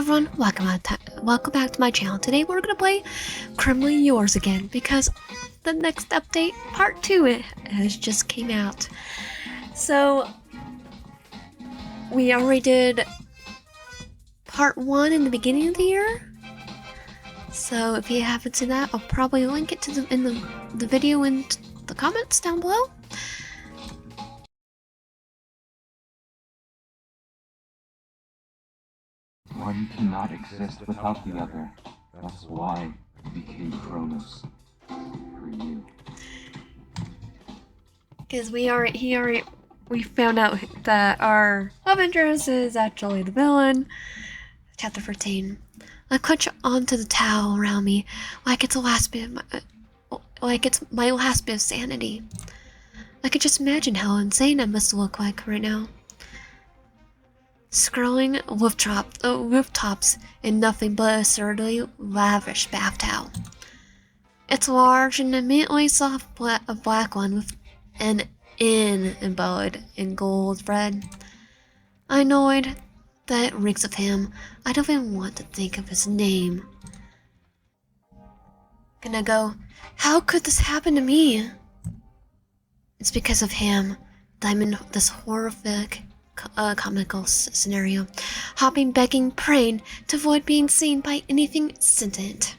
everyone, welcome back to my channel. Today we're gonna play Criminally Yours again because the next update, part 2, it has just came out. So we already did part 1 in the beginning of the year. So if you haven't seen that, I'll probably link it to in the video in the comments down below. One cannot exist without the other. That's why I became Kronos. For you. Because we found out that our love interest is actually the villain. Chapter 13. I clutch onto the towel around me like it's my last bit of sanity. I could just imagine how insane I must look like right now. Scrolling rooftops in nothing but a absurdly lavish bath towel. It's large and immediately soft a black one with an N embellished in gold thread. I annoyed that it reeks of him. I don't even want to think of his name. Gonna go, how could this happen to me? It's because of him that I'm in this horrific comical scenario, hopping, begging, praying to avoid being seen by anything sentient.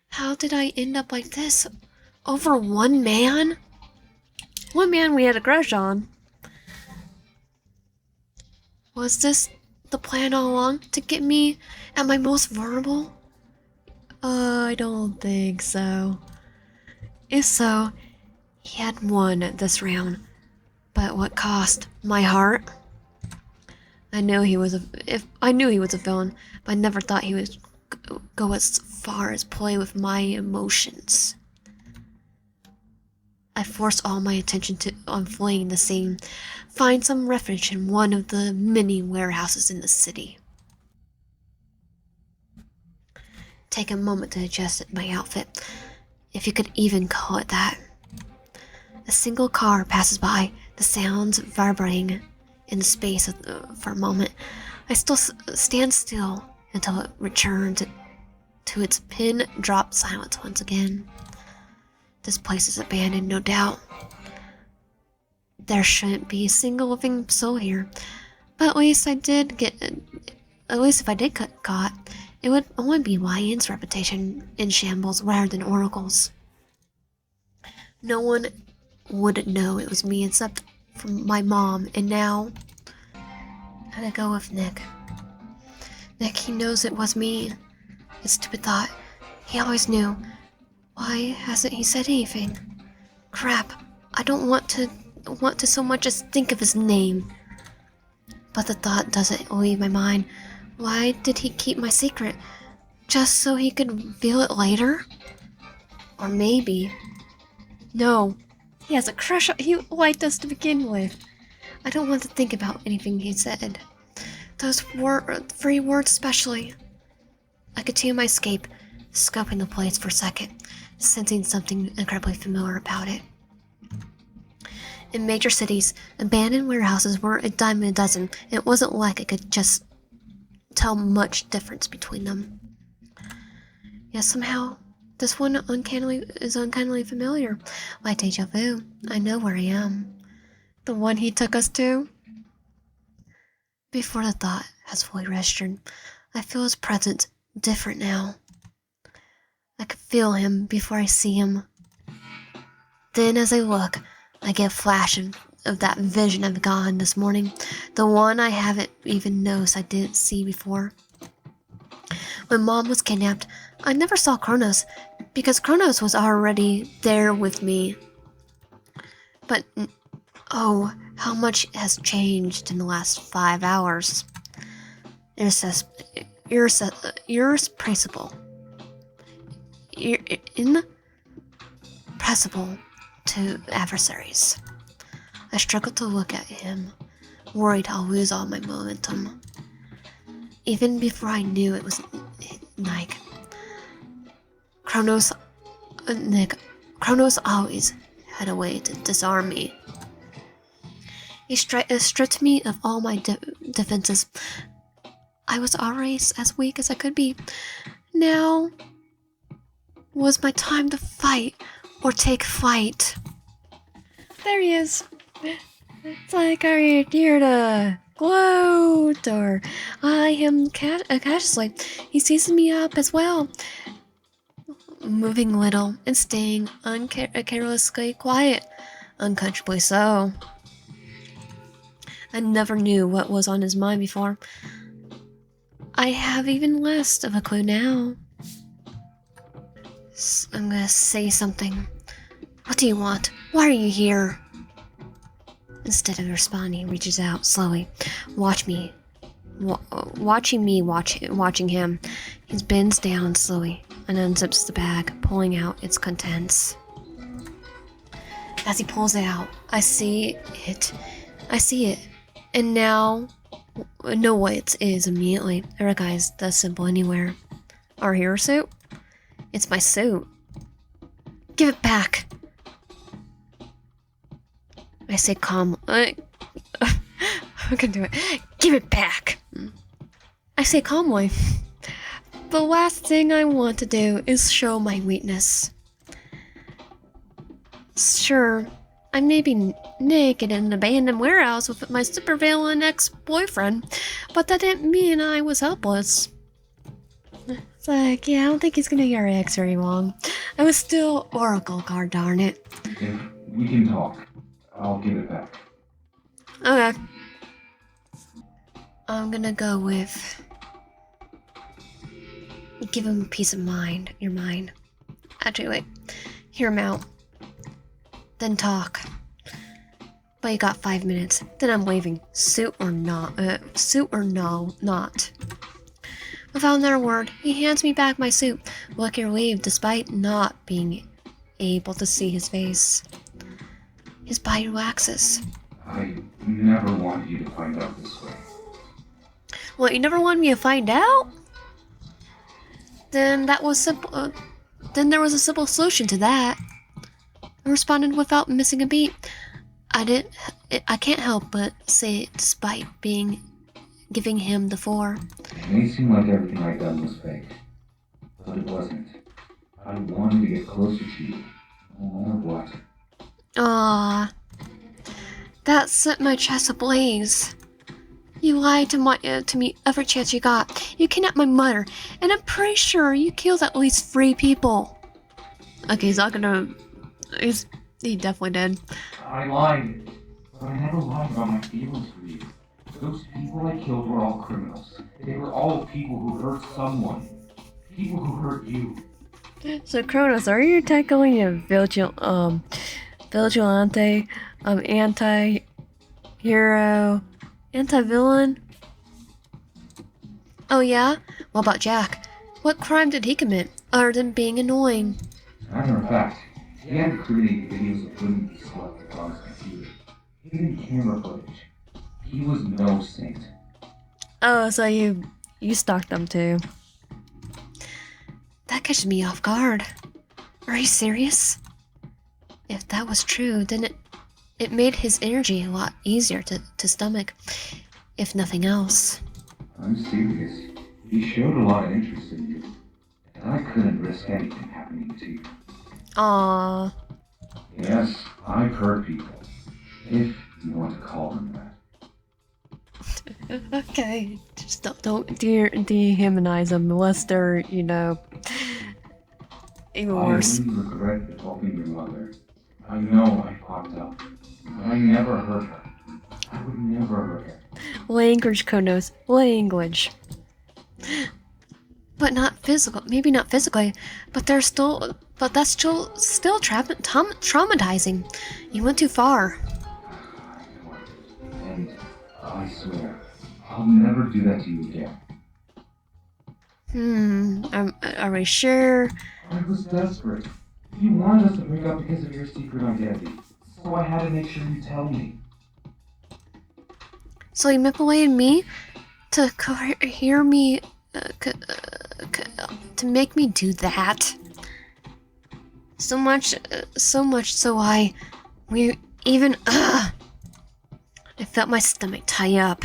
How did I end up like this? Over one man? One man we had a crush on. Was this the plan all along, to get me at my most vulnerable? I don't think so. If so, he had won this round. But at what cost? My heart? I knew he was a villain, but I never thought he would go as far as play with my emotions. I forced all my attention on fleeing the scene, find some refuge in one of the many warehouses in the city. Take a moment to adjust my outfit, if you could even call it that. A single car passes by, the sounds vibrating in the space for a moment. I still stand still until it returns to its pin-drop silence once again. This place is abandoned, no doubt. There shouldn't be a single living soul here, but at least if I did get caught, it would only be Yandere's reputation in shambles rather than Oracle's. No one would know it was me except for my mom, and now I gotta go with Nick. Nick, he knows it was me. A stupid thought. He always knew. Why hasn't he said anything? Crap, I don't want to so much as think of his name. But the thought doesn't leave my mind. Why did he keep my secret? Just so he could reveal it later? Or maybe... No. He has a crush on... He liked us to begin with. I don't want to think about anything he said. Those three words especially. I continue my escape, scoping the place for a second, sensing something incredibly familiar about it. In major cities, abandoned warehouses were a dime a dozen. It wasn't like I could just tell much difference between them. Yet somehow, this one is uncannily familiar. Like deja vu. I know where I am. The one he took us to? Before the thought has fully registered, I feel his presence different now. I can feel him before I see him. Then as I look, I get a flash of that vision I've gotten this morning. The one I haven't even noticed I didn't see before. When Mom was kidnapped, I never saw Kronos, because Kronos was already there with me. But, oh, how much has changed in the last 5 hours. Irrepressible to adversaries. I struggled to look at him, worried I'll lose all my momentum. Even before I knew it was Nike. Kronos always had a way to disarm me. He stripped me of all my defenses, I was already as weak as I could be. Now was my time to fight or take flight. There he is. It's like, are you here to gloat or I am casually. He seizes me up as well, moving little and staying carelessly quiet, uncomfortably so. I never knew what was on his mind before. I have even less of a clue now. I'm gonna say something. What do you want? Why are you here? Instead of responding, he reaches out slowly. Watching him. He bends down slowly and unzips the bag, pulling out its contents. As he pulls it out, I see it. And now, I know what it is immediately. I recognize the symbol anywhere. Our hero suit? It's my suit. Give it back. I say calmly. I can do it. Give it back. I say calmly. The last thing I want to do is show my weakness. Sure, I may be naked in an abandoned warehouse with my supervillain ex-boyfriend, but that didn't mean I was helpless. It's like, yeah, I don't think he's gonna get our ex very long. I was still Oracle card, darn it. If we can talk, I'll give it back. Okay. I'm gonna go with... give him peace of mind. You're mine. Actually, wait. Hear him out. Then talk. But you got 5 minutes. Then I'm waving. Suit or not. Not. Without another word, he hands me back my suit. Looking relieved despite not being able to see his face. His body relaxes. I never wanted you to find out this way. What, you never wanted me to find out? Then that was simple. Then there was a simple solution to that. I responded without missing a beat. I can't help but say it despite giving him the 4. It may seem like everything I'd done was fake, but it wasn't. I wanted to get closer to you, no matter what. Ah, that set my chest ablaze. You lied to me every chance you got. You kidnapped my mother, and I'm pretty sure you killed at least 3 people. Okay, he's not gonna... He definitely did. I lied, but I never lied about my feelings for you. Those people I killed were all criminals. They were all people who hurt someone. People who hurt you. So Kronos, are you tackling a vigilante, anti-hero, anti-villain? Oh yeah? What about Jack? What crime did he commit, other than being annoying? Matter of fact, he had created videos of women he slept on his computer. Hidden camera footage. He was no saint. Oh, so you stalked them too. That catches me off guard. Are you serious? If that was true, then it made his energy a lot easier to stomach, if nothing else. I'm serious. He showed a lot of interest in you, and I couldn't risk anything happening to you. Aww. Yes, I've hurt people, if you want to call them that. Okay, just don't dehumanize them unless they're, even worse. I really regret helping your mother. I know I fucked up, but I never hurt her. I would never hurt her. Language, Konos. Language. But not physical. Maybe not physically, but that's still traumatizing. You went too far. And I swear, I'll never do that to you again. Are we sure? I was desperate. You wanted us to break up because of your secret identity, so I had to make sure you tell me. So you manipulated me to hear me, to make me do that. So much so I felt my stomach tie up.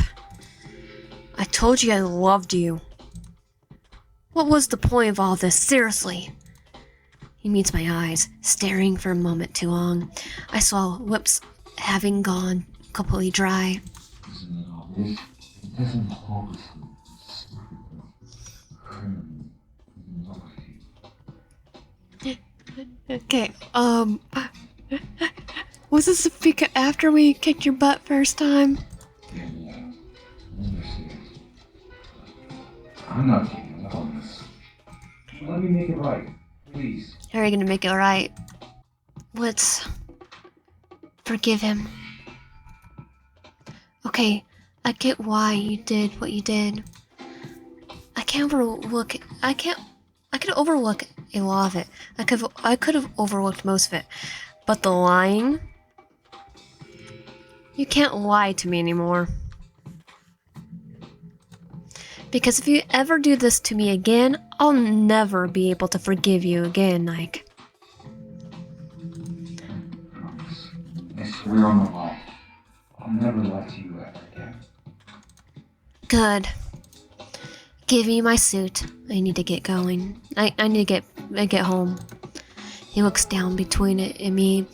I told you I loved you. What was the point of all this, seriously? He meets my eyes, staring for a moment too long. I swallow, lips having gone completely dry. Isn't it obvious? It doesn't hopelessly, stupidly, criminally love you. Okay, was this after we kicked your butt first time? Yeah. Understand. I'm not giving up on this. Let me make it right, please. How are you gonna make it right? Let's forgive him. Okay, I get why you did what you did. I could overlook a lot of it. I could have overlooked most of it. But the lying? You can't lie to me anymore. Because if you ever do this to me again, I'll never be able to forgive you again, Nike. Promise. I swear on the line. I'll never lie to you ever again. Good. Give me my suit. I need to get going. I need to get home. He looks down between it and me,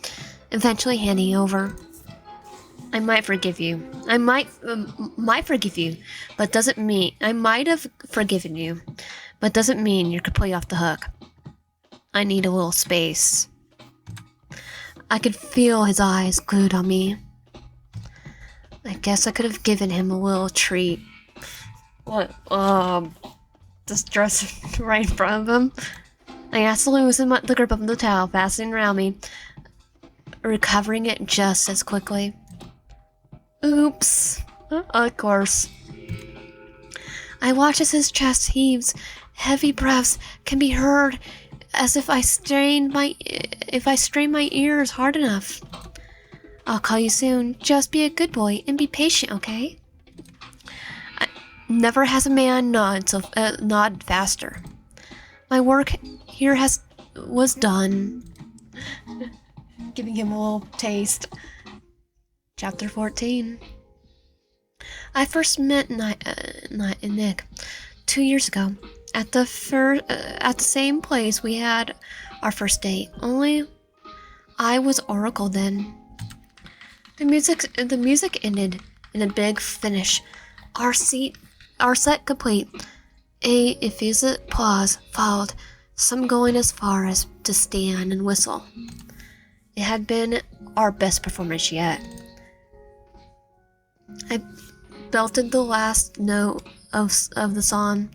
eventually handing it over. I might forgive you. I might forgive you, but doesn't mean I might have forgiven you, but doesn't mean you're completely off the hook. I need a little space. I could feel his eyes glued on me. I guess I could have given him a little treat. What? Just dress right in front of him. I asked to loosen the grip of the towel fastening around me, recovering it just as quickly. Oops. Of course. I watch as his chest heaves. Heavy breaths can be heard as if I strain my ears hard enough. I'll call you soon. Just be a good boy and be patient, okay? Never has a man nod faster. My work here was done. Giving him a little taste. Chapter 14. I first met Nick 2 years ago at the same place we had our first date. Only I was Oracle then. The music ended in a big finish. Our set complete. A effusive pause followed, some going as far as to stand and whistle. It had been our best performance yet. I belted the last note of the song,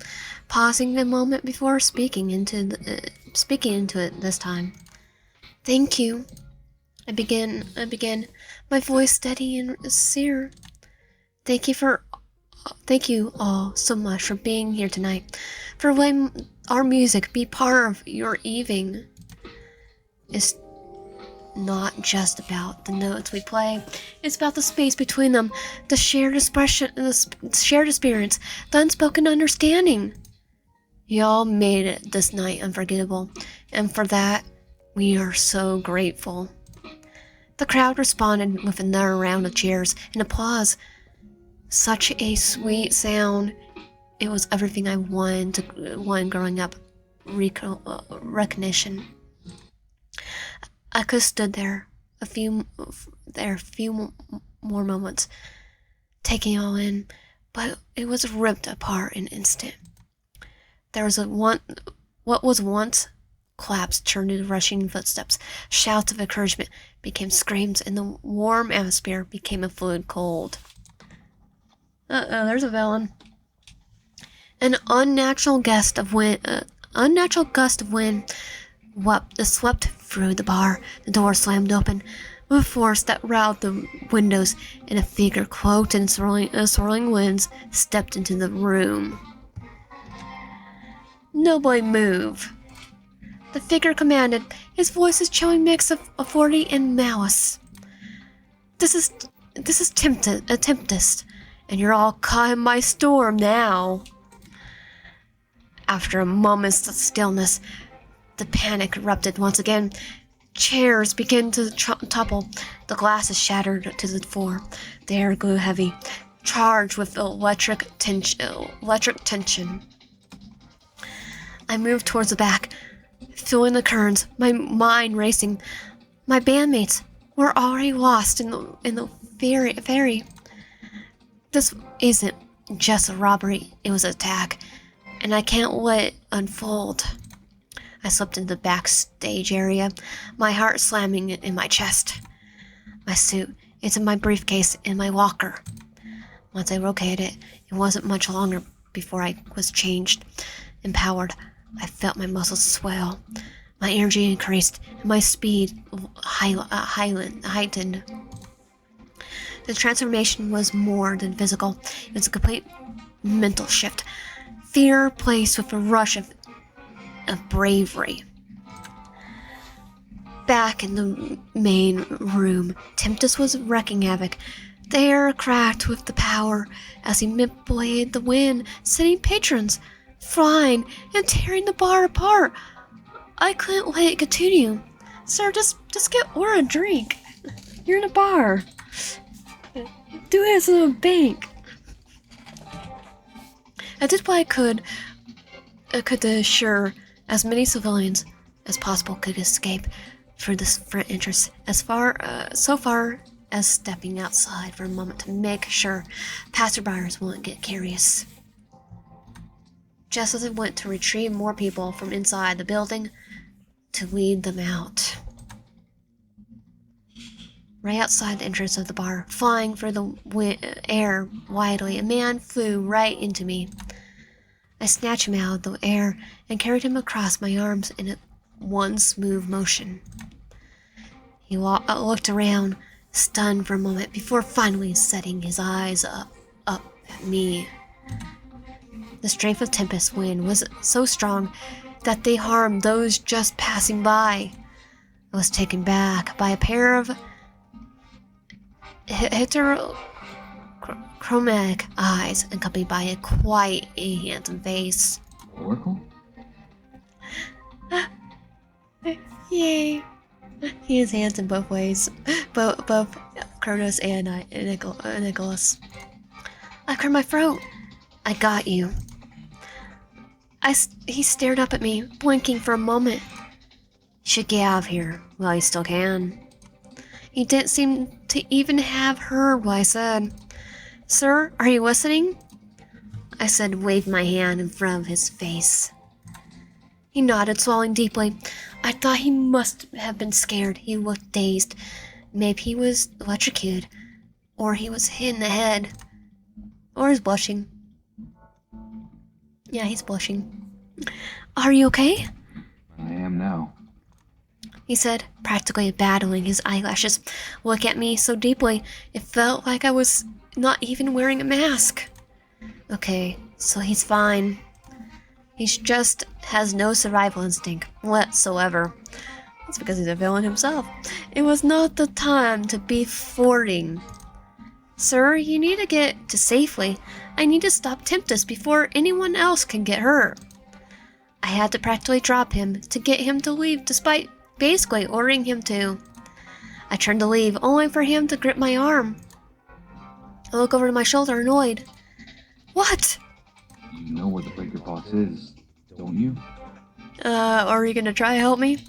pausing a moment before speaking into it this time. Thank you. I began, my voice steady and sincere. Thank you all so much for being here tonight, for letting our music be part of your evening. It's not just about the notes we play, it's about the space between them, the shared expression, the shared experience, the unspoken understanding. Y'all made it this night unforgettable, and for that, we are so grateful. The crowd responded with another round of cheers and applause. Such a sweet sound. It was everything I wanted growing up. Recognition. I could have stood there a few more moments, taking it all in, but it was ripped apart in an instant. There was what was once claps turned into rushing footsteps. Shouts of encouragement became screams, and the warm atmosphere became a fluid cold. There's a villain. An unnatural gust of wind swept through the bar. The door slammed open with force that roused the windows, and a figure cloaked in swirling winds stepped into the room. Nobody move. The figure commanded, his voice a chilling mix of authority and malice. This is Tempest, and you're all caught in my storm now. After a moment's stillness, the panic erupted once again. Chairs began to topple. The glasses shattered to the floor. The air grew heavy. charged with electric tension. I moved towards the back, feeling the currents, my mind racing. My bandmates were already lost in the ferry. This isn't just a robbery, it was an attack, and I can't let it unfold. I slipped into the backstage area, my heart slamming in my chest. My suit, it's in my briefcase in my locker. Once I located it, it wasn't much longer before I was changed. Empowered, I felt my muscles swell. My energy increased, and my speed heightened. The transformation was more than physical. It was a complete mental shift. Fear placed with a rush of bravery. Back in the main room, Tempest was wreaking havoc. The air cracked with the power as he manipulated the wind, sending patrons flying and tearing the bar apart. I couldn't let it continue. Sir, just get Aura a drink. You're in a bar. Do it as a bank. I did what I could to assure as many civilians as possible could escape for this front entrance, so far as stepping outside for a moment to make sure passerbyers won't get curious. Just as I went to retrieve more people from inside the building to lead them out. Right outside the entrance of the bar, flying through the air wildly, a man flew right into me. I snatched him out of the air and carried him across my arms in one smooth motion. He looked around, stunned for a moment, before finally setting his eyes up at me. The strength of Tempest wind was so strong that they harmed those just passing by. I was taken back by a pair of heterochromatic eyes, accompanied by a quite handsome face. Oracle? Yay! He is handsome both ways, both Kronos and Nicholas. I cleared my throat. I got you. He stared up at me, blinking for a moment. Should get out of here while you still can. He didn't seem to even have heard what I said. Sir, are you listening? I said, waving my hand in front of his face. He nodded, swallowing deeply. I thought he must have been scared. He looked dazed. Maybe he was electrocuted, or he was hit in the head, or he's blushing. Yeah, he's blushing. Are you okay? I am now. He said, practically battling his eyelashes. Look at me so deeply, it felt like I was not even wearing a mask. Okay, so he's fine. He just has no survival instinct whatsoever. That's because he's a villain himself. It was not the time to be flirting. Sir, you need to get to safely. I need to stop Tempest before anyone else can get hurt. I had to practically drop him to get him to leave, despite basically ordering him to. I turned to leave, only for him to grip my arm. I look over to my shoulder, annoyed. What? You know where the breaker box is, don't you? Are you gonna try to help me?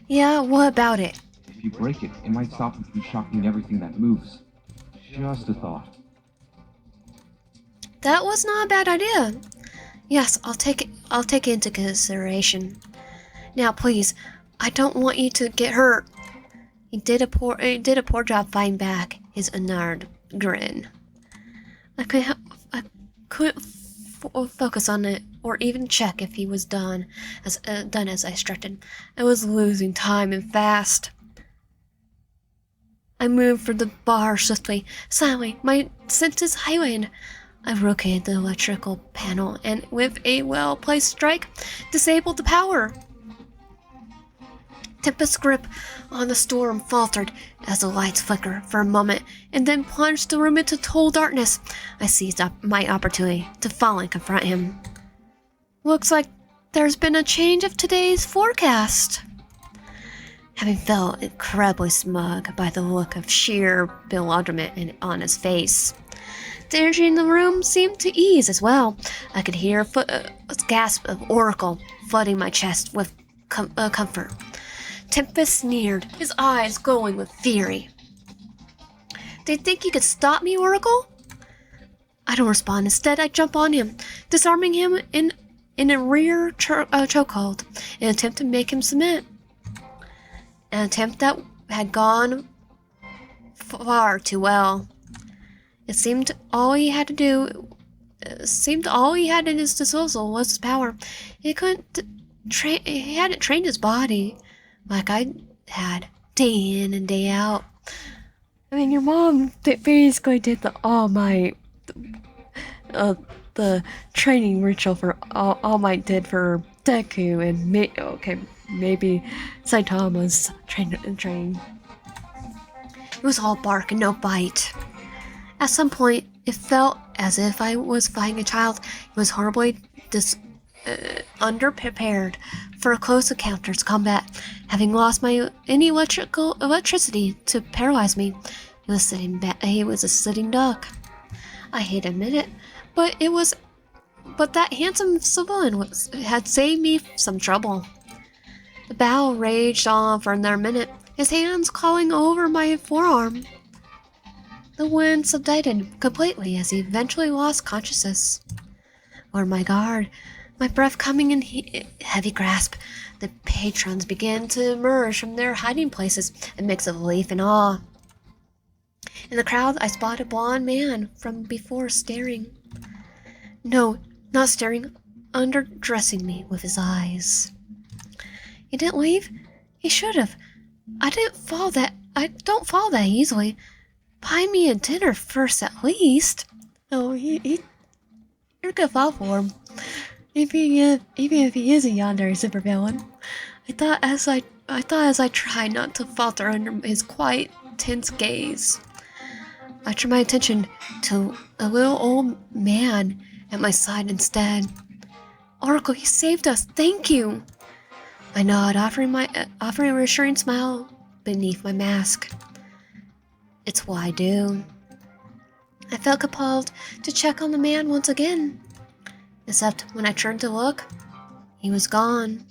Yeah, what about it? If you break it, it might stop them from shocking everything that moves. Just a thought. That was not a bad idea. Yes, I'll take it into consideration. Now, please, I don't want you to get hurt. He did a poor job fighting back his unnerved grin. I couldn't focus on it or even check if he was done as I instructed. I was losing time and fast. I moved for the bar swiftly, silently, my senses heightened. I located the electrical panel and, with a well-placed strike, disabled the power. Tempest's grip on the storm faltered as the lights flickered for a moment and then plunged the room into total darkness. I seized up my opportunity to finally confront him. Looks like there's been a change of today's forecast. Having felt incredibly smug by the look of sheer bewilderment on his face, The energy in the room seemed to ease as well. I could hear a gasp of Oracle flooding my chest with comfort. Tempest sneered, his eyes glowing with fury. "Do you think you could stop me, Oracle?" I don't respond. Instead, I jump on him, disarming him in a rear chokehold, in an attempt to make him submit. An attempt that had gone far too well. It seemed all he had in his disposal was his power. He hadn't trained his body like I had, day in and day out. I mean, your mom basically did the training ritual for All Might did for Deku, and maybe Saitama's training. It was all bark and no bite. At some point, it felt as if I was fighting a child. It was horribly underprepared for a close encounters combat, having lost any electricity to paralyze me. He was a sitting duck. I hate to admit it, but that handsome civilian had saved me some trouble. The battle raged on for another minute, his hands clawing over my forearm. The wind subsided completely as he eventually lost consciousness. On my guard, my breath coming in heavy grasp, the patrons began to emerge from their hiding places, a mix of relief and awe. In the crowd, I spotted a blond man from before staring. No, not staring, underdressing me with his eyes. He didn't leave? He should have. I don't fall that easily. Buy me a dinner first, at least. Oh, you're gonna fall for him. Even if he is a Yandere supervillain. I thought as I tried not to falter under his quiet, tense gaze. I turned my attention to a little old man at my side instead. "Oracle, you saved us. Thank you." I nod, offering a reassuring smile beneath my mask. It's what I do. I felt compelled to check on the man once again. Except when I turned to look, he was gone.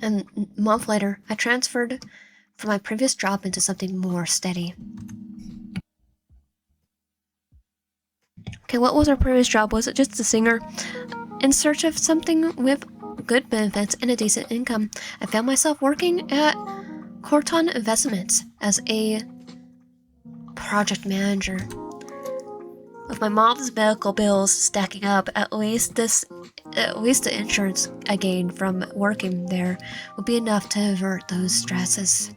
And a month later, I transferred from my previous job into something more steady. Okay, what was our previous job? Was it just a singer? In search of something with good benefits and a decent income, I found myself working at Corton Investments as a project manager. With my mom's medical bills stacking up, at least the insurance I gained from working there would be enough to avert those stresses.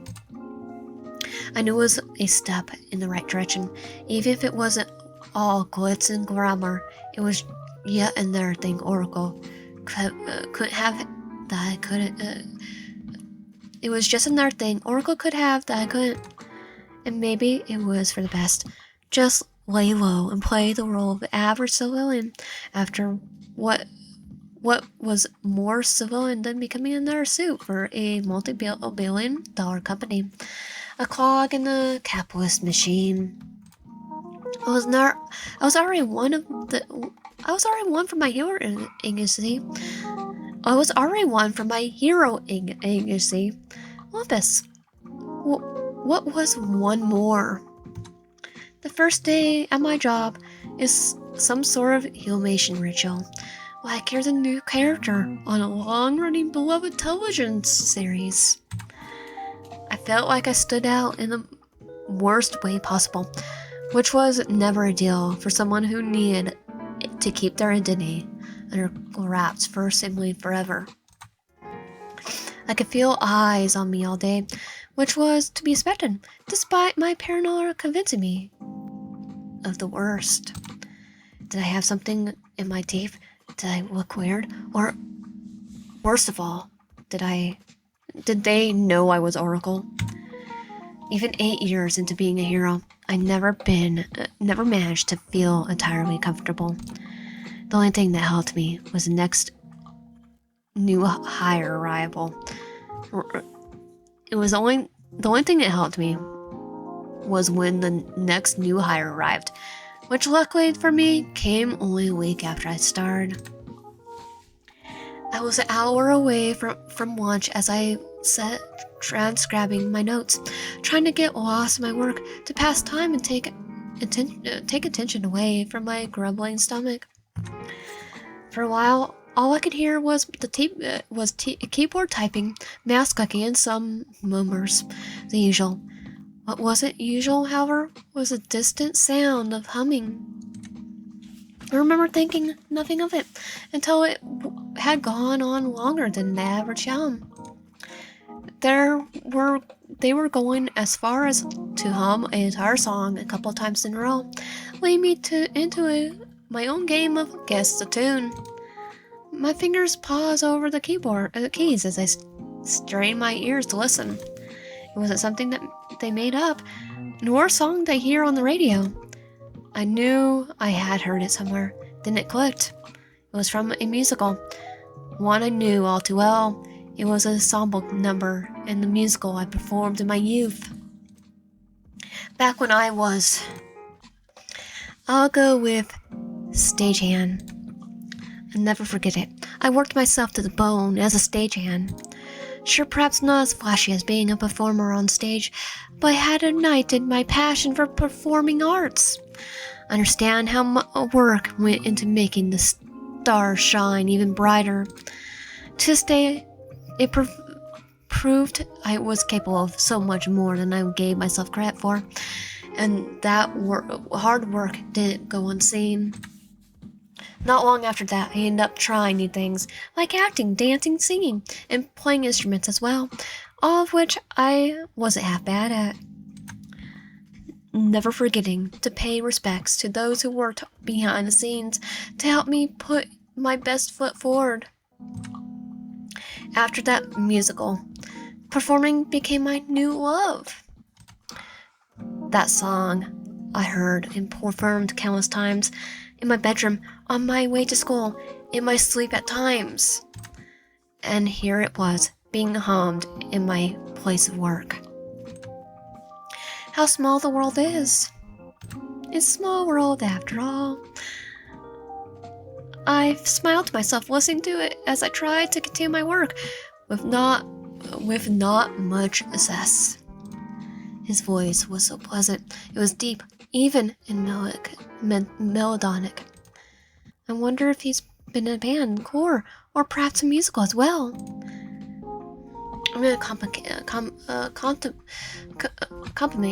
I knew it was a step in the right direction, even if it wasn't all glitz and glamour. It was yet another thing Oracle couldn't have that I couldn't. It was just another thing Oracle could have that I couldn't, and maybe it was for the best. Just lay low and play the role of the average civilian. After what was more civilian than becoming another suit for a multi-billion-dollar company, a clog in the capitalist machine. I was already one from my hero agency. I was already one from my hero agency. Olympus. What was one more? The first day at my job is some sort of humiliation ritual, like here's a new character on a long-running beloved television series. I felt like I stood out in the worst way possible, which was never ideal for someone who needed to keep their identity under wraps for seemingly forever. I could feel eyes on me all day, which was to be expected, despite my paranoia convincing me of the worst. Did I have something in my teeth? Did I look weird? Or, worst of all, did they know I was Oracle? Even 8 years into being a hero, I never managed to feel entirely comfortable. The only thing that helped me was the next new higher arrival. The only thing that helped me was when the next new hire arrived, which luckily for me came only a week after I started. I was an hour away from lunch as I sat transcribing my notes, trying to get lost in my work to pass time and take attention away from my grumbling stomach. For a while, all I could hear was keyboard typing, mouse clicking, and some murmurs, the usual. What wasn't usual, however, was a distant sound of humming. I remember thinking nothing of it until it had gone on longer than the average hum. They were going as far as to hum an entire song a couple of times in a row, leading me into my own game of guess the tune. My fingers paused over the keys as I strained my ears to listen. It wasn't something that they made up, nor a song they hear on the radio. I knew I had heard it somewhere. Then it clicked. It was from a musical, one I knew all too well. It was an ensemble number in the musical I performed in my youth. Back when I'll go with stagehand. I'll never forget it. I worked myself to the bone as a stagehand. Sure, perhaps not as flashy as being a performer on stage, but I had ignited my passion for performing arts. Understand how much work went into making the stars shine even brighter. To this day, it proved I was capable of so much more than I gave myself credit for, and that hard work didn't go unseen. Not long after that, I ended up trying new things, like acting, dancing, singing, and playing instruments as well, all of which I wasn't half bad at. Never forgetting to pay respects to those who worked behind the scenes to help me put my best foot forward. After that musical, performing became my new love. That song I heard and performed countless times in my bedroom, on my way to school, in my sleep at times. And here it was, being hummed in my place of work. How small the world is. It's a small world after all. I smiled to myself listening to it as I tried to continue my work with not much success. His voice was so pleasant. It was deep, even and melodic. I wonder if he's been in a band, corps, or perhaps a musical as well. I'm gonna compliment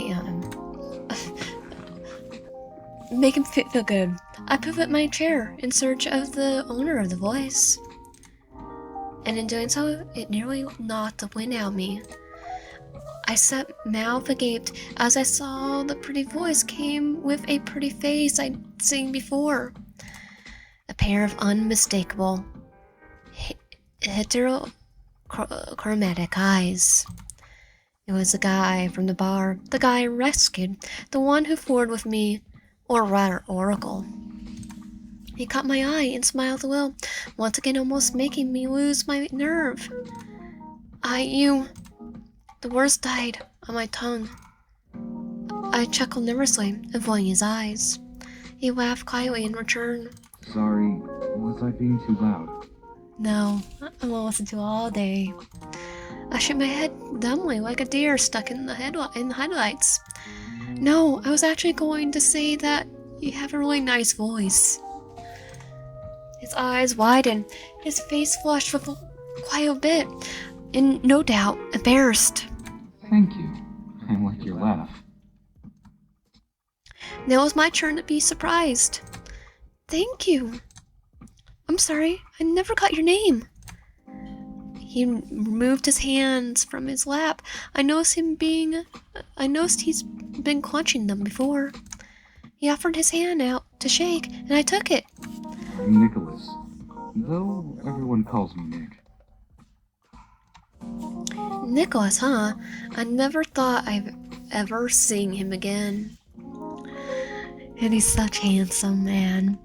him. Make him feel good. I pivot my chair in search of the owner of the voice. And in doing so, it nearly knocked the wind out of me. I sat mouth agape as I saw the pretty voice came with a pretty face I'd seen before. A pair of unmistakable, heterochromatic eyes. It was the guy from the bar, the guy I rescued, the one who fought with me, or rather Oracle. He caught my eye and smiled a little, once again almost making me lose my nerve. The words died on my tongue. I chuckled nervously, avoiding his eyes. He laughed quietly in return. Sorry, was I being too loud? No, I will listen to all day. I shook my head dumbly like a deer stuck in the headlights. No, I was actually going to say that you have a really nice voice. His eyes widened, his face flushed with quite a bit, and no doubt embarrassed. Thank you. I like your laugh. Now it was my turn to be surprised. Thank you. I'm sorry, I never got your name. He removed his hands from his lap. I noticed he's been clenching them before. He offered his hand out to shake, and I took it. I'm Nicholas, though everyone calls me Nick. Nicholas, huh? I never thought I'd ever seen him again. And he's such a handsome man.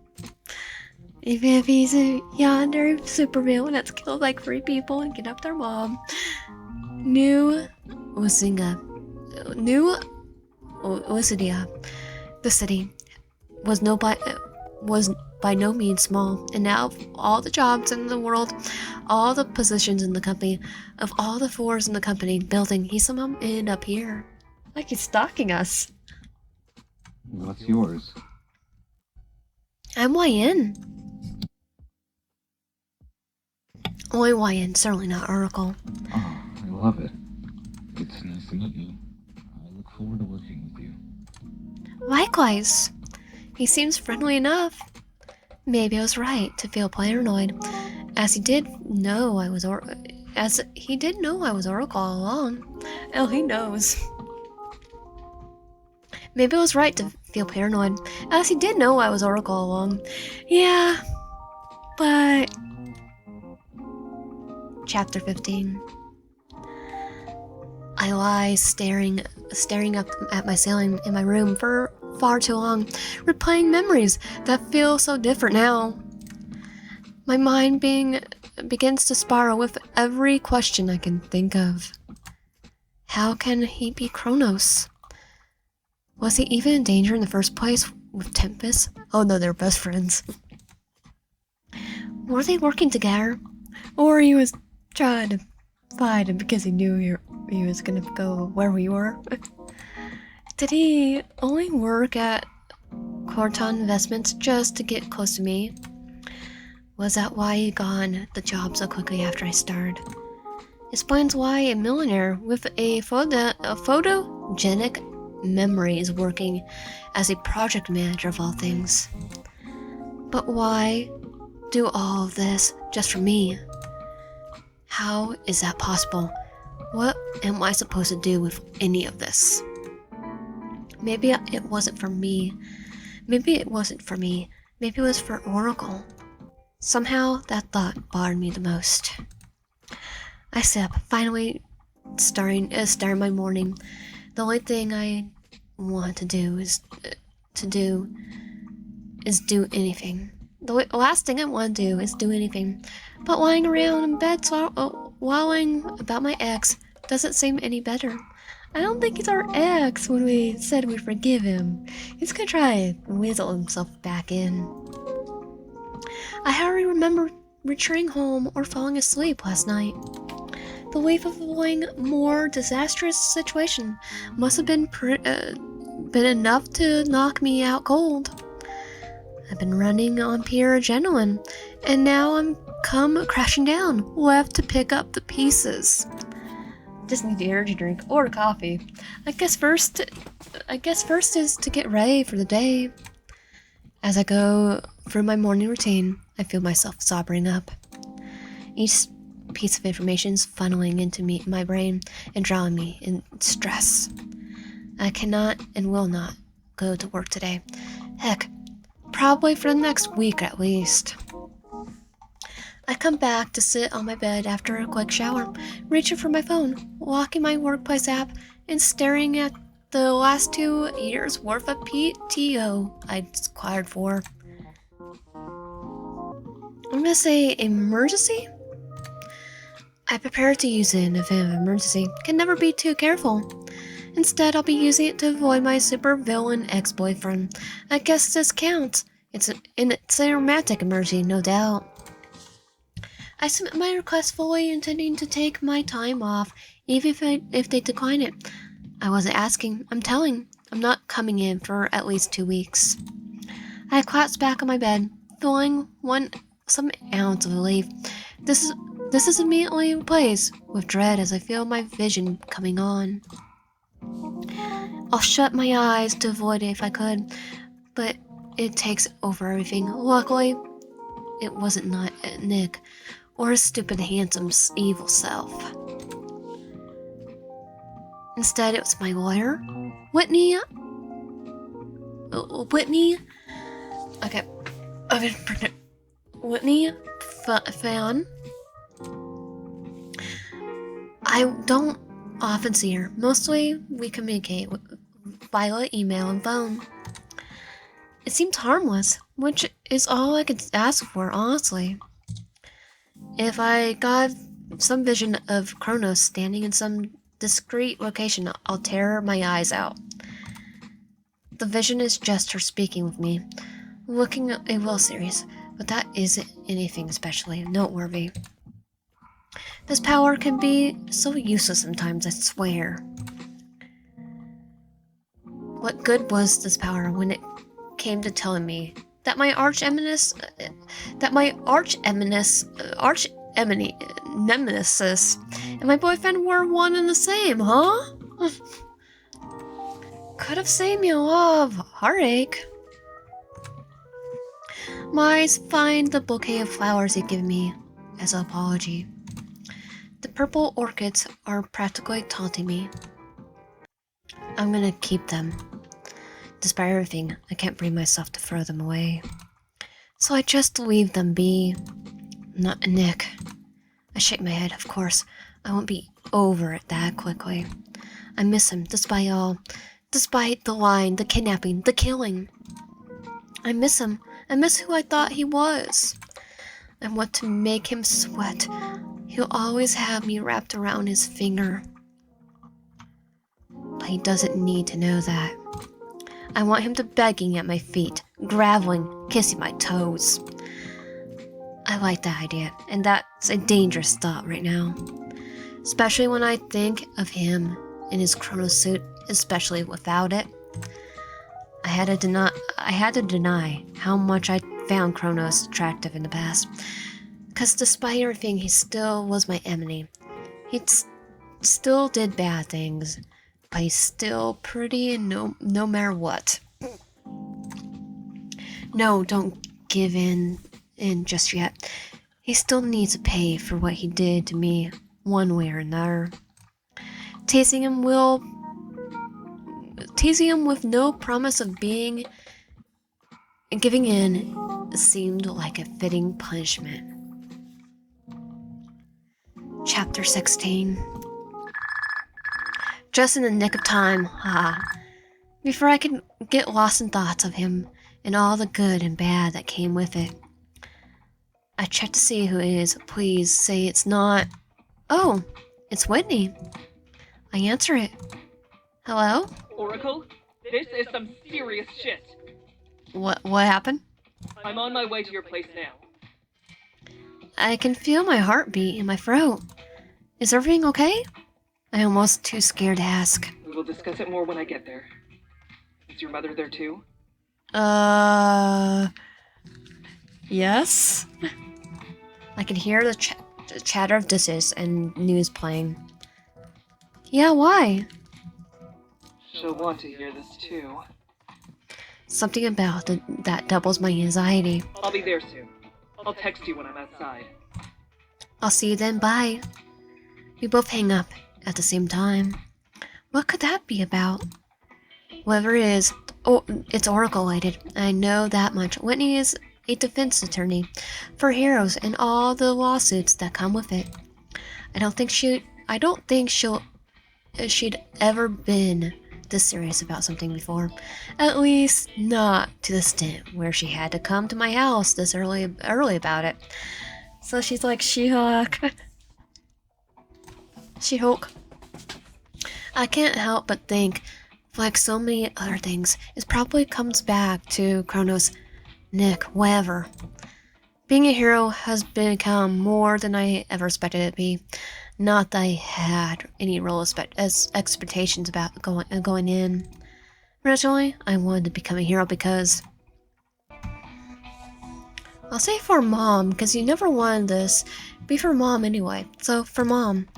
Even if he's a Yandere supervillain that's killed like 3 people and kidnapped their mom. New Lucidia. The city was no by was by no means small, and now all the jobs in the world, all the positions in the company, of all the floors in the company building, he somehow ended up here. Like he's stalking us. What's yours? I'm YN. Only YN, certainly not Oracle. Oh, I love it. It's nice to meet you. I look forward to working with you. Likewise. He seems friendly enough. Maybe I was right to feel paranoid, as he did know I was Oracle all along. Oh, he knows. Maybe I was right to feel paranoid, as he did know I was Oracle all along. Yeah, but... Chapter 15. I lie staring up at my ceiling in my room for far too long, replaying memories that feel so different now. My mind begins to spiral with every question I can think of. How can he be Kronos? Was he even in danger in the first place with Tempest? Oh no, they're best friends. Were they working together? Or he was trying to find him because he knew he was gonna go where we were? Did he only work at Corton Investments just to get close to me? Was that why he got the job so quickly after I started? Explains why a millionaire with a photogenic memory is working as a project manager of all things. But why do all of this just for me? How is that possible? What am I supposed to do with any of this? Maybe it wasn't for me. Maybe it wasn't for me. Maybe it was for Oracle. Somehow that thought bothered me the most. I sit up, finally starting my morning. The only thing I want to do is do anything. The last thing I want to do is do anything. But lying around in bed wallowing about my ex doesn't seem any better. I don't think he's our ex when we said we'd forgive him. He's gonna try and weasel himself back in. I hardly remember returning home or falling asleep last night. The wave of a more disastrous situation must have been enough to knock me out cold. I've been running on pure adrenaline, and now I'm come crashing down, left to pick up the pieces. Just need the energy drink or coffee. I guess first is to get ready for the day. As I go through my morning routine, I feel myself sobbing up. Each piece of information is funneling into my brain and drowning me in stress. I cannot and will not go to work today. Heck, probably for the next week at least. I come back to sit on my bed after a quick shower, reaching for my phone, locking my workplace app, and staring at the last 2 years worth of PTO I'd acquired for. I'm gonna say emergency? I prepare to use it in an event of emergency. Can never be too careful. Instead, I'll be using it to avoid my supervillain ex-boyfriend. I guess this counts. It's a romantic emergency, no doubt. I submit my request fully intending to take my time off, even if they decline it. I wasn't asking, I'm telling. I'm not coming in for at least 2 weeks. I collapse back on my bed, feeling some ounce of relief. This is immediately replaced with dread as I feel my vision coming on. I'll shut my eyes to avoid it if I could, but it takes over everything. Luckily, it wasn't not Nick or his stupid, handsome, evil self. Instead, it was my lawyer, Whitney. Okay, Whitney Fan. I don't often see her. Mostly, we communicate via email and phone. It seemed harmless, which is all I could ask for, honestly. If I got some vision of Kronos standing in some discreet location, I'll tear my eyes out. The vision is just her speaking with me, looking a little serious, but that isn't anything especially noteworthy. This power can be so useless sometimes, I swear. What good was this power when it came to telling me that my nemesis and my boyfriend were one and the same, huh? Could have saved me a lot of heartache. My eyes find the bouquet of flowers he'd given me as an apology. The purple orchids are practically taunting me. I'm gonna keep them. Despite everything, I can't bring myself to throw them away. So I just leave them be. Not Nick. I shake my head, of course. I won't be over it that quickly. I miss him, despite all. Despite the lying, the kidnapping, the killing. I miss him. I miss who I thought he was. I want to make him sweat. He'll always have me wrapped around his finger. But he doesn't need to know that. I want him to begging at my feet, groveling, kissing my toes. I like that idea, and that's a dangerous thought right now. Especially when I think of him in his chrono suit, especially without it. I had to deny how much I found Kronos attractive in the past. Because despite everything, he still was my enemy. He still did bad things, but he's still pretty and no matter what. No, don't give in just yet. He still needs to pay for what he did to me one way or another. Teasing him with no promise of giving in seemed like a fitting punishment. Chapter 16. Just in the nick of time, haha. Before I could get lost in thoughts of him and all the good and bad that came with it. I checked to see who it is. Please say it's not... Oh, it's Whitney. I answer it. Hello? Oracle, this is some serious shit. What happened? I'm on my way to your place now. I can feel my heartbeat in my throat. Is everything okay? I'm almost too scared to ask. We will discuss it more when I get there. Is your mother there too? Yes? I can hear the chatter of dishes and news playing. Yeah, why? She'll want to hear this too. Something about that doubles my anxiety. I'll be there soon. I'll text you when I'm outside. I'll see you then, bye. We both hang up at the same time. What could that be about? Whatever it is, it's Oracle-related. I know that much. Whitney is a defense attorney for heroes and all the lawsuits that come with it. I don't think she'd ever been this serious about something before. At least not to the extent where she had to come to my house this early about it. So she's like She-Hulk. She-Hulk. I can't help but think, like so many other things, it probably comes back to Kronos, Nick, whatever. Being a hero has become more than I ever expected it to be. Not that I had any real expectations about going in. Originally, I wanted to become a hero because... I'll say for Mom, because you never wanted this. Be for Mom anyway, so for Mom.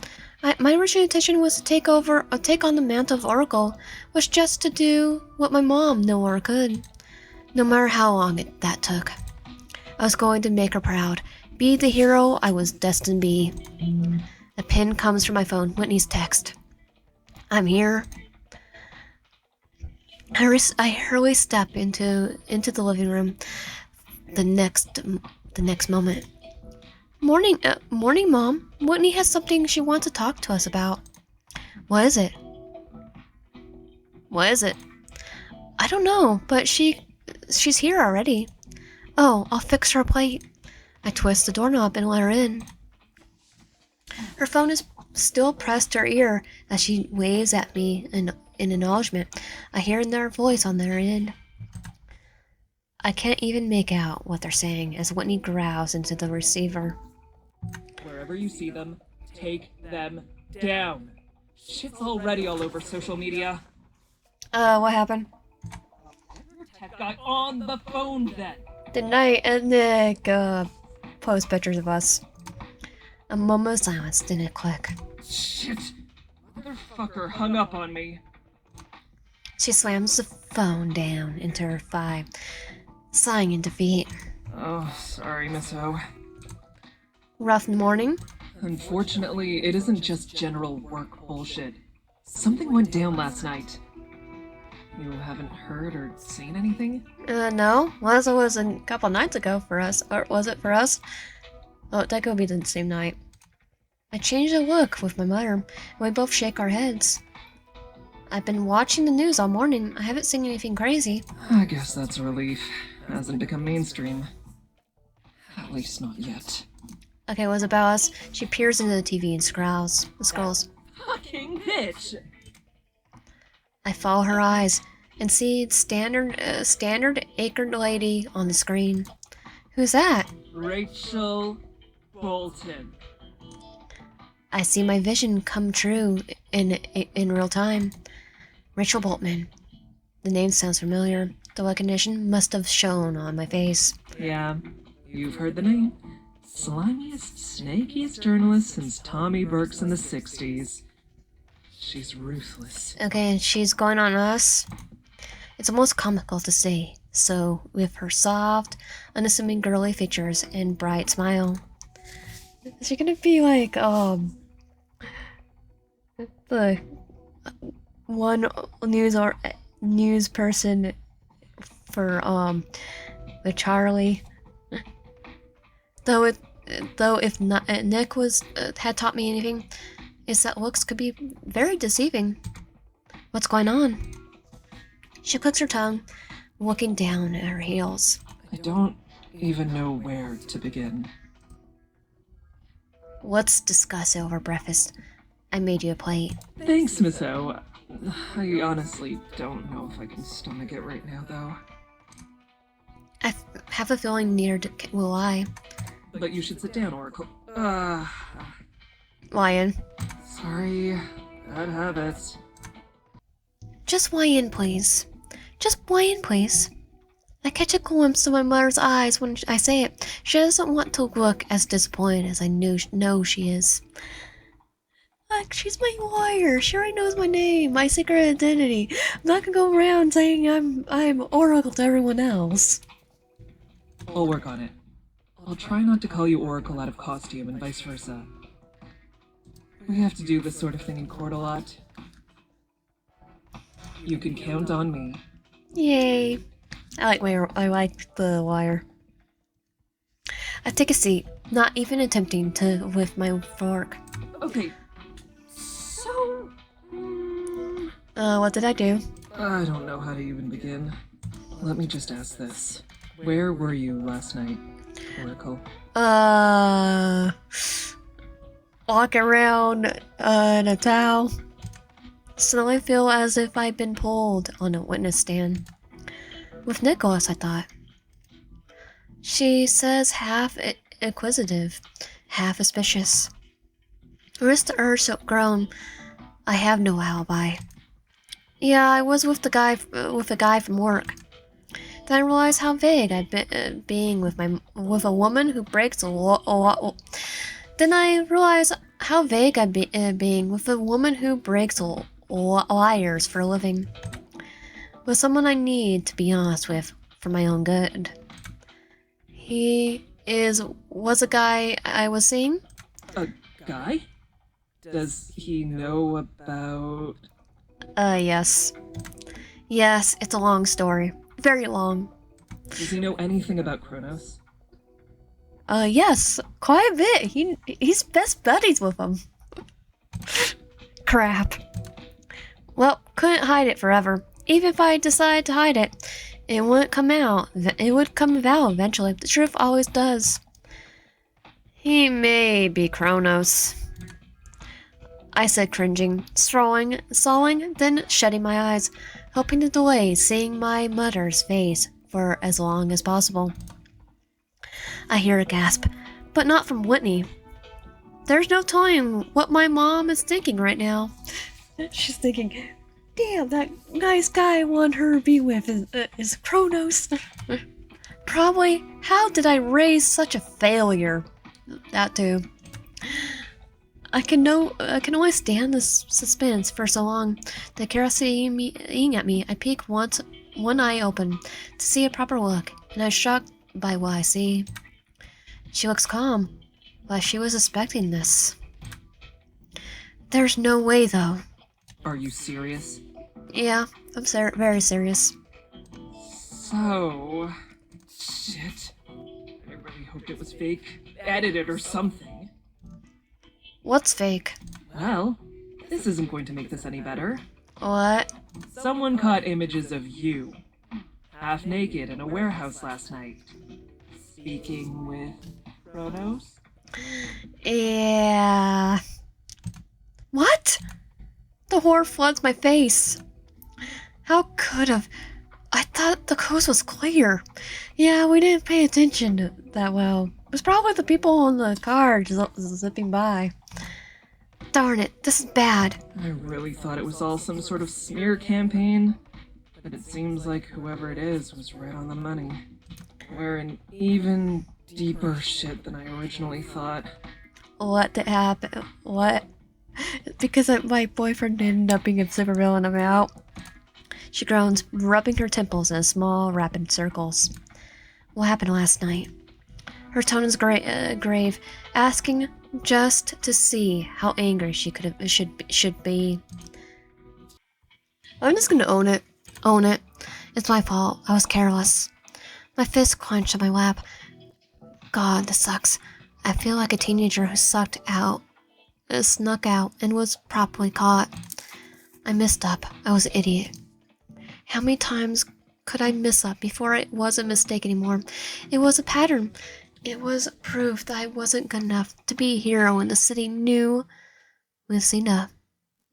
My original intention was to take on the mantle of Oracle, was just to do what my mom no longer could. No matter how long that took. I was going to make her proud. Be the hero I was destined to be. A pin comes from my phone. Whitney's text. I'm here. I hurriedly step into the living room. The next moment. Morning, Mom. Whitney has something she wants to talk to us about. What is it? What is it? I don't know, but she's here already. Oh, I'll fix her a plate. I twist the doorknob and let her in. Her phone is still pressed her ear as she waves at me in acknowledgement. I hear their voice on their end. I can't even make out what they're saying as Whitney growls into the receiver. Wherever you see them, take them down. Shit's already all over social media. What happened? Tech guy on the phone then. The night and Nick, post pictures of us. A moment of silence, then a click. Shit. Motherfucker hung up on me. She slams the phone down into her thigh, sighing in defeat. Oh, sorry, Miss O. Rough morning? Unfortunately, it isn't just general work bullshit. Something went down last night. You haven't heard or seen anything? No. Unless it was a couple nights ago for us. Or was it for us? Oh, that could be the same night. I changed the look with my mother, and we both shake our heads. I've been watching the news all morning. I haven't seen anything crazy. I guess that's a relief. Hasn't become mainstream. At least not yet. Okay, what's about us? She peers into the TV and scrolls. Fucking bitch! I follow her eyes and see standard acred lady on the screen. Who's that? Rachel Bolton. I see my vision come true in real time. Rachel Boltman. The name sounds familiar. The recognition must have shown on my face. Yeah, you've heard the name. Slimiest, snakiest journalist since Tommy Burke's in the 60s. She's ruthless. Okay, and she's going on us. It's almost comical to see. So, with her soft, unassuming girly features and bright smile. Is she gonna be like, the one news person for, the Charlie? Though if not, Nick had taught me anything, is that looks could be very deceiving. What's going on? She clicks her tongue, looking down at her heels. I don't even know where to begin. Let's discuss it over breakfast. I made you a plate. Thanks, Miss O. I honestly don't know if I can stomach it right now, though. I have a feeling neither will I. But you should sit down, Oracle. Lion. Sorry. Bad habits. Just weigh in, please. Just weigh in, please. I catch a glimpse of my mother's eyes when I say it. She doesn't want to look as disappointed as I know she is. Like, she's my lawyer. She already knows my name, my secret identity. I'm not gonna go around saying I'm Oracle to everyone else. I'll work on it. I'll try not to call you Oracle out of costume and vice versa. We have to do this sort of thing in court a lot. You can count on me. Yay. I like the wire. I take a seat, not even attempting to lift my fork. Okay. So... What did I do? I don't know how to even begin. Let me just ask this. Where were you last night, Oracle? Walk around in a towel. Suddenly feel as if I'd been pulled on a witness stand. With Nicholas, I thought. She says half inquisitive, half suspicious. Wrist urge so grown. I have no alibi. Yeah, I was with a guy from work. Then I realized how vague I'd been being with a woman who breaks a law. Then I realized how vague I'd be being with a woman who breaks liars for a living. With someone I need to be honest with for my own good. He was a guy I was seeing. A guy? Does he know about... Yes. Yes, it's a long story. Very long. Does he know anything about Kronos? Yes, quite a bit. He's best buddies with him. Crap. Well, couldn't hide it forever. Even if I decided to hide it, it wouldn't come out. It would come about eventually. The truth always does. He may be Kronos. I said, cringing, stalling, then shutting my eyes, hoping to delay seeing my mother's face for as long as possible. I hear a gasp, but not from Whitney. There's no telling what my mom is thinking right now. She's thinking, damn, that nice guy I want her to be with is Kronos. Probably, how did I raise such a failure? That too. I can only stand this suspense for so long. The curiosity eating at me. I peek once, one eye open, to see a proper look, and I'm shocked by what I see. She looks calm, like she was expecting this. There's no way, though. Are you serious? Yeah, I'm very serious. So... Shit. I really hoped it was fake. Edited or something. What's fake? Well, this isn't going to make this any better. What? Someone caught images of you, half naked in a warehouse last night, speaking with Kronos? Yeah. What? The horror floods my face. How could have? I thought the coast was clear. Yeah, we didn't pay attention that well. It was probably the people in the car zipping by. Darn it, this is bad. I really thought it was all some sort of smear campaign, but it seems like whoever it is was right on the money. We're in even deeper shit than I originally thought. What did happen? What? Because my boyfriend ended up being a supervillain, I'm out. She groans, rubbing her temples in small, rapid circles. What happened last night? Her tone is grave, asking just to see how angry she should be. I'm just gonna own it. Own it. It's my fault. I was careless. My fist clenched on my lap. God, this sucks. I feel like a teenager who snuck out, and was properly caught. I messed up. I was an idiot. How many times could I mess up before it was a mistake anymore? It was a pattern. It was proof that I wasn't good enough to be a hero, and the city knew Lucinda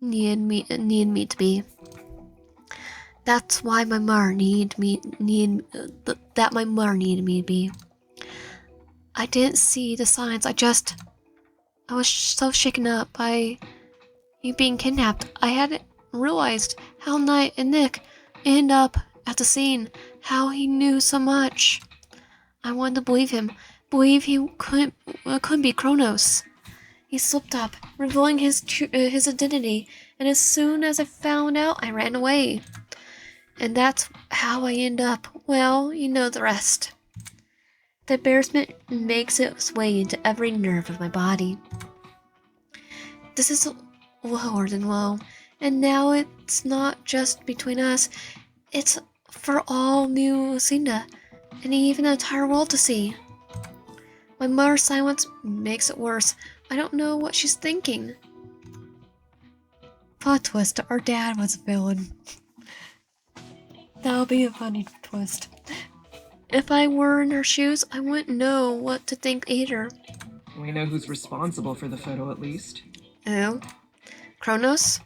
needed me to be. That's why my mother needed me to be. I didn't see the signs. I was so shaken up by you being kidnapped. I hadn't realized how Knight and Nick ended up at the scene, how he knew so much. I wanted to believe him, believe he couldn't be Kronos. He slipped up, revealing his identity, and as soon as I found out, I ran away. And that's how I end up. Well, you know the rest. The embarrassment makes its way into every nerve of my body. This is lower than low, and now it's not just between us, it's for all New Lucinda, and even the entire world to see. My mother's silence makes it worse. I don't know what she's thinking. Plot twist, our dad was a villain. That'll be a funny twist. If I were in her shoes, I wouldn't know what to think either. We know who's responsible for the photo, at least. Who? Kronos?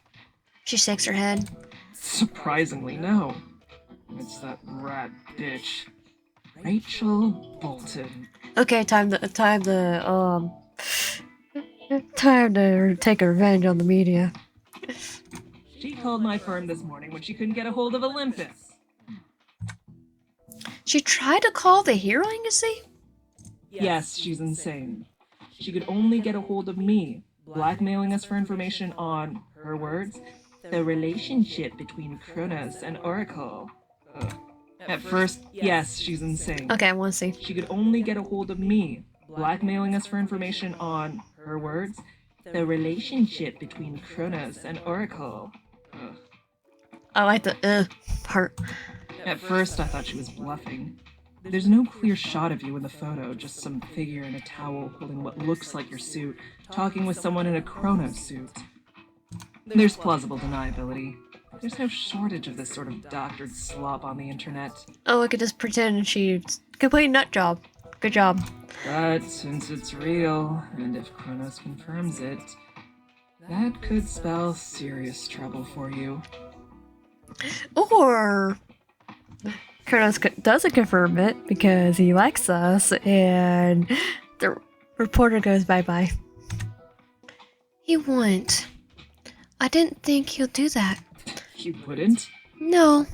She shakes her head. Surprisingly, no. It's that rat bitch. Rachel Bolton. Okay, time to take revenge on the media. She called my firm this morning when she couldn't get a hold of Olympus. She tried to call the hero agency? Yes, she's insane. She could only get a hold of me, blackmailing us for information on, her words, the relationship between Kronos and Oracle. At first, yes, she's insane. Okay, I want to see. She could only get a hold of me, blackmailing us for information on, her words, the relationship between Kronos and Oracle. I like the part. At first, I thought she was bluffing. There's no clear shot of you in the photo, just some figure in a towel holding what looks like your suit, talking with someone in a Kronos suit. There's plausible deniability. There's no shortage of this sort of doctored slop on the internet. Oh, I could just pretend she's complete nut job. Good job. But since it's real, and if Kronos confirms it, That could spell serious trouble for you. Or Kronos doesn't confirm it because he likes us, and the reporter goes bye-bye. He wouldn't. I didn't think he'll do that. You wouldn't? No.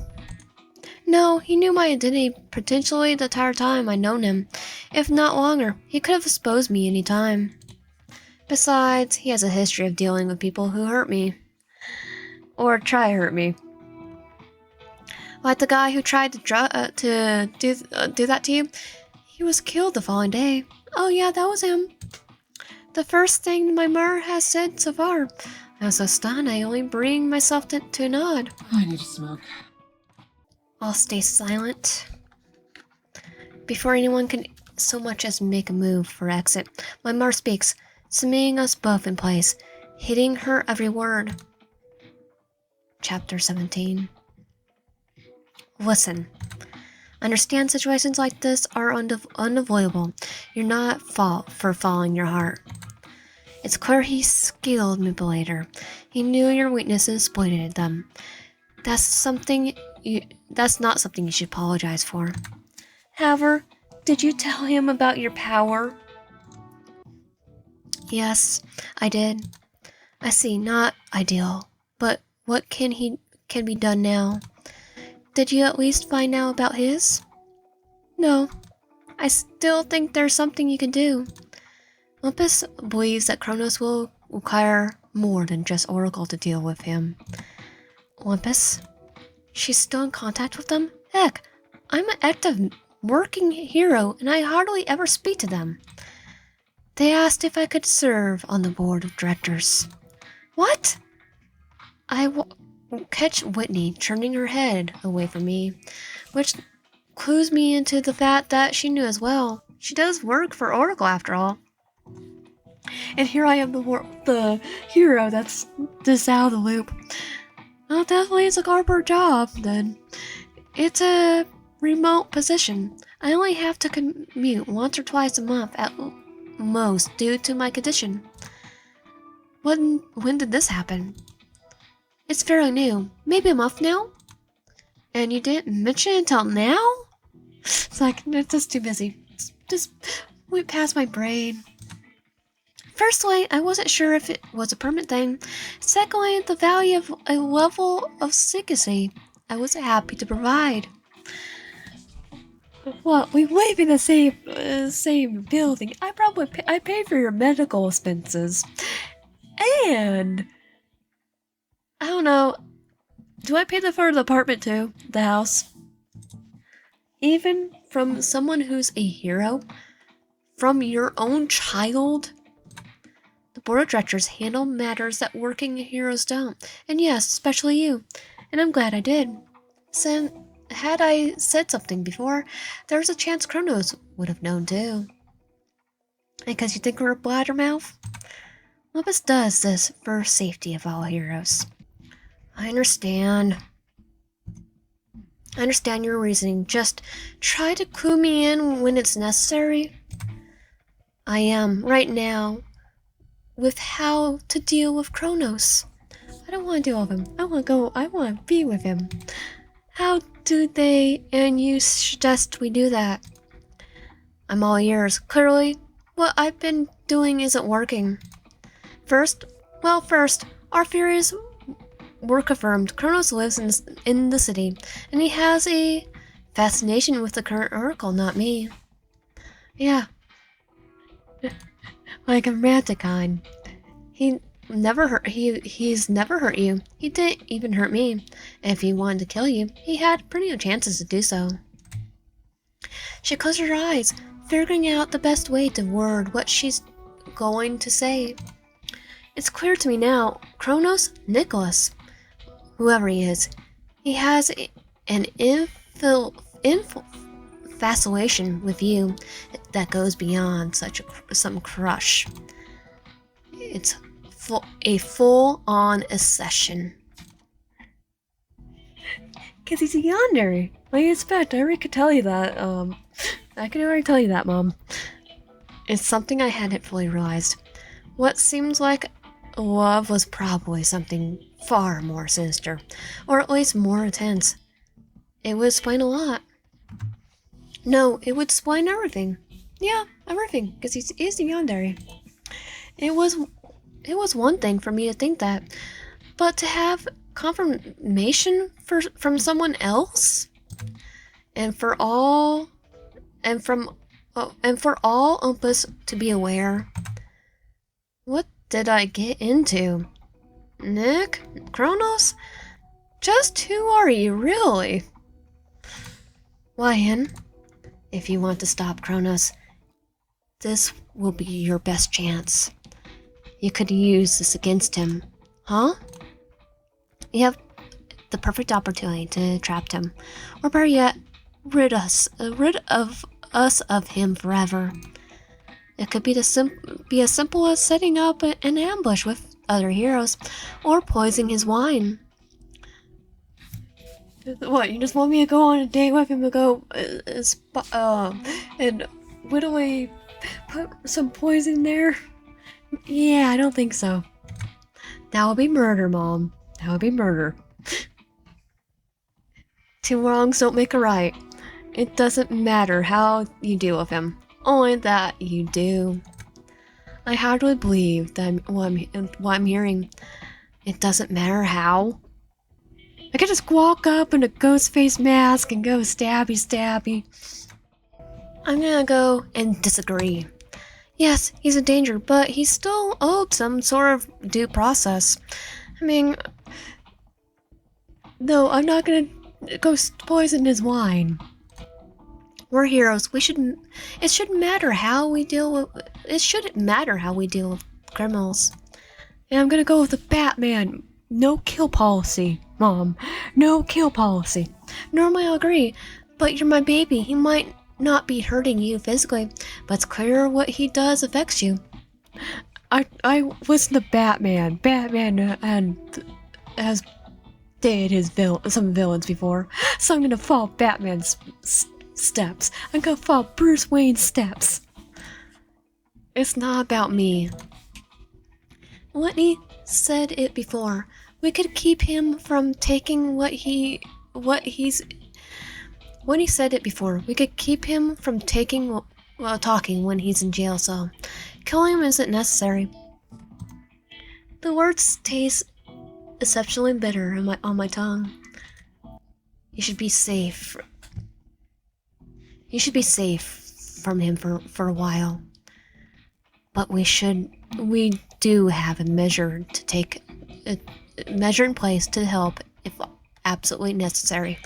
No, he knew my identity potentially the entire time I'd known him. If not longer, he could have exposed me any time. Besides, he has a history of dealing with people who hurt me. Or try to hurt me. Like the guy who tried to do that to you. He was killed the following day. Oh yeah, that was him. The first thing my mother has said so far. I was so stunned I only bring myself to a nod. I need to smoke. I'll stay silent. Before anyone can so much as make a move for exit, my mother speaks, cementing us both in place, hitting her every word. Chapter 17. Listen. Understand situations like this are unavoidable. You're not at fault for following your heart. It's clear he's a skilled manipulator. He knew your weaknesses and exploited them. That's not something you should apologize for. However, did you tell him about your power? Yes, I did. I see, not ideal. But what can be done now? Did you at least find out about his? No. I still think there's something you can do. Olympus believes that Kronos will require more than just Oracle to deal with him. Olympus? She's still in contact with them? Heck, I'm an active working hero and I hardly ever speak to them. They asked if I could serve on the board of directors. What? I catch Whitney turning her head away from me, which clues me into the fact that she knew as well. She does work for Oracle after all. And here I am, the hero that's just out of the loop. Well, definitely it's a corporate job, then. It's a remote position. I only have to commute once or twice a month at most due to my condition. When did this happen? It's fairly new. Maybe a month now? And you didn't mention it until now? It's like, it's just too busy. It's just went past my brain. Firstly, I wasn't sure if it was a permanent thing. Secondly, the value of a level of secrecy I was happy to provide. Well, we live in the same building. I pay for your medical expenses. And I don't know. Do I pay for the apartment too? The house? Even from someone who's a hero? From your own child? The board of directors handle matters that working heroes don't. And yes, especially you. And I'm glad I did. So, had I said something before, there's a chance Kronos would have known too. Because you think we're a blabbermouth? Olympus does this for safety of all heroes. I understand. I understand your reasoning. Just try to clue me in when it's necessary. I am, right now, with how to deal with Kronos. I don't want to deal with him. I want to be with him. How do they and you suggest we do that? I'm all ears. Clearly, what I've been doing isn't working. First, our theories were confirmed. Kronos lives in the city, and he has a fascination with the current Oracle, not me. Yeah. Like a romantic kind. He's never hurt you. He didn't even hurt me. And if he wanted to kill you, he had plenty of chances to do so. She closed her eyes, figuring out the best way to word what she's going to say. It's clear to me now, Kronos, Nicholas, whoever he is, he has an fascination with you that goes beyond some crush. It's a full-on obsession. Cause he's a yandere. What do you expect? I already could tell you that. I can already tell you that, Mom. It's something I hadn't fully realized. What seems like love was probably something far more sinister, or at least more intense. It would explain a lot. No, it would explain everything. Yeah, everything, because he's a Yandere. It was it was one thing for me to think that, but to have confirmation from someone else, and for all and for all of us to be aware, what did I get into? Nick? Kronos? Just who are you, really? Lion, if you want to stop Kronos, this will be your best chance. You could use this against him. Huh? You have the perfect opportunity to trap him. Or better yet, rid of us of him forever. It could be as simple as setting up an ambush with other heroes, or poisoning his wine. What, you just want me to go on a date with him and go, and literally put some poison there? Yeah, I don't think so. That would be murder, Mom. That would be murder. Two wrongs don't make a right. It doesn't matter how you deal with him, only that you do. I hardly believe that what I'm hearing. It doesn't matter how. I could just walk up in a ghost face mask and go stabby stabby. I'm gonna go and disagree. Yes, he's a danger, but he's still owed some sort of due process. I mean, no, I'm not gonna go poison his wine. We're heroes. It shouldn't matter how we deal with. It shouldn't matter how we deal with criminals. And I'm gonna go with the Batman. No kill policy, Mom. No kill policy. Normally I'll agree, but you're my baby. He might not be hurting you physically, but it's clear what he does affects you. I listen to Batman. Batman has dated some villains before, so I'm gonna follow Batman's steps. I'm gonna follow Bruce Wayne's steps. It's not about me. Whitney said it before. We could keep him from taking what he's. When he said it before, we could keep him from talking when he's in jail, so killing him isn't necessary. The words taste exceptionally bitter on my tongue. You should be safe. You should be safe from him for a while. But we do have a measure in place to help if absolutely necessary.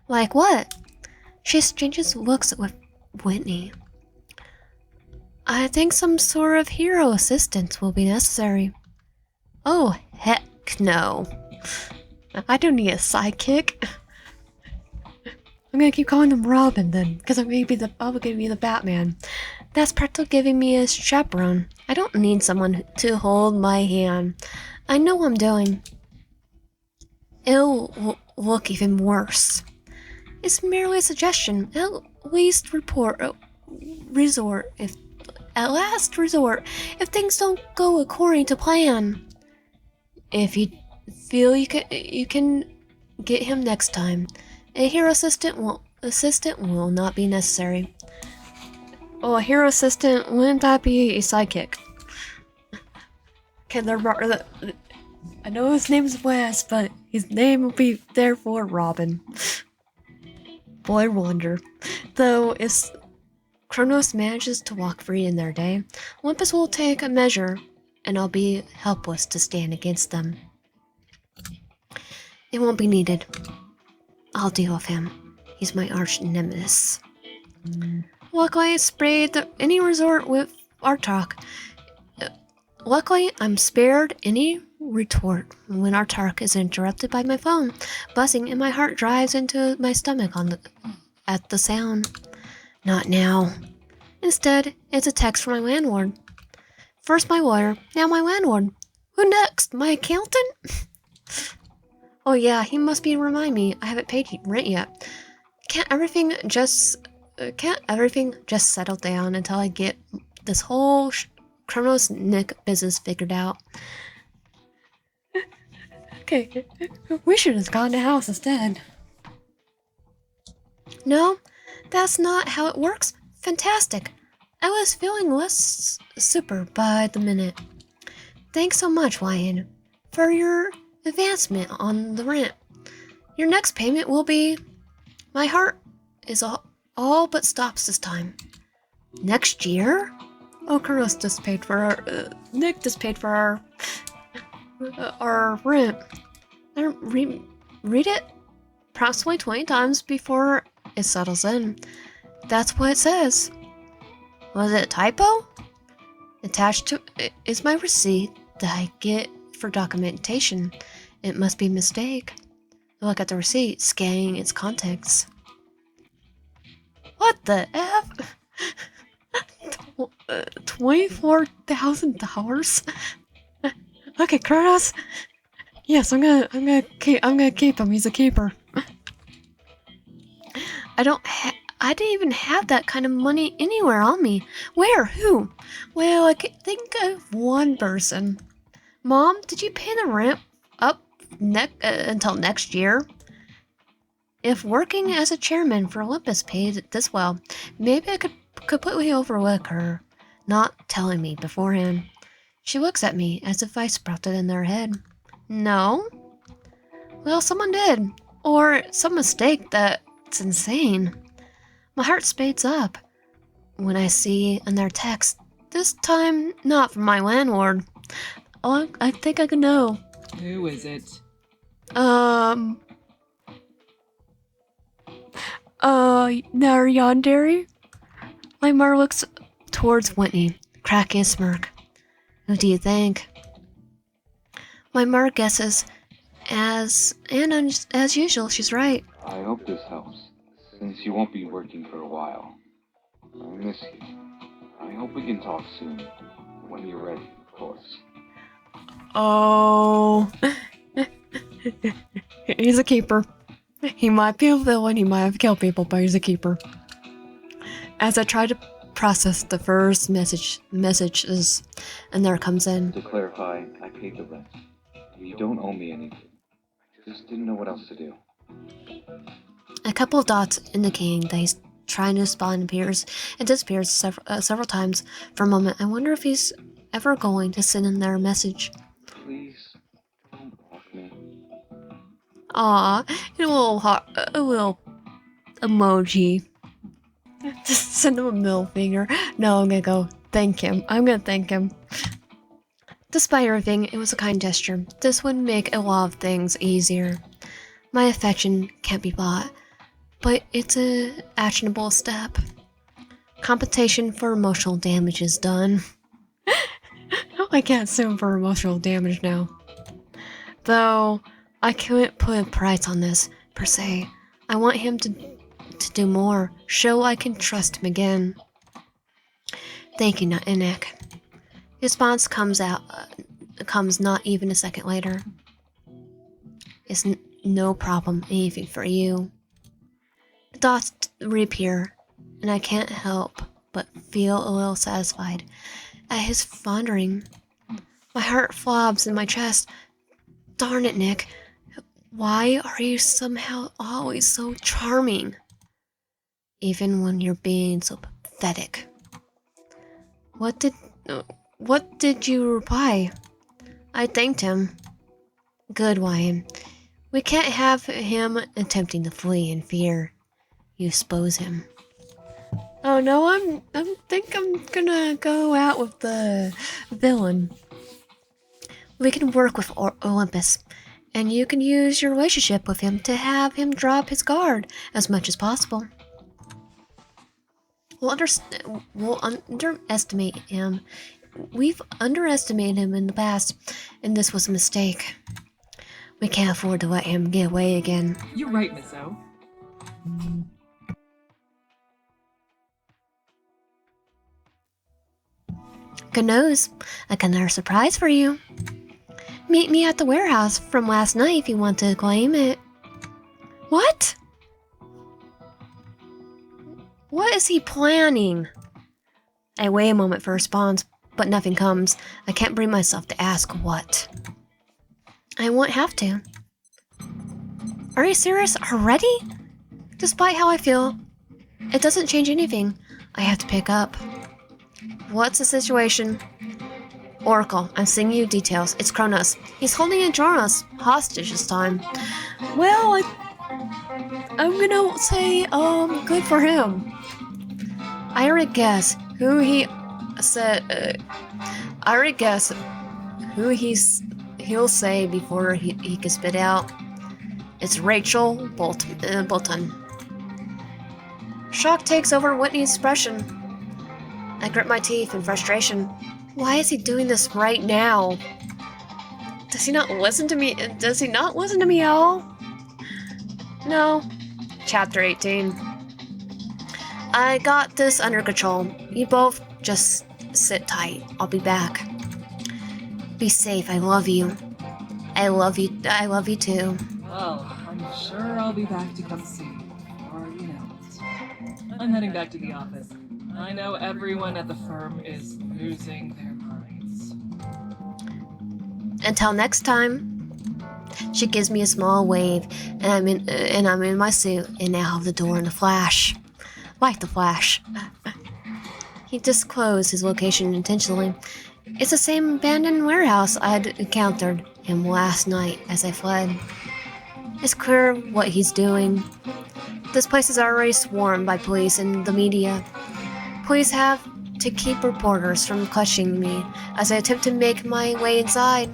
Like what? She exchanges looks with Whitney. I think some sort of hero assistance will be necessary. Oh, heck no. I don't need a sidekick. I'm gonna keep calling him Robin then, because I'm gonna be the Batman. That's practically giving me a chaperone. I don't need someone to hold my hand. I know what I'm doing. It'll look even worse. It's merely a suggestion. At last resort, if things don't go according to plan. If you feel you can get him next time. A hero assistant will not be necessary. Oh, a hero assistant, wouldn't that be a sidekick? Okay, I know his name's Wes, but his name will be therefore Robin. Boy wonder. Though, if Kronos manages to walk free in their day, Olympus will take a measure, and I'll be helpless to stand against them. It won't be needed. I'll deal with him. He's my arch nemesis. Luckily, I sprayed any resort with our talk. Luckily, I'm spared any retort when our talk is interrupted by my phone buzzing and my heart drives into my stomach at the sound. Not now. Instead, it's a text from my landlord. First my lawyer, now my landlord. Who next? My accountant? Oh yeah, he must remind me I haven't paid rent yet. Can't everything just can't everything just settle down until I get this whole Chronos Nick business figured out? Okay, we should have gone to house instead. No, that's not how it works. Fantastic. I was feeling less super by the minute. Thanks so much, Ryan, for your advancement on the rent. Your next payment will be... My heart is all but stops this time. Next year? Oh, Kuros just paid for our... Nick just paid for our rent. Read it approximately 20 times before it settles in. That's what it says. Was it a typo? Attached to it is my receipt that I get for documentation. It must be a mistake. Look at the receipt, scanning its contents. What the F? $24,000? Okay, Kratos. Yes, I'm gonna keep him. He's a keeper. I didn't even have that kind of money anywhere on me. Where? Who? Well, I can think of one person. Mom, did you pay the rent up until next year? If working as a chairman for Olympus paid this well, maybe I could completely overlook her not telling me beforehand. She looks at me as if I sprouted in their head. No? Well, someone did. Or some mistake that's insane. My heart speeds up when I see in their text, this time not from my landlord. Oh, I think I can know. Who is it? Yandere? Lamar looks towards Whitney, cracking a smirk. Who do you think? Lamar guesses, as usual, she's right. I hope this helps, since you won't be working for a while. I miss you. I hope we can talk soon, when you're ready, of course. Oh. He's a keeper. He might be a villain, he might have killed people, but he's a keeper. As I try to process the first messages, and there comes in. To clarify, I paid the rent. You don't owe me anything. I just didn't know what else to do. A couple of dots indicating that he's trying to respond appears and disappears several times. For a moment, I wonder if he's ever going to send in their message. Please, don't block me. Aw, a little emoji. Just send him a middle finger. No, I'm gonna go thank him. I'm gonna thank him. Despite everything, it was a kind gesture. This would make a lot of things easier. My affection can't be bought, but it's an actionable step. Compensation for emotional damage is done. I can't sue him for emotional damage now. Though, I can't put a price on this, per se. I want him to do more. Show I can trust him again. Thank you, Nick. Response comes not even a second later. It's no problem, anything for you. The dots reappear, and I can't help but feel a little satisfied at his fondling. My heart throbs in my chest. Darn it, Nick. Why are you somehow always so charming? Even when you're being so pathetic. What did you reply? I thanked him. Good, Ryan. We can't have him attempting to flee in fear. You expose him. Oh no, I think I'm gonna go out with the villain. We can work with Olympus, and you can use your relationship with him to have him drop his guard as much as possible. We'll underestimate him. We've underestimated him in the past, and this was a mistake. We can't afford to let him get away again. You're right, Miss O. Good news. I got another surprise for you. Meet me at the warehouse from last night if you want to claim it. What? What is he planning? I wait a moment for a response, but nothing comes. I can't bring myself to ask what. I won't have to. Are you serious already? Despite how I feel, it doesn't change anything. I have to pick up. What's the situation? Oracle, I'm sending you details. It's Kronos. He's holding Andronos hostage this time. Well, I'm gonna say, good for him. I already guess who he said. I already guess who he'll say before he can spit out. It's Rachel Bolton. Shock takes over Whitney's expression. I grit my teeth in frustration. Why is he doing this right now? Does he not listen to me? Does he not listen to me at all? No. Chapter 18. I got this under control. You both just sit tight. I'll be back. Be safe. I love you. I love you. I love you too. Well, I'm sure I'll be back to come see you, or you know it. I'm heading back to the office. I know everyone at the firm is losing their minds. Until next time. She gives me a small wave, and I'm in my suit and out of the door in a flash. Like the Flash. He disclosed his location intentionally. It's the same abandoned warehouse I'd encountered him last night as I fled. It's clear what he's doing. This place is already swarmed by police and the media. Police have to keep reporters from questioning me as I attempt to make my way inside.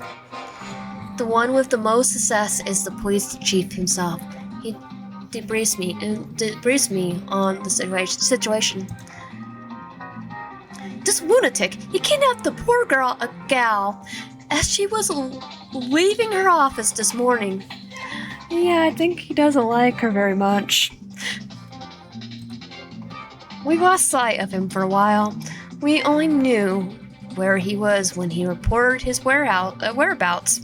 The one with the most success is the police chief himself. He debriefs me on the situation. This lunatic, he kidnapped the poor gal as she was leaving her office this morning. Yeah, I think he doesn't like her very much. We lost sight of him for a while. We only knew where he was when he reported his whereabouts.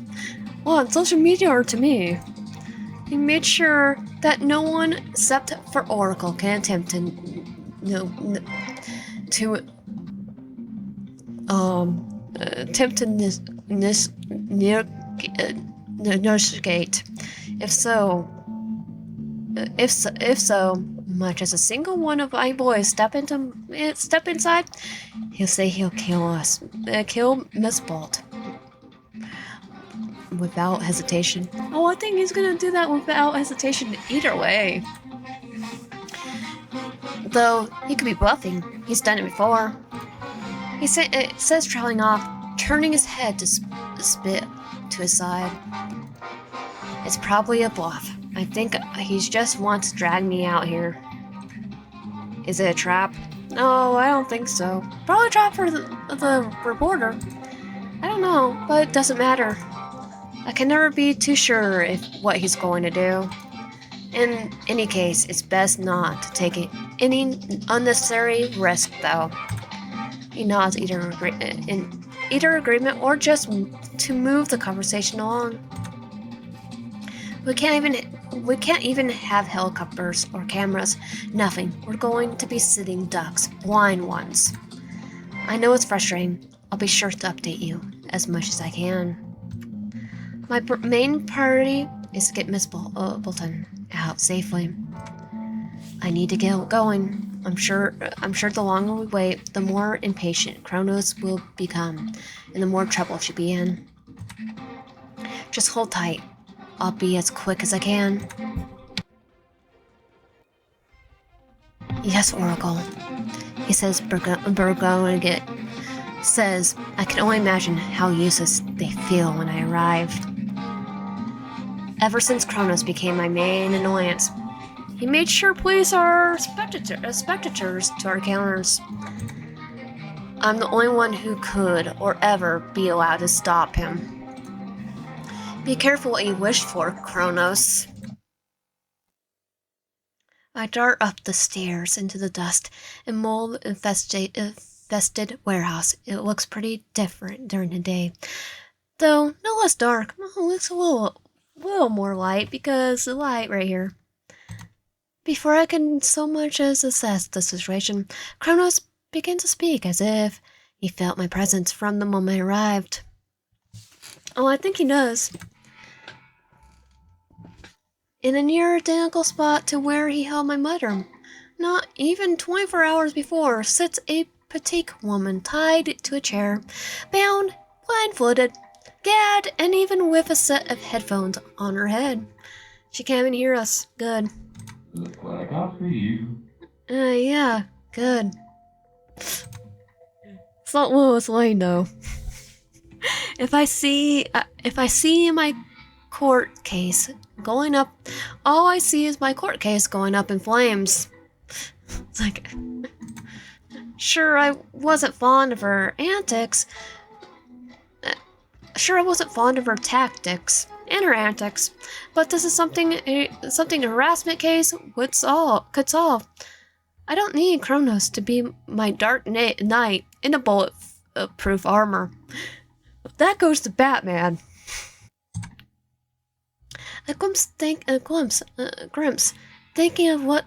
Well, on social media or to me. He made sure that no one except for Oracle can attempt to negotiate. If so, much as a single one of my boys step inside, he'll say he'll kill Miss Bolt. Without hesitation. Oh, I think he's gonna do that without hesitation either way. Though, he could be bluffing. He's done it before. It says traveling off, turning his head to spit to his side. It's probably a bluff. I think he just wants to drag me out here. Is it a trap? No, I don't think so. Probably a trap for the reporter. I don't know, but it doesn't matter. I can never be too sure what he's going to do. In any case, it's best not to take any unnecessary risk, though. He nods in either agreement or just to move the conversation along. We can't even have helicopters or cameras. Nothing. We're going to be sitting ducks, blind ones. I know it's frustrating. I'll be sure to update you as much as I can. My main priority is to get Miss Bolton out safely. I need to get going. I'm sure the longer we wait, the more impatient Kronos will become, and the more trouble she'll be in. Just hold tight. I'll be as quick as I can. Yes, Oracle. He says Burgoyne says, I can only imagine how useless they feel when I arrive. Ever since Kronos became my main annoyance, he made sure police are spectators to our encounters. I'm the only one who could or ever be allowed to stop him. Be careful what you wish for, Kronos. I dart up the stairs into the dust and mold-infested warehouse. It looks pretty different during the day, though no less dark. It looks a little more light because the light right here. Before I can so much as assess the situation, Kronos began to speak as if he felt my presence from the moment I arrived. Oh, I think he does. In a near identical spot to where he held my mudroom. Not even 24 hours before sits a petite woman tied to a chair, bound, blindfolded, gagged, and even with a set of headphones on her head. She can't even hear us. Good. Look what I got for you. Yeah, good. It's not Lois Lane though. If I see my court case going up, all I see is my court case going up in flames. It's like, sure, I wasn't fond of her antics. Sure, I wasn't fond of her tactics and her antics, but this is something a harassment case could solve. I don't need Kronos to be my dark knight in a bulletproof armor. That goes to Batman. Grimps, thinking of what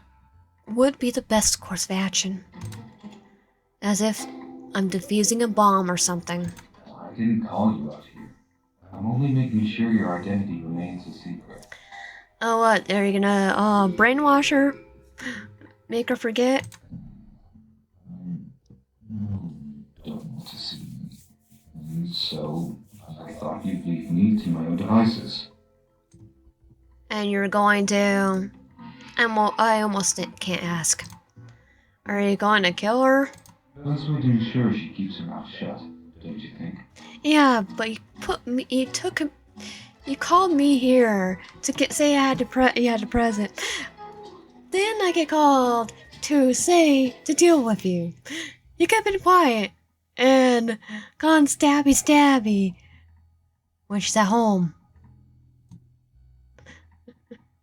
would be the best course of action. As if I'm defusing a bomb or something. I didn't call you out here. I'm only making sure your identity remains a secret. Oh, what? Are you gonna, brainwash her? Make her forget? Don't want to see me. So, I thought you'd leave me to my own devices. And you're going to... I almost can't ask. Are you going to kill her? Best way to ensure she keeps her mouth shut, don't you think? Yeah, but you called me here to say you had to present. Then I get called to deal with you. You could have been quiet and gone stabby when she's at home.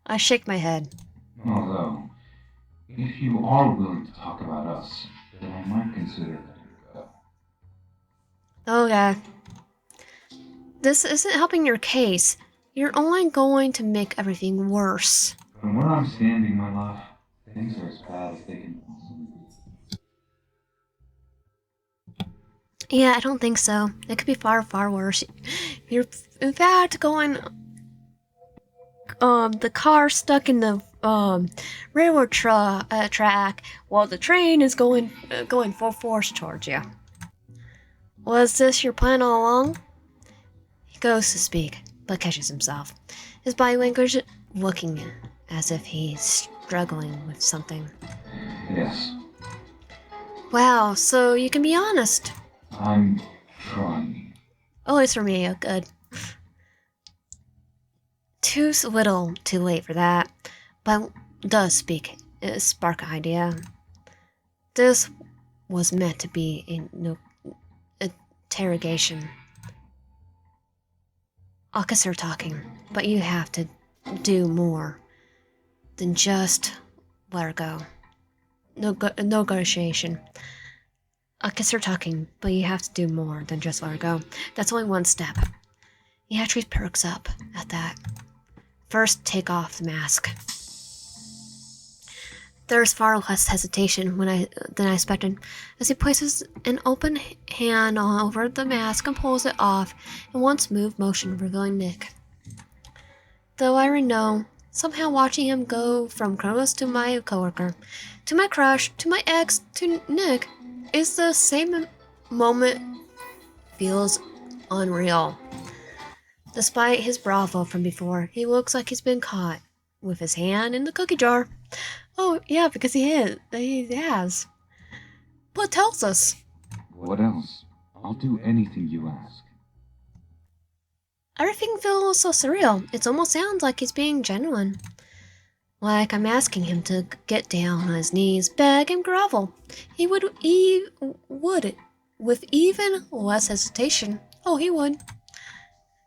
I shake my head. Although, if you are willing to talk about us, then I might consider letting you go. Okay. This isn't helping your case. You're only going to make everything worse. From where I'm standing, my love, things are as bad as they can possibly be. Yeah, I don't think so. It could be far, far worse. You're, in fact, going... the car stuck in the, railroad track while the train is going full force towards you. Was this your plan all along? He goes to speak, but catches himself. His body language looking as if he's struggling with something. Yes. Wow, so you can be honest. I'm trying. Oh, it's for me. Oh, good. Too little, too late for that. But does spark an idea. This was meant to be interrogation. Officer talking, but you have to do more than just let her go. Negotiation. Officer talking, but you have to do more than just let her go. That's only one step. He actually perks up at that. First, take off the mask. There's far less hesitation than I expected, as he places an open hand over the mask and pulls it off in one smooth motion, revealing Nick. Though I know, somehow watching him go from Kronos to my coworker, to my crush, to my ex, to Nick, is the same moment feels unreal. Despite his bravo from before, he looks like he's been caught with his hand in the cookie jar. Oh, yeah, because he has. What tells us? What else? I'll do anything you ask. Everything feels so surreal. It almost sounds like he's being genuine. Like I'm asking him to get down on his knees, beg and grovel. He would, with even less hesitation. Oh, he would.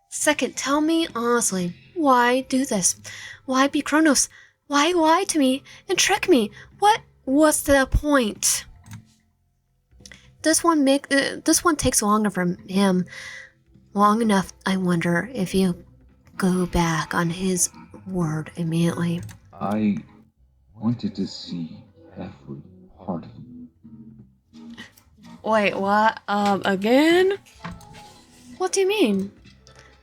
Second, tell me honestly, why do this? Why be Kronos? Why lie to me and trick me? What was the point? This one takes longer from him. Long enough, I wonder if he'll go back on his word immediately. I wanted to see every part of you. Wait, what? Again? What do you mean?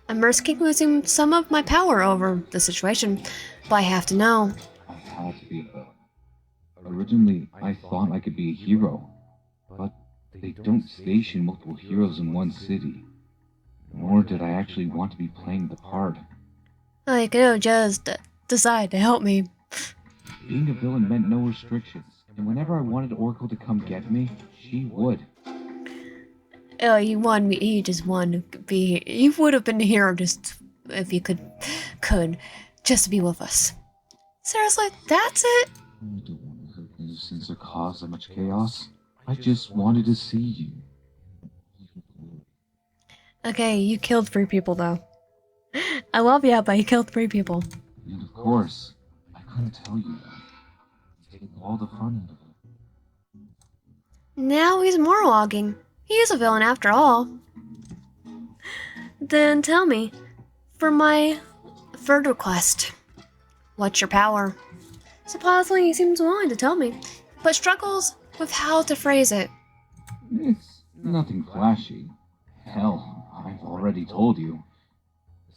I'm risking losing some of my power over the situation, but I have to know. I had to be a villain. Originally, I thought I could be a hero, but they don't station multiple heroes in one city. Nor did I actually want to be playing the part. I could just decide to help me. Being a villain meant no restrictions, and whenever I wanted Oracle to come get me, she would. You won me. You just won to be. You would have been here just if you could, just to be with us. Seriously, that's it. I don't want to hurt innocents or cause that much chaos. I just wanted to see you. Okay, you killed 3 people though. I love you, but you killed 3 people. And of course, I couldn't tell you that. Take all the fun out of it. Now he's monologuing. He is a villain after all. Then tell me, for my third request, what's your power? Supposedly he seems willing to tell me, but struggles with how to phrase it. It's nothing flashy. Hell, I've already told you.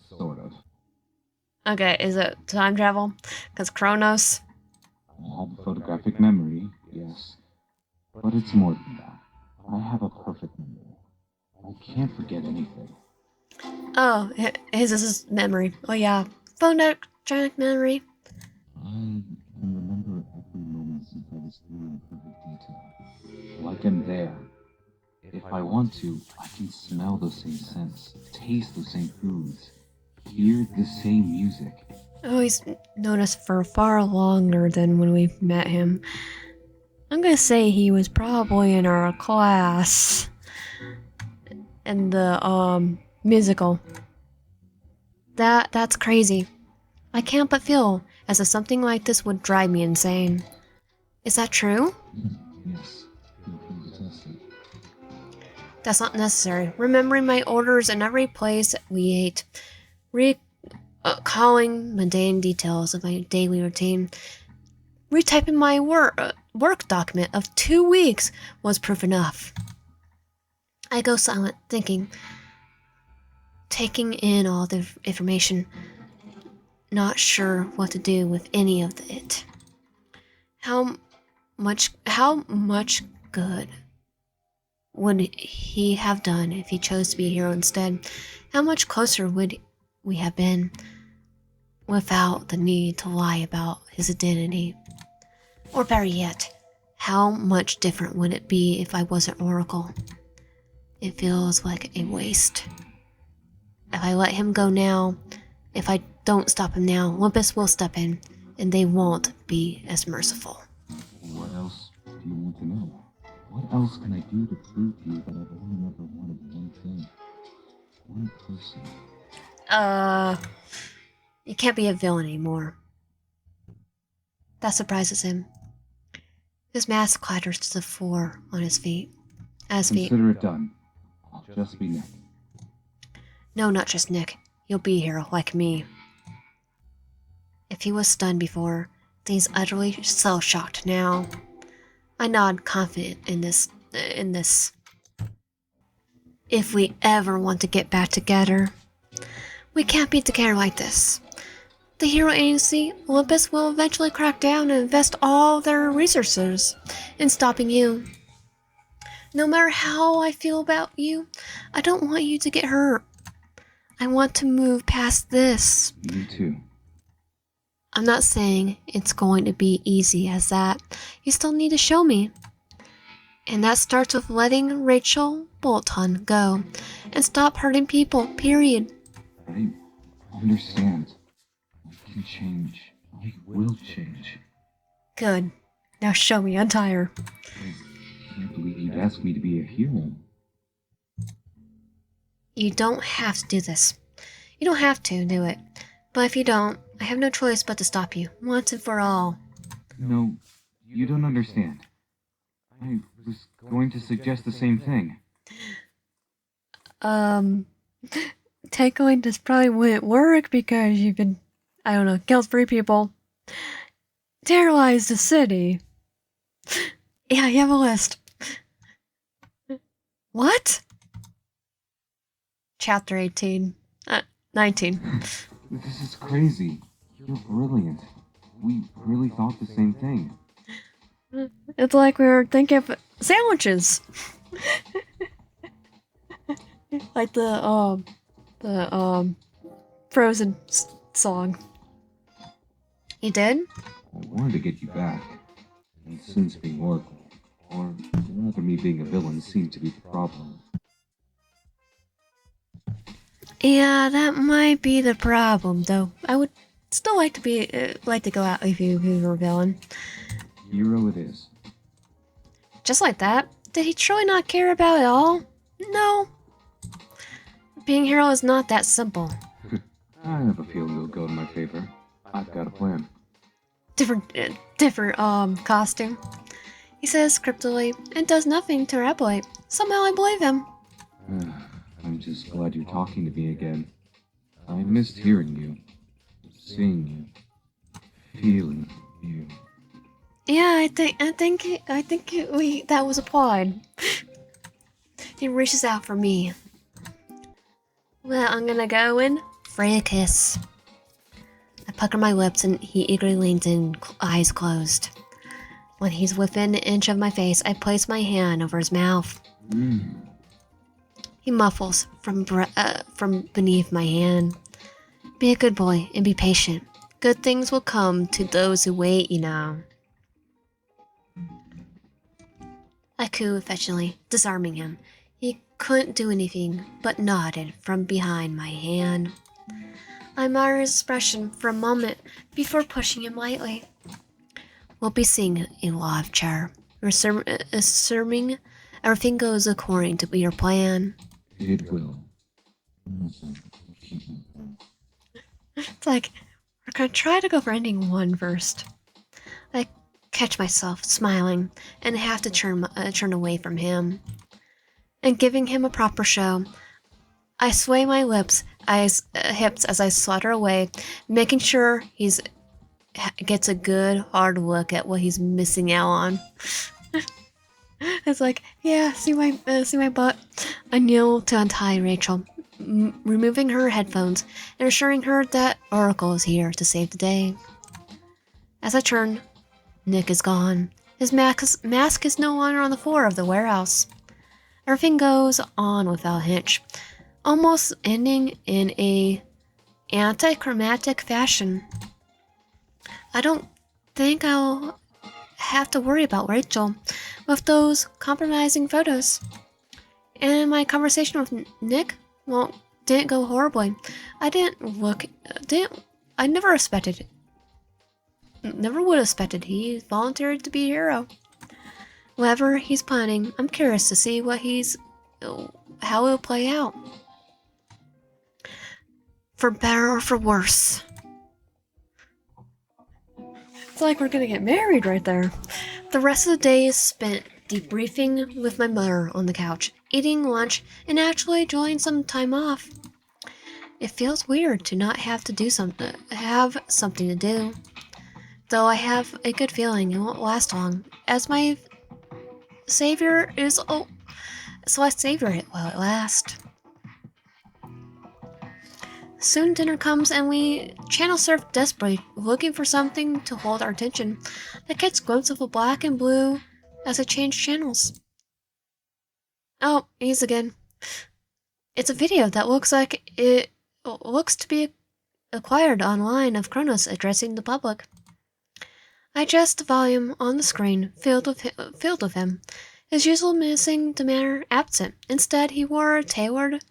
Sort of. Okay, is it time travel? Because Kronos? I have a photographic memory, yes. But it's more than that. I have a perfect memory. I can't forget anything. Oh, his is his memory. Oh yeah, photogenic memory. I can remember every moment since I was 3 in perfect detail. Like I'm there. If I want to, I can smell those same scents, taste those same foods, hear the same music. Oh, he's known us for far longer than when we met him. I'm gonna say he was probably in our class. In the, musical. That's crazy. I can't but feel as if something like this would drive me insane. Is that true? Yes, feel free to test it. That's not necessary. Remembering my orders in every place we ate. Recalling mundane details of my daily routine. Retyping my work document of 2 weeks was proof enough. I go silent, thinking, taking in all the information, not sure what to do with any of it. How much good would he have done if he chose to be a hero instead? How much closer would we have been without the need to lie about his identity? Or better yet, how much different would it be if I wasn't Oracle? It feels like a waste. If I let him go now, if I don't stop him now, Olympus will step in, and they won't be as merciful. What else do you want to know? What else can I do to prove to you that I've only ever wanted one thing? One person. You can't be a villain anymore. That surprises him. His mask clatters to the floor on his feet. Consider it done. I'll just be Nick. No, not just Nick. You'll be a hero like me. If he was stunned before, then he's utterly shell-shocked now. I nod, confident in this. If we ever want to get back together, we can't be together like this. The hero agency, Olympus, will eventually crack down and invest all their resources in stopping you. No matter how I feel about you, I don't want you to get hurt. I want to move past this. Me too. I'm not saying it's going to be easy as that. You still need to show me. And that starts with letting Rachel Bolton go and stop hurting people, period. I understand. I can change. I will change. Good. Now show me, untie. I can't believe you'd ask me to be a hero. You don't have to do this. You don't have to do it. But if you don't, I have no choice but to stop you, once and for all. No, you don't understand. I was going to suggest the same thing. Tackling this probably wouldn't work because you've been, I don't know, killed 3 people. Terrorize the city. Yeah, you have a list. What? Chapter 18. 19. This is crazy. You're brilliant. We really thought the same thing. It's like we were thinking of sandwiches. Like the Frozen song. You did? I wanted to get you back. And since being Oracle, or rather me being a villain, seemed to be the problem. Yeah, that might be the problem, though. I would still like to go out with you if you were a villain. Hero it is. Just like that. Did he truly not care about it all? No. Being hero is not that simple. I have a feeling it'll go in my favor. I've got a plan. Different costume. He says cryptically and does nothing to replicate. Somehow I believe him. I'm just glad you're talking to me again. I missed hearing you, seeing you, feeling you. Yeah, I think that was applied. He reaches out for me. Well, I'm gonna go in for a kiss. I pucker my lips and he eagerly leans in, eyes closed. When he's within an inch of my face, I place my hand over his mouth. He muffles from beneath my hand. Be a good boy and be patient. Good things will come to those who wait, you know. I coo affectionately, disarming him. He couldn't do anything, but nodded from behind my hand. I admire his expression for a moment before pushing him lightly. We'll be seeing a live chair, assuming everything goes according to your plan. It will. It's like, we're gonna try to go for ending one first. I catch myself smiling and have to turn away from him. And giving him a proper show, I sway my hips as I slaughter away, making sure he's gets a good hard look at what he's missing out on. It's like, yeah, see my butt. I kneel to untie Rachel, removing her headphones and assuring her that Oracle is here to save the day. As I turn, Nick is gone. His mask is no longer on the floor of the warehouse. Everything goes on without a hitch, almost ending in a anticlimactic fashion. I don't think I'll have to worry about Rachel with those compromising photos. And my conversation with Nick, well, didn't go horribly. I never would have expected he volunteered to be a hero. Whatever he's planning, I'm curious to see how it'll play out. For better or for worse. It's like we're gonna get married right there. The rest of the day is spent debriefing with my mother on the couch, eating lunch, and actually enjoying some time off. It feels weird to not have something to do. Though I have a good feeling it won't last long, as my savior is so I savor it while it lasts. Soon dinner comes and we channel surf desperately, looking for something to hold our attention. I catch glimpse of a black and blue as I change channels. Oh, he's again. It's a video that looks to be acquired online of Kronos addressing the public. I adjust the volume on the screen, filled with him. His usual menacing demeanor absent. Instead, he wore a tailored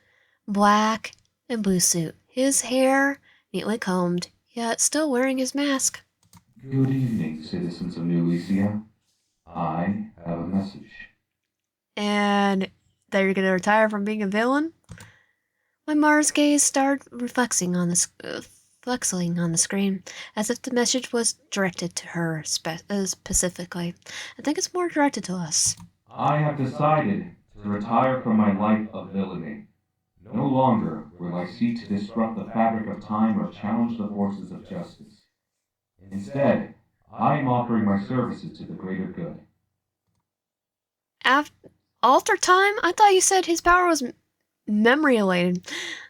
black and blue suit, his hair neatly combed, yet still wearing his mask. Good evening, citizens of New Elysia. I have a message. And that you're gonna retire from being a villain? My Mars gaze started flexing on the screen, as if the message was directed to her specifically. I think it's more directed to us. I have decided to retire from my life of villainy. No longer will I seek to disrupt the fabric of time or challenge the forces of justice. Instead, I am offering my services to the greater good. Alter time? I thought you said his power was memory related.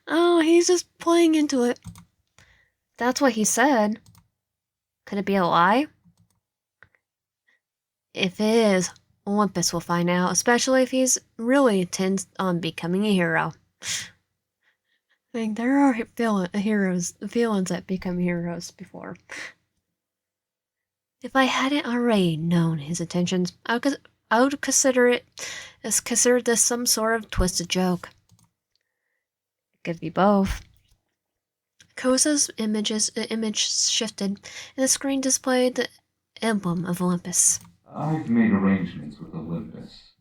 Oh, he's just playing into it. That's what he said. Could it be a lie? If it is, Olympus will find out, especially if he's really intent on becoming a hero. I think there are villains that become heroes before. If I hadn't already known his intentions, I would consider this some sort of twisted joke. It could be both. Kosa's image shifted, and the screen displayed the emblem of Olympus. I've made arrangements with Olympus.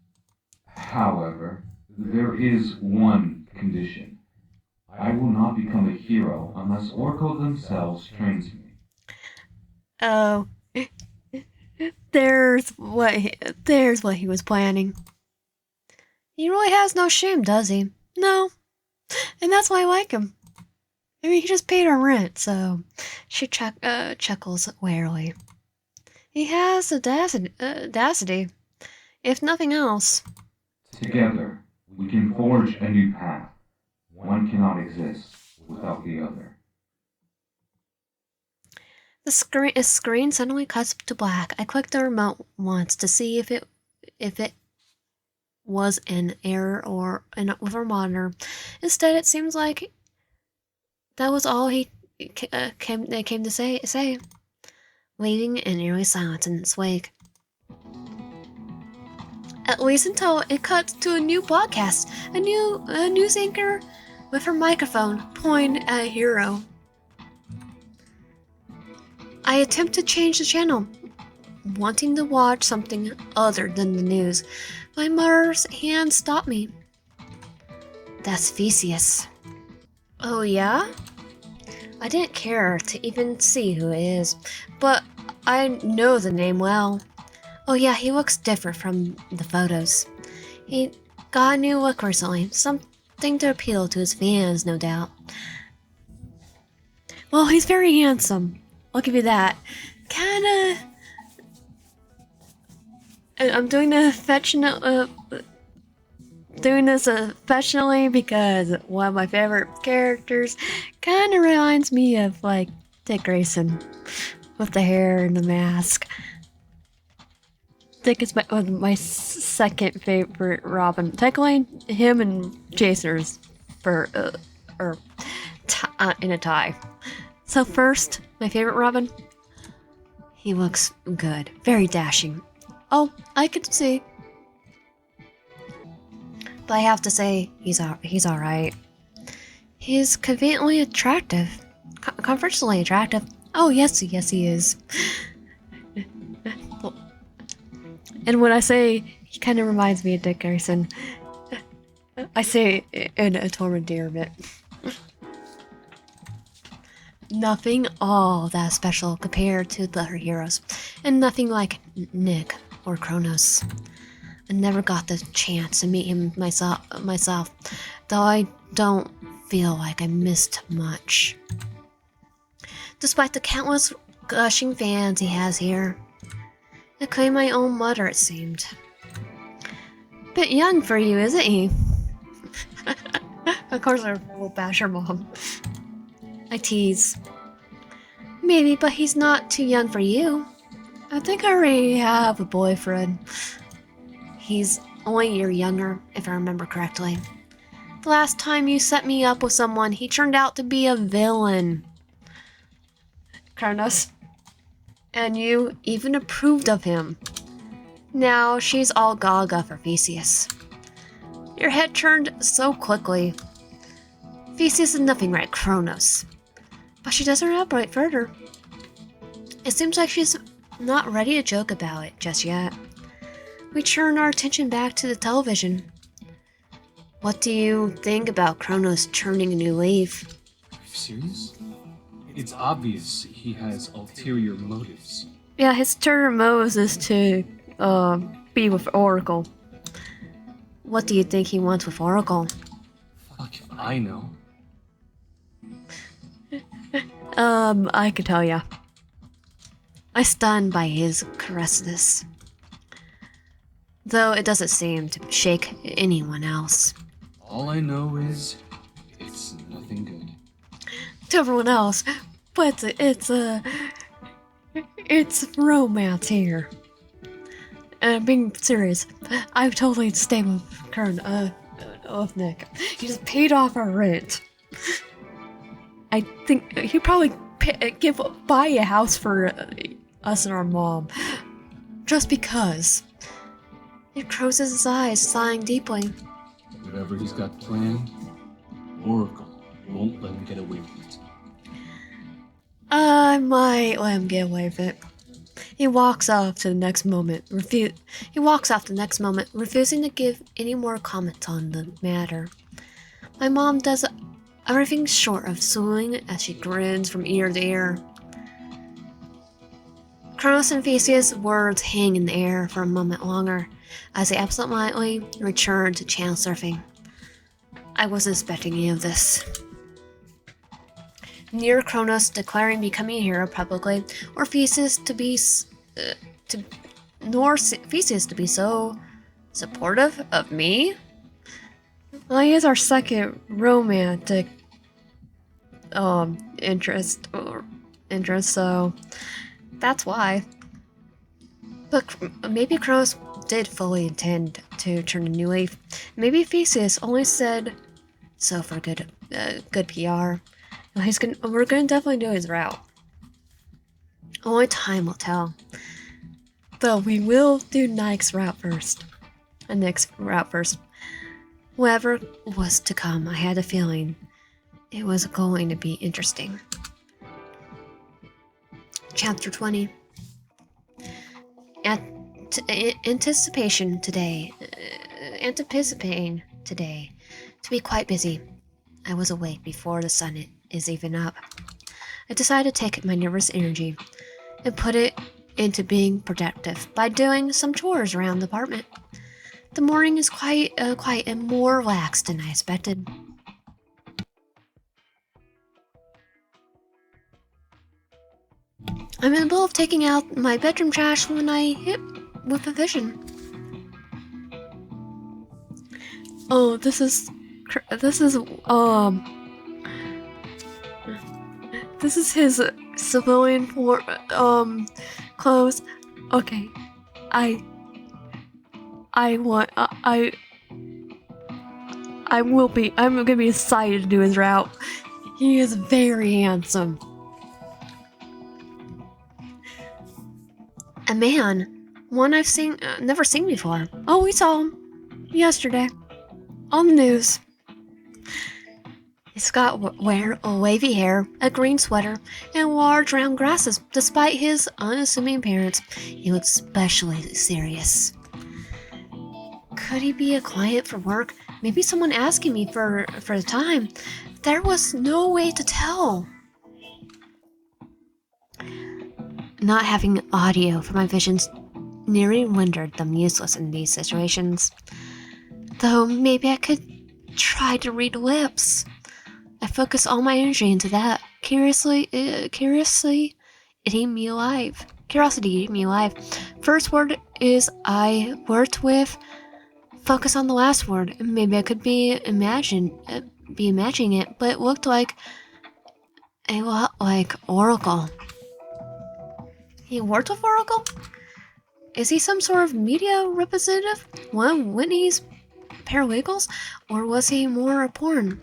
However, there is one condition. I will not become a hero unless Orko themselves trains me. Oh, there's what he was planning. He really has no shame, does he? No, and that's why I like him. I mean, he just paid our rent, so she chuckles warily. He has audacity, if nothing else. Together, we can forge a new path. One cannot exist without the other. The screen suddenly cuts to black. I clicked the remote once to see if it was an error with our monitor. Instead, it seems like that was all they came to say, leaving an eerie silence in its wake. At least until it cuts to a new podcast, a news anchor with her microphone pointed at a hero. I attempt to change the channel, wanting to watch something other than the news. My mother's hand stopped me. That's Theseus. Oh yeah? I didn't care to even see who it is, but I know the name well. Oh yeah, he looks different from the photos. He got a new look recently, something to appeal to his fans, no doubt. Well, he's very handsome. I'll give you that. Kinda... I'm doing the affectionate... doing this affectionately because one of my favorite characters kind of reminds me of, like, Dick Grayson. With the hair and the mask. Dick is my second favorite Robin. Technically, him and Chasers for, in a tie. So first, my favorite Robin. He looks good. Very dashing. Oh, I could see. But I have to say, he's alright. He's conveniently attractive. Controversially attractive. Oh, yes, he is. And when I say he kind of reminds me of Dick Grayson, I say in a total endearment. Nothing all that special compared to the other heroes, and nothing like Nick or Kronos. I never got the chance to meet him myself, though I don't feel like I missed much. Despite the countless gushing fans he has here, including my own mother, it seemed. Bit young for you, isn't he? Of course, I will bash her mom. I tease. Maybe, but he's not too young for you. I think I already have a boyfriend. He's only a year younger, if I remember correctly. The last time you set me up with someone, he turned out to be a villain. Kronos. And you even approved of him. Now she's all gaga for Theseus. Your head turned so quickly. Theseus is nothing like Kronos. But she doesn't elaborate further. It seems like she's not ready to joke about it just yet. We turn our attention back to the television. What do you think about Kronos turning a new leaf? Are you serious? It's obvious he has ulterior motives. Yeah, his turn motives is to be with Oracle. What do you think he wants with Oracle? Fuck if I know. I could tell ya. I stunned by his caresses, though it doesn't seem to shake anyone else. All I know is it's nothing good. To everyone else, but it's romance here. And being serious, I've totally stayed with with Nick. He just paid off our rent. I think he probably buy a house for us and our mom, just because. He closes his eyes, sighing deeply. Whatever he's got planned, Oracle won't let him get away with it. I might let him get away with it. He walks off the next moment, refusing to give any more comment on the matter. My mom does everything short of swooning as she grins from ear to ear. Kronos and Theseus' words hang in the air for a moment longer as they absentmindedly return to channel surfing. I wasn't expecting any of this. Near Kronos declaring becoming a hero publicly, or Theseus to be so supportive of me. Well, he is our second romantic interest, so that's why. But maybe Kronos did fully intend to turn a new leaf. Maybe Theseus only said so for good PR. We're gonna definitely do his route. Only time will tell. Though we will do Nick's route first. Whatever was to come, I had a feeling it was going to be interesting. Chapter 20. Anticipating today to be quite busy. I was awake before the sun is even up. I decided to take my nervous energy and put it into being productive by doing some chores around the apartment. The morning is quiet and more relaxed than I expected. I'm in the middle of taking out my bedroom trash when I hit with a vision. Oh, this is his civilian clothes. Okay, I'm gonna be excited to do his route. He is very handsome. A man, one I've never seen before. Oh, we saw him yesterday on the news. He's got wavy hair, a green sweater, and large round glasses. Despite his unassuming appearance, he looks especially serious. Could he be a client for work? Maybe someone asking me for the time. There was no way to tell. Not having audio for my visions nearly rendered them useless in these situations. Though maybe I could try to read lips. I focus all my energy into that. Curiosity eating me alive. First word is I worked with. Focus on the last word. Maybe I could be imagining it, but it looked like a lot like Oracle. He worked with Oracle? Is he some sort of media representative? One of Whitney's paralegals? Or was he more a porn?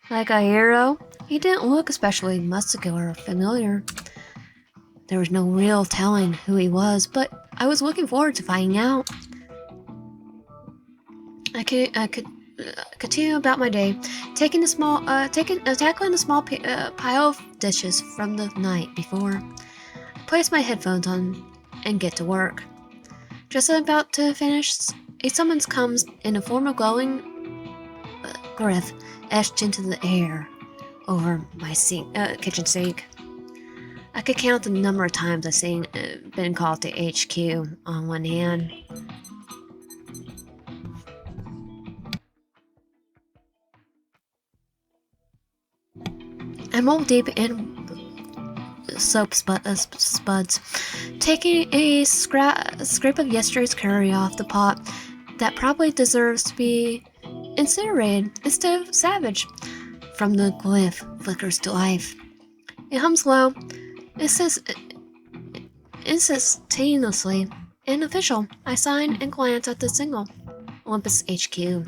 Like a hero? He didn't look especially muscular or familiar. There was no real telling who he was, but I was looking forward to finding out. I could continue about my day, tackling the small pile of dishes from the night before. I place my headphones on and get to work. Just as I'm about to finish, a summons comes in the form of glowing glyph etched into the air over my kitchen sink. I could count the number of times I've been called to HQ on one hand. I'm all deep in spuds, taking a scrape of yesterday's curry off the pot that probably deserves to be incinerated instead of savage. From the glyph flickers to life. It hums low. It says instantaneously and official. I sign and glance at the signal. Olympus HQ. The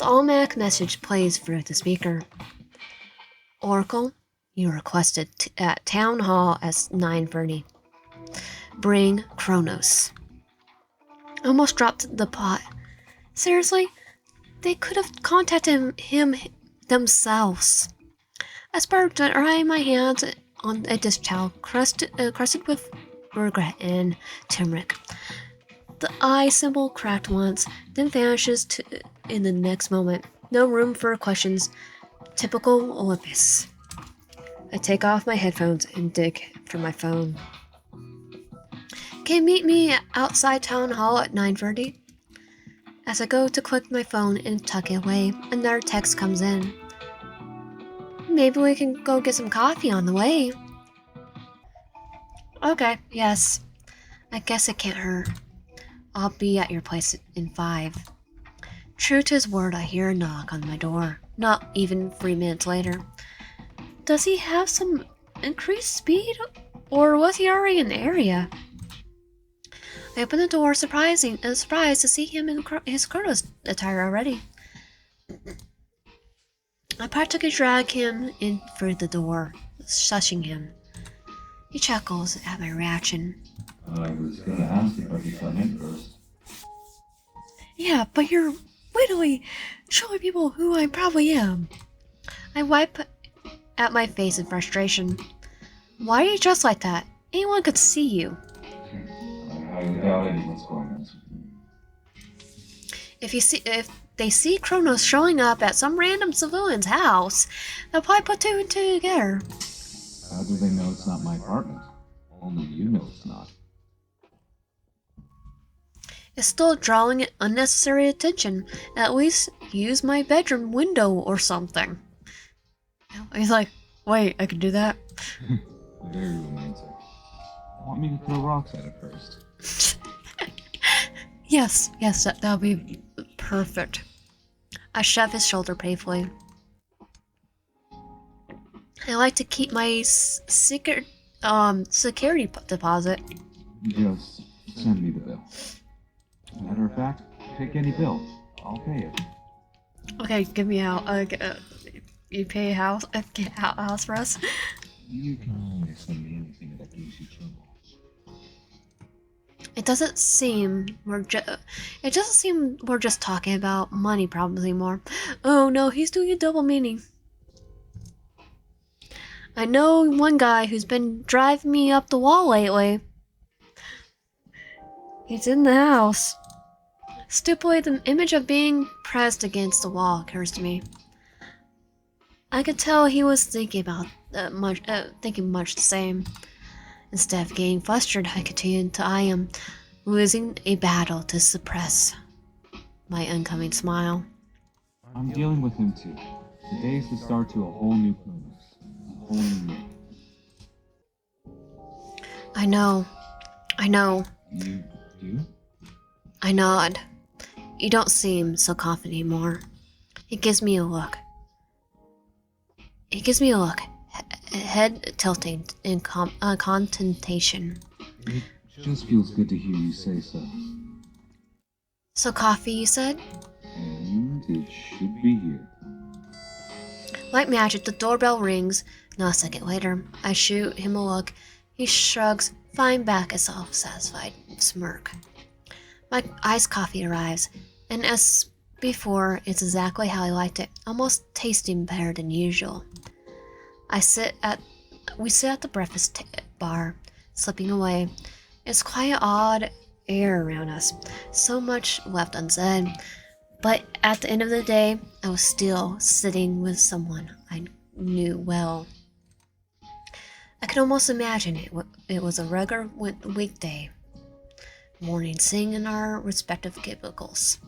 automatic message plays through the speaker. Oracle, you requested at Town Hall at 9:30. Bring Kronos. I almost dropped the pot. Seriously? They could have contacted him themselves. I started drying my hands on a dish towel crusted with regret and turmeric. The eye symbol cracked once, then vanishes in the next moment. No room for questions. Typical Olympus. I take off my headphones and dig for my phone. Can you meet me outside Town Hall at 9:30? As I go to click my phone and tuck it away, another text comes in. Maybe we can go get some coffee on the way. Okay, yes. I guess it can't hurt. I'll be at your place in 5. True to his word, I hear a knock on my door. Not even 3 minutes later. Does he have some increased speed? Or was he already in the area? I open the door, surprised to see him in his Kronos attire already. I practically drag him in through the door, shushing him. He chuckles at my reaction. I was gonna ask if I could come in first. Yeah, but you're wittily showing people who I probably am. I wipe at my face in frustration. Why are you dressed like that? Anyone could see you. I highly doubt anyone's going to mess with me. If they see Kronos showing up at some random civilian's house, they'll probably put 2 and 2 together. How do they know it's not my apartment? Only you know it's not. It's still drawing unnecessary attention. At least use my bedroom window or something. He's like, wait, I can do that? Very romantic. Want me to throw rocks at it first? Yes, that'll be perfect. I shove his shoulder playfully. I like to keep my security deposit. Just send me the bill. Matter of fact, pick any bill. I'll pay it. Okay, give me out. You pay a house. Get a house for us. You can always send me anything that gives you trouble. It doesn't seem we're just talking about money problems anymore. Oh no, he's doing a double meaning. I know one guy who's been driving me up the wall lately. He's in the house. Stupidly, the image of being pressed against the wall occurs to me. I could tell he was thinking much the same. Instead of getting flustered, I continued to eye him, losing a battle to suppress my oncoming smile. I'm dealing with him too. Today's the start to a whole new Kronos. A whole new me. I know. You do? I nod. You don't seem so confident anymore. He gives me a look. Head tilting in contentation. It just feels good to hear you say so. So coffee, you said? And it should be here. Like magic, the doorbell rings. Not a second later, I shoot him a look. He shrugs, flying back a self-satisfied smirk. My iced coffee arrives, and as before, it's exactly how I liked it, almost tasting better than usual. We sit at the breakfast bar, slipping away. It's quite an odd air around us, so much left unsaid. But at the end of the day, I was still sitting with someone I knew well. I could almost imagine it was a regular weekday morning, sitting in our respective cubicles.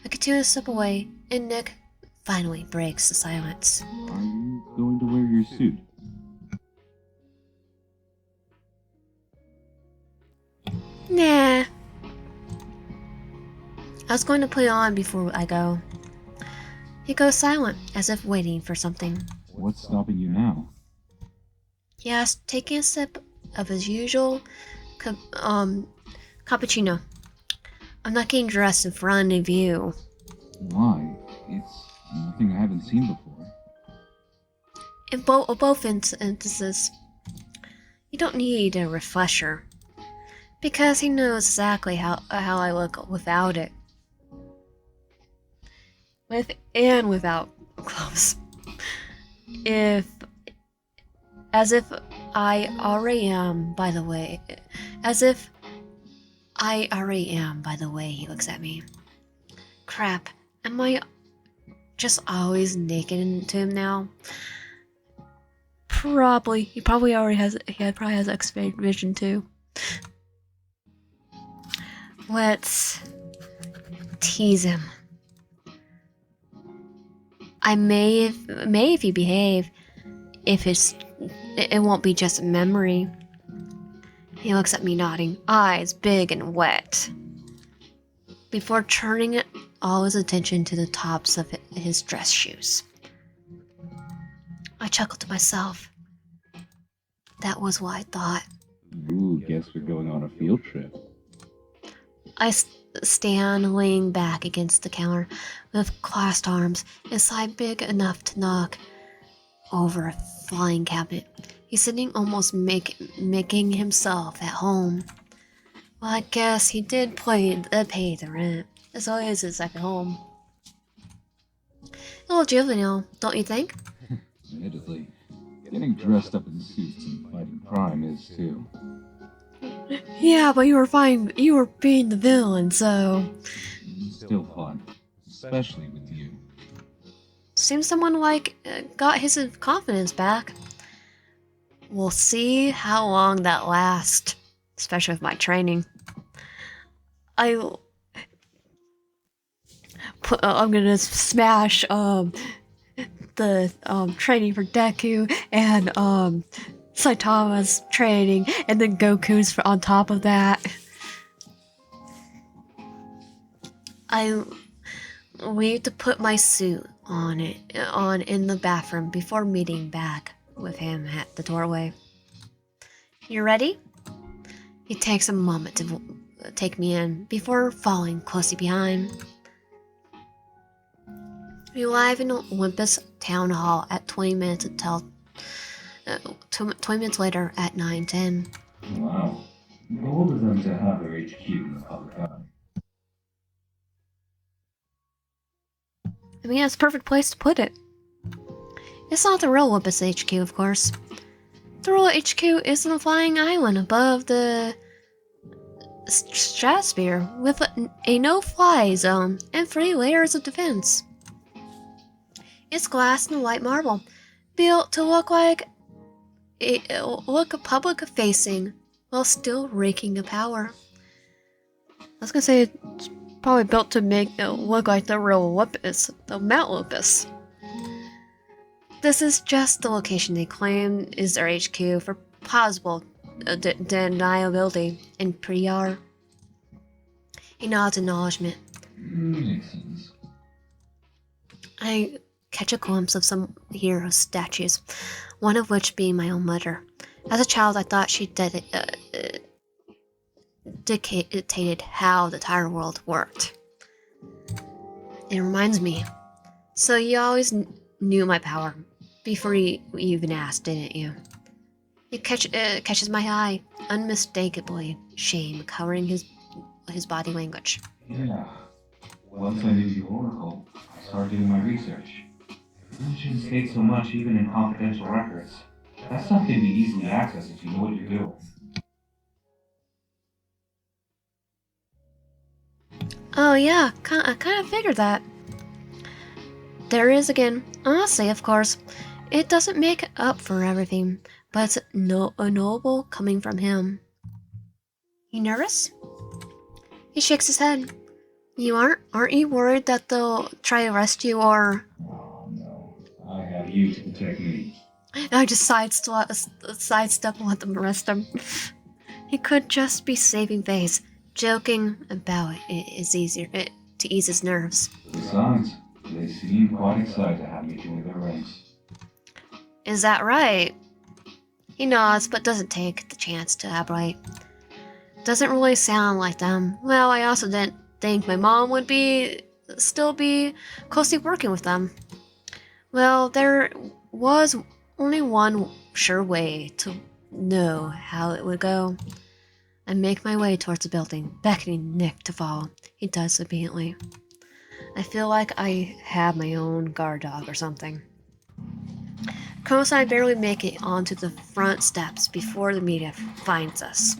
I continue to slip away, and Nick finally breaks the silence. Are you going to wear your suit? Nah. I was going to put it on before I go. He goes silent, as if waiting for something. What's stopping you now? He asks, taking a sip of his usual cappuccino. I'm not getting dressed in front of you. Why? It's nothing I haven't seen before. In both instances, you don't need a refresher. Because he knows exactly how I look without it. With and without clothes. As if I already am, by the way. As if I already am, by the way he looks at me. Crap, am I just always naked to him now? Probably. He probably has X-ray vision too. Let's tease him. I may if you behave, if it won't be just a memory. He looks at me nodding, eyes big and wet, before turning all his attention to the tops of his dress shoes. I chuckled to myself. That was what I thought. Ooh, guess we're going on a field trip. I stand leaning back against the counter with clasped arms, his side big enough to knock over a flying cabinet. He's sitting almost making himself at home. Well, I guess he did pay the rent. It's always his second home. A little juvenile, don't you think? Admittedly, getting dressed up in suits and fighting crime is too. Yeah, but you were fine. You were being the villain, so... Still fun, especially with you. Seems someone got his confidence back. We'll see how long that lasts, especially with my training. I'm gonna smash the training for Deku and Saitama's training, and then Goku's on top of that. I leave to put my suit on in the bathroom before meeting back with him at the doorway. You ready? He takes a moment to take me in before following closely behind. We arrive in Olympus Town Hall at 20 minutes until 20 minutes later at 9:10. Wow. Bold of them to have their HQ in the public eye. I mean, that's a perfect place to put it. It's not the real Olympus HQ, of course. The real HQ is on a flying island above the stratosphere with a no-fly zone and 3 layers of defense. It's glass and white marble, built to look public-facing while still reeking of power. I was gonna say it's probably built to make it look like the real Olympus, the Mount Olympus. This is just the location they claim is their HQ for plausible deniability in PR. He nods acknowledgement. Makes sense. I catch a glimpse of some hero statues, one of which being my own mother. As a child, I thought she dictated how the entire world worked. It reminds me. So you always knew my power before you even asked, didn't you? It catches my eye, unmistakably shame covering his body language. Yeah. Once I knew you Oracle, I started doing my research. It shouldn't state so much even in confidential records. That stuff can be easily accessed if you know what you're doing. Oh yeah, I kind of figured that. There is again, honestly, of course. It doesn't make up for everything, but it's a noble coming from him. You nervous? He shakes his head. You aren't you worried that they'll try to arrest you or... Oh no, I have you to protect me. I just sidestep and let them arrest him. He could just be saving face, joking about it is easier to ease his nerves. Besides, they seem quite excited to have me join their ranks. Is that right? He nods, but doesn't take the chance to elaborate. Doesn't really sound like them. Well, I also didn't think my mom would still be closely working with them. Well, there was only one sure way to know how it would go. I make my way towards the building, beckoning Nick to follow. He does obediently. I feel like I have my own guard dog or something. Kronos and I barely make it onto the front steps before the media finds us.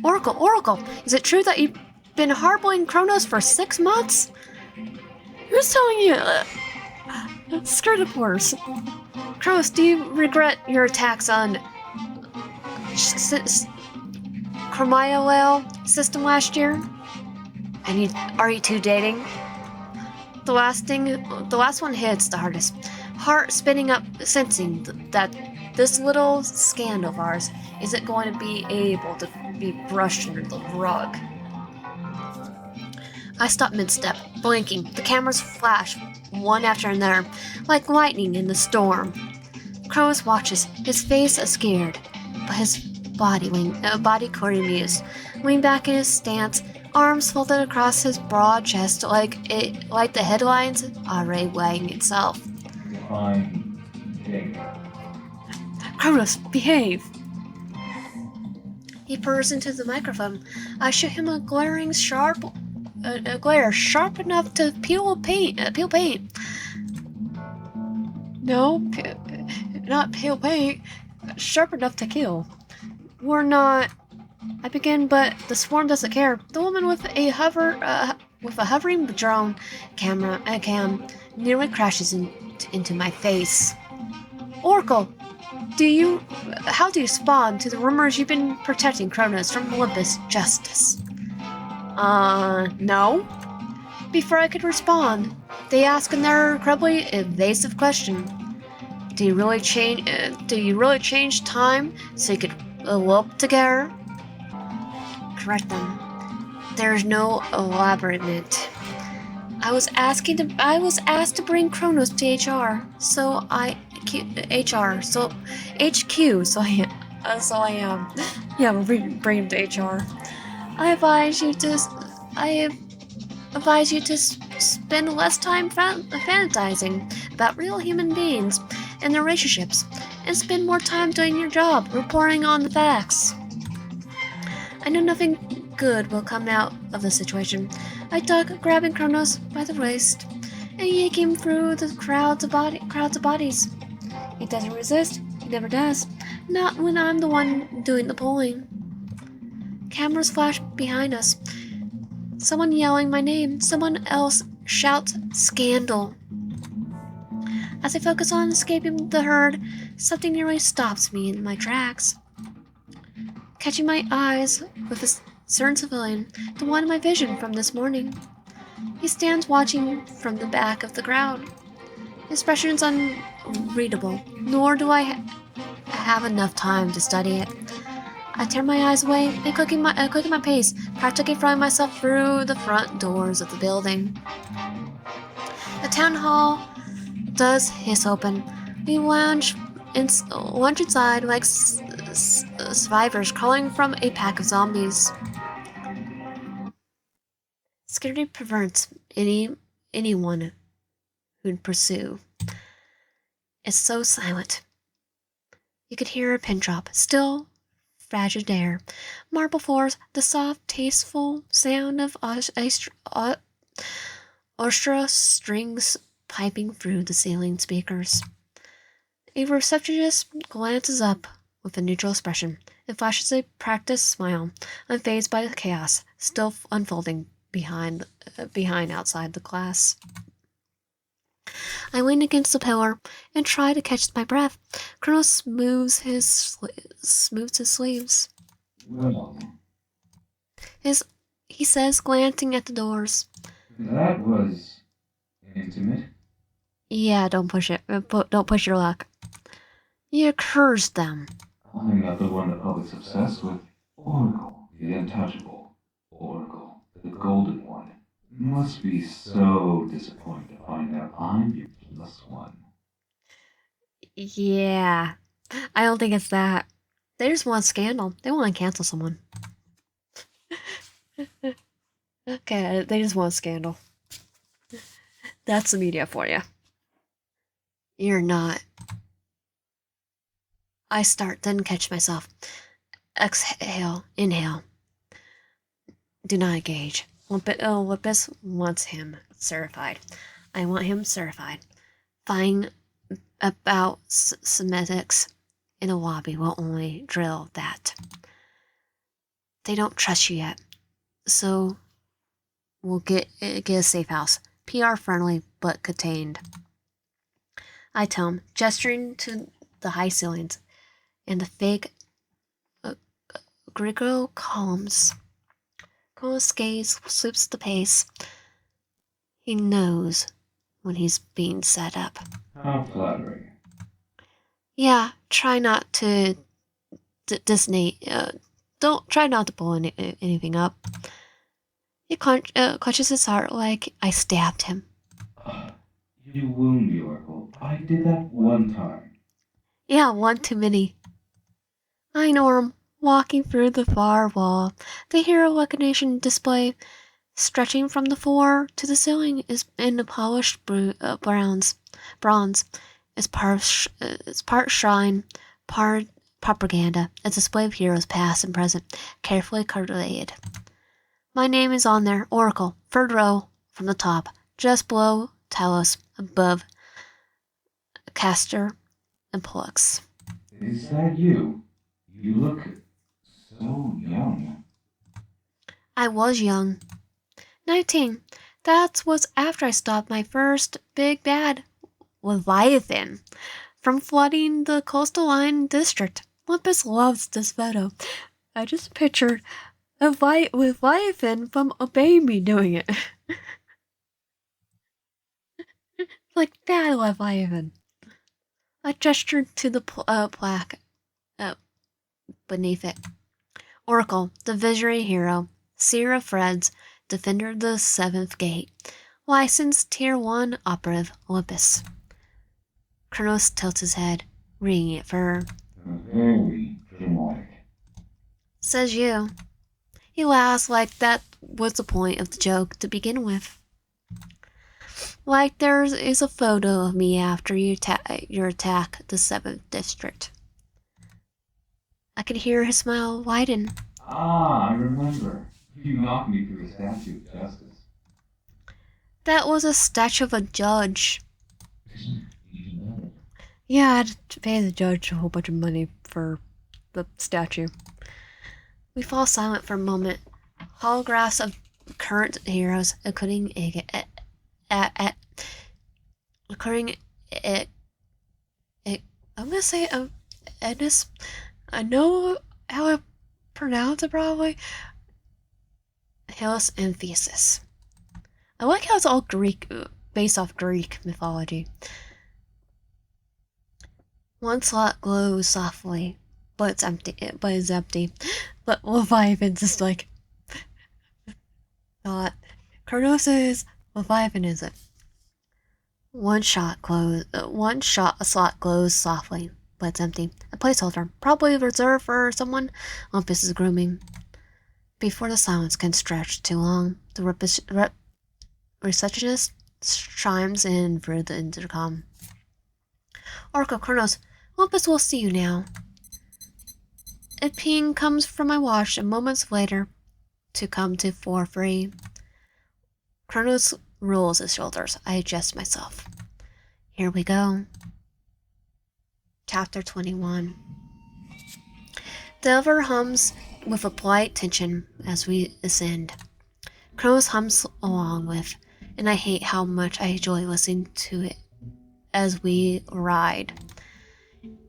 Oracle, is it true that you've been harboring Kronos for 6 months? Who's telling you? Screw the force. Kronos, do you regret your attacks on Chromiolale system last year? And are you two dating? The last one hits the hardest. Heart spinning up, sensing that this little scandal of ours isn't going to be able to be brushed under the rug. I stop mid-step, blinking. The cameras flash one after another, like lightning in the storm. Kronos watches, his face scared, but his body continues. Leaned back in his stance, arms folded across his broad chest like the headlines already weighing itself. Fine. Kronos, behave! He purrs into the microphone. I shoot him a glare sharp enough to peel paint. No, not peel paint. Sharp enough to kill. We're not. I begin, but the swarm doesn't care. The woman with a hovering drone cam nearly crashes into my face. Oracle, how do you respond to the rumors you've been protecting Kronos from Olympus justice? No. Before I could respond, they ask in their incredibly evasive question. Do you really change time so you could elope together? Correct them. There's no elaborament. I was asked to bring Kronos to HR, so HQ, so I am. Yeah, we'll bring him to HR. I advise you to spend less time fantasizing about real human beings and their relationships, and spend more time doing your job, reporting on the facts. I know nothing good will come out of the situation. I duck, grabbing Kronos by the waist and yanking him through the crowds of bodies. He doesn't resist. He never does. Not when I'm the one doing the pulling. Cameras flash behind us. Someone yelling my name. Someone else shouts scandal. As I focus on escaping the herd, something nearly stops me in my tracks. Catching my eyes with a certain civilian, the one in my vision from this morning. He stands watching from the back of the crowd. His expression is unreadable, nor do I have enough time to study it. I turn my eyes away and clicking my pace, practically throwing myself through the front doors of the building. The town hall does hiss open. We lounge inside like survivors crawling from a pack of zombies. Security prevents anyone who'd pursue. It's so silent. You could hear a pin drop, still fragile air, marble floors, the soft, tasteful sound of orchestra strings piping through the ceiling speakers. A receptionist glances up with a neutral expression and flashes a practiced smile, unfazed by the chaos still unfolding behind outside the glass. I lean against the pillar and try to catch my breath. Kronos smooths his sleeves. Well, He says, glancing at the doors. that was intimate. Yeah, don't push it. Don't push your luck. You cursed them. I'm not the one the public's obsessed with. Oracle, the untouchable. Oracle, the golden one. Must be so disappointed to find out I'm your plus one. Yeah. I don't think it's that. They just want scandal. They want to cancel someone. Okay, they just want scandal. That's the media for you. You're not. I start, then catch myself. Exhale, inhale. Do not engage. Olympus wants him certified. I want him certified. Find about semantics in a lobby will only drill that. They don't trust you yet, so we'll get a safe house. PR friendly but contained. I tell him, gesturing to the high ceilings and the fake Grigo columns. Cole's gaze slips the pace. He knows when he's being set up. How flattering. Yeah, try not to Disney. Don't try not to pull anything up. He clutches his heart like I stabbed him. You wound me, Oracle. I did that one time. Yeah, one too many. I know him, walking through the far wall. The hero recognition display stretching from the floor to the ceiling is in the polished bronze. It's part shrine, part propaganda. A display of heroes past and present, carefully curated. My name is on there, Oracle, third row from the top, just below Talos, above Castor and Pollux. Is that you? You look so young. I was young. 19. That was after I stopped my first big bad, Leviathan, from flooding the coastal line district. Olympus loves this photo. I just pictured a Leviathan from a baby doing it. Like that Leviathan. I gestured to the plaque beneath it. Oracle, the visionary hero, seer of threads, defender of the seventh gate, licensed Tier 1 operative, Olympus. Kronos tilts his head, reading it for Very dramatic. Says you. He laughs like that was the point of the joke to begin with. Like there is a photo of me after your attack the 7th district. I could hear his smile widen. Ah, I remember. You knocked me through the Statue of Justice. That was a statue of a judge. Even better. Yeah, I had to pay the judge a whole bunch of money for the statue. We fall silent for a moment. Holographs of current heroes, including I'm gonna say Ednis. I know how I pronounce it probably. Helios and Thesis. I like how it's all Greek, based off Greek mythology. One slot glows softly, but it's empty. But Leviathan's just like not. Kronos is Leviathan isn't. One slot glows softly, but it's empty. A placeholder, probably reserved for someone Olympus is grooming. Before the silence can stretch too long, the receptionist chimes in through the intercom. Oracle Kronos, Olympus will see you now. A ping comes from my watch, and moments later, to come to 4-3. Kronos rolls his shoulders. I adjust myself. Here we go. Chapter 21. The elevator hums with a polite tension as we ascend. Kronos hums along with, and I hate how much I enjoy listening to it as we ride.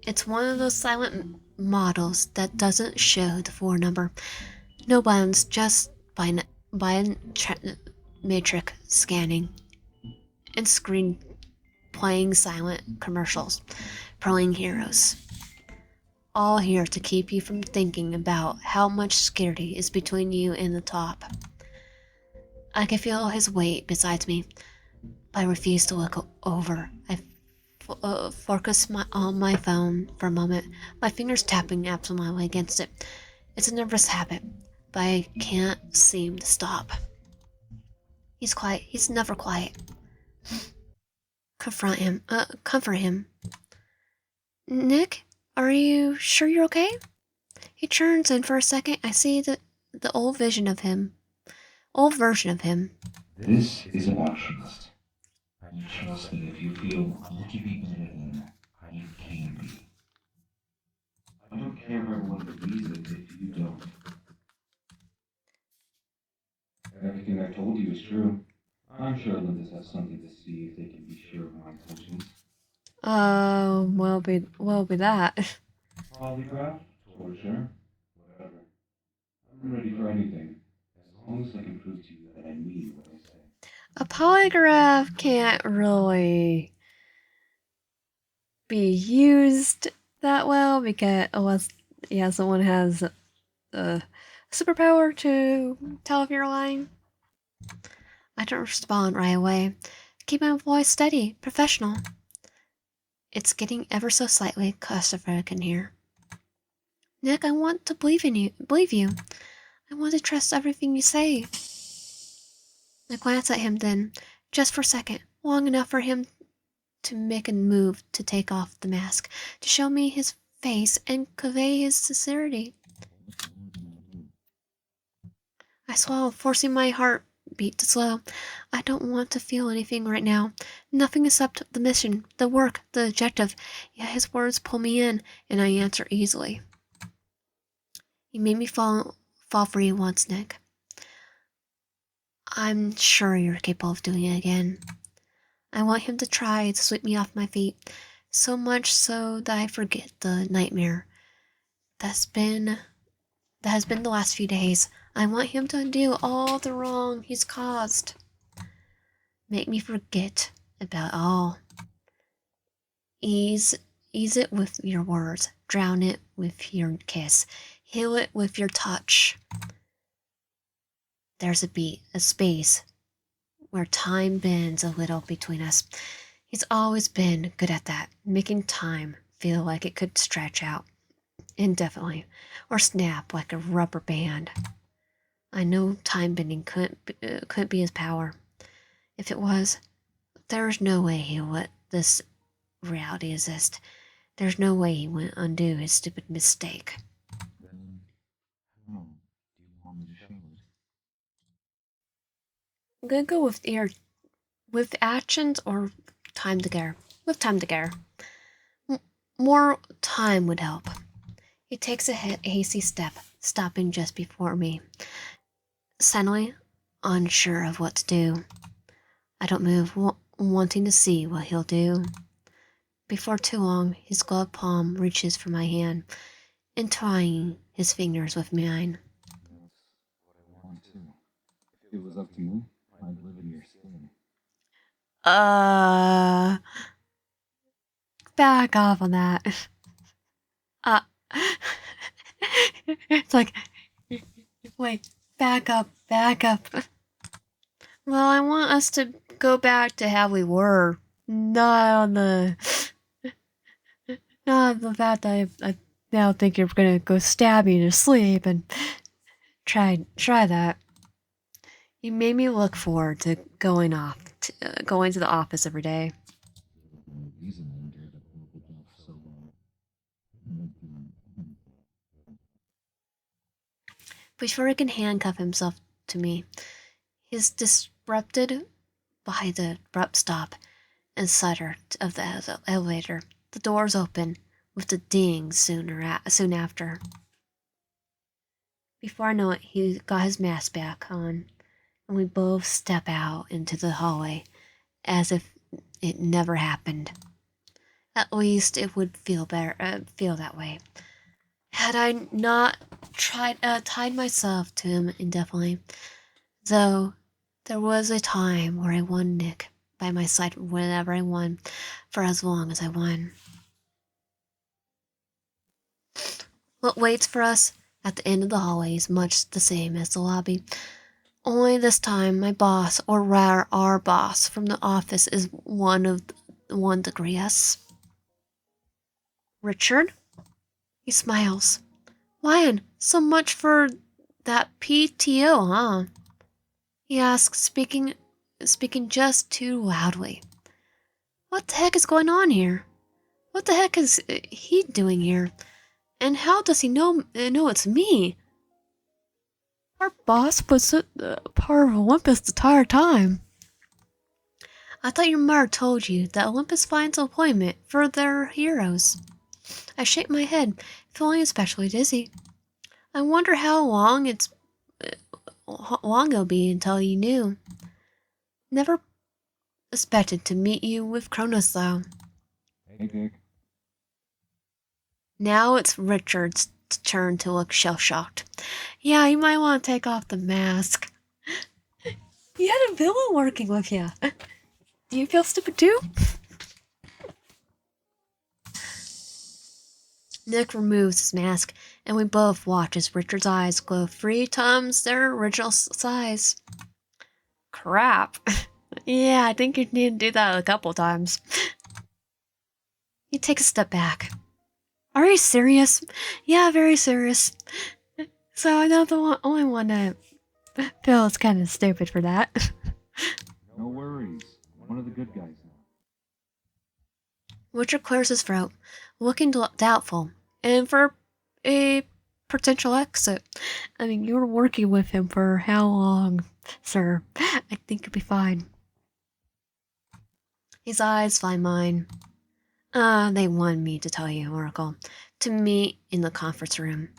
It's one of those silent models that doesn't show the floor number. No buttons, just matrix scanning and screen playing silent commercials, proing heroes. all here to keep you from thinking about how much scarcity is between you and the top. I can feel his weight beside me, but I refuse to look over. I focus on my phone for a moment, my fingers tapping absentmindly against it. It's a nervous habit, but I can't seem to stop. He's quiet. He's never quiet. Comfort him. Nick, are you sure you're okay? He turns, and for a second, I see the old version of him. This is about trust. You trust that if you feel you can be better than you can be. I don't care if everyone believes it if you don't. Everything I told you is true. I'm sure Olympus has something to see if they can be sure of my intentions. Be that. Polygraph, torture, whatever. I'm ready for anything, as long as I can prove to you that I mean what I say. A polygraph can't really be used that well because unless someone has a superpower to tell if you're lying. I don't respond right away. Keep my voice steady, professional. It's getting ever so slightly claustrophobic in here. Nick, I want to believe you. I want to trust everything you say. I glance at him then, just for a second, long enough for him to make a move to take off the mask, to show me his face and convey his sincerity. I swallow, forcing my heartbeat to slow. I don't want to feel anything right now. Nothing except the mission, the work, the objective. Yet his words pull me in, and I answer easily. You made me fall for you once, Nick. I'm sure you're capable of doing it again. I want him to try to sweep me off my feet, so much so that I forget the nightmare that has been the last few days. I want him to undo all the wrong he's caused. Make me forget about all. Ease it with your words. Drown it with your kiss. Heal it with your touch. There's a space where time bends a little between us. He's always been good at that, making time feel like it could stretch out indefinitely or snap like a rubber band. I know time bending couldn't be his power. If it was, there's no way he would let this reality exist. There's no way he would undo his stupid mistake. Then, how do you want me to show it? I'm gonna go with actions or time together. With time together. More time would help. He takes a hasty step, stopping just before me. Suddenly, unsure of what to do. I don't move, wanting to see what he'll do. Before too long, his gloved palm reaches for my hand, entwining his fingers with mine. That's what I want too. If it was up to me, I'd live in your skin. Uh, Back off on that. Uh, it's like, wait, back up. Well, I want us to go back to how we were, not on the, not on the fact that I now think you're gonna go stab me to sleep and try that. You made me look forward to going to the office every day. There's no reason I endured that horrible job for so long. Before he can handcuff himself to me, he's disrupted by the abrupt stop and stutter of the elevator. The doors open with the ding soon after. Before I know it, he got his mask back on, and we both step out into the hallway as if it never happened. At least it would feel that way. Had I not tied myself to him indefinitely, though there was a time where I won Nick by my side whenever I won, for as long as I won. What waits for us at the end of the hallway is much the same as the lobby. Only this time, my boss, or rather our boss from the office, is one degree S. Richard? He smiles. Lion, so much for that PTO, huh? He asks, speaking just too loudly. What the heck is going on here? What the heck is he doing here? And how does he know it's me? Our boss was part of Olympus the entire time. I thought your mother told you that Olympus finds employment for their heroes. I shake my head, feeling especially dizzy. I wonder how long it'll be until you knew. Never expected to meet you with Kronos, though. Hey, Dick. Now it's Richard's turn to look shell-shocked. Yeah, you might want to take off the mask. You had a villain working with you. Do you feel stupid too? Nick removes his mask, and we both watch as Richard's eyes glow 3 times their original size. Crap. Yeah, I think you need to do that a couple times. You take a step back. Are you serious? Yeah, very serious. So I'm not the only one that feels kind of stupid for that. No worries. One of the good guys now. Richard clears his throat, looking doubtful, and for a potential exit. I mean, you were working with him for how long, sir? I think you'll be fine. His eyes find mine. They wanted me to tell you, Oracle, to meet in the conference room.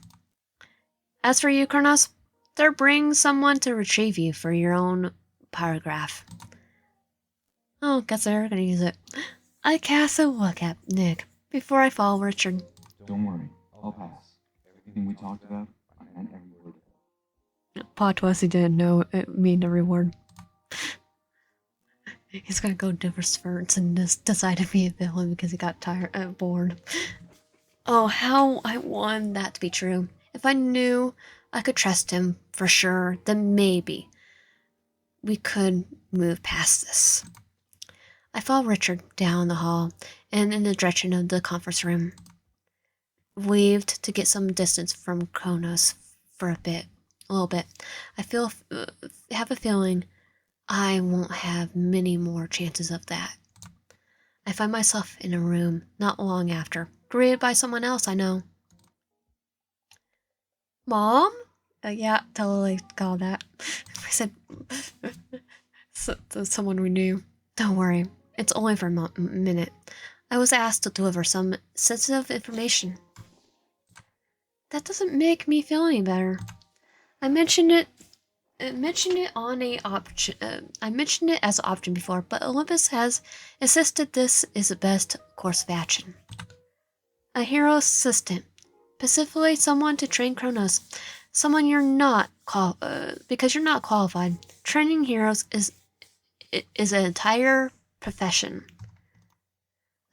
As for you, Kronos, they're bringing someone to retrieve you for your own paragraph. Oh, guess they're gonna use it. I cast a look at Nick before I follow Richard. Don't worry. I'll pass. Everything we talked about, I meant every word. Plot twist, he didn't know it mean every word. He's gonna go different spurts and just decide to be a villain because he got bored. Oh, how I want that to be true. If I knew I could trust him for sure, then maybe we could move past this. I follow Richard down the hall and in the direction of the conference room. Waved to get some distance from Kronos for a little bit. I have a feeling I won't have many more chances of that. I find myself in a room not long after, greeted by someone else I know. Mom? Yeah, totally called that. I said, someone we knew. Don't worry, it's only for a minute. I was asked to deliver some sensitive information. That doesn't make me feel any better. I mentioned it as an option before, but Olympus has insisted this is the best course of action. A hero assistant, specifically someone to train Kronos, someone you're not because you're not qualified. Training heroes is an entire profession.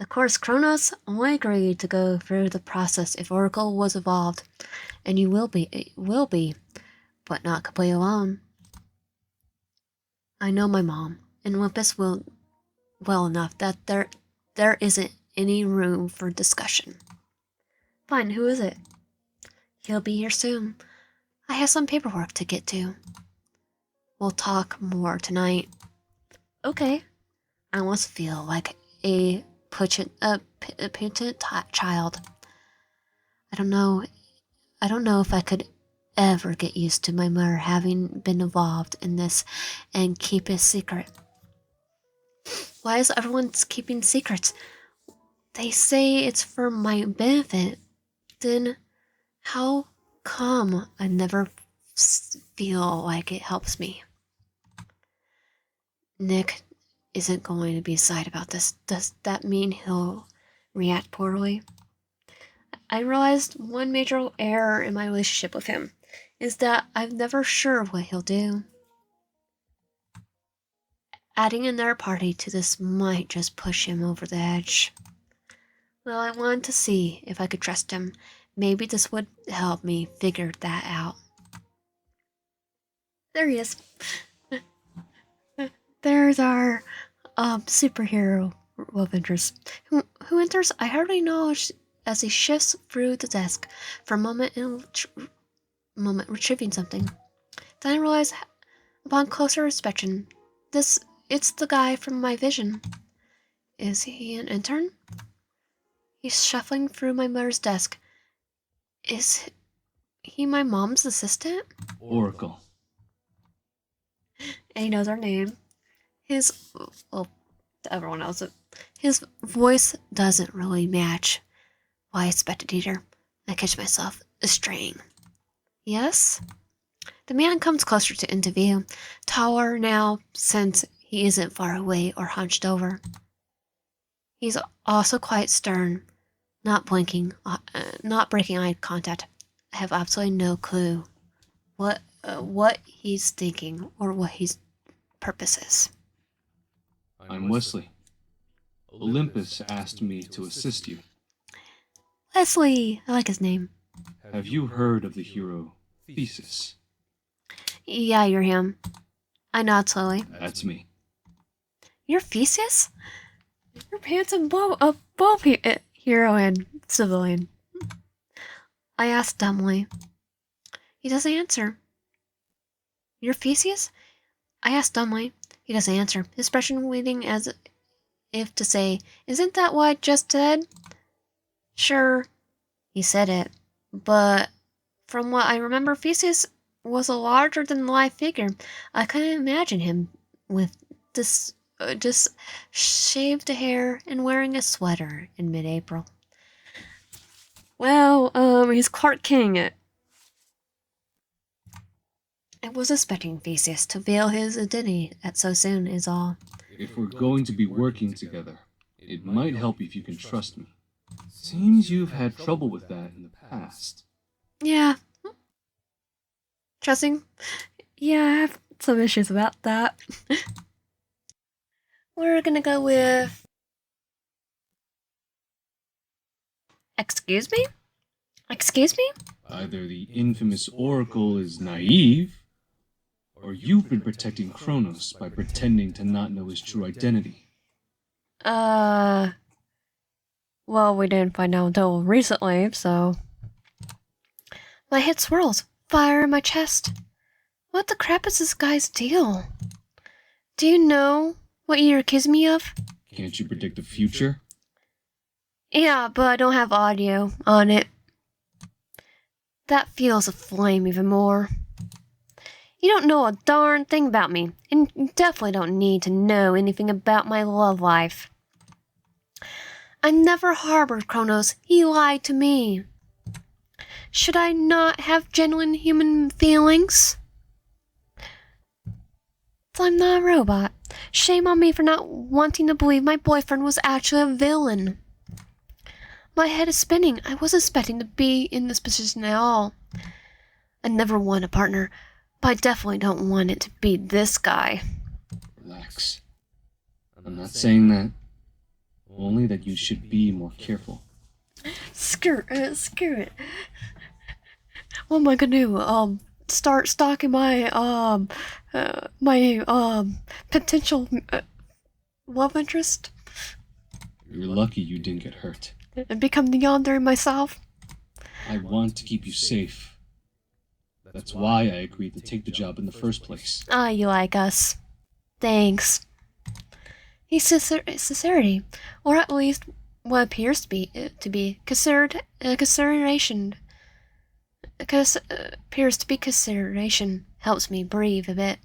Of course, Kronos only agreed to go through the process if Oracle was involved, and you will be, but not completely alone. I know my mom and Olympus well enough that there isn't any room for discussion. Fine, who is it? He'll be here soon. I have some paperwork to get to. We'll talk more tonight. Okay. I almost feel like a petulant child. I don't know if I could ever get used to my mother having been involved in this and keep it secret. Why is everyone keeping secrets? They say it's for my benefit. Then how come I never feel like it helps me? Nick isn't going to be sad about this. Does that mean he'll react poorly? I realized one major error in my relationship with him is that I'm never sure what he'll do. Adding another party to this might just push him over the edge. Well, I wanted to see if I could trust him. Maybe this would help me figure that out. There he is. There's our superhero love interest who enters. I hardly know as he shifts through the desk for a moment retrieving something. Then I realize, upon closer inspection, it's the guy from my vision. Is he an intern? He's shuffling through my mother's desk. Is he my mom's assistant? Oracle. And he knows our name. Well, to everyone else, his voice doesn't really match what I expected either. I catch myself straying. Yes? The man comes closer into view, taller now since he isn't far away or hunched over. He's also quite stern, not blinking, not breaking eye contact. I have absolutely no clue what he's thinking or what his purpose is. I'm Wesley. Olympus asked me to assist you. Leslie, I like his name. Have you heard of the hero Thesis? Yeah, you're him. I nod slowly. That's me. You're Theseus? You're handsome both hero and civilian. I asked dumbly. He doesn't answer. You're Theseus? I asked dumbly. He doesn't answer, his expression waiting as if to say, isn't that what I just said? Sure, he said it, but from what I remember, Theseus was a larger-than-life figure. I couldn't imagine him with this just shaved hair and wearing a sweater in mid-April. Well, he's Clark King. I was expecting Theseus to veil his identity at so soon is all. If we're going to be working together, it might help if you can trust me. Seems you've had trouble with that in the past. Yeah. Trusting? Yeah, I have some issues about that. We're gonna go with... Excuse me? Excuse me? Either the infamous Oracle is naive, or you've been protecting Kronos by pretending to not know his true identity. Well, we didn't find out until recently, so... My head swirls. Fire in my chest. What the crap is this guy's deal? Do you know what you're accusing me of? Can't you predict the future? Yeah, but I don't have audio on it. That fuels the flame even more. You don't know a darn thing about me, and you definitely don't need to know anything about my love life. I never harbored Kronos. He lied to me. Should I not have genuine human feelings? I'm not a robot. Shame on me for not wanting to believe my boyfriend was actually a villain. My head is spinning. I wasn't expecting to be in this position at all. I never want a partner, but I definitely don't want it to be this guy. Relax. I'm not saying that. Only that you should be more careful. Screw it. What am I gonna do? Start stalking my potential love interest You're lucky you didn't get hurt. and become the Yandere myself? I want to keep you safe. That's why I agreed to take the job in the first place. Ah, you like us. Thanks. His sincerity, or at least what appears to be consideration. Appears to be consideration helps me breathe a bit.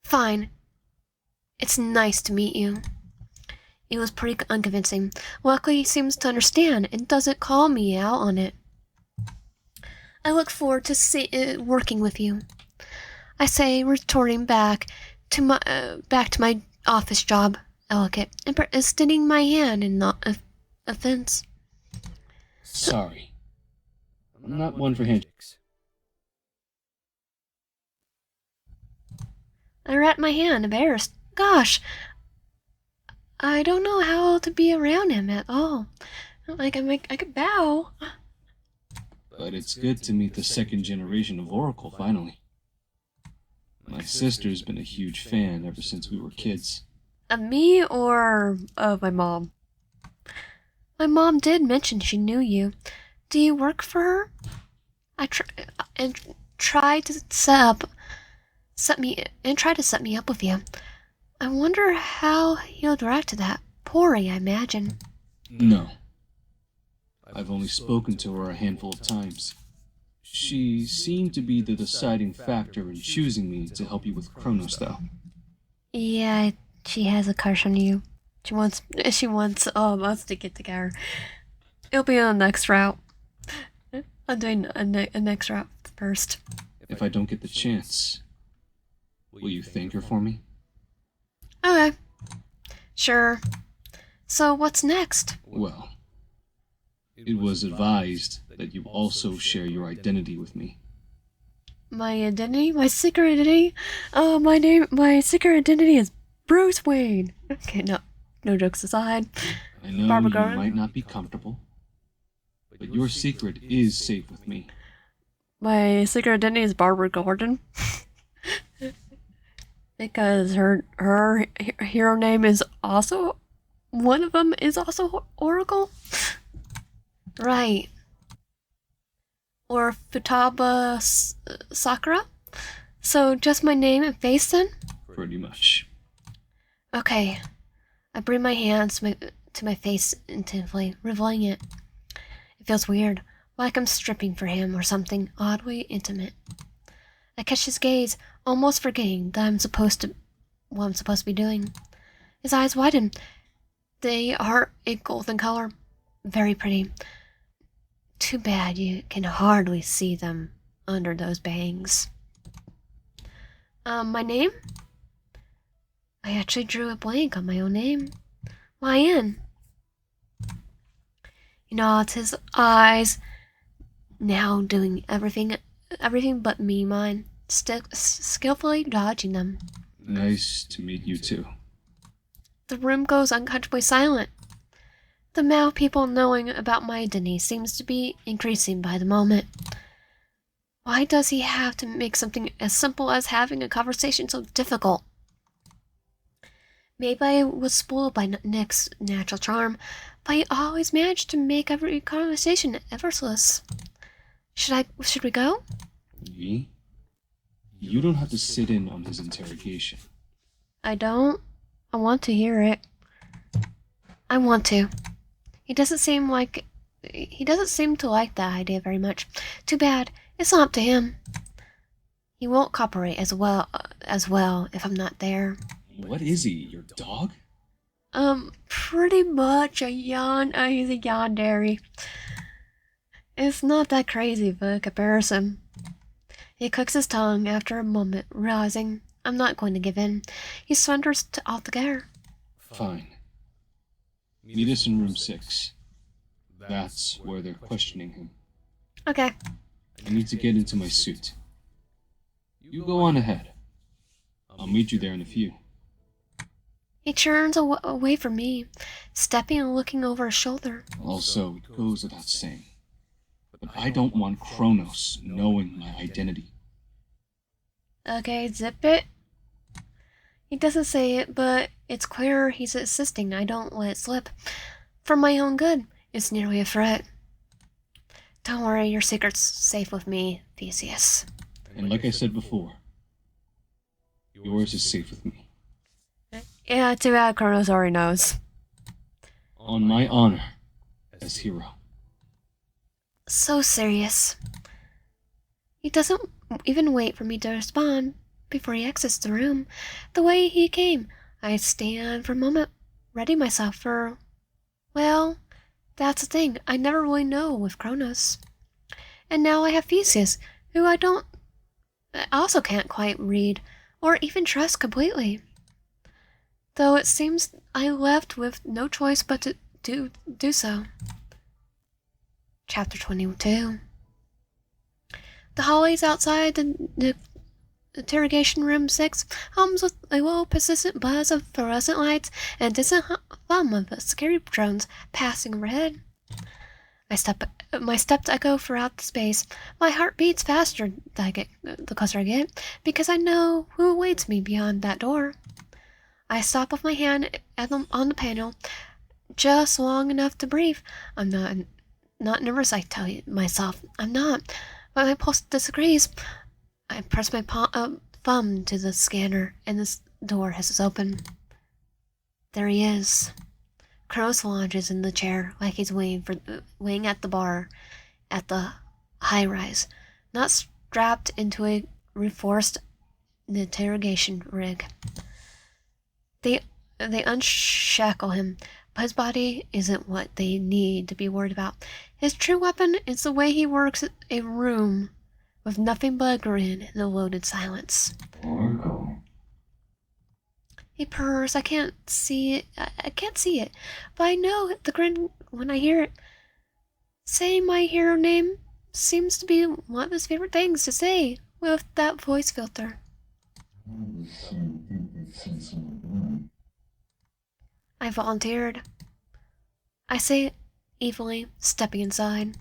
Fine. It's nice to meet you. It was pretty unconvincing. Luckily, he seems to understand and doesn't call me out on it. I look forward to working with you. I say, returning back to my office job, Elegant, and extending my hand in offense. Sorry. I'm not one for handshakes. I wrapped my hand, embarrassed. Gosh, I don't know how to be around him at all. I could bow. But it's good to meet the second generation of Oracle finally. My sister's been a huge fan ever since we were kids. Of me or of my mom? My mom did mention she knew you. Do you work for her? I try to set me up with you. I wonder how he'll react to that. Poorly, I imagine. No. I've only spoken to her a handful of times. She seemed to be the deciding factor in choosing me to help you with Kronos, though. Yeah, she has a crush on you. She wants us to get together. It'll be on the next route. I'm doing a next route first. If I don't get the chance, will you thank her for me? Okay. Sure. So what's next? Well, it was advised that you also share your identity with me. My identity? My secret identity? My secret identity is Bruce Wayne. Okay, no jokes aside. I know Barbara you Gordon? might not be comfortable, but your secret is safe with me. My secret identity is Barbara Gordon. Because her hero name is also, one of them is also Oracle? Right. Or Futaba Sakura? So just my name and face then? Pretty much. Okay. I bring my hands to my face intensely, revealing it. It feels weird, like I'm stripping for him or something oddly intimate. I catch his gaze, almost forgetting that what I'm supposed to be doing. His eyes widen. They are a golden color. Very pretty. Too bad you can hardly see them under those bangs. My name? I actually drew a blank on my own name. Lion. He nods his eyes, now doing everything but me mine, skillfully dodging them. Nice to meet you too. The room goes uncomfortably silent. The amount of people knowing about my identity seems to be increasing by the moment. Why does he have to make something as simple as having a conversation so difficult? Maybe I was spoiled by Nick's natural charm, but he always managed to make every conversation effortless. Should we go? Me? You don't have to sit in on his interrogation. I don't. I want to hear it. I want to. He doesn't seem to like that idea very much. Too bad. It's not up to him. He won't cooperate as well if I'm not there. What is he, your dog? Pretty much he's a Yandere. It's not that crazy of a comparison. He clicks his tongue after a moment, realizing I'm not going to give in. He surrenders altogether. Fine. Meet us in room 6. That's where they're questioning him. Okay. I need to get into my suit. You go on ahead. I'll meet you there in a few. He turns away from me, stepping and looking over his shoulder. Also, it goes without saying, but I don't want Kronos knowing my identity. Okay, zip it. He doesn't say it, but it's clear he's insisting I don't let it slip. For my own good, it's nearly a threat. Don't worry, your secret's safe with me, Theseus. And like I said before, yours is safe with me. Yeah, too bad Kronos already knows. On my honor as hero. So serious. He doesn't even wait for me to respond before he exits the room. The way he came, I stand for a moment, ready myself for... Well, that's the thing. I never really know with Kronos. And now I have Theseus, who I also can't quite read or even trust completely. Though it seems I left with no choice but to do so. Chapter 22. The hallways outside the interrogation room 6 hums with a low persistent buzz of fluorescent lights and distant hum of scary drones passing overhead. I My steps echo throughout the space. My heart beats faster the closer I get, because I know who awaits me beyond that door. I stop with my hand on the panel, just long enough to breathe. I'm not nervous, I tell myself. I'm not, but my pulse disagrees. I press my thumb to the scanner, and this door has opened. There he is. Kronos lounges in the chair like he's waiting at the bar at the high rise, not strapped into a reinforced interrogation rig. They unshackle him, but his body isn't what they need to be worried about. His true weapon is the way he works a room with nothing but a grin and a loaded silence. Oracle. He purrs. I can't see it, but I know the grin when I hear it. Saying my hero name seems to be one of his favorite things to say with that voice filter. I volunteered. I say it evilly, stepping inside.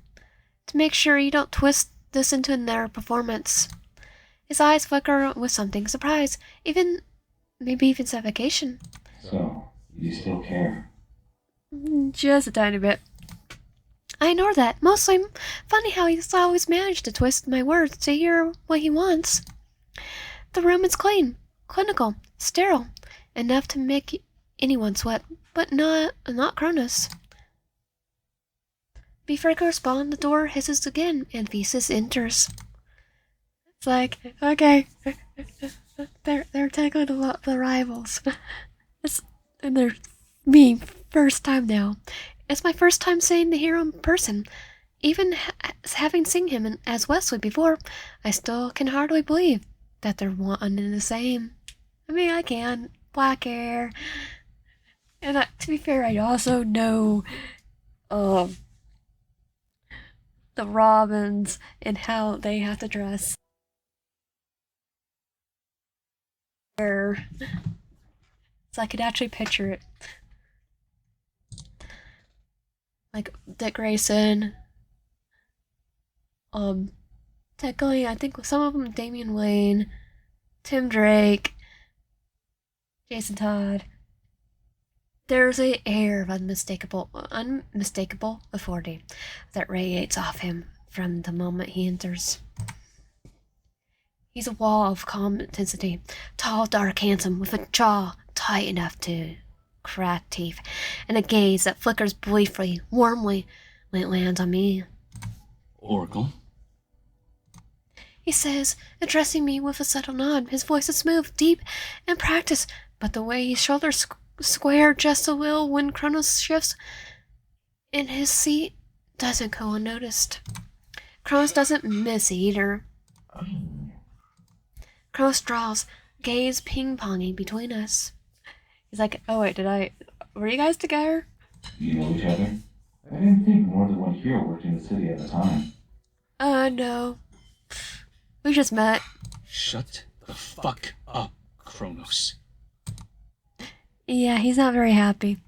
To make sure you don't twist this into another performance. His eyes flicker with something surprise, maybe even suffocation. So, you still care? Just a tiny bit. I ignore that. Mostly funny how he's always managed to twist my words to hear what he wants. The room is clean, clinical, sterile, enough to make anyone sweat, but not Cronus. Before I can respond, the door hisses again, and Thesis enters. It's like, okay, they're tackling the rivals. They're me, first time now. It's my first time saying the hero in person. Even having seen him as Wesley before, I still can hardly believe that they're one and the same. I mean, I can. Black hair. And to be fair, I also know the Robins and how they have to dress. So I could actually picture it. Like Dick Grayson. Technically, I think some of them Damian Wayne, Tim Drake, Jason Todd. There's an air of unmistakable authority that radiates off him from the moment he enters. He's a wall of calm intensity, tall, dark, handsome, with a jaw tight enough to crack teeth, and a gaze that flickers briefly, warmly, when it lands on me. Oracle? He says, addressing me with a subtle nod. His voice is smooth, deep, and practiced, but the way his shoulders square just a little when Kronos shifts in his seat doesn't go unnoticed. Kronos doesn't miss either. Kronos draws, gaze ping-ponging between us. He's like, oh wait, were you guys together? You know each other? I didn't think more than one hero worked in the city at a time. No. We just met. Shut the fuck up, Kronos. Yeah, he's not very happy.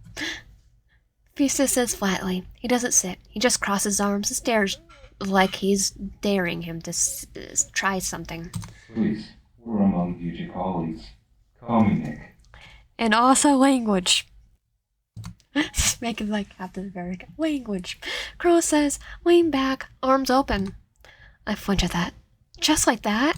Thesis says flatly. He doesn't sit. He just crosses arms and stares like he's daring him to try something. Please, we're among future colleagues. Call me Nick. And also language. Making like Captain America. Language. Crow says, lean back, arms open. I flinch at that. Just like that?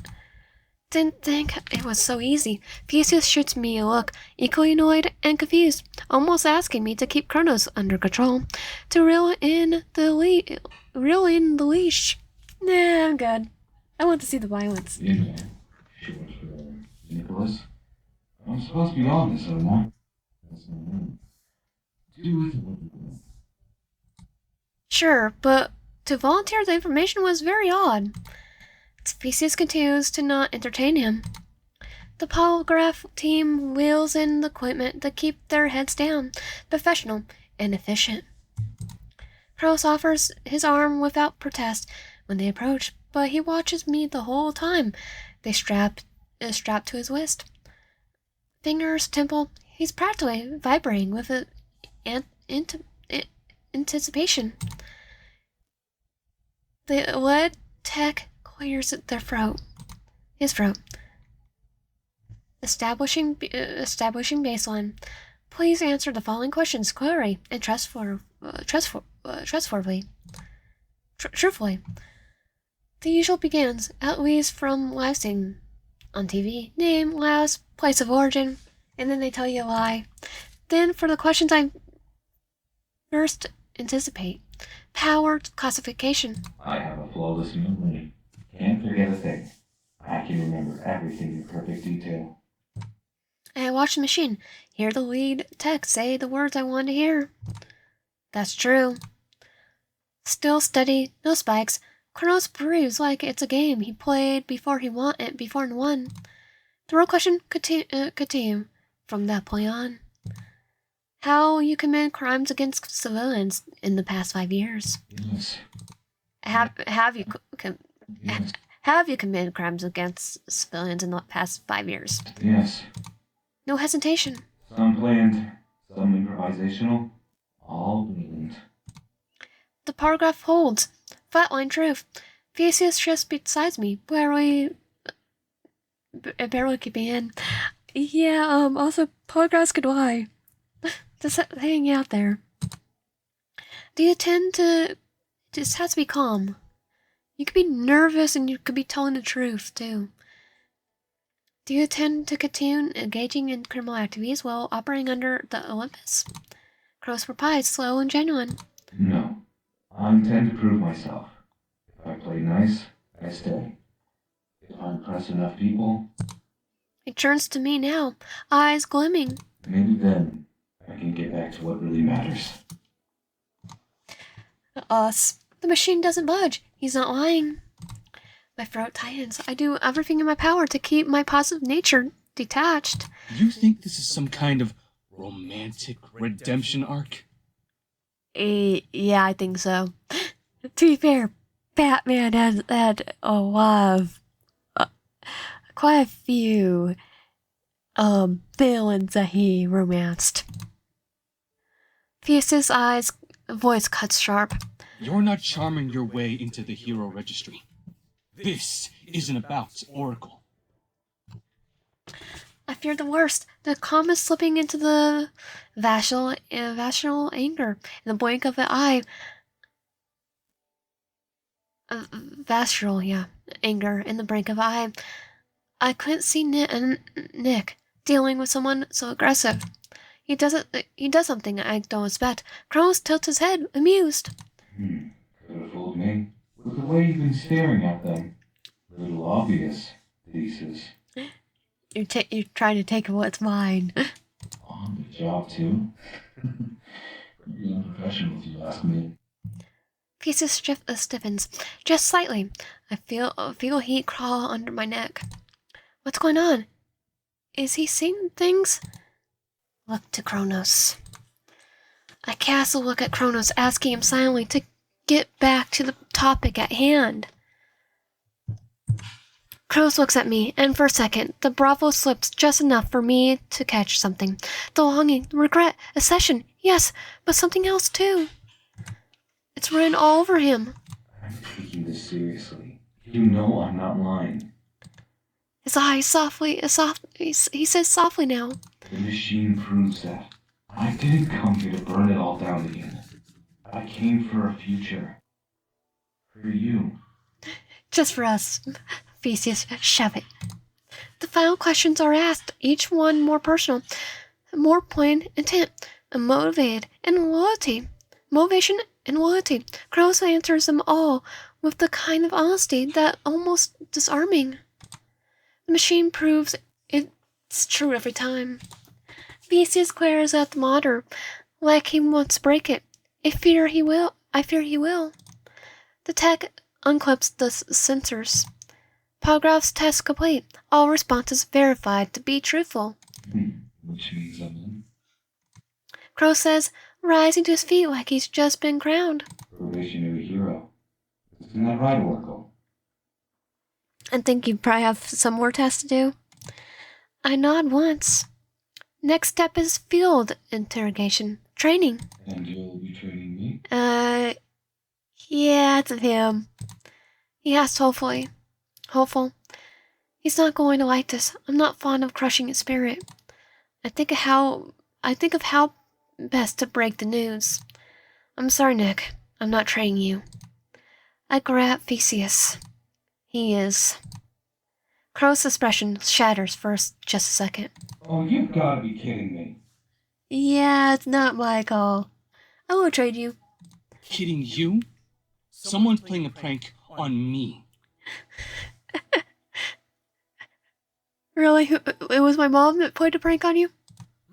Didn't think it was so easy. Theseus shoots me a look, equally annoyed and confused, almost asking me to keep Kronos under control, to reel in the leash. Nah, I'm good. I want to see the violence. Yeah. Sure, Nicholas. I'm supposed to be on this, am I? That's my name. Do with what you want. Sure, but to volunteer the information was very odd. Theseus continues to not entertain him. The polygraph team wheels in the equipment to keep their heads down, professional and efficient. Kronos offers his arm without protest when they approach, but he watches me the whole time. They strapped to his wrist. Fingers, temple, he's practically vibrating with anticipation. The lead tech clears his throat. Establishing baseline. Please answer the following questions clearly and truthfully. Truthfully. The usual begins, at least from live stream on TV. Name, last, place of origin, and then they tell you why. Then for the questions I first anticipate. Power classification. I have a flawless memory. Can't forget a thing. I can remember everything in perfect detail. I watch the machine. Hear the lead text say the words I want to hear. That's true. Still steady, no spikes. Kronos proves like it's a game he played before he won. The real question continue from that point on. How you commit crimes against civilians in the past 5 years? Yes. Have you Yes. have you committed crimes against civilians in the past 5 years? Yes. No hesitation. Some planned, some improvisational, all brilliant. The paragraph holds. Flatline truth. Theseus just beside me, barely keeping in. Yeah, also, paragraphs could lie. Just hanging out there. Do you tend to... Just has to be calm. You could be nervous and you could be telling the truth, too. Do you tend to continue engaging in criminal activities while operating under the Olympus? Kronos replies, slow and genuine. No. I intend to prove myself. If I play nice, I stay. If I impress enough people, He turns to me now, eyes gleaming. maybe then I can get back to what really matters. Us. The machine doesn't budge. He's not lying. My throat tightens. I do everything in my power to keep my positive nature detached. You think this is some kind of romantic redemption arc? Yeah, I think so. To be fair, Batman has had a lot of, quite a few, villains that he romanced. Theseus' voice cuts sharp. You're not charming your way into the hero registry. This isn't about Oracle. I fear the worst. The calm is slipping into the vaginal anger in the blink of an eye. Vaginal, yeah, anger in the blink of an eye. I couldn't see Nick dealing with someone so aggressive. He does something I don't expect. Kronos tilts his head, amused. Could have fooled me. With the way you've been staring at them. Little obvious, Thesis. You're trying to take what's mine. On the job, too. Pretty unprofessional, if you ask me. Thesis stiffens, just slightly. I feel heat crawl under my neck. What's going on? Is he seeing things? Look to Kronos. I cast a look at Kronos, asking him silently to get back to the topic at hand. Kronos looks at me, and for a second, the bravo slips just enough for me to catch something. The longing, regret, obsession, yes, but something else too. It's written all over him. I'm taking this seriously. You know I'm not lying. His eyes he says softly now. The machine proves that. I didn't come here to burn it all down again. I came for a future. For you. Just for us. Theseus, shove it. The final questions are asked, each one more personal, more plain intent, and motivated, and loyalty. Motivation and loyalty. Kronos answers them all with the kind of honesty that almost disarming. The machine proves it's true every time. Theseus glares at the monitor like he wants to break it. I fear he will. The tech unclips the sensors. Polygraph's test complete. All responses verified to be truthful. Which means I'm in. Kronos says, rising to his feet like he's just been crowned. Probationary hero. Isn't that right, Oracle? I think you probably have some more tests to do. I nod once. Next step is field interrogation. Training. And you'll be training me? Yeah, it's him. Yes, hopefully. Hopeful. He's not going to like this. I'm not fond of crushing his spirit. I think of how best to break the news. I'm sorry, Nick. I'm not training you. I grab Theseus. He is. Crow's expression shatters for just a second. Oh, you've gotta be kidding me. Yeah, it's not my call. I will trade you. Kidding you? Someone's playing a prank on me. Really? It was my mom that played a prank on you?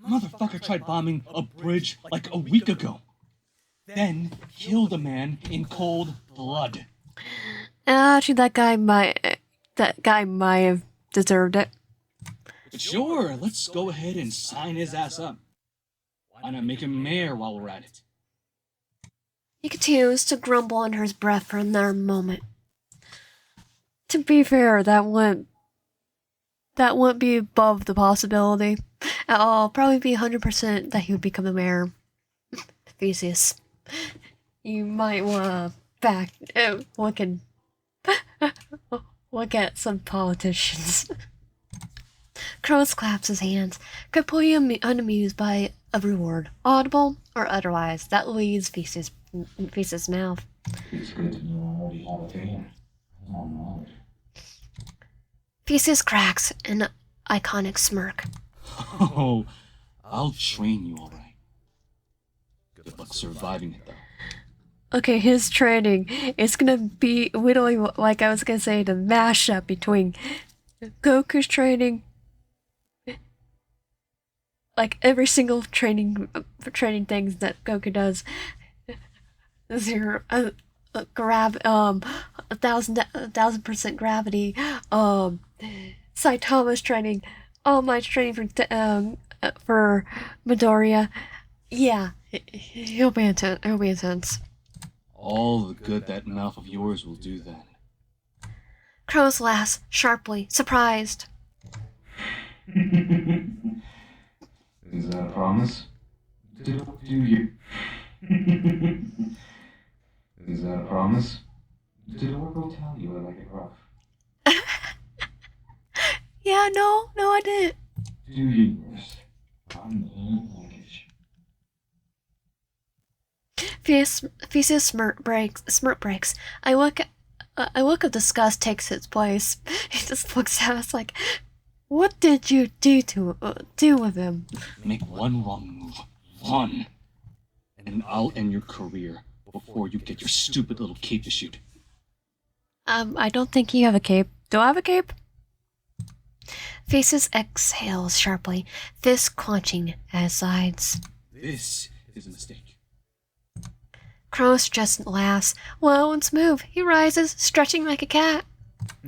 Motherfucker tried bombing a bridge like a week ago. Then killed a man in cold blood. Actually, that guy might have deserved it. Sure, let's go ahead and sign his ass up. Why not make him mayor while we're at it? He continues to grumble under his breath for another moment. To be fair, that wouldn't be above the possibility at all. Probably be 100% that he would become the mayor. Theseus. You might want to look at some politicians. Crows claps his hands, completely unamused by a reward, audible or otherwise, that leaves Theseus' mouth. It's good to know I already have a fan. Oh, no. Theseus cracks an iconic smirk. Oh, I'll train you all right. Good luck surviving it, though. Okay, his training is gonna be literally, like I was gonna say, the mashup between Goku's training, like every single training things that Goku does. Zero, grab, 1,000% gravity, Saitama's training, All Might's training for Midoriya. Yeah, he'll be intense. All the good that mouth of yours will do then. Crows laughs sharply, surprised. Is that a promise? Do you? Is that a promise? Did Oracle tell you I like it rough? Yeah, no, I didn't. Do you yours? I'm the package. Theseus smirk breaks. I look of disgust takes its place. He just looks at us like, what did you do with him? Make one wrong move. One. And I'll end your career before you get your stupid little cape to shoot. I don't think you have a cape. Do I have a cape? Theseus exhales sharply, fist clenching at his sides. This is a mistake. Kronos just laughs. Well, let's move. He rises, stretching like a cat. I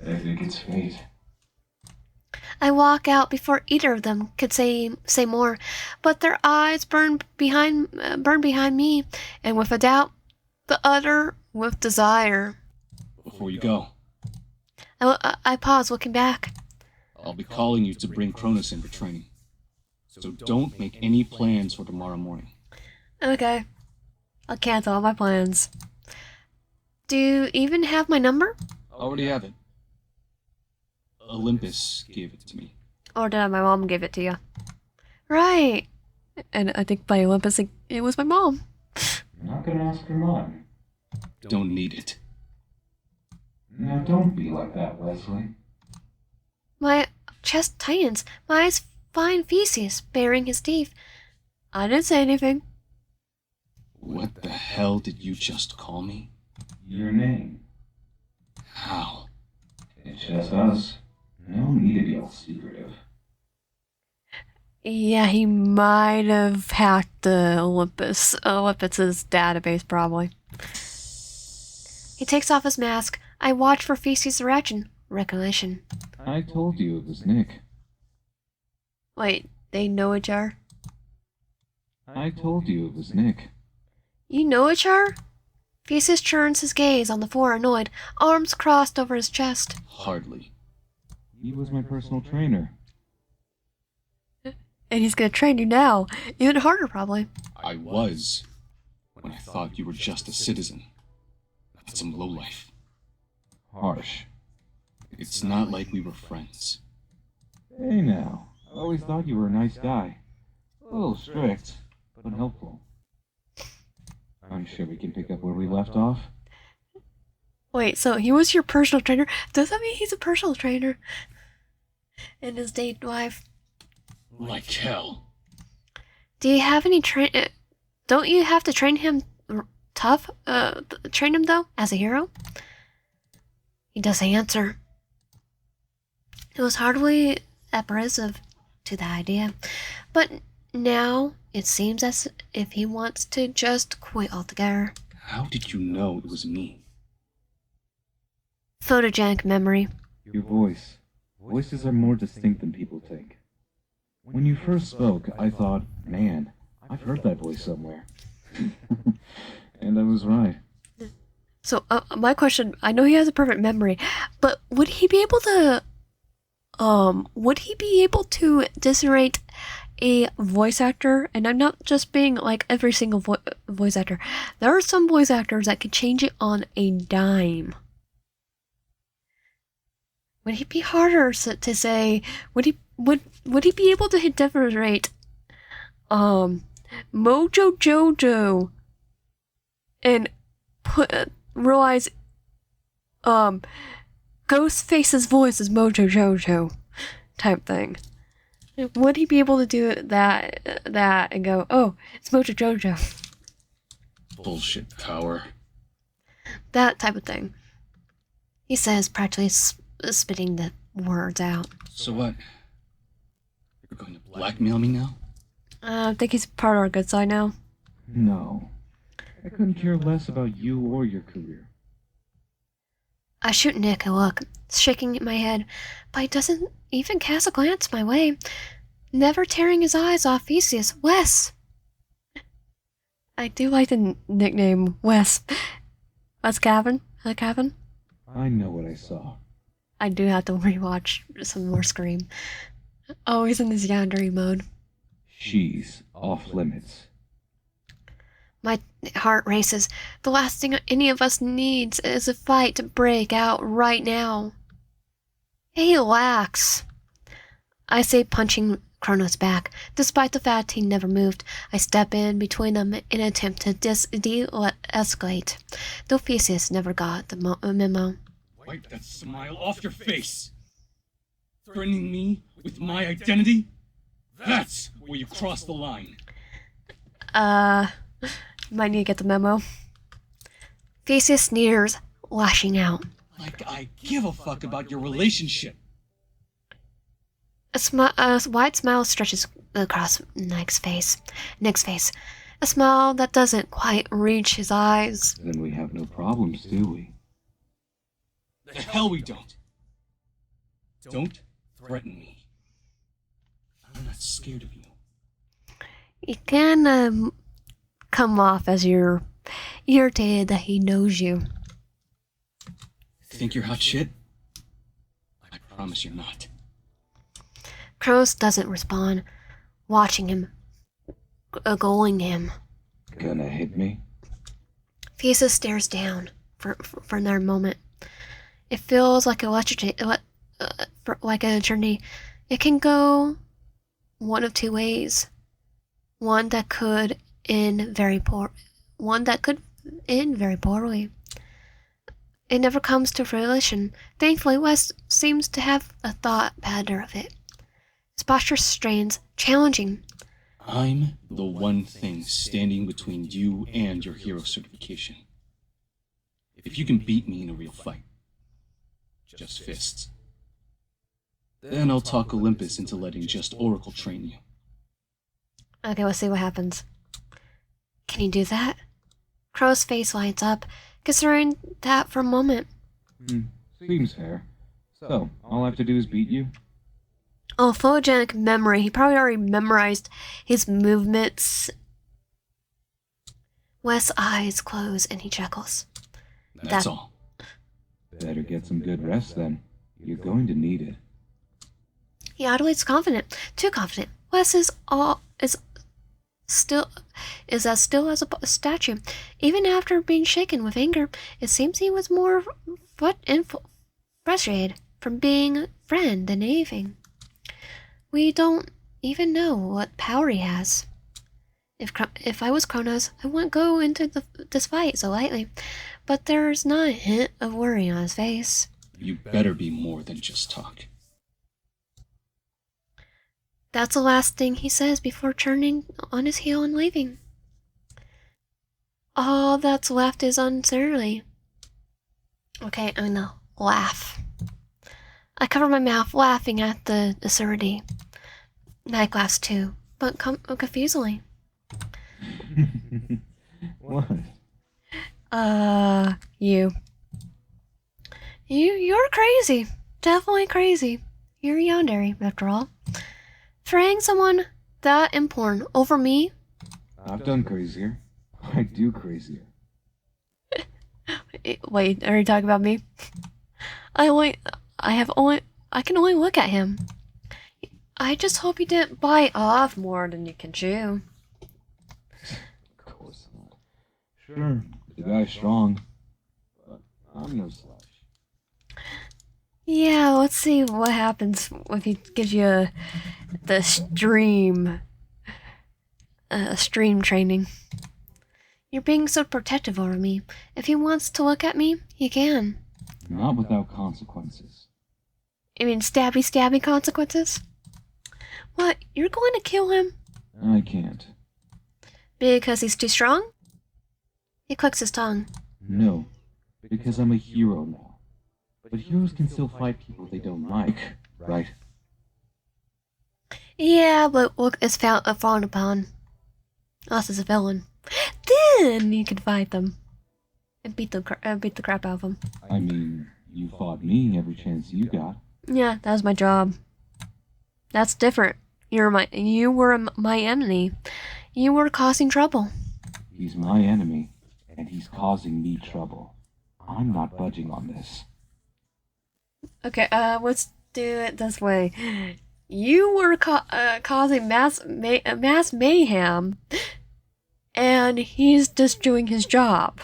think it's fate. I walk out before either of them could say more, but their eyes burn behind me, and with a doubt, the other with desire. Before you go, I pause, looking back. I'll be calling you to bring Cronus in for training. So don't make any plans for tomorrow morning. Okay. I'll cancel all my plans. Do you even have my number? I already have it. Olympus gave it to me. Or did my mom give it to you? Right. And I think by Olympus, it was my mom. I'm not gonna ask her mine. Don't need it. Now don't be like that, Wesley. My chest tightens. My eyes find Theseus baring his teeth. I didn't say anything. What the hell did you just call me? Your name. How? It's just us. No need to be all secretive. Yeah, he might have hacked the Olympus's database, probably. He takes off his mask. I watch for Theseus' recollection. I told you it was Nick. Wait, they know each other? I told you it was Nick. You know each other? Theseus turns his gaze on the floor, annoyed, arms crossed over his chest. Hardly. He was my personal trainer. And he's gonna train you now. Even harder, probably. I was. When I thought you were just a citizen. not some lowlife. Harsh. It's not like we were friends. Hey now, I always thought you were a nice guy. A little strict, but helpful. I'm sure we can pick up where we left off. Wait, so he was your personal trainer? Does that mean he's a personal trainer? And his date wife? Like hell. Do you have any don't you have to train him tough? Train him though, as a hero? He doesn't answer. It was hardly apprehensive to the idea, but now it seems as if he wants to just quit altogether. How did you know it was me? Photogenic memory. Your voice. Voices are more distinct than people think. When you first spoke, I thought, man, I've heard that voice somewhere. And I was right. So, my question, I know he has a perfect memory, but would he be able to disrate a voice actor? And I'm not just being like every single voice actor. There are some voice actors that can change it on a dime. Would it be harder to say? Would he be able to disrate Mojo Jojo and realize Ghostface's voice is Mojo Jojo type thing? Would he be able to do that and go, oh, it's Mojo Jojo? Bullshit power. That type of thing. He says, practically spitting the words out. So what? You're going to blackmail me now? I think he's part of our good side now. No. I couldn't care less about you or your career. I shoot Nick a look, shaking my head, but he doesn't even cast a glance my way, never tearing his eyes off Theseus. Wes! I do like the nickname Wes. Wes Cavan? Cavan? I know what I saw. I do have to rewatch some more Scream. Always in this Yandere mode. She's off limits. My heart races. The last thing any of us needs is a fight to break out right now. Hey, relax. I say, punching Kronos back. Despite the fact he never moved, I step in between them in an attempt to de-escalate. Though Theseus never got the memo. Wipe that smile off your face! Threatening me with my identity? That's where you cross the line. Might need to get the memo. Theseus sneers, lashing out. Like I give a fuck about your relationship. A wide smile stretches across Nick's face. A smile that doesn't quite reach his eyes. Then we have no problems, do we? The hell we don't. Don't threaten me. I'm not scared of you. You can, come off as you're irritated that he knows you. Think you're hot shit? I promise you're not. Kronos doesn't respond, watching him, goaling him. Gonna hit me? Theseus stares down for another moment. It feels like like an eternity. It can go one of two ways. One that could end very poorly. It never comes to fruition. Thankfully, Wes seems to have a thought pattern of it. His posture strains, challenging. I'm the one thing standing between you and your hero certification. If you can beat me in a real fight, just fists, then I'll talk Olympus into letting just Oracle train you. Okay, let's see what happens. Can you do that? Crow's face lights up, considering that for a moment. Seems fair. So, all I have to do is beat you? Oh, photogenic memory. He probably already memorized his movements. Wes' eyes close and he chuckles. That's all. Better get some good rest then. You're going to need it. He oddly is confident. Too confident. Wes is still is as still as a statue. Even after being shaken with anger, it seems he was more frustrated from being a friend than anything. We don't even know what power he has. If I was Kronos, I wouldn't go into this fight so lightly, but there's not a hint of worry on his face. You better be more than just talk. That's the last thing he says before turning on his heel and leaving. All that's left is uncertainty. Okay, I'm gonna laugh. I cover my mouth laughing at the absurdity. Nike laughs too, but confusingly. What? You. You're crazy. Definitely crazy. You're Yandere, after all. Throwing someone that important over me? I've done crazier. I do crazier. Wait, are you talking about me? I can only look at him. I just hope you didn't bite off more than you can chew. Of course not. Sure, the guy's strong, but I'm no slouch. Yeah, let's see what happens if he gives you the stream training. You're being so protective over me. If he wants to look at me, he can. Not without consequences. I mean, stabby consequences? What, you're going to kill him? I can't. Because he's too strong? He clicks his tongue. No, because I'm a hero now. But heroes can still fight people they don't like, right? Yeah, but look, it's frowned upon. Us as a villain. Then you can fight them. And beat the crap out of them. I mean, you fought me every chance you got. Yeah, that was my job. That's different. You were my enemy. You were causing trouble. He's my enemy, and he's causing me trouble. I'm not budging on this. Okay, let's do it this way. You were causing mass mayhem, and he's just doing his job.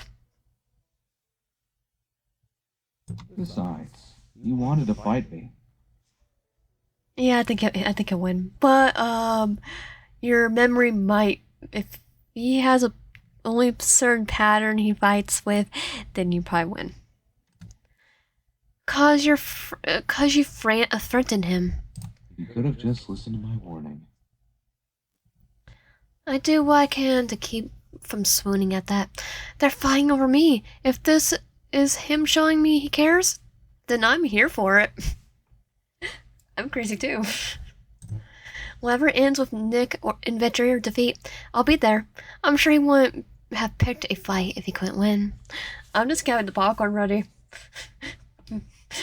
Besides, you wanted to fight me. Yeah, I think he'll win. But your memory might, if he has only a certain pattern he fights with, then you probably win. Cause you threatened him. You could have just listened to my warning. I do what I can to keep from swooning at that. They're fighting over me. If this is him showing me he cares, then I'm here for it. I'm crazy too. Whatever ends with Nick in victory or defeat, I'll be there. I'm sure he wouldn't have picked a fight if he couldn't win. I'm just getting the popcorn ready.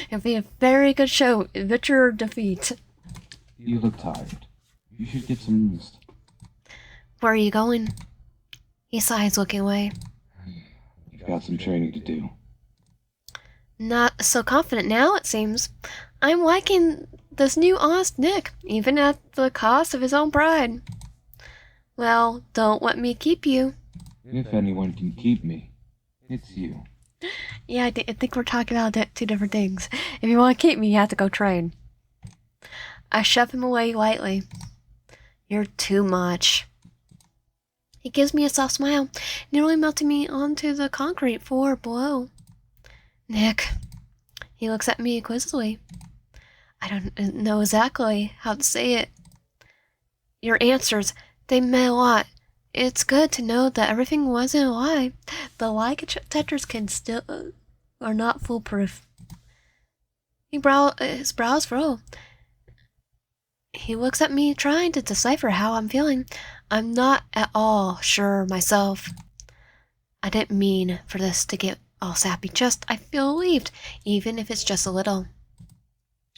It'll be a very good show, victory or defeat. You look tired. You should get some rest. Where are you going? He sighs, looking away. You've got some training to do. Not so confident now, it seems. I'm liking this new honest Nick, even at the cost of his own pride. Well, don't let me keep you. If anyone can keep me, it's you. Yeah, I think we're talking about two different things. If you want to keep me, you have to go train. I shove him away lightly. You're too much. He gives me a soft smile, nearly melting me onto the concrete floor below. Nick. He looks at me quizzically. I don't know exactly how to say it. Your answers, they meant a lot. It's good to know that everything wasn't a lie. The lie detectors are not foolproof. His brows furrow. He looks at me, trying to decipher how I'm feeling. I'm not at all sure myself. I didn't mean for this to get all sappy. I feel relieved, even if it's just a little.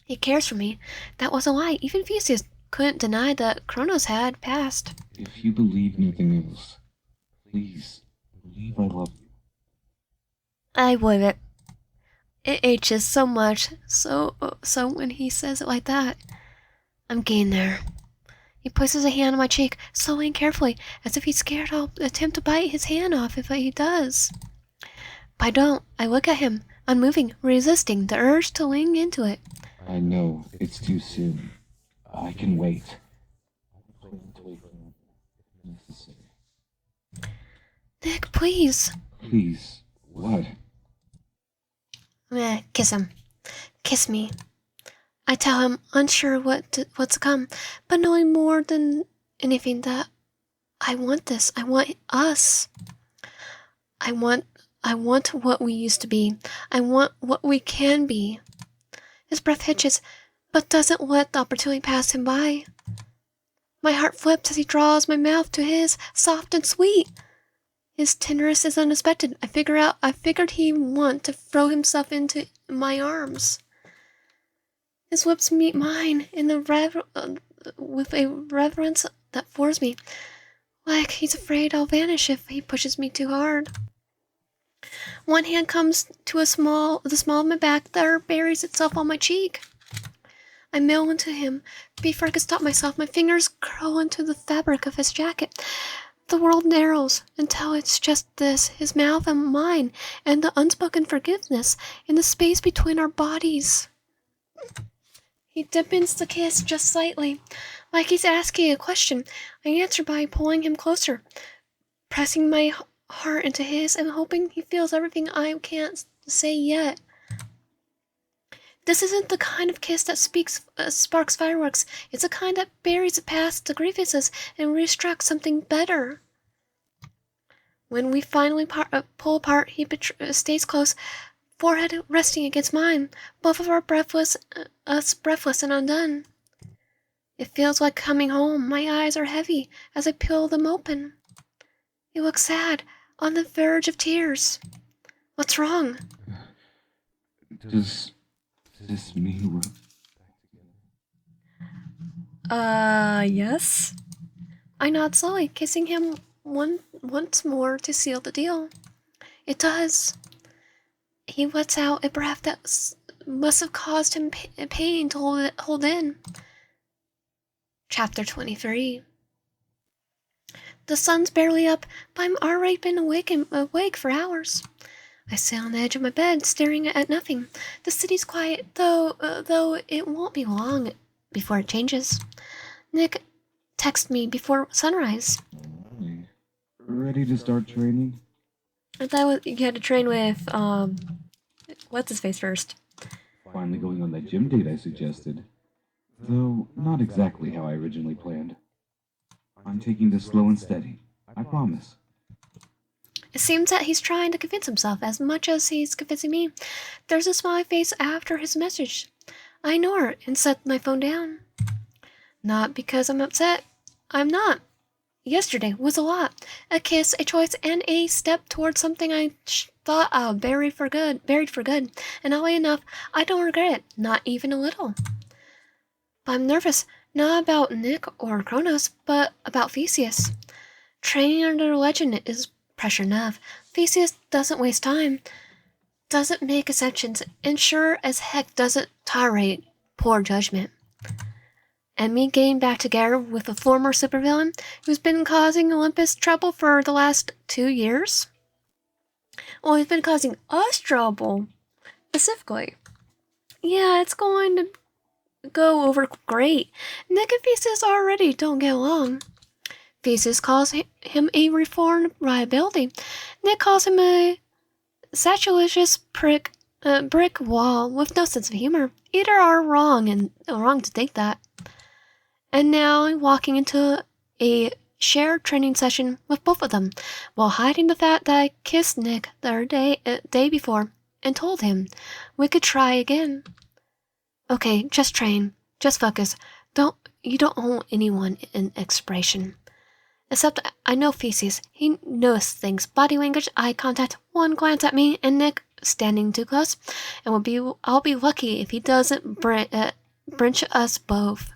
He cares for me. That wasn't a lie. Even Theseus couldn't deny that Kronos had passed. If you believe nothing else, please believe I love you. I believe it. It aches so much. So when he says it like that, I'm getting there. He places a hand on my cheek, slowly and carefully, as if he's scared I'll attempt to bite his hand off if he does. But I don't. I look at him, unmoving, resisting the urge to lean into it. I know it's too soon. I can wait. I plan to wait for you if necessary. Nick, please. Please, what? Kiss him. Kiss me. I tell him, unsure what's to come, but knowing more than anything that I want this. I want us. I want what we used to be. I want what we can be. His breath hitches, but doesn't let the opportunity pass him by. My heart flips as he draws my mouth to his, soft and sweet. His tenderness is unexpected. I figured he'd want to throw himself into my arms. His lips meet mine in with a reverence that floors me, like he's afraid I'll vanish if he pushes me too hard. One hand comes to the small of my back, the other buries itself on my cheek. I mail into him. Before I can stop myself, my fingers curl into the fabric of his jacket. The world narrows until it's just this, his mouth and mine, and the unspoken forgiveness in the space between our bodies. He deepens the kiss just slightly, like he's asking a question. I answer by pulling him closer, pressing my heart into his and hoping he feels everything I can't say yet. This isn't the kind of kiss that sparks fireworks. It's the kind that buries past the grievances and reconstructs something better. When we finally pull apart, he stays close, forehead resting against mine, both of us breathless and undone. It feels like coming home. My eyes are heavy as I peel them open. He looks sad, on the verge of tears. What's wrong? Does this mean we're Yes. I nod slowly, kissing him once more to seal the deal. It does. He lets out a breath that must have caused him pain to hold in. Chapter 23. The sun's barely up, but I'm already been awake for hours. I sit on the edge of my bed, staring at nothing. The city's quiet, though it won't be long before it changes. Nick texted me before sunrise. ready to start training? I thought you had to train with, what's his face first? Finally going on that gym date I suggested. Though not exactly how I originally planned. I'm taking this slow and steady. I promise. It seems that he's trying to convince himself as much as he's convincing me. There's a smiley face after his message. I ignore it and set my phone down. Not because I'm upset. I'm not. Yesterday was a lot. A kiss, a choice, and a step towards something I thought I buried for good. And oddly enough, I don't regret it. Not even a little. But I'm nervous. Not about Nick or Kronos, but about Theseus. Training under a legend is pressure enough. Theseus doesn't waste time, doesn't make exceptions, and sure as heck doesn't tolerate poor judgment. And me getting back together with a former supervillain who's been causing Olympus trouble for the last 2 years? Well, he's been causing us trouble, specifically. Yeah, it's going to go over great. Nick and Theseus already don't get along. Theseus calls him a reformed liability. Nick calls him a sacrilegious brick wall with no sense of humor. Either are wrong to think that. And now I'm walking into a shared training session with both of them, while hiding the fact that I kissed Nick the day before and told him we could try again. Okay, just train. Just focus. You don't owe anyone an expiration. Except I know Theseus. He knows things. Body language, eye contact, one glance at me, and Nick standing too close. And I'll be lucky if he doesn't brinch us both.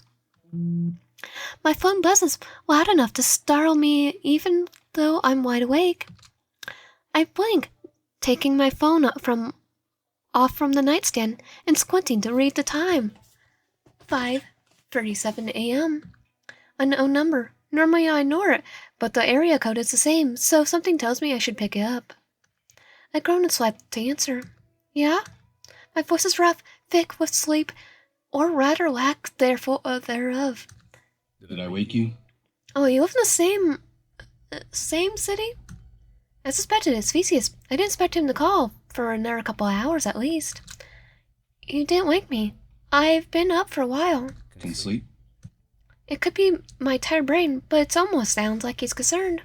My phone buzzes loud enough to startle me even though I'm wide awake. I blink, taking my phone off from the nightstand and squinting to read the time. 5:37 a.m. Unknown number. Normally I ignore it, but the area code is the same, so something tells me I should pick it up. I groan and swipe to answer. Yeah? My voice is rough, thick with sleep, or rather lack thereof. Did I wake you? Oh, you live in the same city? I suspected it's Theseus. I didn't expect him to call for another couple of hours at least. You didn't wake me. I've been up for a while. Can sleep? It could be my tired brain, but it almost sounds like he's concerned.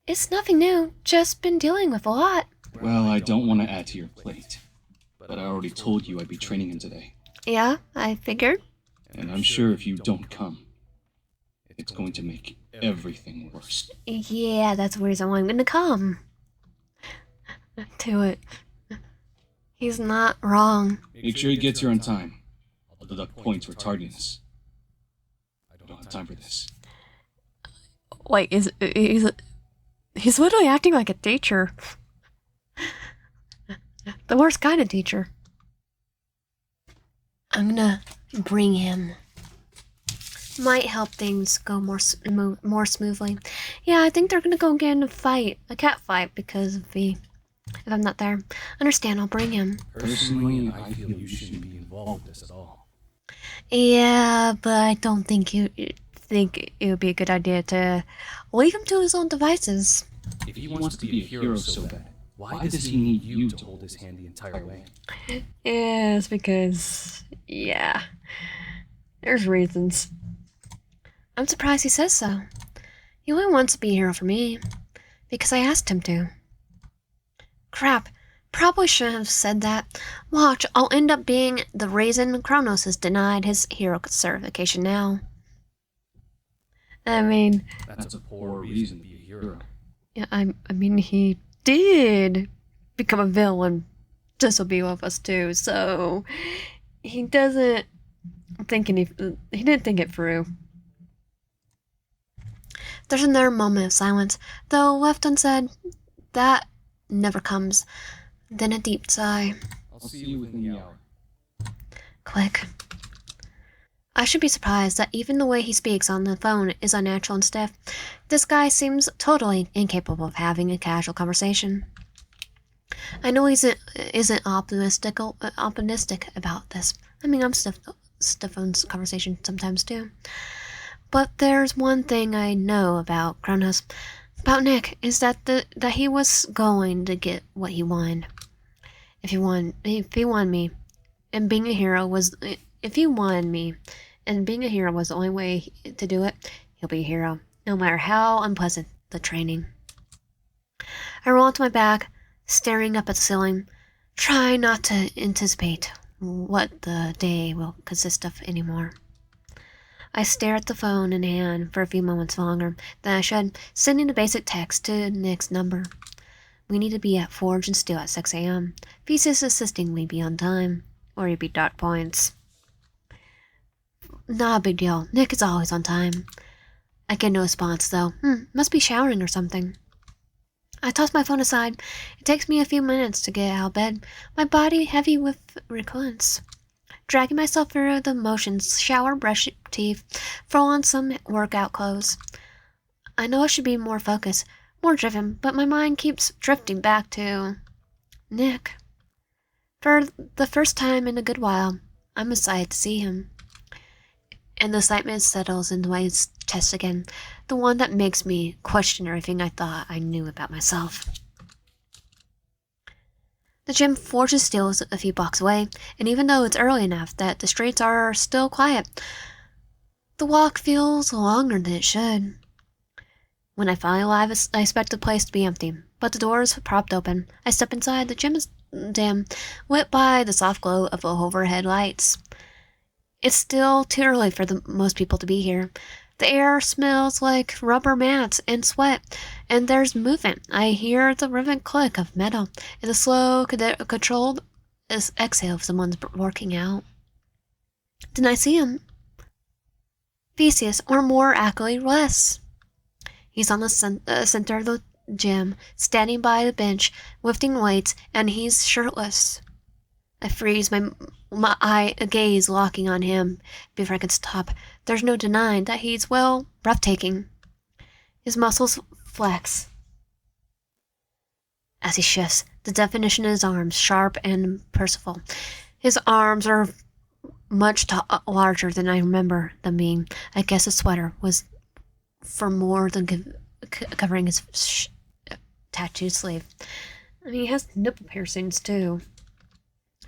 It's nothing new, just been dealing with a lot. Well, I don't want to add to your plate, but I already told you I'd be training him today. Yeah, I figured. And I'm sure if you don't come, it's going to make everything worse. Yeah, that's the reason why I'm gonna come. Do it. He's not wrong. Make sure he gets here on time. I'll deduct points for tardiness. I don't have time for this. Wait, he's literally acting like a teacher. The worst kind of teacher. I'm gonna bring him. Might help things go more smoothly. Yeah, I think they're gonna go get in a cat fight because of me. If I'm not there, understand, I'll bring him. Personally, I feel you shouldn't be involved with this at all. Yeah, but I don't think you think it would be a good idea to leave him to his own devices. If he wants to be a hero so bad, why does he need you to hold his hand the entire way? Yes, because, yeah, there's reasons. I'm surprised he says so. He only wants to be a hero for me, because I asked him to. Crap, probably shouldn't have said that. Watch, I'll end up being the reason Kronos has denied his hero certification now. I mean... That's a poor reason to be a hero. Yeah, I mean, he did become a villain. This will be with us too, so... He didn't think it through. There's another moment of silence, though left unsaid. That never comes. Then a deep sigh. I'll see you within the hour. Click. I should be surprised that even the way he speaks on the phone is unnatural and stiff. This guy seems totally incapable of having a casual conversation. I know he isn't optimistic about this. I mean, I'm stiff on conversation sometimes too. But there's one thing I know about Kronos, about Nick, is that he was going to get what he wanted. If he wanted me, and being a hero was the only way to do it, he'll be a hero, no matter how unpleasant the training. I roll onto my back, staring up at the ceiling, try not to anticipate what the day will consist of anymore. I stare at the phone in hand for a few moments longer than I should, sending the basic text to Nick's number. We need to be at Forge and Steel at 6 a.m. Theseus insisting we be on time, or he'd be dark points. Not a big deal. Nick is always on time. I get no response, though. Must be showering or something. I toss my phone aside. It takes me a few minutes to get out of bed, my body heavy with recurrence. Dragging myself through the motions, shower, brush teeth, throw on some workout clothes. I know I should be more focused, more driven, but my mind keeps drifting back to Nick. For the first time in a good while, I'm excited to see him. And the excitement settles into my chest again, the one that makes me question everything I thought I knew about myself. The gym Forge and Steel is a few blocks away, and even though it's early enough that the streets are still quiet, the walk feels longer than it should. When I finally arrive, I expect the place to be empty, but the door is propped open. I step inside. The gym is dim, lit by the soft glow of overhead lights. It's still too early for most people to be here. The air smells like rubber mats and sweat, and there's movement. I hear the rhythmic click of metal and the slow, controlled exhale of someone's working out. Then I see him. Theseus, or more accurately, Wes. He's on the center of the gym, standing by the bench, lifting weights, and he's shirtless. I freeze, my gaze locking on him before I can stop. There's no denying that he's, well, breathtaking. His muscles flex as he shifts, the definition in his arms sharp and percival. His arms are much larger than I remember them being. I guess his sweater was for more than covering his tattooed sleeve. I mean, he has nipple piercings too.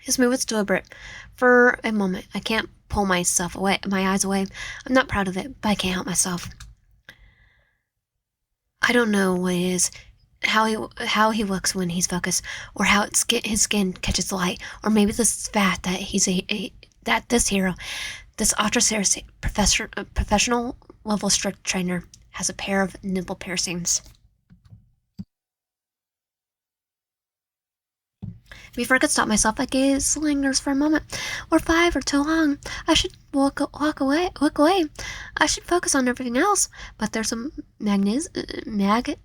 His movements deliberate. For a moment, I can't pull my eyes away. I'm not proud of it, but I can't help myself. I don't know what it is, how he looks when he's focused, or how his skin catches the light, or maybe this fact that that this hero, this ultra serious professional level strict trainer, has a pair of nipple piercings. Before I could stop myself, my gaze lingers for a moment, or 5 or too long. I should look away. I should focus on everything else, but there's a magnetism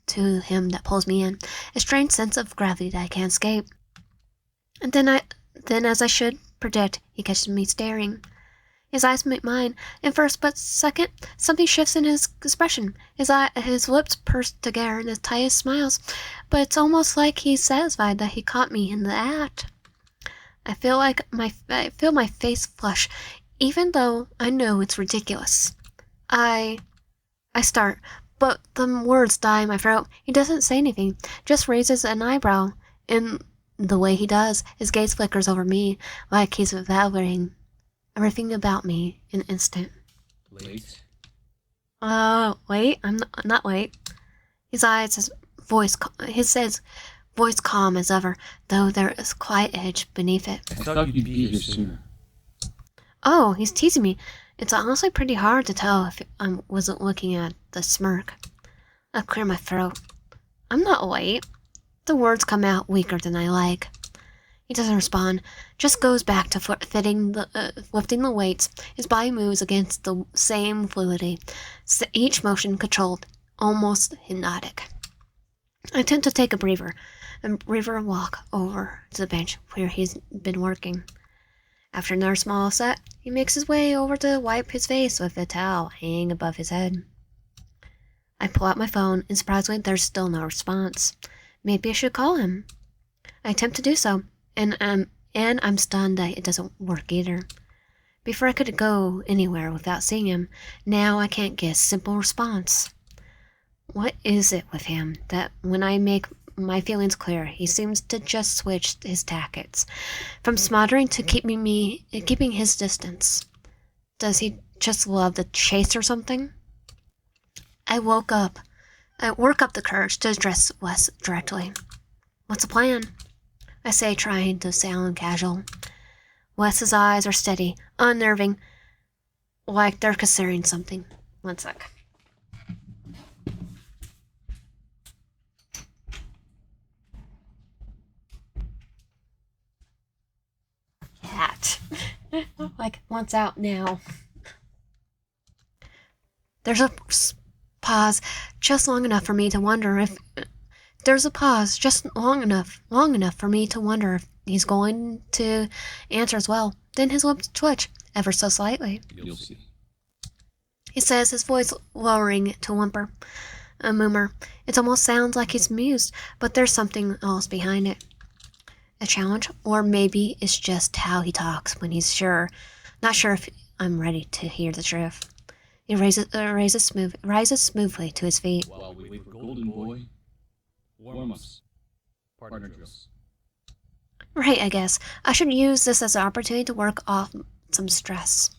to him that pulls me in, a strange sense of gravity that I can't escape. And then as I should predict, he catches me staring. His eyes meet mine, and for a split second, something shifts in his expression. His lips purse together in the tightest smiles, but it's almost like he's satisfied that he caught me in the act. I feel my face flush, even though I know it's ridiculous. I start, but the words die in my throat. He doesn't say anything, just raises an eyebrow. In the way he does, his gaze flickers over me, like he's evaluating everything about me in an instant. Late? Wait, I'm not late. His voice calm as ever, though there is a quiet edge beneath it. I thought you'd be here sooner. Oh, he's teasing me. It's honestly pretty hard to tell if I wasn't looking at the smirk. I clear my throat. I'm not late. The words come out weaker than I like. He doesn't respond, just goes back to lifting the weights. His body moves against the same fluidity, each motion controlled, almost hypnotic. I attempt to take a breather walk over to the bench where he's been working. After another small set, he makes his way over to wipe his face with a towel hanging above his head. I pull out my phone, and surprisingly, there's still no response. Maybe I should call him. I attempt to do so, and I'm stunned that it doesn't work either. Before I could go anywhere without seeing him, now I can't get a simple response. What is it with him that when I make my feelings clear, he seems to just switch his tactics, from smothering to keeping his distance? Does he just love the chase or something? I work up the courage to address Wes directly. What's the plan? I say, trying to sound casual. Wes's eyes are steady, unnerving, like they're considering something. 1 sec. Cat. Like, wants out now. There's a pause just long enough for me to wonder if he's going to answer as well. Then his lips twitch, ever so slightly. You'll see. He says, his voice lowering to a murmur. It almost sounds like he's amused, but there's something else behind it. A challenge, or maybe it's just how he talks when he's not sure if I'm ready to hear the truth. He rises smoothly to his feet. While we wait for Golden Boy, warm-ups, partner drills. Right, I guess. I should use this as an opportunity to work off some stress.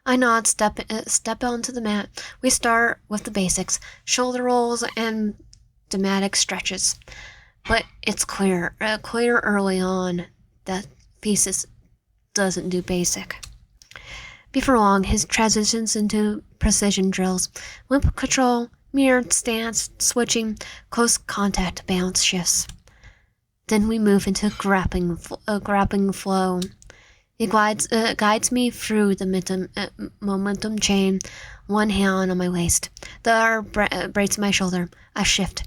I nod, step onto the mat. We start with the basics, shoulder rolls and dramatic stretches. But it's clear early on that pieces doesn't do basic. Before long, his transitions into precision drills, limp control, mirrored stance, switching, close contact balance shifts. Then we move into grappling flow. He guides me through the momentum chain, one hand on my waist, the other braids my shoulder. I shift,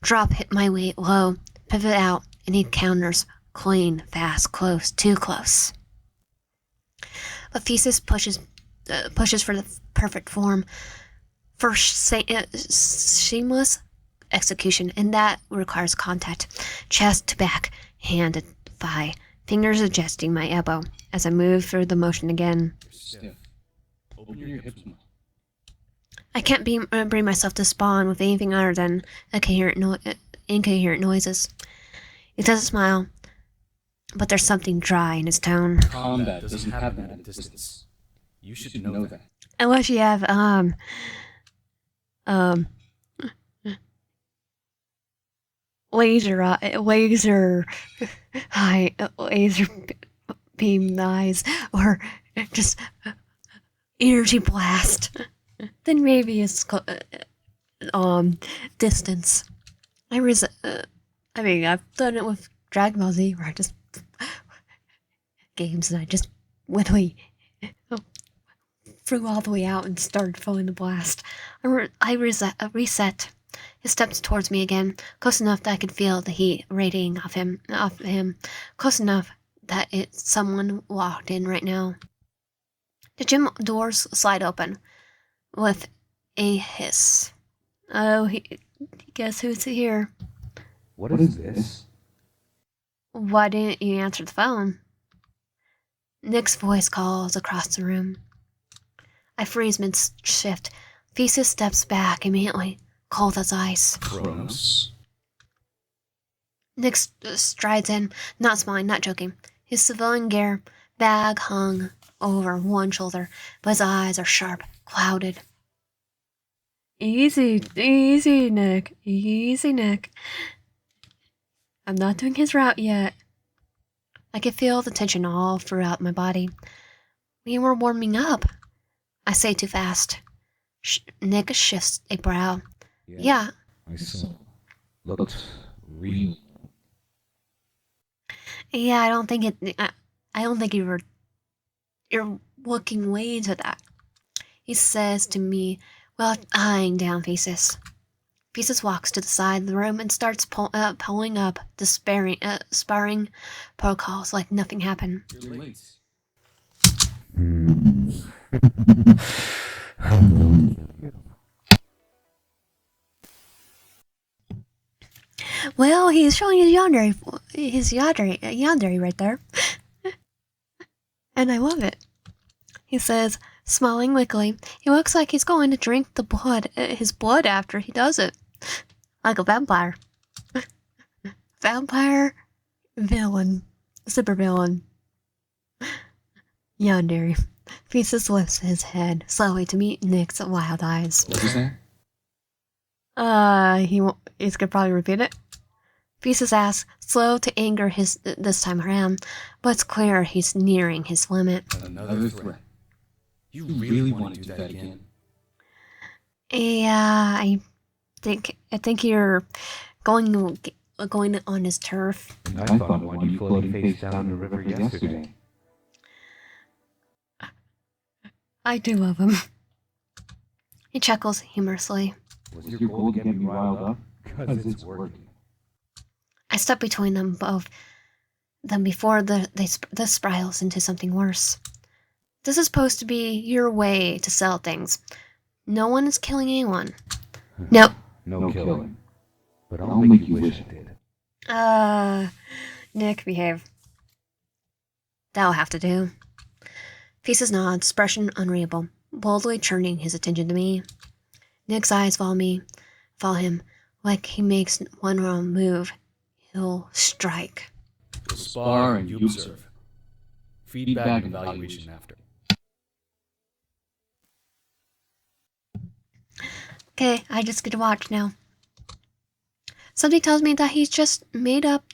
hit my weight low, pivot out, and he counters clean, fast, close, too close. But Thesis pushes for the perfect form, for seamless execution, and that requires contact, chest to back, hand to thigh, fingers adjusting my elbow as I move through the motion again. You're stiff. Open your hips more. I can't bring myself to spawn with anything other than incoherent noises. He doesn't smile, but there's something dry in his tone. Combat doesn't happen at a distance. You should know that. Unless you have, laser beam eyes, or just energy blast. Then maybe it's distance. I've done it with Dragon Ball Z, where I just games, and I just literally flew all the way out and started throwing the blast. I reset. His steps towards me again, close enough that I could feel the heat radiating off him, close enough that someone walked in right now. The gym doors slide open with a hiss. Oh, guess who's here? What is this? Why didn't you answer the phone? Nick's voice calls across the room. I freeze mid-shift. Thesis steps back immediately, cold as ice. Kronos. Nick strides in, not smiling, not joking. His civilian gear bag hung over one shoulder, but his eyes are sharp, clouded. Easy, Nick. Easy, Nick. I'm not doing his route yet. I could feel the tension all throughout my body. We were warming up. I say too fast. Nick shifts a brow. Yeah. I saw. Looked real. Yeah, I don't think you're looking way into that. He says to me while eyeing down Thesis. Thesis walks to the side of the room and starts pulling up the sparring protocols like nothing happened. You're late. Well, he's showing his yandere right there. And I love it. He says, smiling wickedly, he looks like he's going to drink his blood after he does it. Like a vampire. Vampire villain. Supervillain. Yandere. Thesis lifts his head slowly to meet Nick's wild eyes. What was that? He's gonna probably repeat it. Thesis asks, slow to anger this time around, but it's clear he's nearing his limit. Another threat. You really want to do that again? Yeah, I think you're going on his turf. I thought I wanted you floating face down the river yesterday. I do love him. He chuckles humorously. Was your goal to get me riled up? Because it's working. I step between them before this spirals into something worse. This is supposed to be your way to sell things. No one is killing anyone. No. No killing. But I'll make you wish it did. Nick, behave. That'll have to do. Thesis nods, expression unreadable, boldly turning his attention to me. Nick's eyes follow him, like he makes one wrong move. He'll strike. We'll spar and you observe. Feedback and evaluation after. Okay, I just get to watch now. Something tells me that he's just made up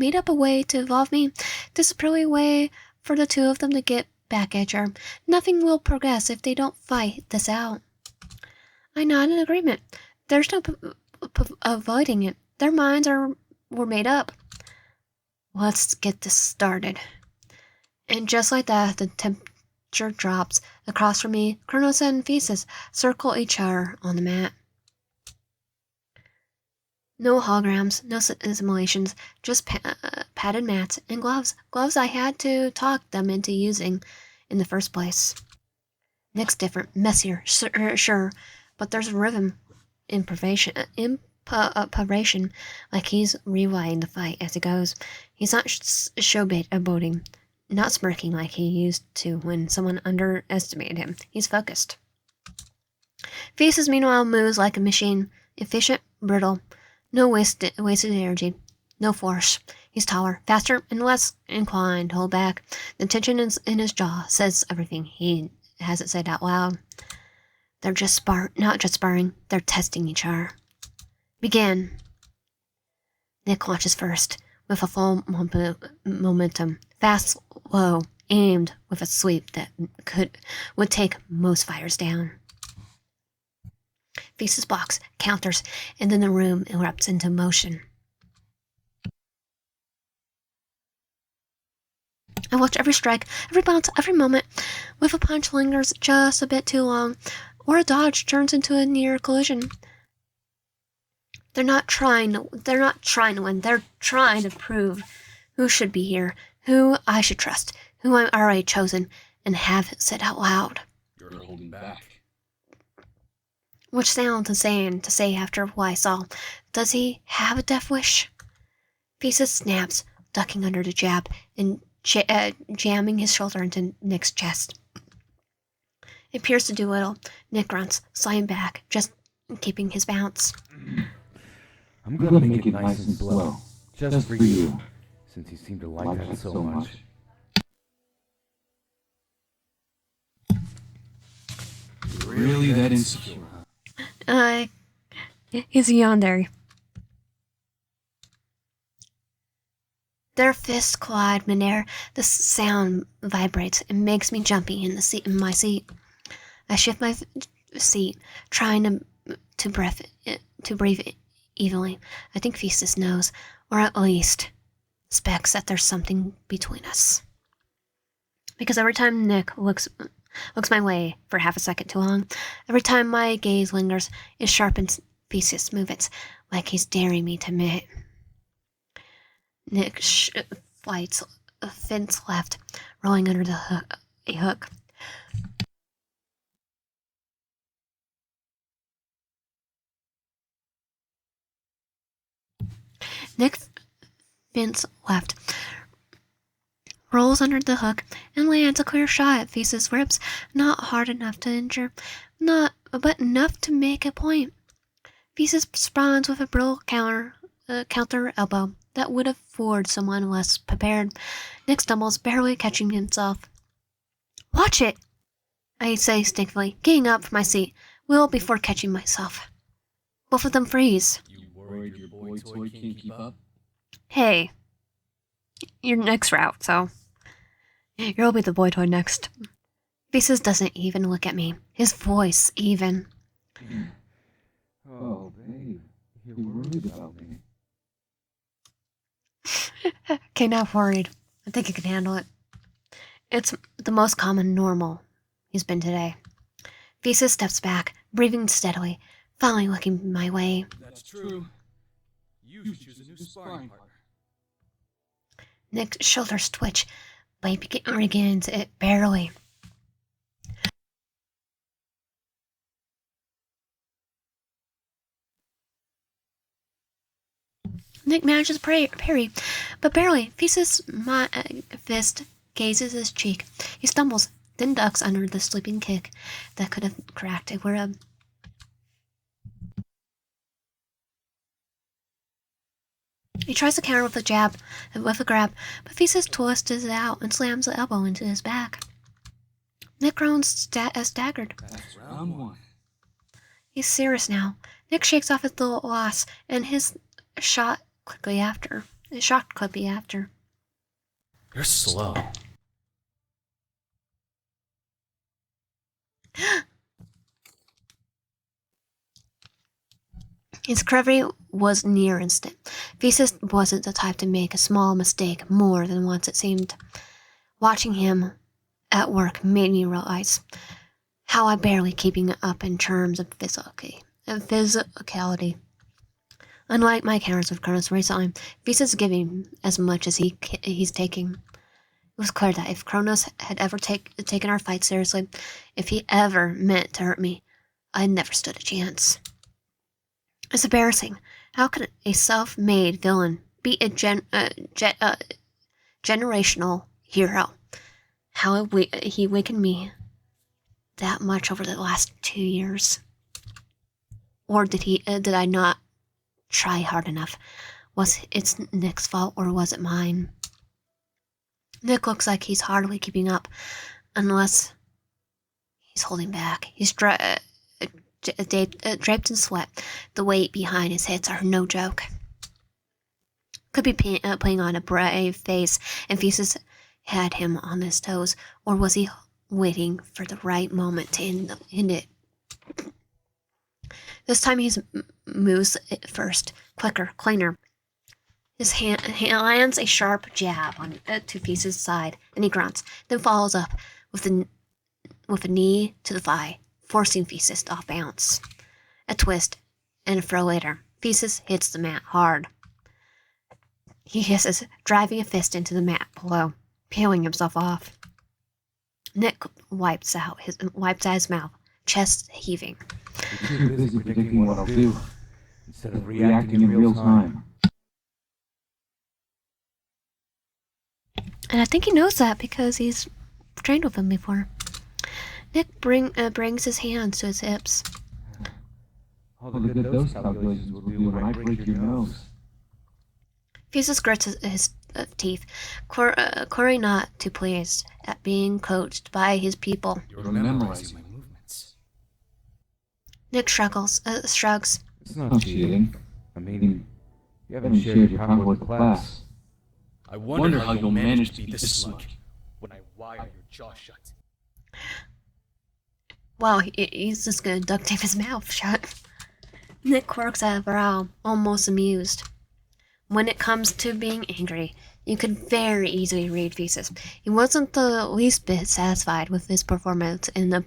a way to involve me. This is probably a way for the two of them to get back at her. Nothing will progress if they don't fight this out. I nod in agreement. There's no avoiding it. Their minds were made up. Let's get this started. And just like that, the temperature drops. Across from me, Kronos and Thesis circle each other on the mat. No holograms, no simulations, just padded mats and gloves. Gloves I had to talk them into using in the first place. Nick's different, messier, sure, but there's a rhythm, improvisation, like he's rewinding the fight as it goes. He's not showboating, not smirking like he used to when someone underestimated him. He's focused. Faces, meanwhile, moves like a machine, efficient, brittle, no wasted energy, no force. He's taller, faster, and less inclined to hold back. The tension in his jaw says everything he hasn't said out loud. They're not just sparring, they're testing each other. Begin. Nick launches first, with a full momentum, fast, low, aimed with a sweep that would take most fighters down. Faces blocks, counters, and then the room erupts into motion. I watch every strike, every bounce, every moment. If a punch lingers just a bit too long, or a dodge turns into a near collision. They're not trying to win. They're trying to prove who should be here, who I should trust, who I'm already chosen and have said out loud. You're holding back. Which sounds insane to say after what I saw. Does he have a death wish? Faces snaps, ducking under the jab and jamming his shoulder into Nick's chest. It appears to do little. Nick grunts, sliding back, just keeping his bounce. I'm gonna make it nice and slow. Just for you. Since you seem to like that so much. Really that insecure? He's a Yandere. Their fists collide midair. The sound vibrates and makes me jumpy in my seat. I shift my seat, trying to breathe evenly. I think Festus knows, or at least suspects that there's something between us. Because every time Nick looks my way for half a second too long, every time my gaze lingers, it sharpens Festus' movements, like he's daring me to admit. Nick flights fins left, rolling under a hook. Nick fins left, rolls under the hook, and lands a clear shot at Face's ribs. Not hard enough to injure, but enough to make a point. Faces responds with a brittle counter elbow that would have floored someone less prepared. Nick stumbles, barely catching himself. Watch it! I say stiffly, getting up from my seat, well before catching myself. Both of them freeze. You worried your boy toy can't keep up? Hey, you're next route, so you'll be the boy toy next. Faces doesn't even look at me. His voice, even. Oh, babe, you're worried about me. Okay, not worried. I think he can handle it. It's the most common normal he's been today. Faces steps back, breathing steadily, finally looking my way. That's true. You should choose a new sparring partner. Nick's shoulders twitch, but he begins it barely. Nick manages to parry, but barely. Faces my fist gazes his cheek. He stumbles, then ducks under the sweeping kick that could have cracked a rib. He tries to counter with a grab, but Faces twists it out and slams the elbow into his back. Nick groans staggered. That's round one. He's serious now. Nick shakes off his little loss, and his shocked quickly after. You're slow. His recovery was near instant. Faces wasn't the type to make a small mistake more than once, it seemed. Watching him at work made me realize how I'm barely keeping up in terms of physicality. Unlike my encounters with Kronos recently, Feast is giving as much as he's taking. It was clear that if Kronos had ever taken our fight seriously, if he ever meant to hurt me, I never stood a chance. It's embarrassing. How can a self-made villain be a generational hero? How he weakened me that much over the last 2 years? Or did I not try hard enough? Was it Nick's fault or was it mine? Nick looks like he's hardly keeping up, unless he's holding back. He's draped in sweat. The weight behind his hits are no joke. Could be playing on a brave face, and Feast had him on his toes, or was he waiting for the right moment to end it? This time he moves first, quicker, cleaner. His hand lands a sharp jab on to Feast's side, and he grunts, then follows up with a knee to the thigh, forcing Feast off balance. A twist, and a throw later, Feast hits the mat hard. He hisses, driving a fist into the mat below, peeling himself off. Nick wipes out his mouth, chest heaving. You're too busy predicting what I'll do, instead of reacting in real time. And I think he knows that because he's trained with him before. Nick brings his hands to his hips. All the good those calculations will do when I break your nose. Feast grits his teeth, Corey not too pleased at being coached by his people. You're memorizing my movements. Nick shrugs. It's not cheating. I mean, you haven't Haven't shared your power with the class. I wonder how you'll manage to be this smart when I wire your jaw shut. Well, he's just gonna duct tape his mouth shut. Nick quirks a brow, almost amused. When it comes to being angry, you could very easily read Feast. He wasn't the least bit satisfied with his performance in the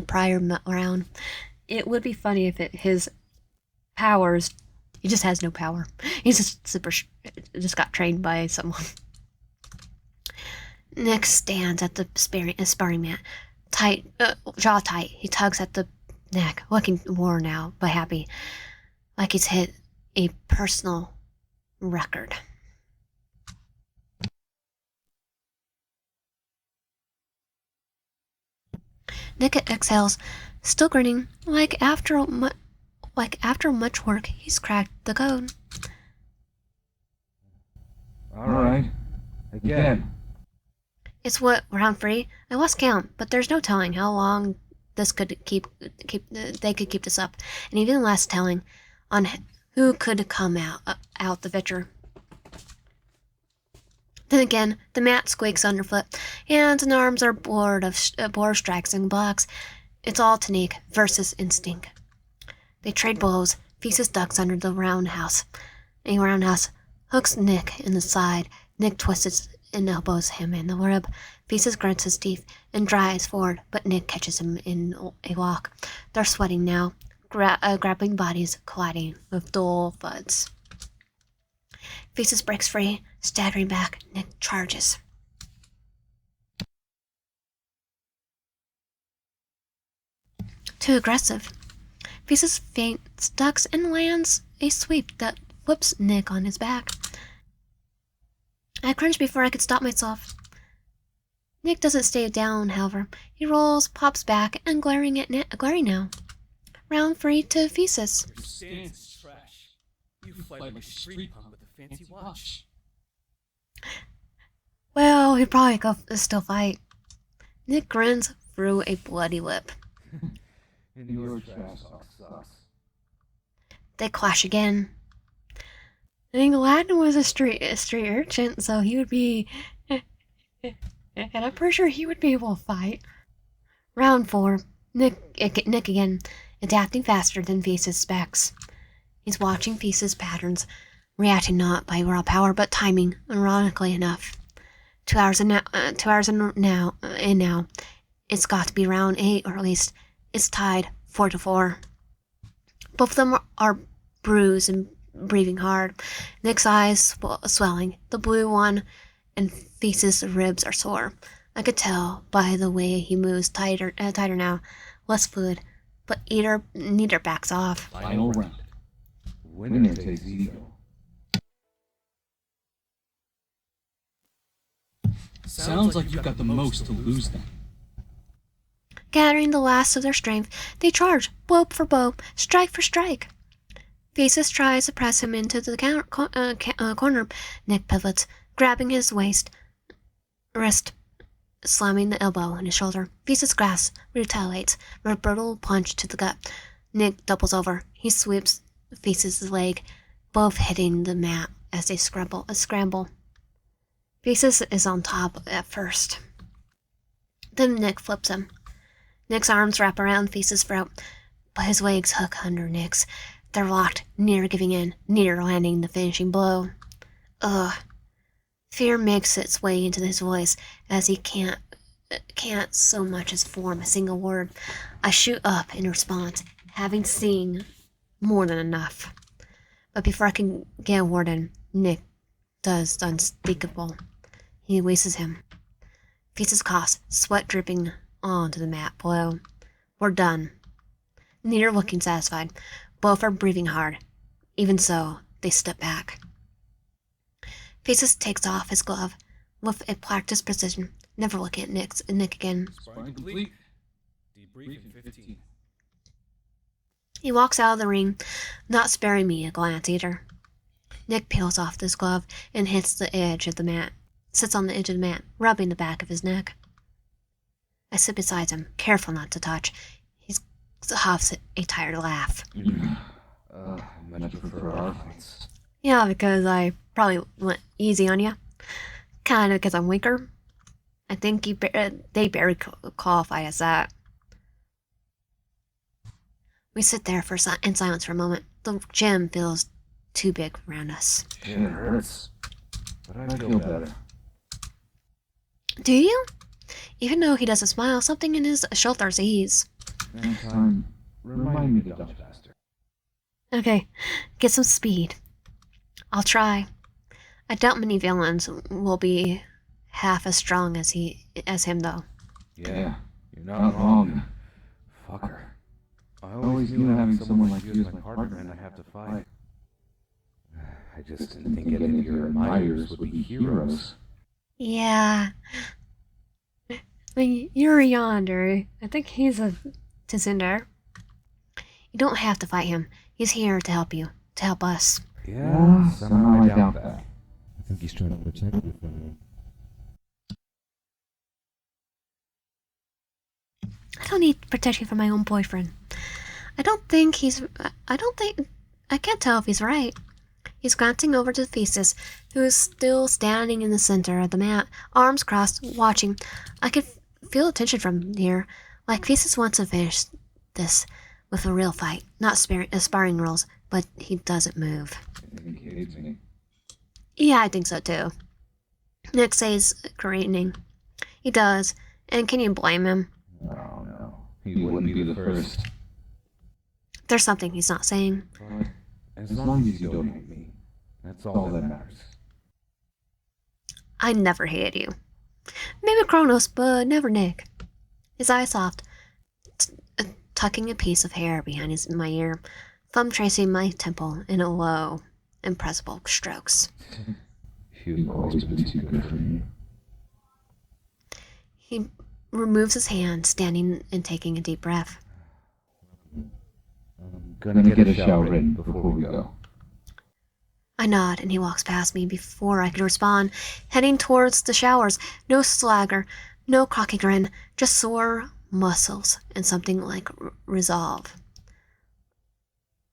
prior round. It would be funny if his powers, he just has no power. He's just got trained by someone. Nick stands at the sparring mat, jaw tight. He tugs at the neck, looking worn out but happy, like he's hit a personal record. Nick exhales, still grinning, like after much work, he's cracked the code. Alright. Again. It's what, round 3? I lost count, but there's no telling how long this could they could keep this up, and even less telling on who could come out the victor. Then again, the mat squeaks underfoot, hands and arms are bored of strikes and blocks. It's all technique versus instinct. They trade blows. Feast ducks under the roundhouse. A roundhouse hooks Nick in the side. Nick twists and elbows him in the rib. Feast grunts his teeth and drives forward, but Nick catches him in a walk. They're sweating now, grappling bodies colliding with dull thuds. Feast breaks free, staggering back. Nick charges. Too aggressive. Feast feints, ducks, and lands a sweep that whips Nick on his back. I cringed before I could stop myself. Nick doesn't stay down, however. He rolls, pops back, and glaring now. Round 3 to Feast. Your stance is trash. You fight like a street punk with a fancy watch. Well, he'd probably still fight. Nick grins through a bloody lip. And your trash talk sucks. They clash again. I think Aladdin was a street urchin, so he would be... and I'm pretty sure he would be able to fight. Round 4. Nick again, adapting faster than Feast's specs. He's watching Feast's patterns, reacting not by raw power, but timing, ironically enough. 2 hours now, it's got to be round 8, or at least it's tied 4-4. Both of them are bruised and breathing hard. Nick's eyes swelling. The blue one and Thesis' ribs are sore. I could tell by the way he moves tighter now, less fluid. But neither backs off. Final round. Winner takes ego. Sounds like you've got the most to lose then. Gathering the last of their strength, they charge, blow for blow, strike for strike. Thesis tries to press him into the corner. Nick pivots, grabbing his wrist, slamming the elbow in his shoulder. Thesis grasps, retaliates, with a brutal punch to the gut. Nick doubles over. He sweeps Thesis' leg, both hitting the mat as they scramble. Thesis is on top at first. Then Nick flips him. Nick's arms wrap around Thesis' throat, but his legs hook under Nick's. They're locked, near giving in, near landing the finishing blow. Ugh. Fear makes its way into his voice as he can't so much as form a single word. I shoot up in response, having seen more than enough. But before I can get a word in, Nick does the unspeakable. He releases him. Thesis coughs, sweat dripping onto the mat below. We're done. Neither looking satisfied. Both are breathing hard. Even so, they step back. Thesis takes off his glove with a practiced precision, never looking at Nick again. Sparring complete. Debrief in 15. He walks out of the ring, not sparing me a glance either. Nick peels off his glove and hits the edge of the mat. Sits on the edge of the mat, rubbing the back of his neck. I sit beside him, careful not to touch. He huffs a tired laugh. Much prefer our fights. Yeah, because I probably went easy on you. Kinda because I'm weaker. I think they barely qualify as that. We sit there in silence for a moment. The gym feels too big around us. It hurts, but I feel better. Do you? Even though he doesn't smile, something in his shoulders ease. Next time, remind me to dodge faster. Okay, get some speed. I'll try. I doubt many villains will be half as strong as him, though. Yeah, you're not wrong. Fucker. I always knew having someone like you as my partner and I'd have to fight. I just didn't think any of your admirers would be heroes. Yeah. I mean, you're a Yandere. I think he's a Tizinder. You don't have to fight him. He's here to help you. To help us. Yeah, somehow I doubt that. I think he's trying to protect you from me. I don't need protection from my own boyfriend. I can't tell if he's right. He's glancing over to Thesis, who is still standing in the center of the mat, arms crossed, watching. I could feel the tension from here, like Thesis wants to finish this with a real fight, not sparring rules, but he doesn't move. I think he hates me. Yeah, I think so too. Nick says, careening. He does, and can you blame him? Oh no, he wouldn't be the first. There's something he's not saying. But as long as you don't hate me, that's all that matters. I never hated you. Maybe Kronos, but never Nick. His eyes soft, tucking a piece of hair behind my ear, thumb tracing my temple in a low, impressible strokes. You've always been too good for me. He removes his hand, standing and taking a deep breath. I'm gonna get a shower in before we go. I nod, and he walks past me before I could respond, heading towards the showers. No swagger, no cocky grin, just sore muscles and something like resolve.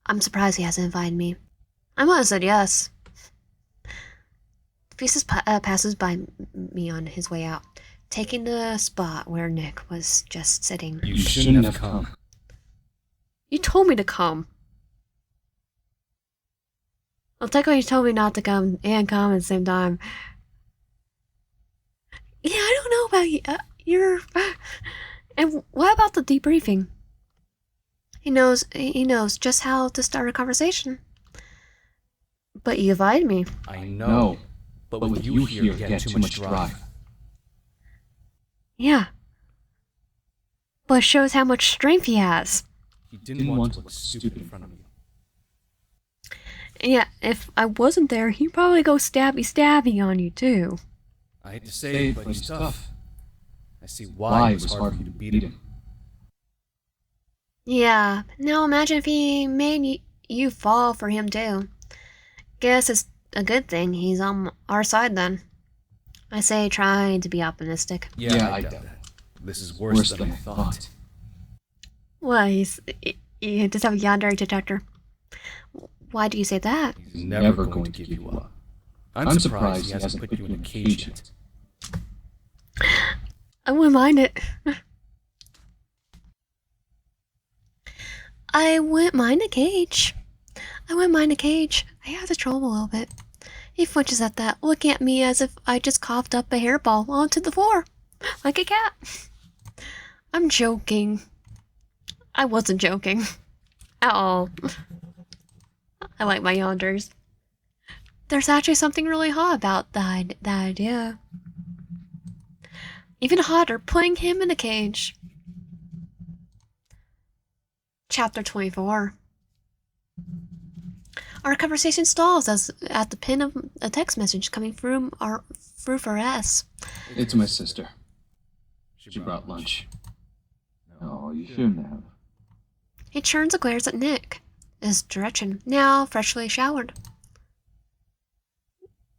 I'm surprised he hasn't invited me. I might have said yes. Thesis passes by me on his way out, taking the spot where Nick was just sitting. You shouldn't have come. You told me to come. Well, technically you told me not to come and come at the same time. Yeah, I don't know about you. And what about the debriefing? He knows just how to start a conversation. But you lied me. I know. No, But with you here, get too much drive. Yeah. But it shows how much strength he has. He didn't want to look stupid in front of you. Yeah, if I wasn't there, he'd probably go stabby on you too. I hate to say it, but he's tough. I see why it was hard for you to beat him. Yeah, now imagine if he made you fall for him too. Guess it's a good thing he's on our side then. I say try to be optimistic. Yeah, I doubt that. This is worse than I thought. Well, he does have a Yandere detector. Why do you say that? He's never going to give you up. I'm surprised he hasn't put you in a cage yet. I wouldn't mind it. I wouldn't mind a cage. I wouldn't mind a cage. I have to trouble a little bit. He flinches at that, looking at me as if I just coughed up a hairball onto the floor. Like a cat. I'm joking. I wasn't joking. At all. I like my yonders. There's actually something really hot about that idea. Even hotter, putting him in a cage. Chapter 24. Our conversation stalls as at the pin of a text message coming through for S. It's my sister. She brought lunch. No, you shouldn't have. He turns and glares at Nick, his direction, now freshly showered.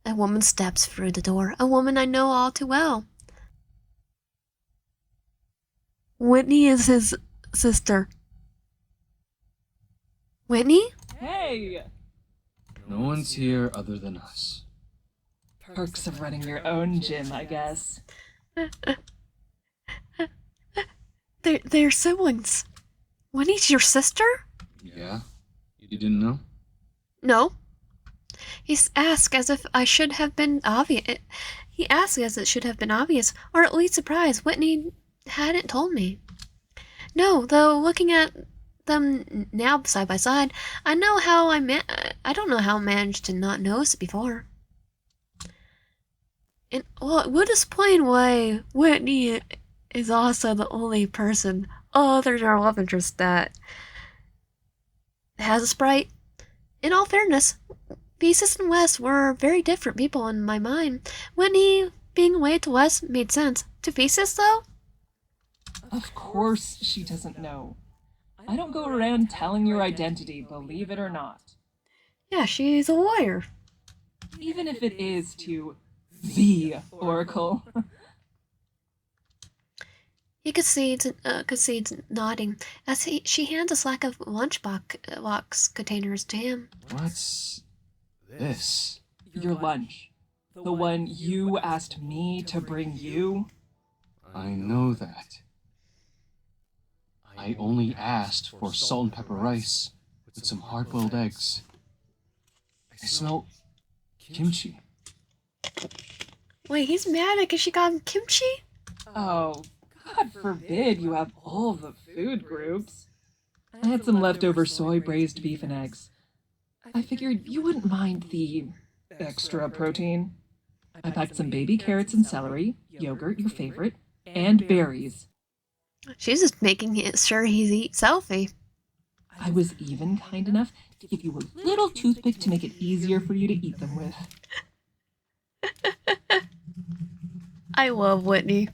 A woman steps through the door, a woman I know all too well. Whitney is his sister. Whitney? Hey! No one's here other than us. Perks of running your own gym, I guess. They're siblings. Whitney's your sister? Yeah? You didn't know? No. He asked as if I should have been obvious. He asked as it should have been obvious, or at least surprised Whitney hadn't told me. No, though looking at them now side by side, I know how I don't know how I managed to not notice it before. And well, it would explain why Whitney is also the only person other than our love interest that has a sprite. In all fairness, Thesis and Wes were very different people in my mind. Whitney being away to Wes made sense. To Thesis, though? Of course she doesn't know. I don't go around telling your identity, believe it or not. Yeah, she's a lawyer. Even if it is to the Oracle. He concedes nodding as she hands a slack of lunchbox containers to him. What's this? Your lunch. The one you asked me to bring you. I know that. I only asked for salt and pepper rice with some hard-boiled eggs. I smell kimchi. Wait, he's mad because she got him kimchi? Oh, God forbid you have all the food groups. I had some leftover soy braised beef and eggs. I figured you wouldn't mind the extra protein. I packed some baby carrots and celery, yogurt, your favorite, and berries. She's just making sure he's eats healthy. I was even kind enough to give you a little toothpick to make it easier for you to eat them with. I love Whitney.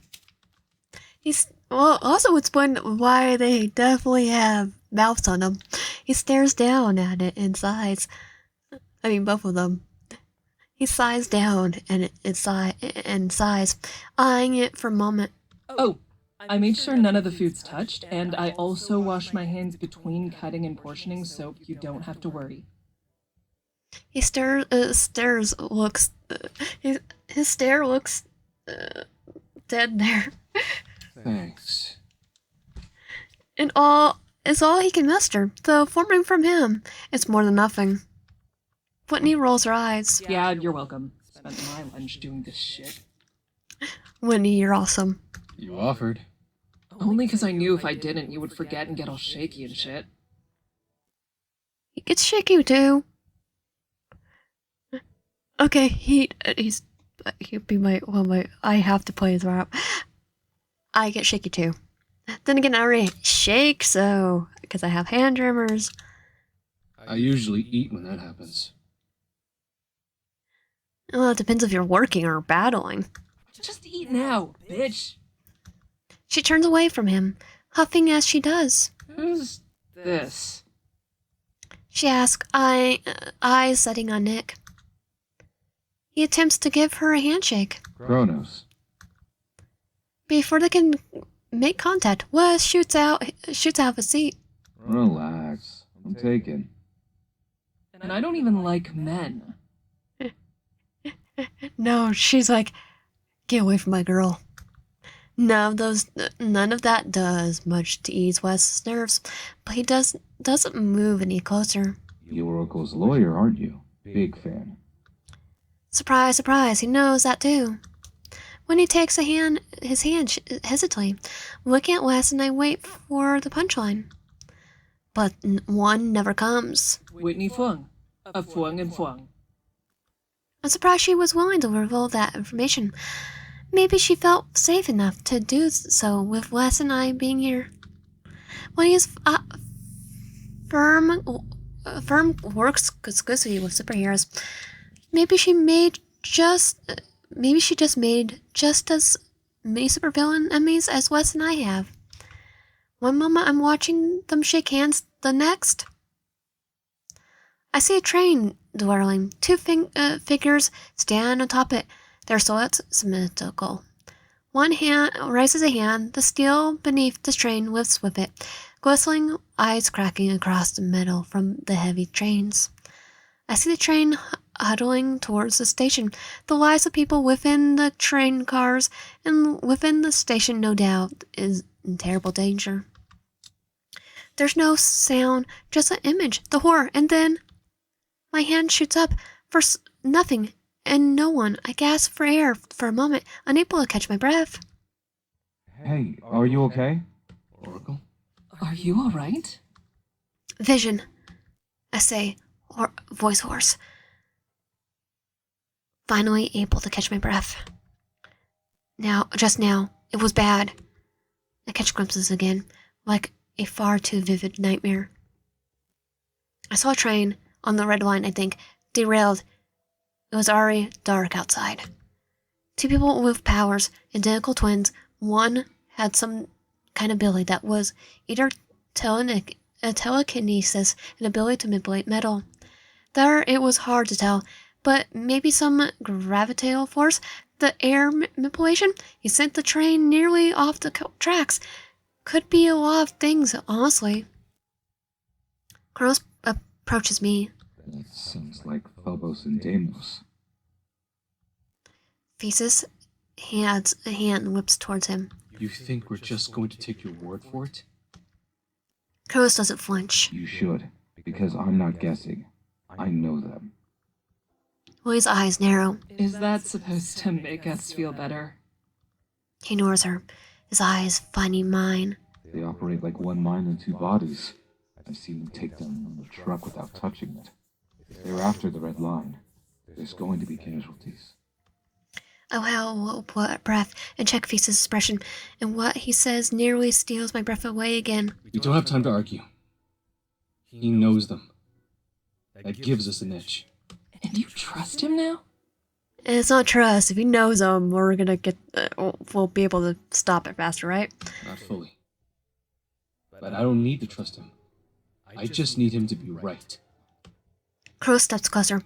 Also explain why they definitely have mouths on them. He stares down at it and sighs. I mean, both of them. He sighs down and sighs, eyeing it for a moment. Oh, I made sure none of the food's touched, and I also wash my hands between cutting and portioning so you don't have to worry. He looks. His stare looks dead there. Thanks. And all is all he can muster, though forming from him, it's more than nothing. Whitney rolls her eyes. Yeah, you're welcome. Spent my lunch doing this shit. Whitney, you're awesome. You offered. Only because I knew if I didn't, you would forget and get all shaky and shit. He gets shaky too. Okay, he'd be my. I have to play his rap. I get shaky too. Then again, I already shake, so because I have hand tremors. I usually eat when that happens. Well, it depends if you're working or battling. Just eat now, bitch. She turns away from him, huffing as she does. Who's this? She asks, eyes setting on Nick. He attempts to give her a handshake. Kronos. Before they can make contact, Wes shoots out of a seat. Relax. I'm taken. And I don't even like men. No, she's like, get away from my girl. None of that does much to ease Wes's nerves, but he doesn't move any closer. You Oracle's lawyer, aren't you? Big fan. Surprise, surprise, he knows that too. When he takes his hand hesitantly, looking at Wes, and I wait for the punchline. But one never comes. Whitney Fuang. Of Fuang and Fuang. I'm surprised she was willing to reveal that information. Maybe she felt safe enough to do so with Wes and I being here. When his firm works exclusively with superheroes, maybe she just made just as many supervillain enemies as Wes and I have. One moment I'm watching them shake hands, the next I see a train dwirling. Two figures stand on top of it. Their silhouettes symmetrical. One hand raises a hand. The steel beneath the train lifts with it, glistening eyes cracking across the metal from the heavy trains. I see the train huddling towards the station. The lives of people within the train cars and within the station, no doubt, is in terrible danger. There's no sound, just an image, the horror, and then my hand shoots up for nothing and no one. I gasp for air for a moment, unable to catch my breath. Hey, are you okay? Oracle? Are you alright? Vision, I say, voice hoarse. Finally able to catch my breath. Just now, it was bad. I catch glimpses again, like a far too vivid nightmare. I saw a train on the red line, I think, derailed. It was already dark outside. Two people with powers, identical twins. One had some kind of ability that was either telekinesis, an ability to manipulate metal. There, it was hard to tell, but maybe some gravitational force, the air manipulation. He sent the train nearly off the tracks. Could be a lot of things, honestly. Kronos approaches me. That sounds like Phobos and Deimos. Thesis hands a hand whips towards him. You think we're just going to take your word for it? Kronos doesn't flinch. You should, because I'm not guessing. I know them. Willie's eyes narrow. Is that supposed to make us feel better? He ignores her, his eyes finding mine. They operate like one mind and two bodies. I've seen them take down another truck without touching it. If they're after the red line, there's going to be casualties. I hold a breath and check Thesis' expression, and what he says nearly steals my breath away again. We don't have time to argue. He knows them. That gives us an edge. And you trust him now? And it's not trust. If he knows them, we're gonna we'll be able to stop it faster, right? Not fully. But I don't need to trust him. I just need him to be right. Crow steps closer,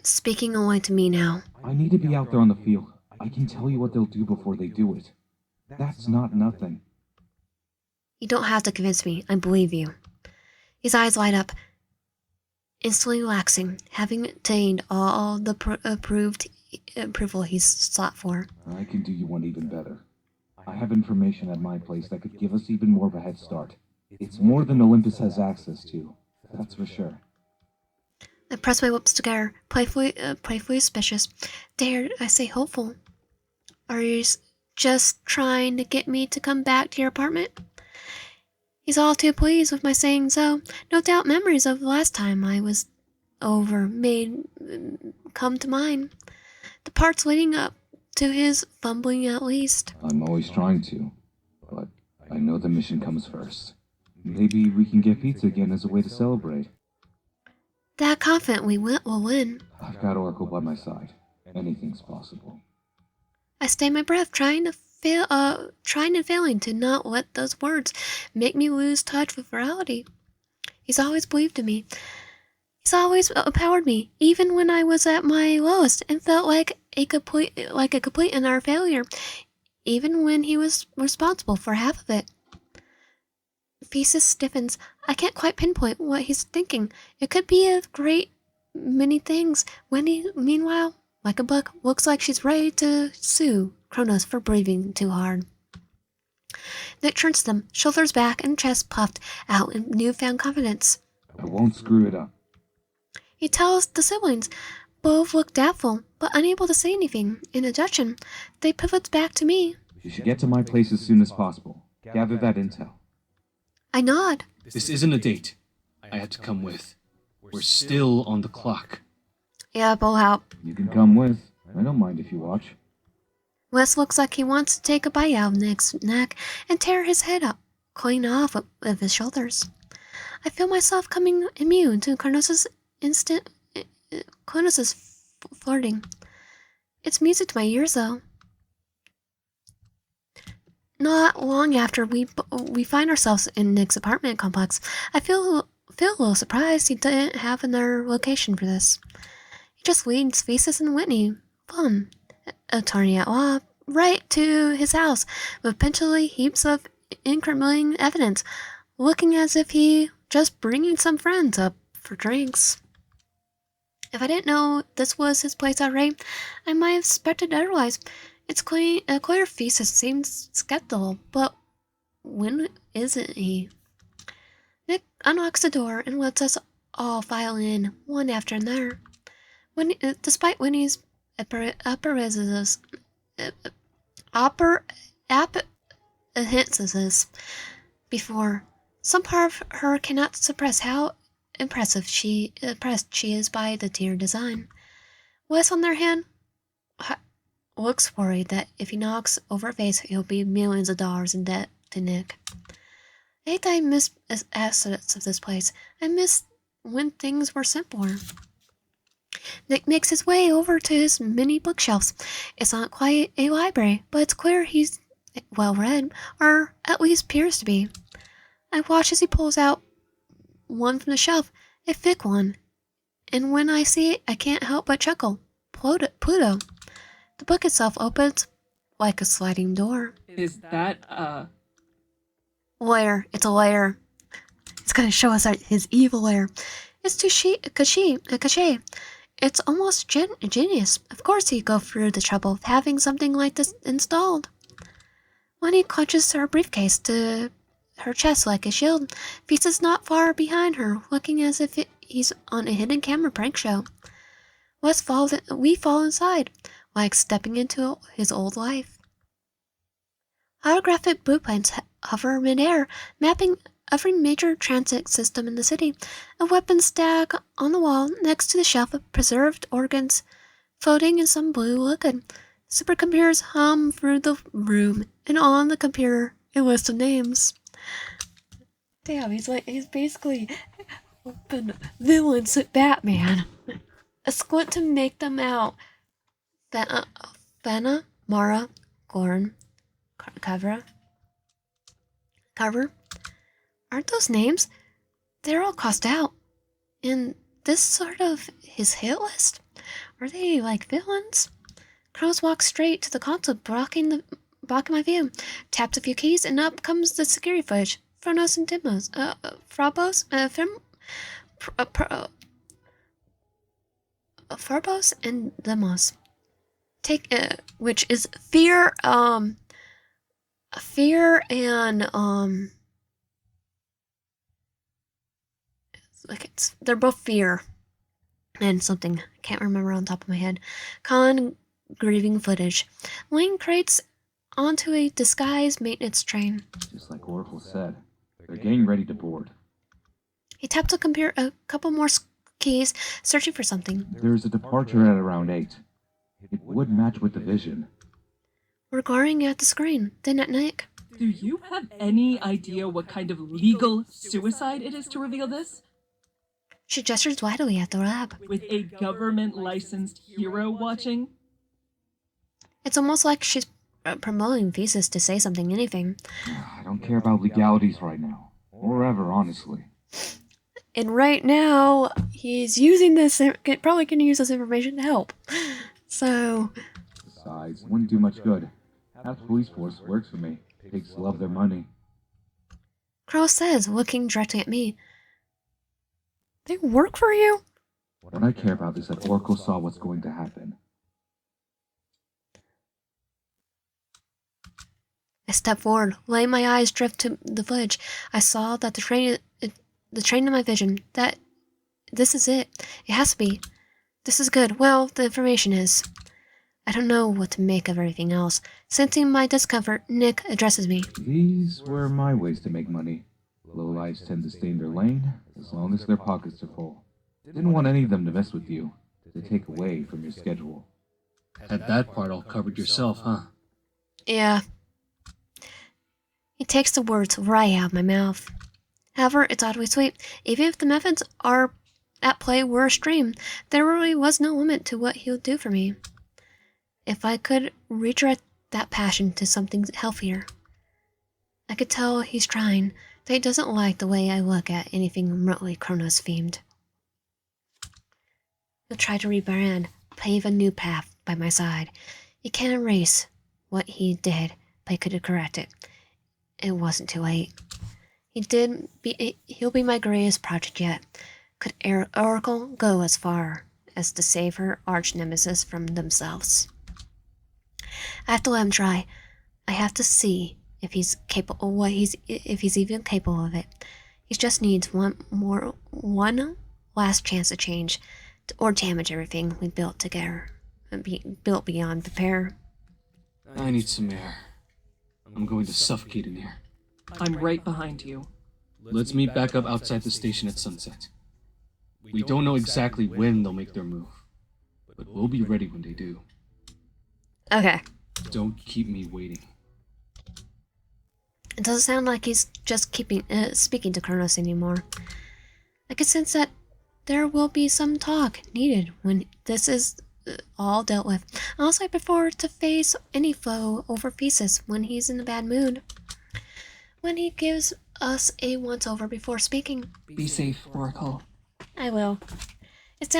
speaking only to me now. I need to be out there on the field. I can tell you what they'll do before they do it. That's not nothing. You don't have to convince me. I believe you. His eyes light up, instantly relaxing, having attained all the approval he's sought for. I can do you one even better. I have information at my place that could give us even more of a head start. It's more than Olympus has access to, that's for sure. I press my lips together, playfully suspicious. Dare I say hopeful? Are you just trying to get me to come back to your apartment? He's all too pleased with my saying so. No doubt memories of the last time I was over made come to mind. The parts leading up to his fumbling at least. I'm always trying to, but I know the mission comes first. Maybe we can get pizza again as a way to celebrate. That confident we will win. I've got Oracle by my side. Anything's possible. I stay my breath, trying and failing to not let those words make me lose touch with reality. He's always believed in me. He's always empowered me, even when I was at my lowest and felt like a complete and utter failure, even when he was responsible for half of it. Thesis stiffens. I can't quite pinpoint what he's thinking. It could be a great many things. Wendy, meanwhile, like a book, looks like she's ready to sue Kronos for breathing too hard. Nick turns to them, shoulders back and chest puffed out in newfound confidence. I won't screw it up. He tells the siblings. Both look doubtful, but unable to say anything. In addition, they pivot back to me. You should get to my place as soon as possible. Gather that intel. I nod. This isn't a date. I had to come with. We're still on the clock. Yeah, pull out. You can come with. I don't mind if you watch. Wes looks like he wants to take a bite out of Nick's neck and tear his head up, clean off of his shoulders. I feel myself coming immune to Kronos' flirting. It's music to my ears, though. Not long after we find ourselves in Nick's apartment complex, I feel a little surprised he didn't have another location for this. He just leads Thesis and Whitney, Plum, attorney at law, right to his house with potentially heaps of incriminating evidence, looking as if he just bringing some friends up for drinks. If I didn't know this was his place already, I might have suspected otherwise. It's clear Thesis seems skeptical, but when isn't he? Nick unlocks the door and lets us all file in, one after another. Despite Winnie's appearances before, some part of her cannot suppress how impressed she is by the tier design. Wes, on their hand, looks worried that if he knocks over her face, he'll be millions of dollars in debt to Nick. I hate that I miss assets of this place. I miss when things were simpler. Nick makes his way over to his mini bookshelves. It's not quite a library, but it's clear he's well read, or at least appears to be. I watch as he pulls out one from the shelf, a thick one, and when I see it, I can't help but chuckle. Pluto. The book itself opens like a sliding door. Is that, Lair. It's a lair. It's gonna show us his evil lair. It's cachet. It's almost genius. Of course he'd go through the trouble of having something like this installed. When he clutches her briefcase to her chest like a shield, Feast is not far behind her, looking as if he's on a hidden camera prank show. We fall inside, like stepping into his old life. Holographic blueprints hover midair, mapping every major transit system in the city. A weapon stack on the wall next to the shelf of preserved organs floating in some blue liquid. Supercomputers hum through the room, and on the computer, a list of names. Damn, he's basically the villains at Batman. A squint to make them out. Fana, Mara, Goran, Cover. Aren't those names? They're all crossed out. And this sort of his hit list? Are they like villains? Crows walks straight to the console, blocking my view. Taps a few keys, and up comes the security footage. Phronos and Demos. Pharbos and Demos. Which is fear and they're both fear and something, I can't remember on top of my head. Grieving footage. Lane crates onto a disguised maintenance train. Just like Oracle said, they're getting ready to board. He taps a couple more keys, searching for something. There's a departure at around 8. It would match with the vision. We're glaring at the screen, didn't it, Nick? Do you have any idea what kind of legal suicide it is to reveal this? She gestures widely at the lab. With a government-licensed hero watching? It's almost like she's promoting visas to say something, anything. I don't care about legalities right now. Or ever, honestly. And right now, he's using this, probably going to use this information to help. So, Besides, it wouldn't do much good. Half the police force works for me. Pigs love their money. Crow says, looking directly at me. They work for you? What I care about is that Oracle saw what's going to happen. I step forward, letting my eyes drift to the footage. I saw that the train in my vision. That this is it. It has to be. This is good. Well, the information is. I don't know what to make of everything else. Sensing my discomfort, Nick addresses me. These were my ways to make money. Lowlifes tend to stay in their lane, as long as their pockets are full. Didn't want any of them to mess with you, to take away from your schedule. Had that part all covered yourself, huh? Yeah. He takes the words right out of my mouth. However, it's oddly sweet. Even if the methods are at play were a stream, there really was no limit to what he'll do for me. If I could redirect that passion to something healthier. I could tell he's trying, that he doesn't like the way I look at anything remotely Chronos-themed. He'll try to rebrand, pave a new path by my side. He can't erase what he did, but he could correct it. It wasn't too late. He'll be my greatest project yet. Could Oracle go as far as to save her arch-nemesis from themselves? I have to let him try. I have to see if he's capable, if he's even capable of it. He just needs one last chance to change, or damage everything we built together, built beyond repair. I need some air. I'm going to suffocate in here. I'm right behind you. Let's meet back up outside the station at sunset. We don't know exactly when they'll make their move, but we'll be ready when they do. Okay. Don't keep me waiting. It doesn't sound like he's just speaking to Kronos anymore. I can sense that there will be some talk needed when this is all dealt with. Also, I prefer to face any foe over pieces when he's in a bad mood. When he gives us a once-over before speaking. Be safe, Oracle. I will. It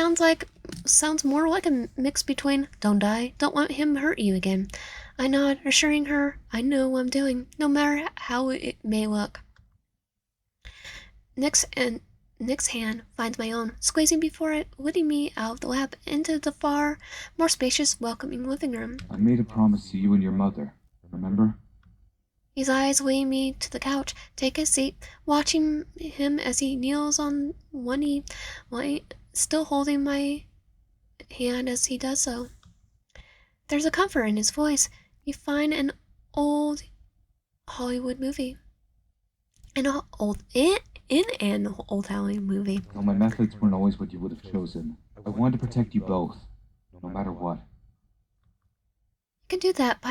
sounds more like a mix between don't die, don't let him hurt you again. I nod, assuring her I know what I'm doing, no matter how it may look. Nick's hand finds my own, squeezing before it, leading me out of the lab into the far, more spacious, welcoming living room. I made a promise to you and your mother, remember? His eyes lead me to the couch, take a seat, watching him as he kneels on one knee, still holding my hand as he does so. There's a comfort in his voice you find in an old Hollywood movie. In an old Hollywood movie. Though my methods weren't always what you would have chosen, I wanted to protect you both, no matter what. You can do that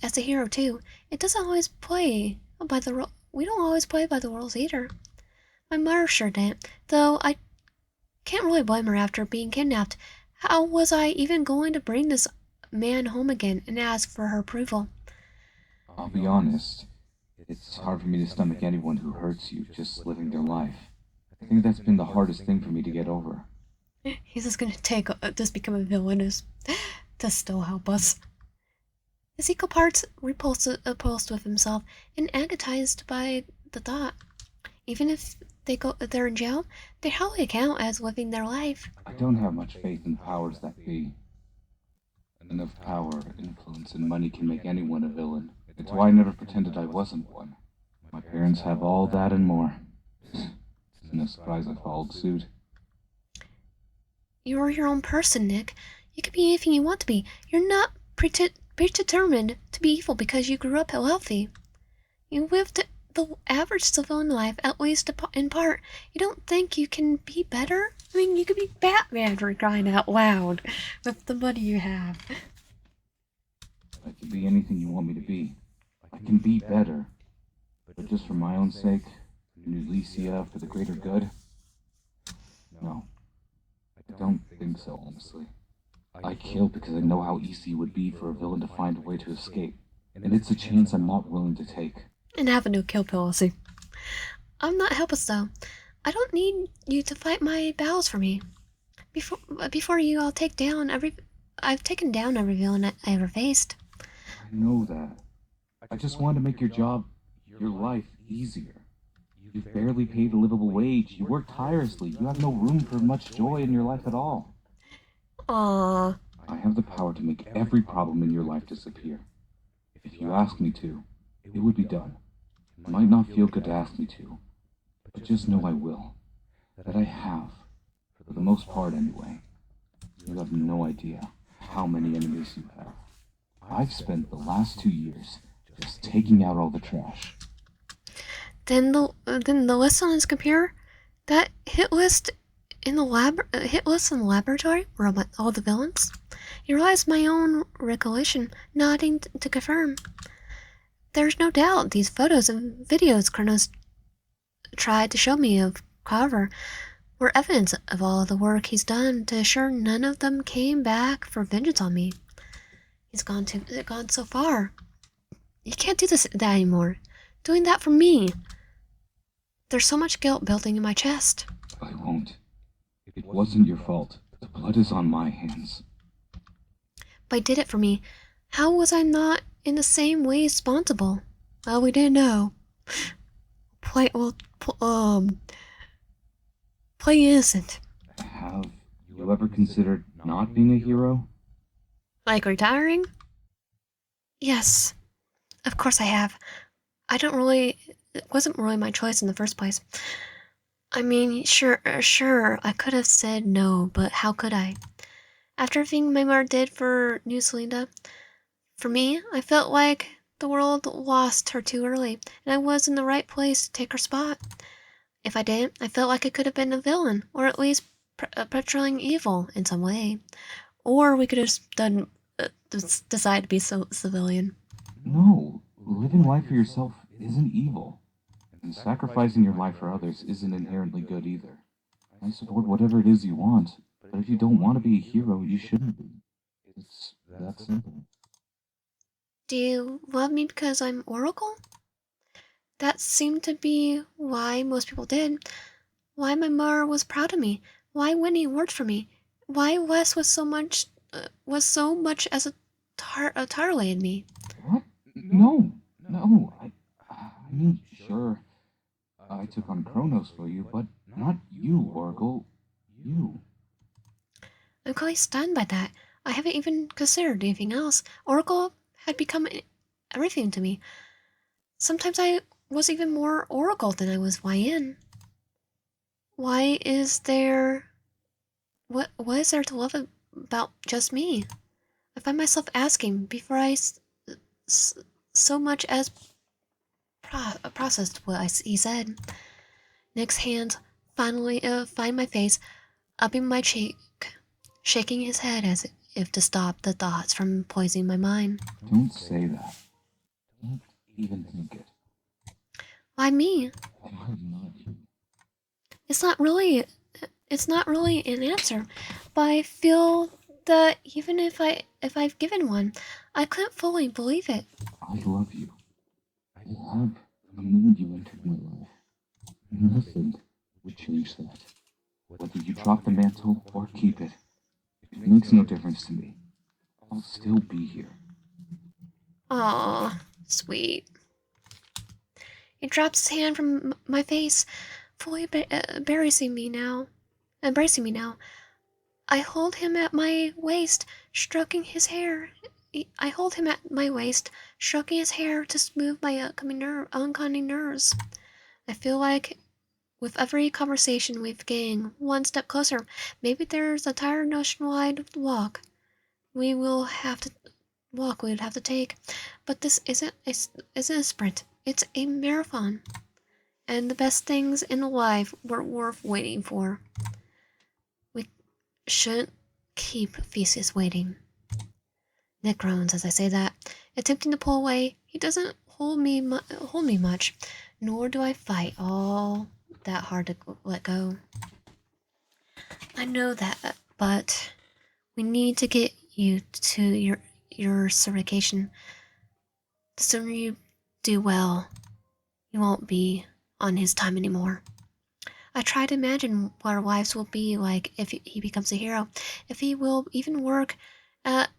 as a hero too. It doesn't always play by the we don't always play by the rules either. My mother sure didn't, though I can't really blame her after being kidnapped. How was I even going to bring this man home again and ask for her approval? I'll be honest, it's hard for me to stomach anyone who hurts you just living their life. I think that's been the hardest thing for me to get over. He's just gonna just become a villain to still help us. His equal parts repulsed with himself and agonized by the thought. Even if they're in jail, they hardly count as living their life. I don't have much faith in powers that be. Enough power, influence, and money can make anyone a villain. It's why I never pretended I wasn't one. My parents have all that and more. It's no surprise I followed suit. You're your own person, Nick. You can be anything you want to be. You're not predetermined to be evil because you grew up healthy. You lived the average civilian life, at least in part. You don't think you can be better? I mean, you could be Batman for crying out loud with the money you have. I can be anything you want me to be. I can be better. But just for my own sake, for New Lycia, for the greater good? No, I don't think so, honestly. I kill because I know how easy it would be for a villain to find a way to escape. And it's a chance I'm not willing to take. And have a no kill policy. I'm not helpless though. I don't need you to fight my battles for me. Before you, I've taken down every villain I ever faced. I know that. I just want to make your job, your life, easier. You've barely paid a livable wage. You work tirelessly. You have no room for much joy in your life at all. Aww. I have the power to make every problem in your life disappear. If you ask me to, it would be done. It might not feel good to ask me to, but just know I will. That I have. For the most part, anyway. You have no idea how many enemies you have. I've spent the last 2 years just taking out all the trash. Then the list on his computer, that hit list in the laboratory were all the villains. You realize my own recollection, nodding to confirm. There's no doubt these photos and videos Kronos tried to show me of Carver were evidence of all the work he's done to assure none of them came back for vengeance on me. He's gone so far. You can't do that anymore. Doing that for me. There's so much guilt building in my chest. I won't. It wasn't your fault. The blood is on my hands. But he did it for me. How was I not in the same way responsible? Well, we didn't know. Play innocent. Have you ever considered not being a hero? Like retiring? Yes. Of course I have. It wasn't really my choice in the first place. I mean, sure, I could have said no, but how could I? After everything my mother did for New Celinda, for me, I felt like the world lost her too early, and I was in the right place to take her spot. If I didn't, I felt like I could have been a villain, or at least portraying evil in some way. Or we could have decided to be civilian. No. Living life for yourself isn't evil. And sacrificing your life for others isn't inherently good either. I support whatever it is you want, but if you don't want to be a hero, you shouldn't be. It's that simple. Do you love me because I'm Oracle? That seemed to be why most people did. Why my mother was proud of me. Why Winnie worked for me. Why Wes was so much as a Tarley in me. What? No, no. I mean, sure. I took on Kronos for you, but not you, Oracle. You. I'm quite stunned by that. I haven't even considered anything else. Oracle had become everything to me. Sometimes I was even more Oracle than I was YN. Why is there... What is there to love about just me? I find myself asking before I so much as processed what he said. Nick's hands finally find my face, upping my cheek, shaking his head as if to stop the thoughts from poisoning my mind. Don't say that. Don't even think it. Why me? Why not you? It's not really an answer, but I feel that even if I've given one, I couldn't fully believe it. I love you. I love the moment you entered my life. Nothing would change that. Whether you drop the mantle or keep it, it makes no difference to me. I'll still be here. Aw, sweet. He drops his hand from my face, fully embracing me now. I hold him at my waist, stroking his hair. I hold him at my waist, stroking his hair to smooth my oncoming nerves. I feel like with every conversation we've gained one step closer. Maybe there's a tired ocean-wide walk we would have to take, but this isn't a sprint. It's a marathon, and the best things in life were worth waiting for. shouldn't keep Theseus waiting. Nick groans as I say that. Attempting to pull away, he doesn't hold me much, nor do I fight all that hard to let go. I know that, but we need to get you to your certification. The sooner you do well, you won't be on his time anymore. I try to imagine what our lives will be like if he becomes a hero, if he will even work at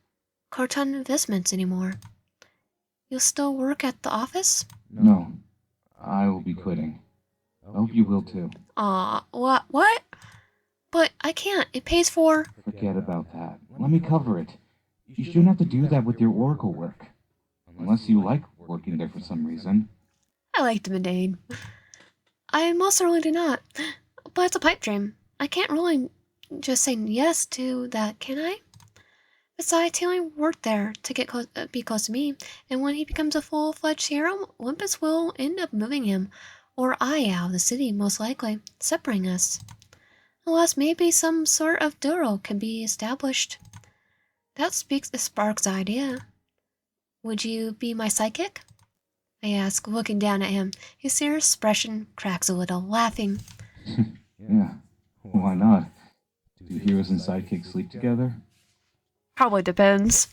Carton Investments anymore. You'll still work at the office? No, I will be quitting. I hope you will too. Aw, what? But I can't. It pays for... Forget about that. Let me cover it. You shouldn't have to do that with your Oracle work. Unless you like working there for some reason. I like the mundane. I most certainly do not. But it's a pipe dream. I can't really just say yes to that, can I? Besides, he only worked there to be close to me, and when he becomes a full-fledged hero, Olympus will end up moving him, or I out of the city, most likely, separating us. Unless maybe some sort of duel can be established. That sparks the idea. Would you be my sidekick? I ask, looking down at him. His serious expression cracks a little, laughing. Yeah, why not? Do heroes and sidekicks sleep together? Probably depends.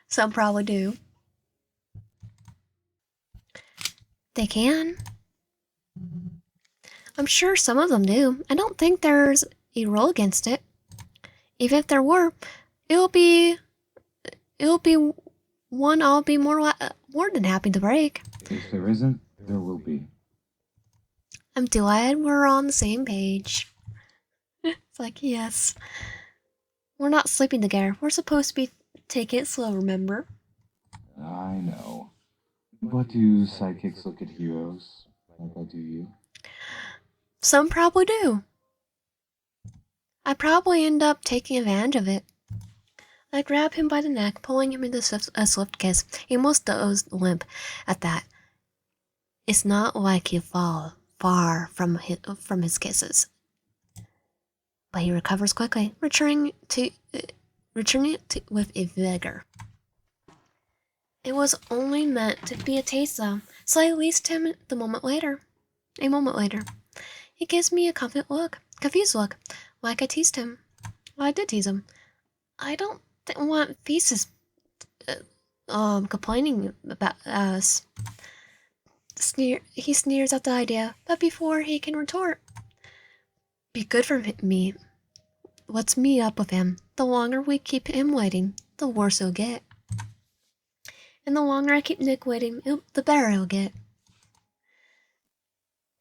Some probably do. They can. I'm sure some of them do. I don't think there's a rule against it. Even if there were, it'll be one I'll be more than happy to break. If there isn't, there will be. I'm glad we're on the same page. It's like, yes. We're not sleeping together. We're supposed to be taking it slow, remember? I know. But do sidekicks look at heroes like I do you? Some probably do. I probably end up taking advantage of it. I grab him by the neck, pulling him into a swift kiss. He almost does limp at that. It's not like he'll fall far from his kisses. But he recovers quickly, returning with a vigor. It was only meant to be a taste, though, so I released him a moment later. He gives me a confused look, like I teased him. Well, I did tease him. I don't want Thesis complaining about us. He sneers at the idea, but before he can retort, be good for me. Let's meet up with him. The longer we keep him waiting, the worse he'll get. And the longer I keep Nick waiting, the better he'll get.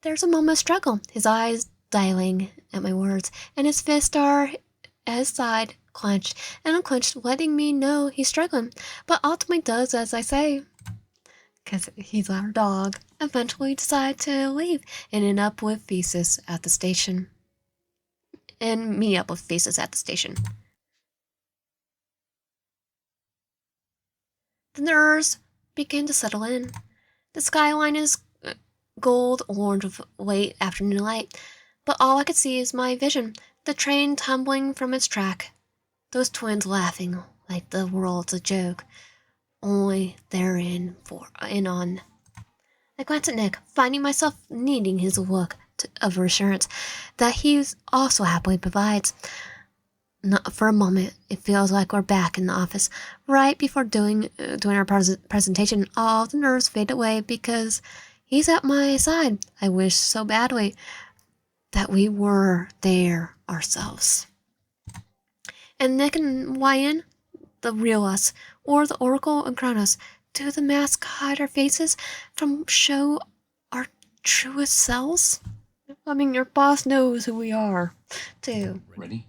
There's a moment of struggle, his eyes dilating at my words, and his fists are at his side, clenched and unclenched, letting me know he's struggling, but ultimately does as I say. Because he's our dog. Eventually decide to leave and end up with Thesis at the station. And me up with Thesis at the station. The nerves begin to settle in. The skyline is gold orange with late afternoon light, but all I could see is my vision, the train tumbling from its track. Those twins laughing like the world's a joke, only they're in on. I glance at Nick, finding myself needing his look of reassurance that he also happily provides. Not for a moment, it feels like we're back in the office. Right before doing our presentation, all the nerves fade away because he's at my side. I wish so badly that we were there ourselves. And Nick and YN, the real us, or the Oracle and Kronos, do the mask hide our faces from show our truest selves? I mean, your boss knows who we are, too. Ready?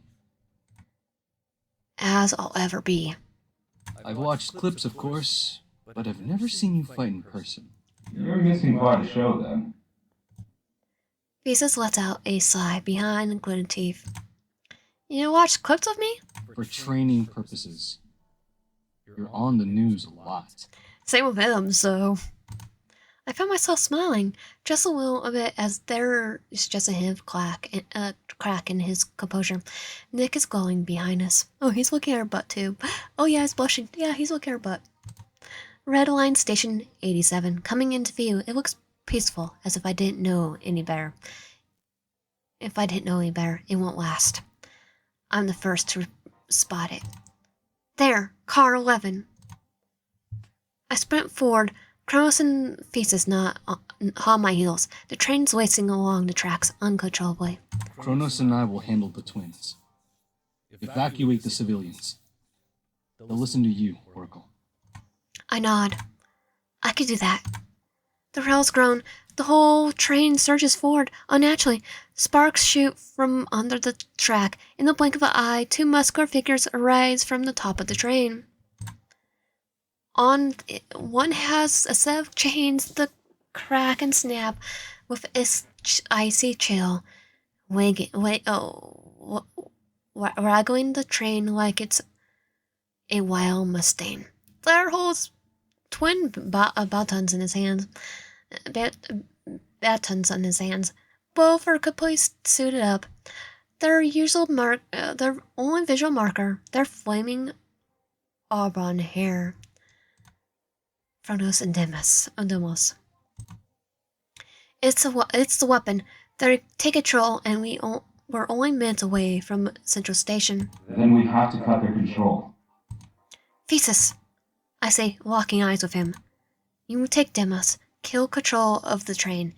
As I'll ever be. I've watched clips, of course, but I've never seen you fight in person. You're missing part of the show, then. Thesis lets out a sigh behind gritted teeth. You watch clips of me? For training purposes. You're on the news a lot. Same with him, so... I found myself smiling just a little bit as there is just a hint of crack in his composure. Nick is glowing behind us. Oh, he's looking at her butt too. Oh yeah, he's blushing. Yeah, he's looking at her butt. Red Line Station 87 coming into view. It looks peaceful, as if I didn't know any better. If I didn't know any better, it won't last. I'm the first to spot it. There, car 11. I sprint forward, Kronos and Thesis not on my heels. The train's racing along the tracks uncontrollably. Kronos and I will handle the twins. Evacuate the civilians. They'll listen to you, Oracle. I nod. I could do that. The rails groan. The whole train surges forward, unnaturally. Sparks shoot from under the track. In the blink of an eye, 2 muscular figures arise from the top of the train. One has a set of chains that crack and snap with its icy chill, waggling the train like it's a wild Mustang. There holds twin batons in his hands. Batons on his hands. Both are completely suited up. Their only visual marker, their flaming auburn hair. Kronos and Demos. It's the weapon. They take control, and we're only minutes away from Central Station. Then we have to cut their control. Thesis, I say, locking eyes with him. You take Demos, kill control of the train,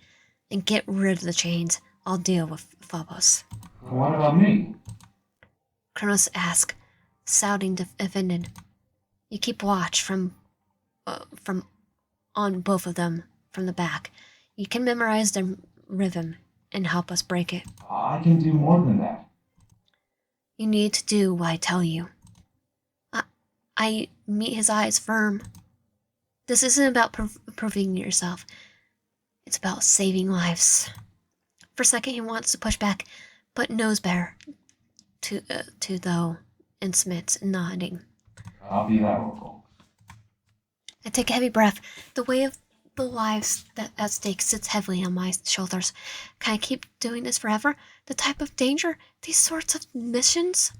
and get rid of the chains. I'll deal with Phobos. What about me? Kronos asks, sounding offended. You keep watch from on both of them from the back. You can memorize their rhythm and help us break it. I can do more than that. You need to do what I tell you. I meet his eyes firm. This isn't about proving yourself. It's about saving lives. For a second, he wants to push back, but knows better. To though, and Smith's nodding. Copy that, Oracle. I take a heavy breath. The weight of the lives at stake sits heavily on my shoulders. Can I keep doing this forever? The type of danger? These sorts of missions?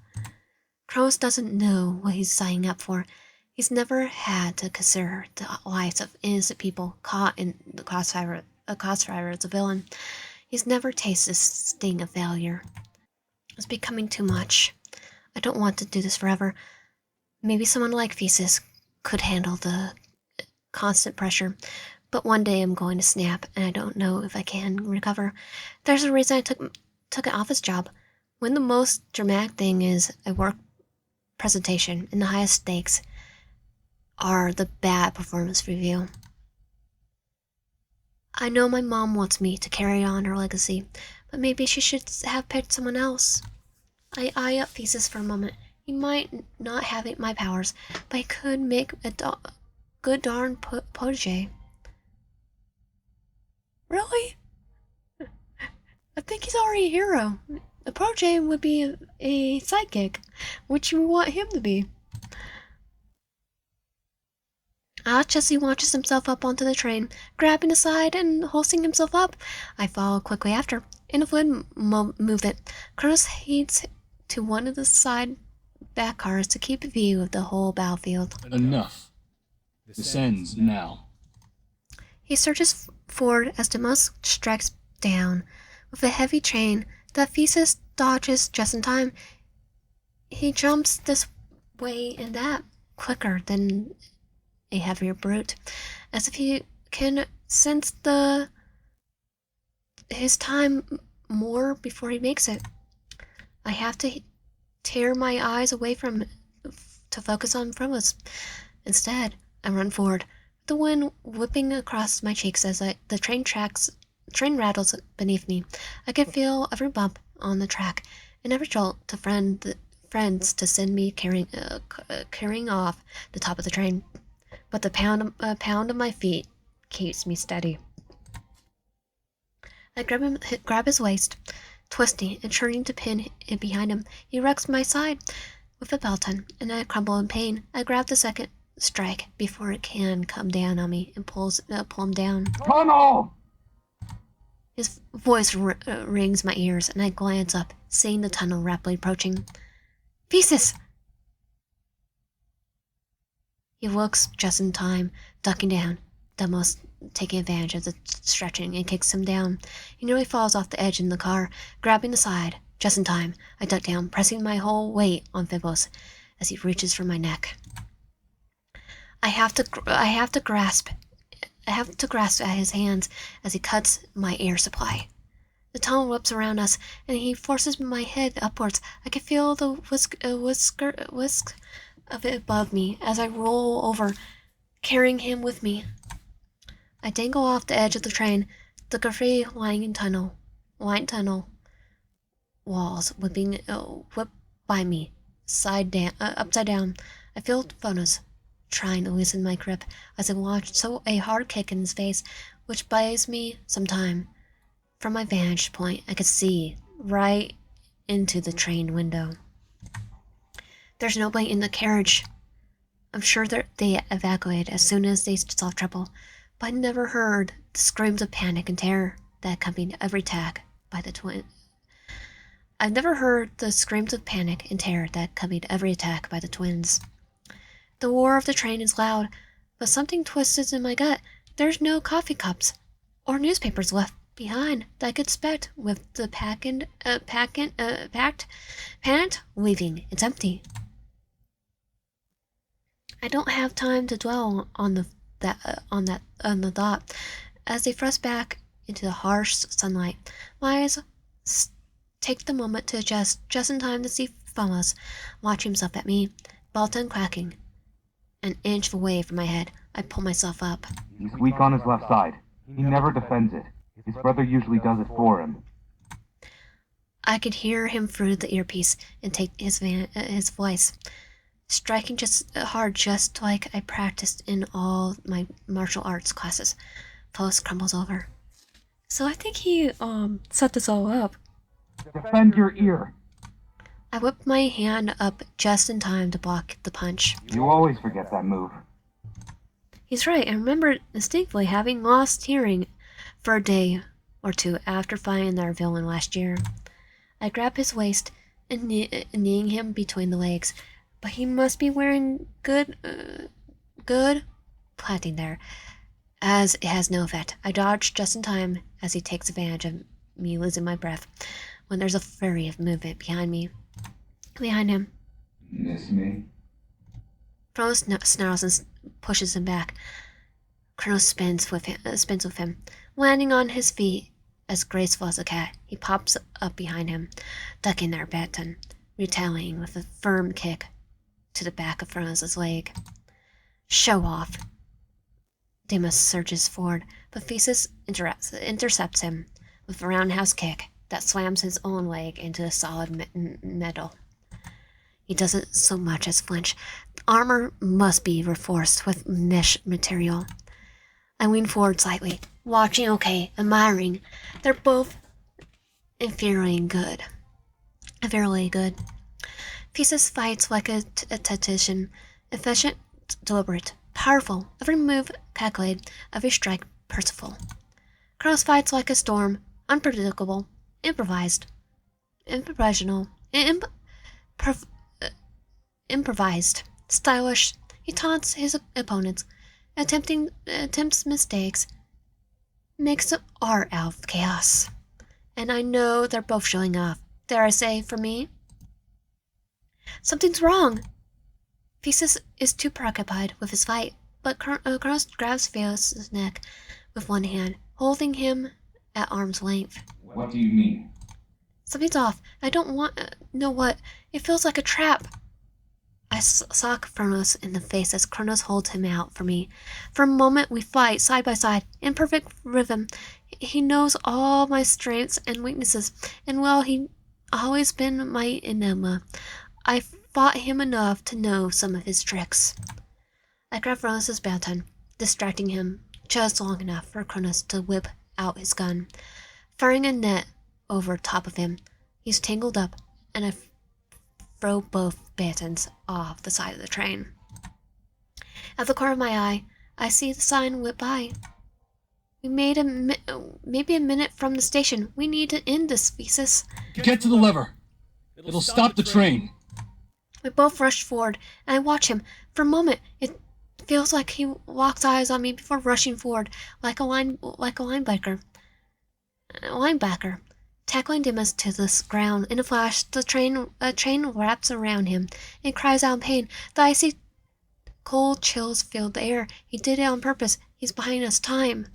Kronos doesn't know what he's signing up for. He's never had to consider the lives of innocent people caught in the crossfire as a villain. He's never tasted the sting of failure. It's becoming too much. I don't want to do this forever. Maybe someone like Thesis could handle the constant pressure, but one day I'm going to snap, and I don't know if I can recover. There's a reason I took an office job. When the most dramatic thing is a work presentation and the highest stakes are the bad performance review. I know my mom wants me to carry on her legacy, but maybe she should have picked someone else. I eye up Thesis for a moment. He might not have my powers, but he could make a good darn protege. Really? I think he's already a hero. A protege would be a sidekick, which you want him to be. As he launches himself up onto the train, grabbing the side and hoisting himself up, I follow quickly after. In a fluid movement, Kronos heads to one of the side back cars to keep a view of the whole battlefield. Enough. This ends now. He surges forward as Demos strikes down. With a heavy chain, that Thesis dodges just in time. He jumps this way and that, quicker than a heavier brute, as if he can sense his time more before he makes it. I have to tear my eyes away from it to focus on Phobos. Instead, I run forward, the wind whipping across my cheeks as the train rattles beneath me. I can feel every bump on the track and every jolt to friends to send me carrying off the top of the train. But the pound of my feet keeps me steady. I grab his waist, twisting and turning to pin it behind him. He wrecks my side with a Belton, and I crumble in pain. I grab the second strike before it can come down on me and pull him down. Tunnel! His voice rings my ears, and I glance up, seeing the tunnel rapidly approaching. Thesis! He looks just in time, ducking down, almost taking advantage of the stretching, and kicks him down. He nearly falls off the edge in the car, grabbing the side. Just in time, I duck down, pressing my whole weight on Phibos as he reaches for my neck. I have to grasp at his hands as he cuts my air supply. The tunnel whips around us, and he forces my head upwards. I can feel the whisk of it above me as I roll over, carrying him with me. I dangle off the edge of the train, the graffiti lining tunnel walls whip by me, upside down. I feel Phonos trying to loosen my grip as I watch a hard kick in his face, which buys me some time. From my vantage point, I could see right into the train window. There's nobody in the carriage. I'm sure they evacuated as soon as they saw trouble, but I never heard the screams of panic and terror that accompanied every attack by the twin. I've never heard the screams of panic and terror that accompanied every attack by the twins. The roar of the train is loud, but something twisted in my gut. There's no coffee cups or newspapers left behind that I could expect with the packed pant leaving. It's empty. I don't have time to dwell on the thought as they thrust back into the harsh sunlight. My eyes take the moment to adjust just in time to see Thomas watch himself at me, Balton quacking. An inch away from my head, I pull myself up. He's weak on his left side. He never defends it. His brother usually does it for him. I could hear him through the earpiece and take his voice, striking just hard, just like I practiced in all my martial arts classes. Post crumbles over. So I think he set this all up. Defend your ear. I whipped my hand up just in time to block the punch. You always forget that move. He's right. I remember distinctly having lost hearing for a day or two after fighting our villain last year. I grab his waist and kneeing him between the legs, but he must be wearing good planting there, as it has no effect. I dodge just in time as he takes advantage of me losing my breath when there's a flurry of movement behind him. Miss me? Kronos snarls and pushes him back. Kronos spins with him, landing on his feet as graceful as a cat. He pops up behind him, ducking their baton, retaliating with a firm kick to the back of Kronos' leg. Show off. Demas surges forward, but Thesis intercepts him with a roundhouse kick that slams his own leg into the solid metal. He doesn't so much as flinch. The armor must be reinforced with mesh material. I lean forward slightly, watching, admiring. They're both infuriatingly good. Thesis fights like a tactician, efficient, deliberate, powerful, every move calculated, every strike purposeful. Kronos fights like a storm, unpredictable, improvised, stylish. He taunts his opponents, attempts mistakes, makes art out of chaos. And I know they're both showing off. Dare I say, for me? Something's wrong. Thesis is too preoccupied with his fight, but Kronos grabs Phaeus' neck with one hand, holding him at arm's length. What do you mean? Something's off. I don't know what. It feels like a trap. I sock Kronos in the face as Kronos holds him out for me. For a moment we fight side by side, in perfect rhythm. He knows all my strengths and weaknesses, and while he always been my enigma, I fought him enough to know some of his tricks. I grab Kronos' baton, distracting him just long enough for Kronos to whip out his gun, firing a net over top of him. He's tangled up, and I throw both batons off the side of the train. At the corner of my eye, I see the sign whip by. We made maybe a minute from the station. We need to end this, Thesis. Get to the lever! It'll stop the train! We both rush forward, and I watch him. For a moment, it feels like he locks eyes on me before rushing forward, like a linebacker. Tackling Dimas to the ground. In a flash, a train wraps around him and cries out in pain. The icy cold chills fill the air. He did it on purpose. He's buying us time.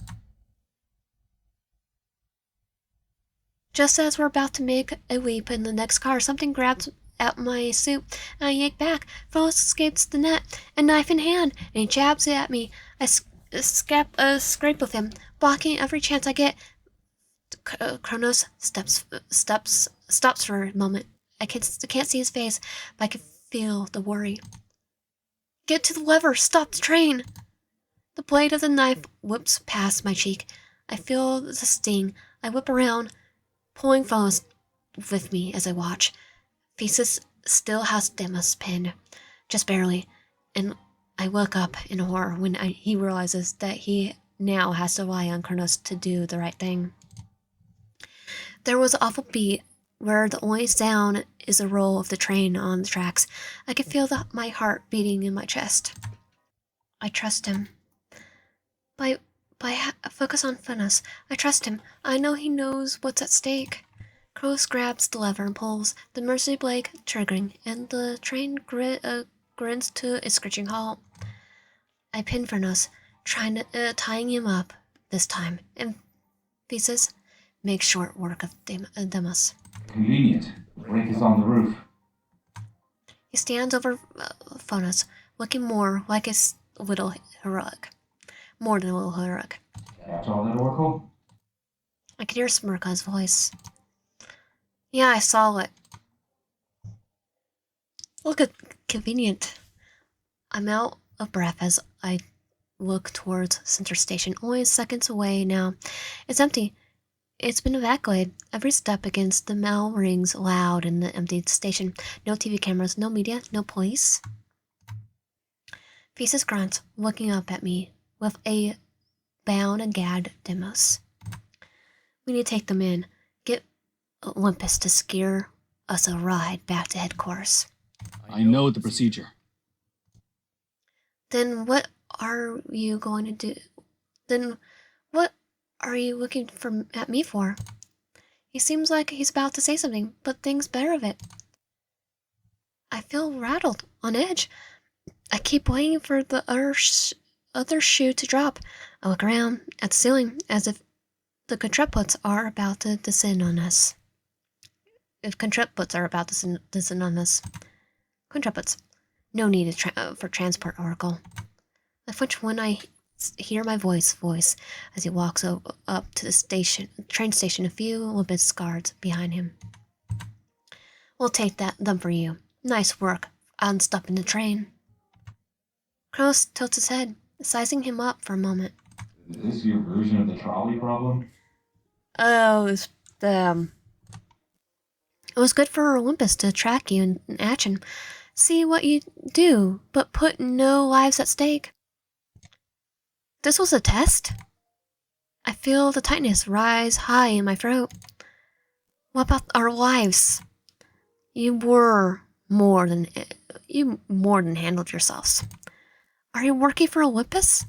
Just as we're about to make a leap in the next car, something grabs at my suit, and I yank back. Phyllis escapes the net, a knife in hand, and he jabs it at me. I scrape with him, blocking every chance I get. Kronos stops for a moment. I can't see his face, but I can feel the worry. Get to the lever! Stop the train! The blade of the knife whips past my cheek. I feel the sting. I whip around, pulling Phyllis with me as I watch. Thesis still has Demas pinned, just barely, and I look up in horror when he realizes that he now has to rely on Kronos to do the right thing. There was an awful beat where the only sound is the roll of the train on the tracks. I can feel my heart beating in my chest. I trust him. Focus on Funas. I trust him. I know he knows what's at stake. Kronos grabs the lever and pulls, the mercy blade triggering, and the train grins to a screeching halt. I pin Funas, tying him up this time, and Thesis makes short work of Demas. Convenient. The brake is on the roof. He stands over Funas, looking more like a little heroic. More than a little heroic. Catch all that, Oracle? I could hear a smirk on his voice. Yeah, I saw it. Look at convenient. I'm out of breath as I look towards Center Station, only seconds away now. It's empty. It's been evacuated. Every step against the bell rings loud in the empty station. No TV cameras, no media, no police. Thesis grunts, looking up at me with a bound and gagged Demos. We need to take them in. Get Olympus to scare us a ride back to headquarters. I know the procedure. Then what are you going to do? Then what are you looking at me for? He seems like he's about to say something, but thinks better of it. I feel rattled, on edge. I keep waiting for the other shoe to drop. I look around at the ceiling as if the quadruplets are about to descend on us. Quadruplets. No need for transport, Oracle. I flinch when I hear my voice as he walks up to the train station, a few Olympus guards behind him. We'll take them for you. Nice work on stopping the train. Kronos tilts his head, sizing him up for a moment. Is this your version of the trolley problem? Oh, it was good for Olympus to track you in action, see what you do, but put no lives at stake. This was a test? I feel the tightness rise high in my throat. What about our lives? You more than handled yourselves. Are you working for Olympus?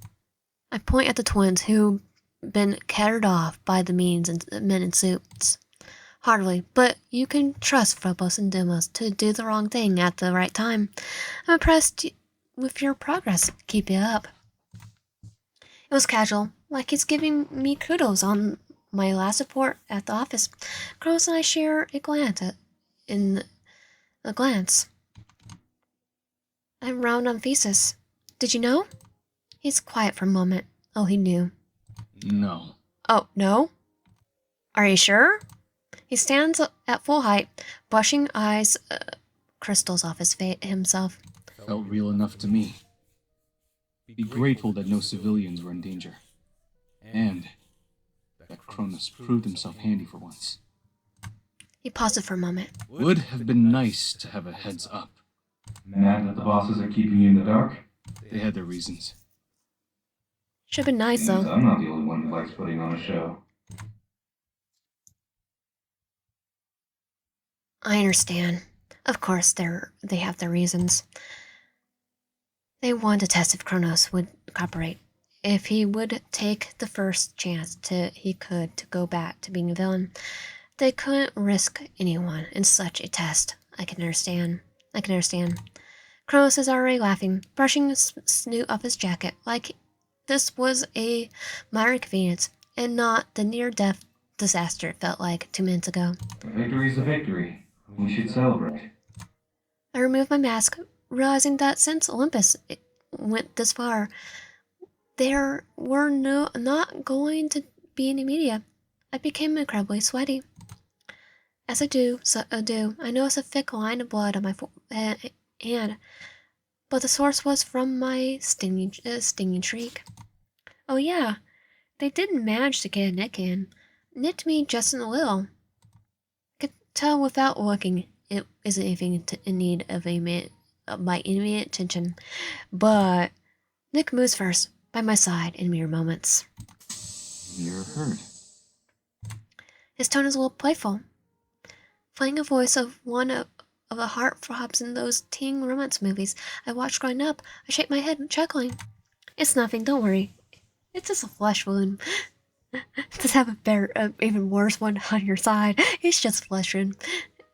I point at the twins who've been carried off by the men in suits. Hardly, but you can trust Phobos and Deimos to do the wrong thing at the right time. I'm impressed with your progress. Keep it up. It was casual, like he's giving me kudos on my last report at the office. Kronos and I share a glance. I'm round on Thesis. Did you know? He's quiet for a moment. Oh, he knew. No. Oh, no? Are you sure? He stands at full height, brushing eyes crystals off himself. Felt real enough to me. Be grateful that no civilians were in danger. And that Kronos proved himself handy for once. He paused for a moment. Would have been nice to have a heads up. Mad that the bosses are keeping you in the dark? They had their reasons. Should've been nice, Seems though. I'm not the only one who likes putting on a show. I understand. Of course, they have their reasons. They wanted to test if Kronos would cooperate. If he would take the first chance he could to go back to being a villain. They couldn't risk anyone in such a test. I can understand. Kronos is already laughing, brushing the snoot off his jacket, like this was a minor inconvenience, and not the near-death disaster it felt like 2 minutes ago. A victory's a victory. We should celebrate. I removed my mask, realizing that since Olympus went this far, there were not going to be any media. I became incredibly sweaty. As I do, I noticed a thick line of blood on my hand, but the source was from my stinging shriek. Oh yeah, they did manage to get a nick in. Nicked me just a little. Could tell without looking it isn't anything in need of my immediate attention, but Nick moves first, by my side in mere moments. You're hurt. His tone is a little playful, playing a voice of one of the heartthrobs in those teen romance movies I watched growing up. I shake my head, chuckling. It's nothing, don't worry. It's just a flesh wound. Just have even worse one on your side. It's just flesh wound.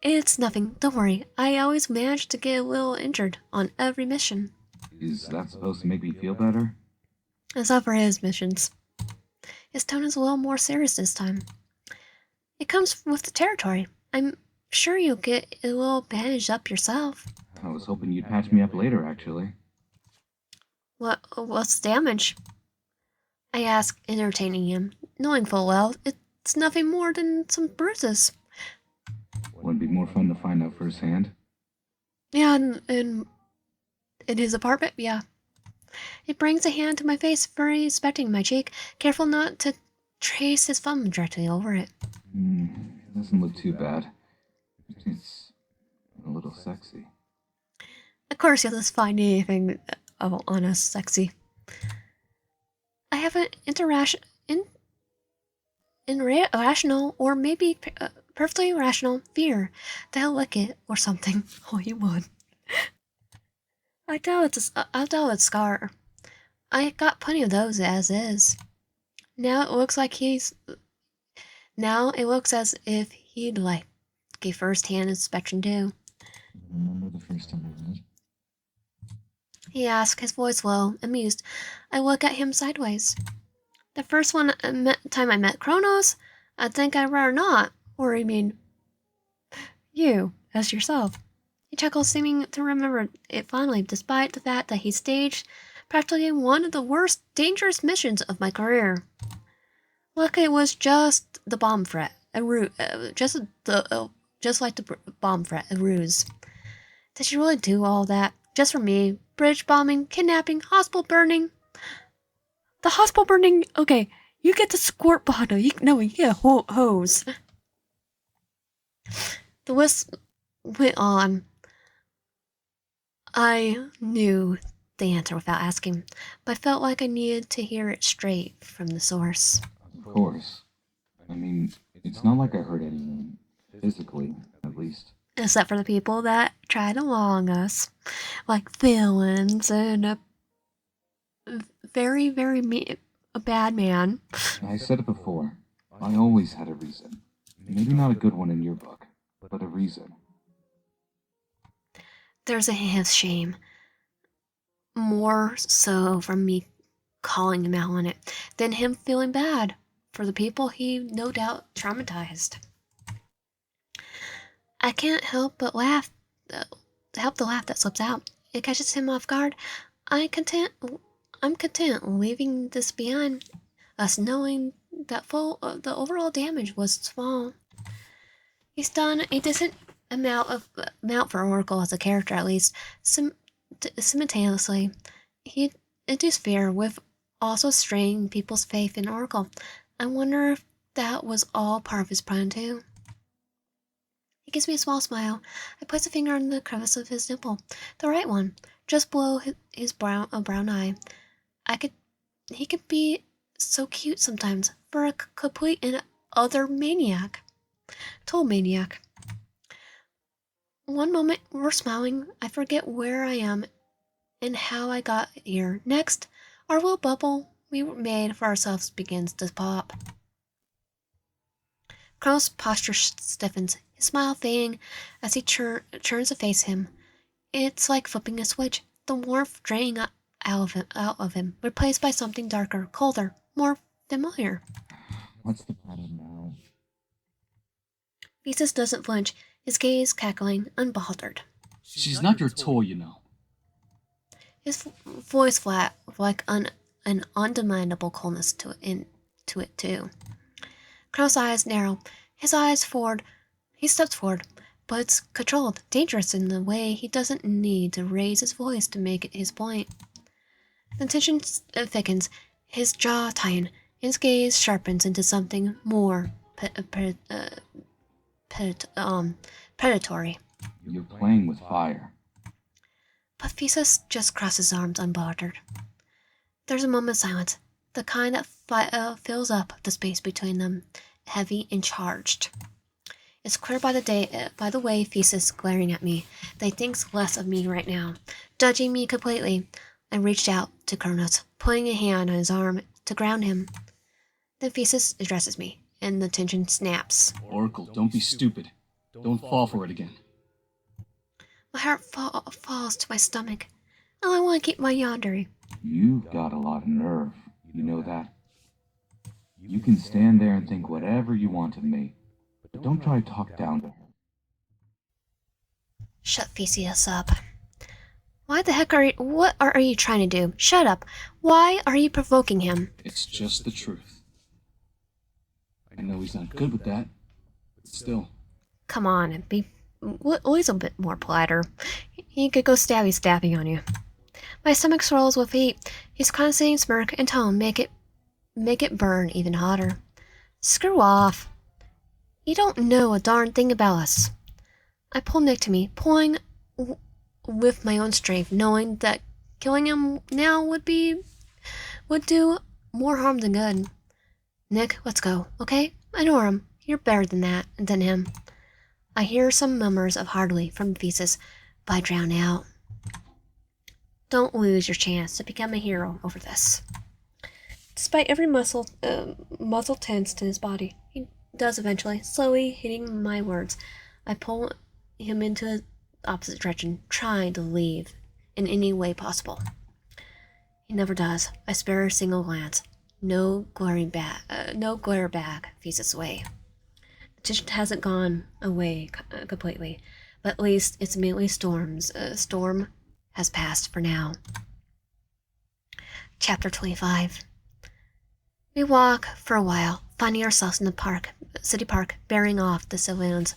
It's nothing, don't worry. I always manage to get a little injured on every mission. Is that supposed to make me feel better? Except for his missions. His tone is a little more serious this time. It comes with the territory. I'm sure you'll get a little bandaged up yourself. I was hoping you'd patch me up later, actually. What's the damage? I ask, entertaining him, knowing full well it's nothing more than some bruises. Wouldn't it be more fun to find out firsthand? Yeah, in his apartment, yeah. He brings a hand to my face, very inspecting my cheek, careful not to trace his thumb directly over it. It doesn't look too bad. It's a little sexy. Of course, you'll just find anything on us sexy. I have an irrational, or maybe perfectly rational fear that I'll lick it or something. Oh, you would. I doubt it's Scar. I got plenty of those as is. Now it looks as if he'd like a first-hand inspection too. Remember the first time we met? He asked, his voice low, amused. I look at him sideways. The first time I met Kronos, I'd think I'd rather not. Or you mean, you, as yourself. He chuckles, seeming to remember it fondly, despite the fact that he staged practically one of the worst, dangerous missions of my career. Luckily, it was just the bomb threat, just like the bomb threat, a ruse. Did she really do all that just for me? Bridge bombing, kidnapping, hospital burning. The hospital burning. Okay, you get the squirt bottle. You get a hose. The list went on. I knew the answer without asking, but I felt like I needed to hear it straight from the source. Of course. I mean, it's not like I hurt anyone. Physically, at least. Except for the people that tried to wrong us. Like villains and a very, a bad man. I said it before. I always had a reason. Maybe not a good one in your book, but a reason. There's a hint of shame. More so from me calling him out on it than him feeling bad for the people he no doubt traumatized. I can't help but laugh. Help the laugh that slips out. It catches him off guard. I'm content leaving this behind us, knowing that the overall damage was small. He's done a decent amount for Oracle as a character, at least. Simultaneously, he induced fear with also straying people's faith in Oracle. I wonder if that was all part of his plan too. He gives me a small smile. I place a finger on the crevice of his nipple, the right one, just below his brown eye. He could be so cute sometimes for a complete and utter maniac. Total maniac. One moment we're smiling, I forget where I am and how I got here. Next, our little bubble we made for ourselves begins to pop. Kronos' posture stiffens, his smile fading as he turns to face him. It's like flipping a switch, the warmth draining out of him, replaced by something darker, colder, more familiar. What's the problem now? Thesis doesn't flinch, his gaze cackling, unbothered. She's not your toy, you know. His voice flat, like an undeniable coldness to it too. Kronos' eyes narrow, his eyes forward. He steps forward, but it's controlled, dangerous in the way he doesn't need to raise his voice to make his point. The tension thickens, his jaw tightens, his gaze sharpens into something more predatory. You're playing with fire. But Thesis just crosses his arms unbothered. There's a moment's silence, the kind that fills up the space between them, heavy and charged. It's clear by the way Thesis glaring at me that he thinks less of me right now, judging me completely. I reached out to Kronos, putting a hand on his arm to ground him. Then Thesis addresses me, and the tension snaps. Oracle, don't be stupid. Don't fall for it again. My heart falls to my stomach. Oh, I want to keep my Yandere. You've got a lot of nerve. You know that? You can stand there and think whatever you want of me, but don't try to talk down to her. Shut Theseus up. Why the heck what are you trying to do? Shut up. Why are you provoking him? It's just the truth. I know he's not good with that, but still. Come on, and be always a bit more politer. He could go stabby on you. My stomach swirls with heat. His condescending smirk and tone make it burn even hotter. Screw off. You don't know a darn thing about us. I pull Nick to me, pulling with my own strength, knowing that killing him now would do more harm than good. Nick, let's go, okay? I know him. You're better than him. I hear some murmurs of heartily from Thesis, but I drown out. Don't lose your chance to become a hero over this. Despite every muscle tensed in his body, he does eventually, slowly hitting my words. I pull him into the opposite direction, trying to leave in any way possible. He never does. I spare a single glance. No glare back Thesis' way. The tension hasn't gone away completely, but at least it's immediately storm has passed for now. Chapter 25. We walk for a while, finding ourselves in the city park, bearing off the civilians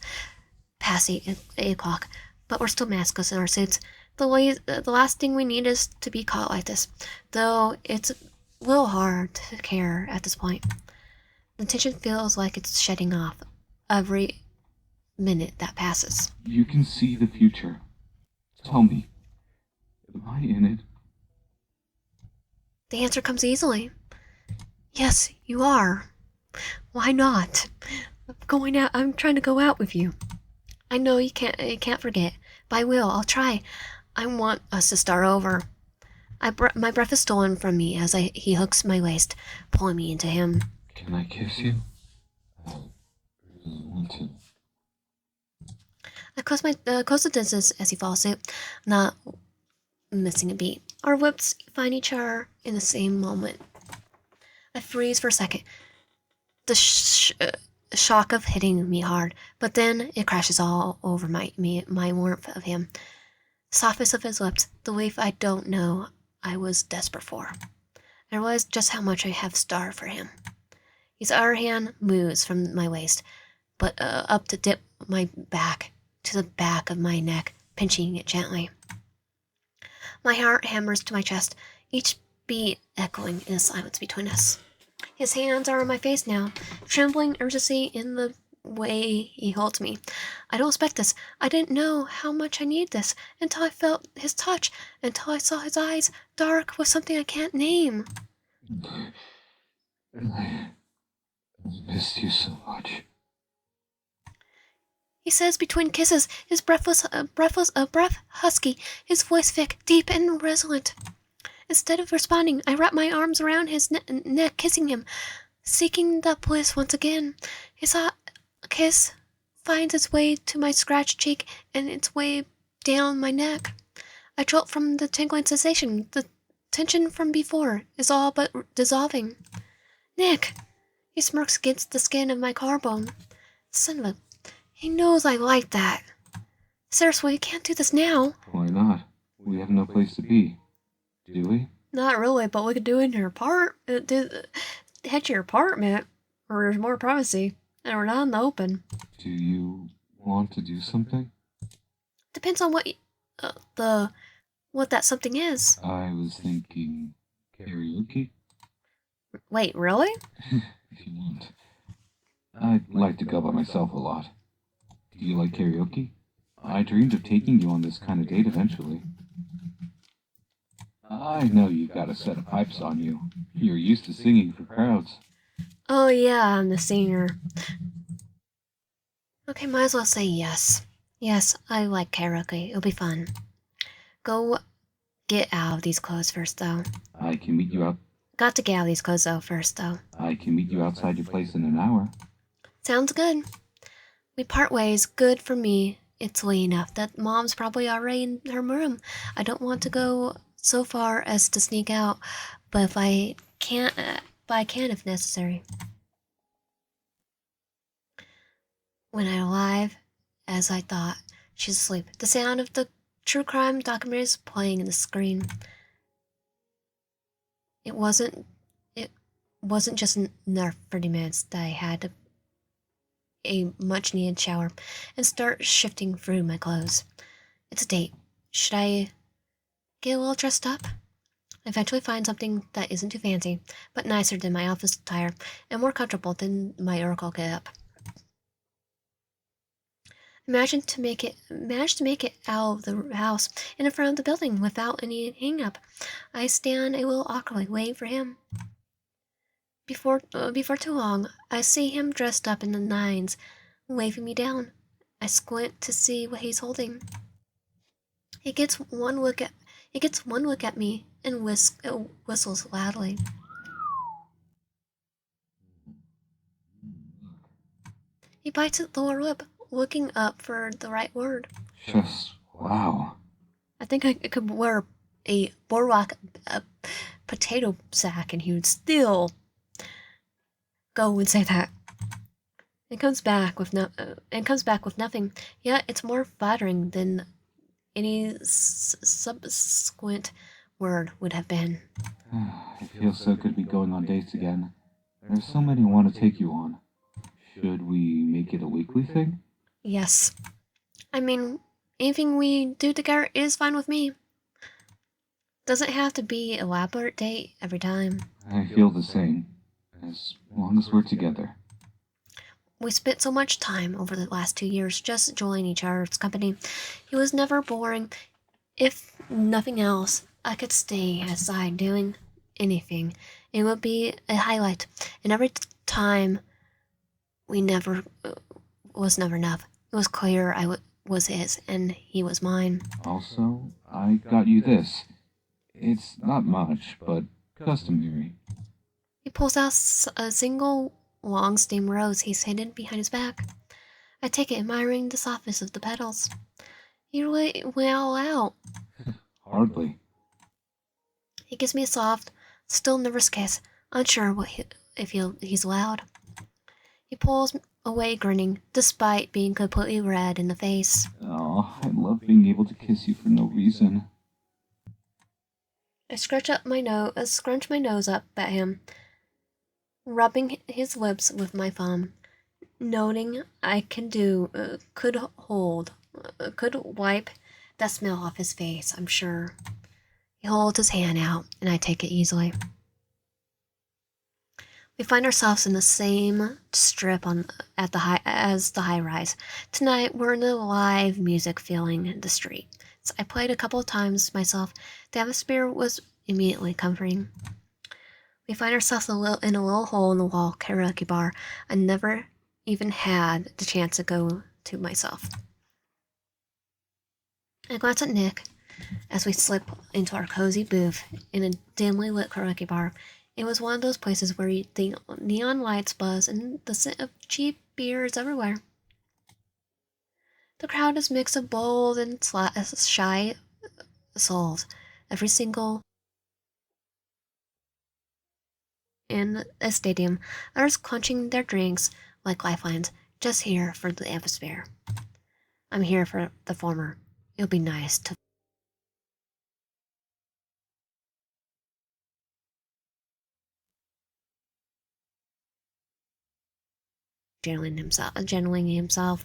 past 8 o'clock, but we're still maskless in our suits. The last thing we need is to be caught like this, though it's a little hard to care at this point. The tension feels like it's shedding off every minute that passes. You can see the future. Tell me, am I in it? The answer comes easily. Yes, you are. Why not? I'm trying to go out with you. I know you can't forget, but I will. I'll try. I want us to start over. My breath is stolen from me as he hooks my waist, pulling me into him. Can I kiss you? I really want to. I close the distance as he falls asleep, not missing a beat. Our lips find each other in the same moment. I freeze for a second, the shock of hitting me hard, but then it crashes all over my warmth of him. Softness of his lips, the wave I don't know I was desperate for. I realize just how much I have starved for him. His other hand moves from my waist, but up to dip my back to the back of my neck, pinching it gently. My heart hammers to my chest, each beat echoing in the silence between us. His hands are on my face now, trembling urgency in the way he holds me. I don't expect this. I didn't know how much I need this until I felt his touch, until I saw his eyes, dark with something I can't name. I missed you so much. He says between kisses, his breath husky, his voice thick, deep, and resonant. Instead of responding, I wrap my arms around his neck, kissing him, seeking that bliss once again. His hot kiss finds its way to my scratched cheek and its way down my neck. I jolt from the tingling sensation. The tension from before is all but dissolving. Nick! He smirks against the skin of my collarbone. Son of a... He knows I like that. Seriously, we can't do this now. Why not? We have no place to be. Do we? Not really, but we could do it in your head to your apartment, where there's more privacy, and we're not in the open. Do you want to do something? Depends on what that something is. I was thinking karaoke, Wait, really? if you want. I'd like to go by myself a lot. Do you like karaoke? I dreamed of taking you on this kind of date eventually. I know you've got a set of pipes on you. You're used to singing for crowds. Oh yeah, I'm the singer. Okay, might as well say yes. Yes, I like karaoke. It'll be fun. Go get out of these clothes first, though. I can meet you out. Got to get out of these clothes, though, first, though. I can meet you outside your place in an hour. Sounds good. We part ways. Good for me. It's late enough that Mom's probably already in her room. I don't want to go so far as to sneak out, but if I can't, I can if necessary. When I'm alive, as I thought, she's asleep. The sound of the true crime documentary is playing in the screen. It wasn't just another 30 minutes that I had a much needed shower and start shifting through my clothes. It's a date. Should I get a little dressed up? Eventually find something that isn't too fancy, but nicer than my office attire and more comfortable than my Oracle get-up. Managed to make it out of the house and in front of the building without any hang-up. I stand a little awkwardly, waiting for him. Before too long, I see him dressed up in the nines, waving me down. I squint to see what he's holding. He gets one look at me and whistles loudly. He bites at the lower lip, looking up for the right word. Just wow. I think I could wear a boardwalk potato sack and he would still go and say that. It comes back with nothing. Yet it's more flattering than any subsequent word would have been. It feels so good to be going on dates again. There's so many I want to take you on. Should we make it a weekly thing? Yes. I mean, anything we do together is fine with me. Doesn't have to be an elaborate date every time. I feel the same. As long as we're together. We spent so much time over the last 2 years just enjoying each other's company. It was never boring. If nothing else, I could stay aside doing anything. It would be a highlight. And every time was never enough. It was clear I was his and he was mine. Also, I got you this. It's not much, but customary. He pulls out a single long stem rose he's hidden behind his back. I take it, admiring the softness of the petals. He really went all out. Hardly. He gives me a soft, still nervous kiss, unsure if he's allowed. He pulls away grinning, despite being completely red in the face. Oh, I love being able to kiss you for no reason. I scrunch my nose up at him, rubbing his lips with my thumb, noting I could wipe that smell off his face, I'm sure. He holds his hand out, and I take it easily. We find ourselves in the same strip on at the high as the high rise. Tonight we're in a live music feeling the street. So I played a couple of times myself. The atmosphere was immediately comforting. We find ourselves in a little hole in the wall karaoke bar I never even had the chance to go to myself. I glance at Nick as we slip into our cozy booth in a dimly lit karaoke bar. It was one of those places where the neon lights buzz and the scent of cheap beer is everywhere. The crowd is mixed of bold and shy souls. Every single in a stadium, others clenching their drinks like lifelines, just here for the atmosphere. I'm here for the former. It'll be nice to channeling himself.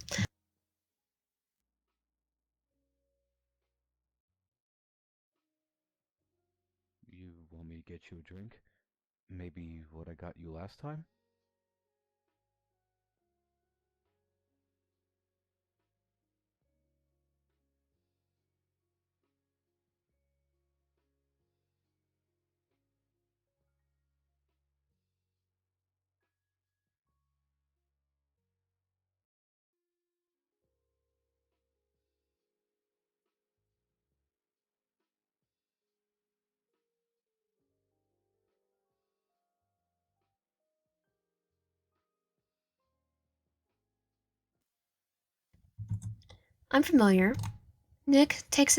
You want me to get you a drink? Maybe what I got you last time? I'm familiar. Nick takes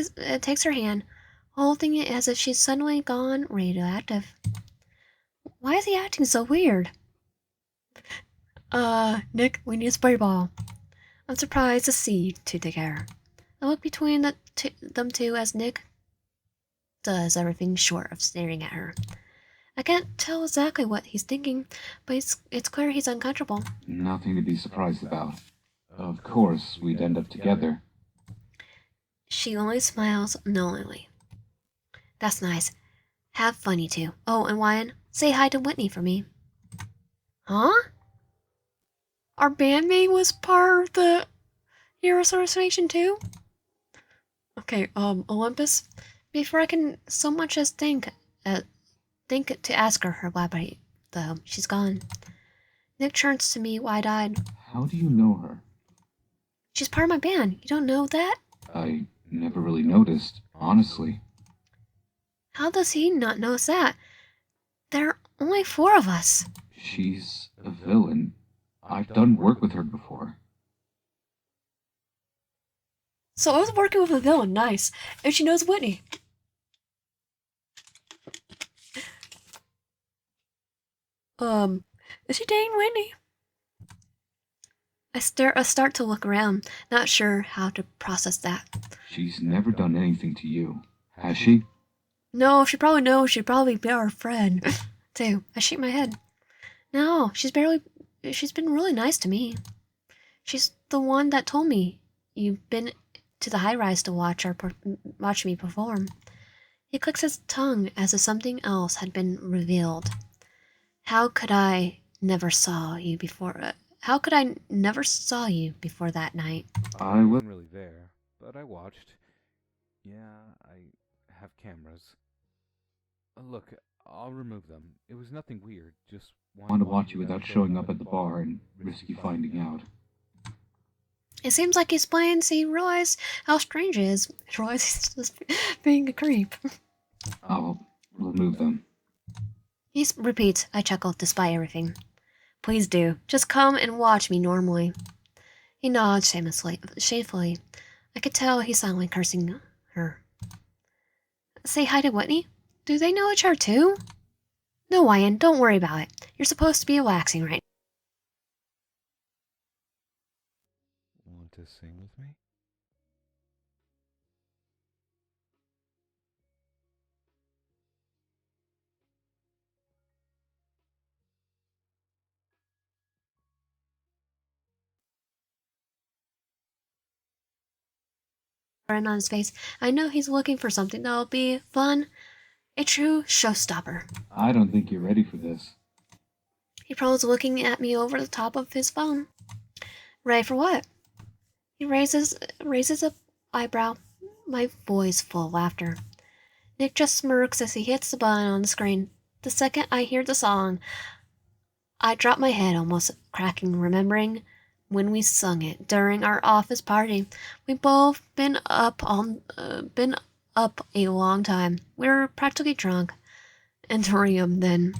her hand, holding it as if she's suddenly gone radioactive. Why is he acting so weird? Nick, we need a spray ball. I'm surprised to see you two together. I look between them two as Nick does everything short of staring at her. I can't tell exactly what he's thinking, but it's clear he's uncomfortable. Nothing to be surprised about. Of course, we'd end up together. She only smiles knowingly. That's nice. Have fun, you two. Oh, and Ryan, say hi to Whitney for me. Huh? Our bandmate was part of the Hero Association too? Okay, Olympus, before I can so much as think to ask her why, though, she's gone. Nick turns to me wide-eyed. How do you know her? She's part of my band. You don't know that? I never really noticed, honestly. How does he not notice that? There are only four of us. She's a villain. I've done work with her before. So I was working with a villain, nice. And she knows Whitney. Is she dating Whitney? I start to look around, not sure how to process that. She's never done anything to you, has she? No, she probably knows she'd probably be our friend. Too. I shake my head. No, she's been really nice to me. She's the one that told me you've been to the high rise to watch me perform. He clicks his tongue as if something else had been revealed. How could I never saw you before? How could I never saw you before that night? I was. Wasn't really there, but I watched. Yeah, I have cameras. Look, I'll remove them. It was nothing weird, just Want to watch you without showing up at the bar and risk you finding out. It seems like he's playing so he realized how strange it is. He realizes he's just being a creep. I'll remove them. He repeats, I chuckle despite everything. Please do. Just come and watch me normally. He nods shamefully. I could tell he's silently cursing her. Say hi to Whitney? Do they know each other too? No, Wyan, don't worry about it. You're supposed to be relaxing right Want to sing with me? on his face. I know he's looking for something that'll be fun. A true showstopper. I don't think you're ready for this. He prowls looking at me over the top of his phone. Ready for what? He raises a eyebrow, my voice full of laughter. Nick just smirks as he hits the button on the screen. The second I hear the song, I drop my head, almost cracking, remembering when we sung it during our office party. We've both been up a long time. We were practically drunk and delirium then.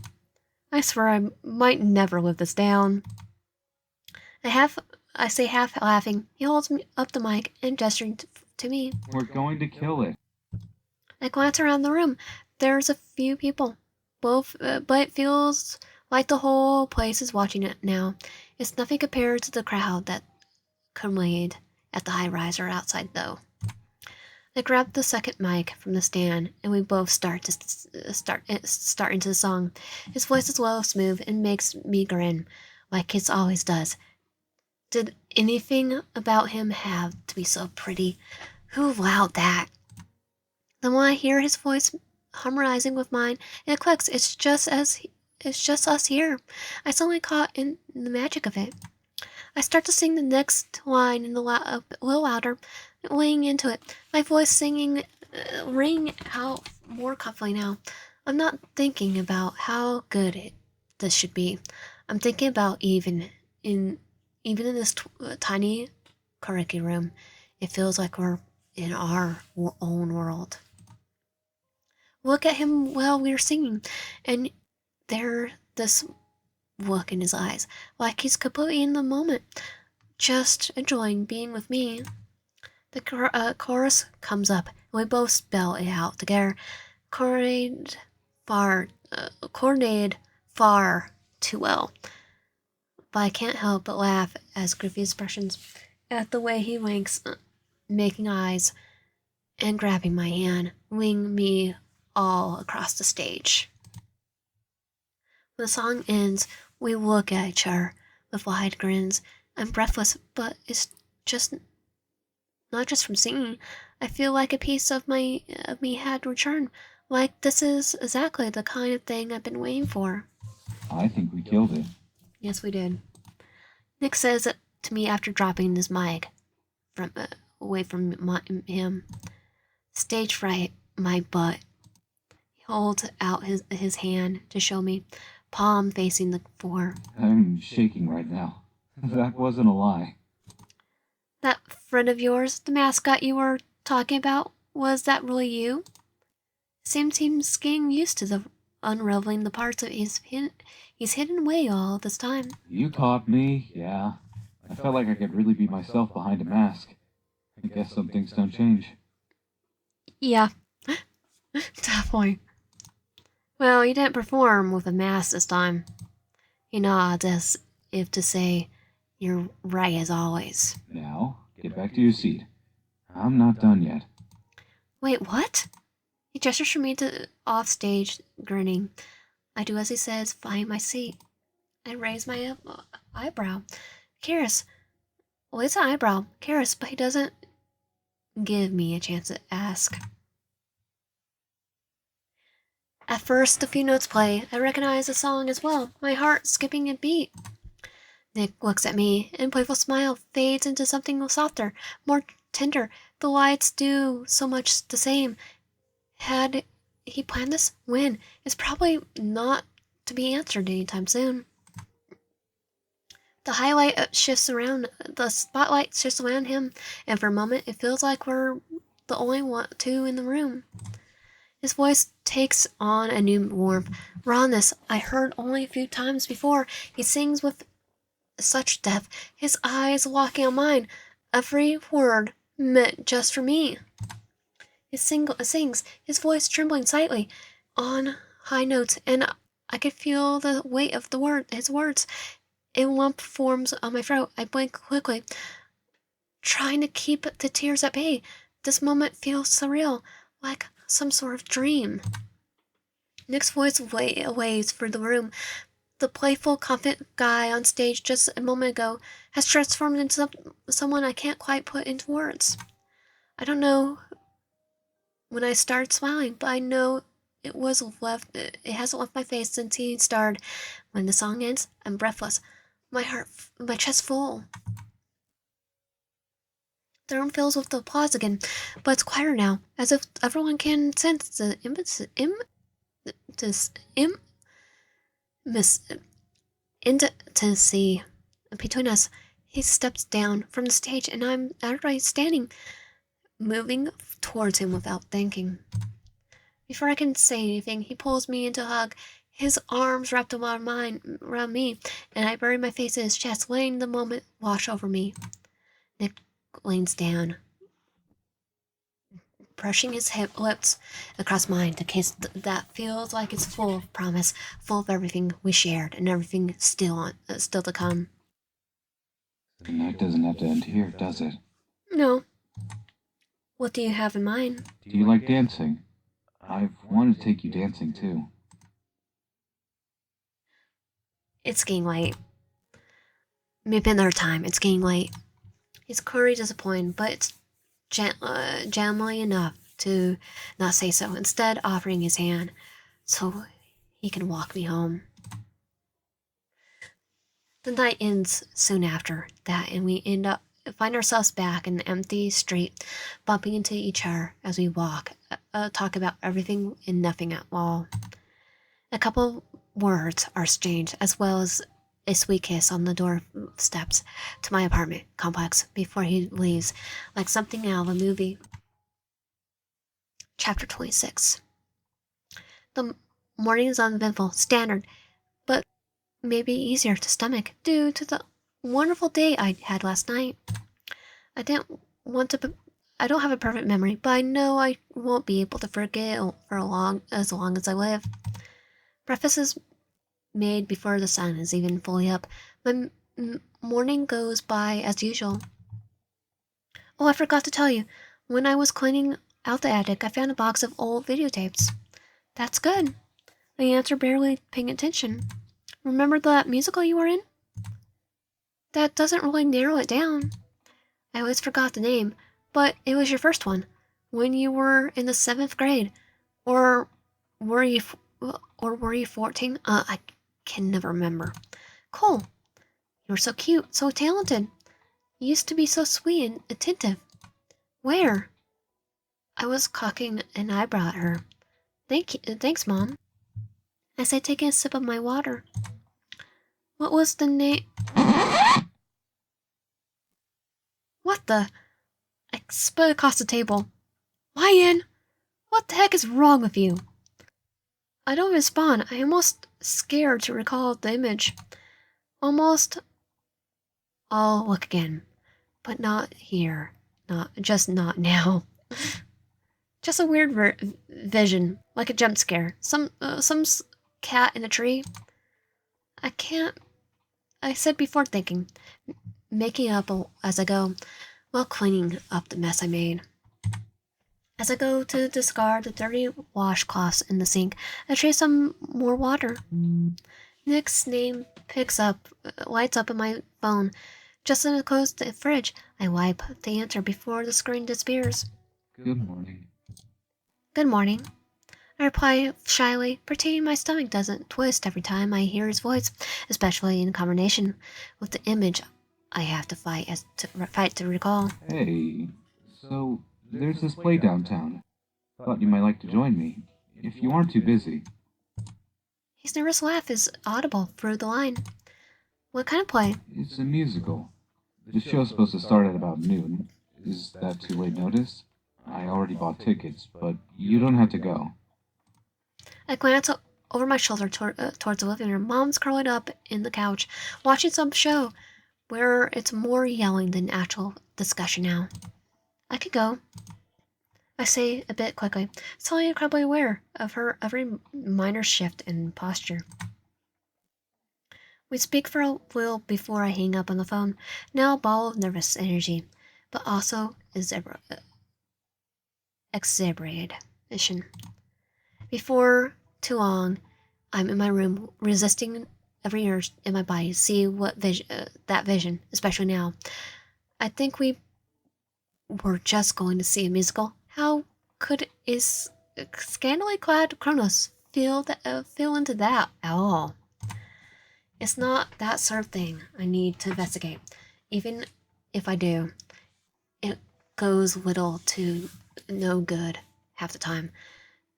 I swear I might never live this down. I say half laughing. He holds me up the mic and gesturing to me. We're going to kill it. I glance around the room. There's a few people, but it feels like the whole place is watching it now. It's nothing compared to the crowd that conveyed at the high riser outside, though. I grab the second mic from the stand, and we both start into the song. His voice is well smooth and makes me grin, like it always does. Did anything about him have to be so pretty? Who allowed that? Then when I hear his voice harmonizing with mine, it clicks. It's just us here. I suddenly caught in the magic of it. I start to sing the next line a little louder, laying into it. My voice singing, ring out more comfortably now. I'm not thinking about how good this should be. I'm thinking about even in this tiny karaoke room, it feels like we're in our own world. Look at him while we're singing, and this look in his eyes, like he's completely in the moment, just enjoying being with me. The chorus comes up, and we both spell it out together. Coordinated far too well. But I can't help but laugh as Griffey expressions at the way he winks, making eyes, and grabbing my hand, wing me all across the stage. When the song ends, we look at each other with wide grins. I'm breathless, but it's just not just from singing. I feel like a piece of me had returned. Like this is exactly the kind of thing I've been waiting for. I think we killed it. Yes, we did. Nick says it to me after dropping his mic away from him. Stage fright, my butt. He holds out his hand to show me, palm facing the floor. I'm shaking right now. That wasn't a lie. That friend of yours, the mascot you were talking about, was that really you? Seems he's getting used to the unraveling the parts of he's hidden away all this time. You caught me, yeah. I felt like I could really be myself behind a mask. I guess some things don't change. Yeah, definitely. Well, you didn't perform with a mask this time. He nods as if to say, you're right as always. Now, get back to your seat. I'm not done yet. Wait, what? He gestures for me to off stage, grinning. I do as he says, find my seat. I raise my eyebrow. Curious. Well, it's an eyebrow. Curious, but he doesn't give me a chance to ask. At first, a few notes play. I recognize the song as well, my heart skipping a beat. Nick looks at me, and playful smile fades into something softer, more tender. The lights do so much the same. Had he planned this? When? It's probably not to be answered anytime soon. The spotlight shifts around him, and for a moment it feels like we're the only two in the room. His voice takes on a new warmth, rawness I heard only a few times before. He sings with such depth, his eyes locking on mine, every word meant just for me. He sings, his voice trembling slightly, on high notes, and I could feel the weight of his words. A lump forms on my throat. I blink quickly, trying to keep the tears at bay. This moment feels surreal, like some sort of dream. Nick's voice waves through the room. The playful, confident guy on stage just a moment ago has transformed into someone I can't quite put into words. I don't know when I started smiling, but I know it hasn't left my face since he started. When the song ends, I'm breathless, my chest full. The room fills with applause again, but it's quieter now, as if everyone can sense the this intimacy between us. He steps down from the stage, and I'm outright standing, moving towards him without thinking. Before I can say anything, he pulls me into a hug, his arms wrapped around me, and I bury my face in his chest, letting the moment wash over me. Nick leans down, brushing his lips across mine, the kiss that feels like it's full of promise, full of everything we shared and everything still to come. The night doesn't have to end here, does it? No. What do you have in mind? Do you like dancing? I've wanted to take you dancing too. It's getting late. Maybe another time. It's getting late. He's clearly disappointed, but it's gently enough to not say so, instead offering his hand so he can walk me home. The night ends soon after that, and we find ourselves back in an empty street, bumping into each other as we walk, talk about everything and nothing at all. A couple words are exchanged, as well as a sweet kiss on the doorsteps to my apartment complex before he leaves, like something out of a movie. Chapter 26. The morning is uneventful, standard, but maybe easier to stomach due to the wonderful day I had last night. I didn't want to. I don't have a perfect memory, but I know I won't be able to forget it for as long as I live. Breakfast is made before the sun is even fully up. My morning goes by as usual. Oh, I forgot to tell you. When I was cleaning out the attic, I found a box of old videotapes. That's good. I answered, barely paying attention. Remember that musical you were in? That doesn't really narrow it down. I always forgot the name, but it was your first one, when you were in the 7th grade. Or were you, or were you 14? I can never remember. Cool. You were so cute, so talented. You used to be so sweet and attentive. Where? I was cocking an eyebrow at her. Thanks, Mom. I said, taking a sip of my water. What was the name? What the? I spit across the table. Lion! What the heck is wrong with you? I don't respond. I am almost scared to recall the image. Almost. I'll look again. But not here. Not now. Just a weird vision, like a jump scare. Some cat in a tree. I can't. I said before thinking, making up as I go, while cleaning up the mess I made. As I go to discard the dirty washcloths in the sink, I trace some more water. Nick's name lights up in my phone. Just as I close the fridge, I wipe the answer before the screen disappears. Good morning. Good morning. I reply shyly, pretending my stomach doesn't twist every time I hear his voice, especially in combination with the image I have to fight to recall. Hey, so there's this play downtown. Thought you might like to join me, if you aren't too busy. His nervous laugh is audible through the line. What kind of play? It's a musical. The show's supposed to start at about noon. Is that too late notice? I already bought tickets, but you don't have to go. I glance over my shoulder towards the living room. Mom's curled up in the couch, watching some show, where it's more yelling than actual discussion now. I could go, I say a bit quickly, suddenly incredibly aware of her every minor shift in posture. We speak for a while before I hang up on the phone, now a ball of nervous energy, but also exhilaration. Before too long, I'm in my room, resisting every urge in my body to see that vision, especially now. I think we were just going to see a musical. How could scantily clad Kronos feel into that at all. It's not that sort of thing I need to investigate. Even if I do, it goes little to no good half the time.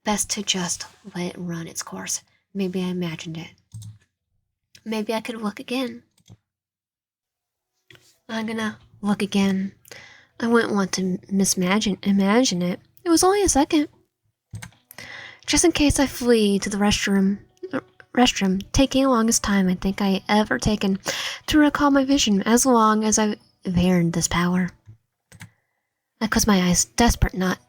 Best to just let it run its course. Maybe I imagined it. Maybe I could look again. I'm gonna look again. I wouldn't want to imagine it. It was only a second. Just in case I flee to the restroom, taking the longest time I think I ever taken to recall my vision as long as I've earned this power. I close my eyes, despite not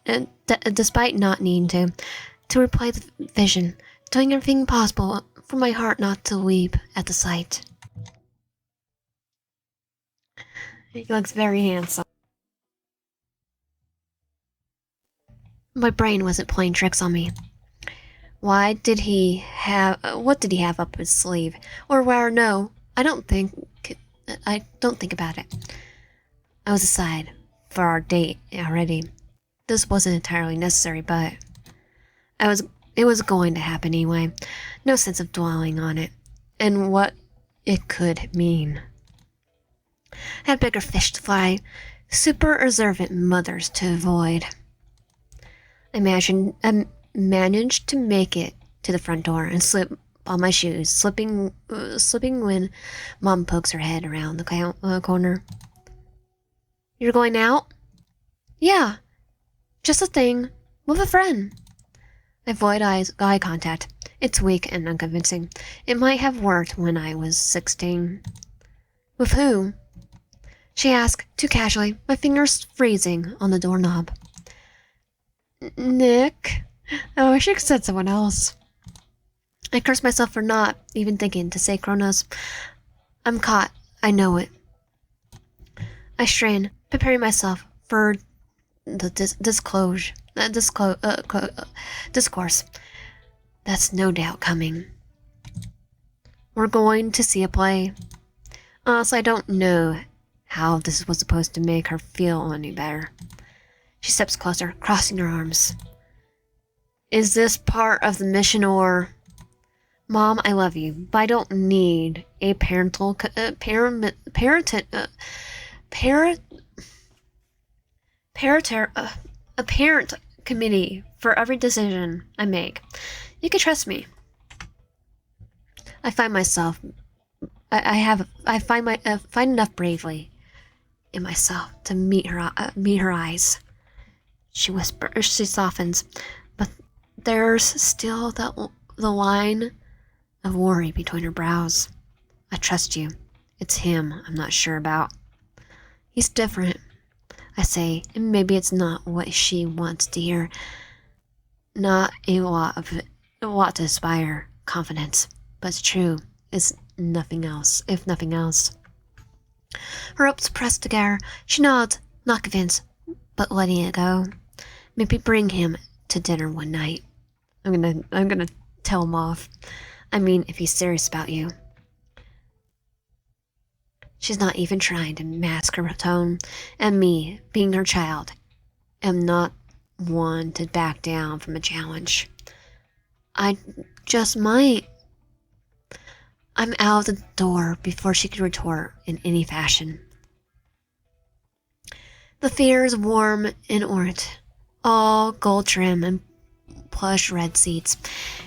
needing to replay the vision, doing everything possible for my heart not to weep at the sight. He looks very handsome. My brain wasn't playing tricks on me. What did he have up his sleeve? Or rather, no, I don't think about it. I was aside for our date already. This wasn't entirely necessary, but it was going to happen anyway. No sense of dwelling on it and what it could mean. I had bigger fish to fry, super observant mothers to avoid. I managed to make it to the front door and slip on my shoes, slipping when Mom pokes her head around the corner. You're going out? Yeah, just a thing, with a friend. I avoid eye contact. It's weak and unconvincing. It might have worked when I was 16. With who? She asked, too casually, my fingers freezing on the doorknob. Nick? I wish I could said someone else. I cursed myself for not even thinking to say Kronos. I'm caught. I know it. I strain, preparing myself for the discourse. That's no doubt coming. We're going to see a play. Honestly, I don't know how this was supposed to make her feel any better. She steps closer, crossing her arms. Is this part of the mission or... Mom, I love you, but I don't need a parent committee for every decision I make. You can trust me. I find myself... I find enough bravery in myself to meet her eyes. She whispers, she softens, but there's still the line of worry between her brows. I trust you. It's him I'm not sure about. He's different, I say, and maybe it's not what she wants to hear. Not a lot to inspire confidence, but it's true. It's nothing else, if nothing else. Her lips pressed together. She nods, not convinced, but letting it go. Maybe bring him to dinner one night. I'm gonna tell him off. I mean, if he's serious about you. She's not even trying to mask her tone, and me, being her child, am not one to back down from a challenge. I just might. I'm out of the door before she could retort in any fashion. The fair is warm and orange, all gold trim and plush red seats.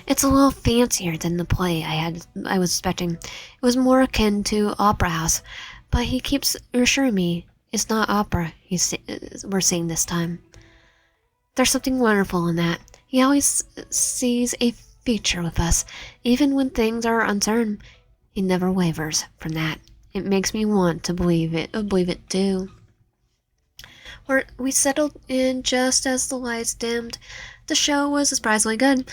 It's a little fancier than the play I was expecting. It was more akin to opera house, but he keeps reassuring me it's not opera we're seeing this time. There's something wonderful in that. He always sees a future with us, even when things are uncertain. He never wavers from that. It makes me want to believe it too. We settled in just as the lights dimmed. The show was surprisingly good.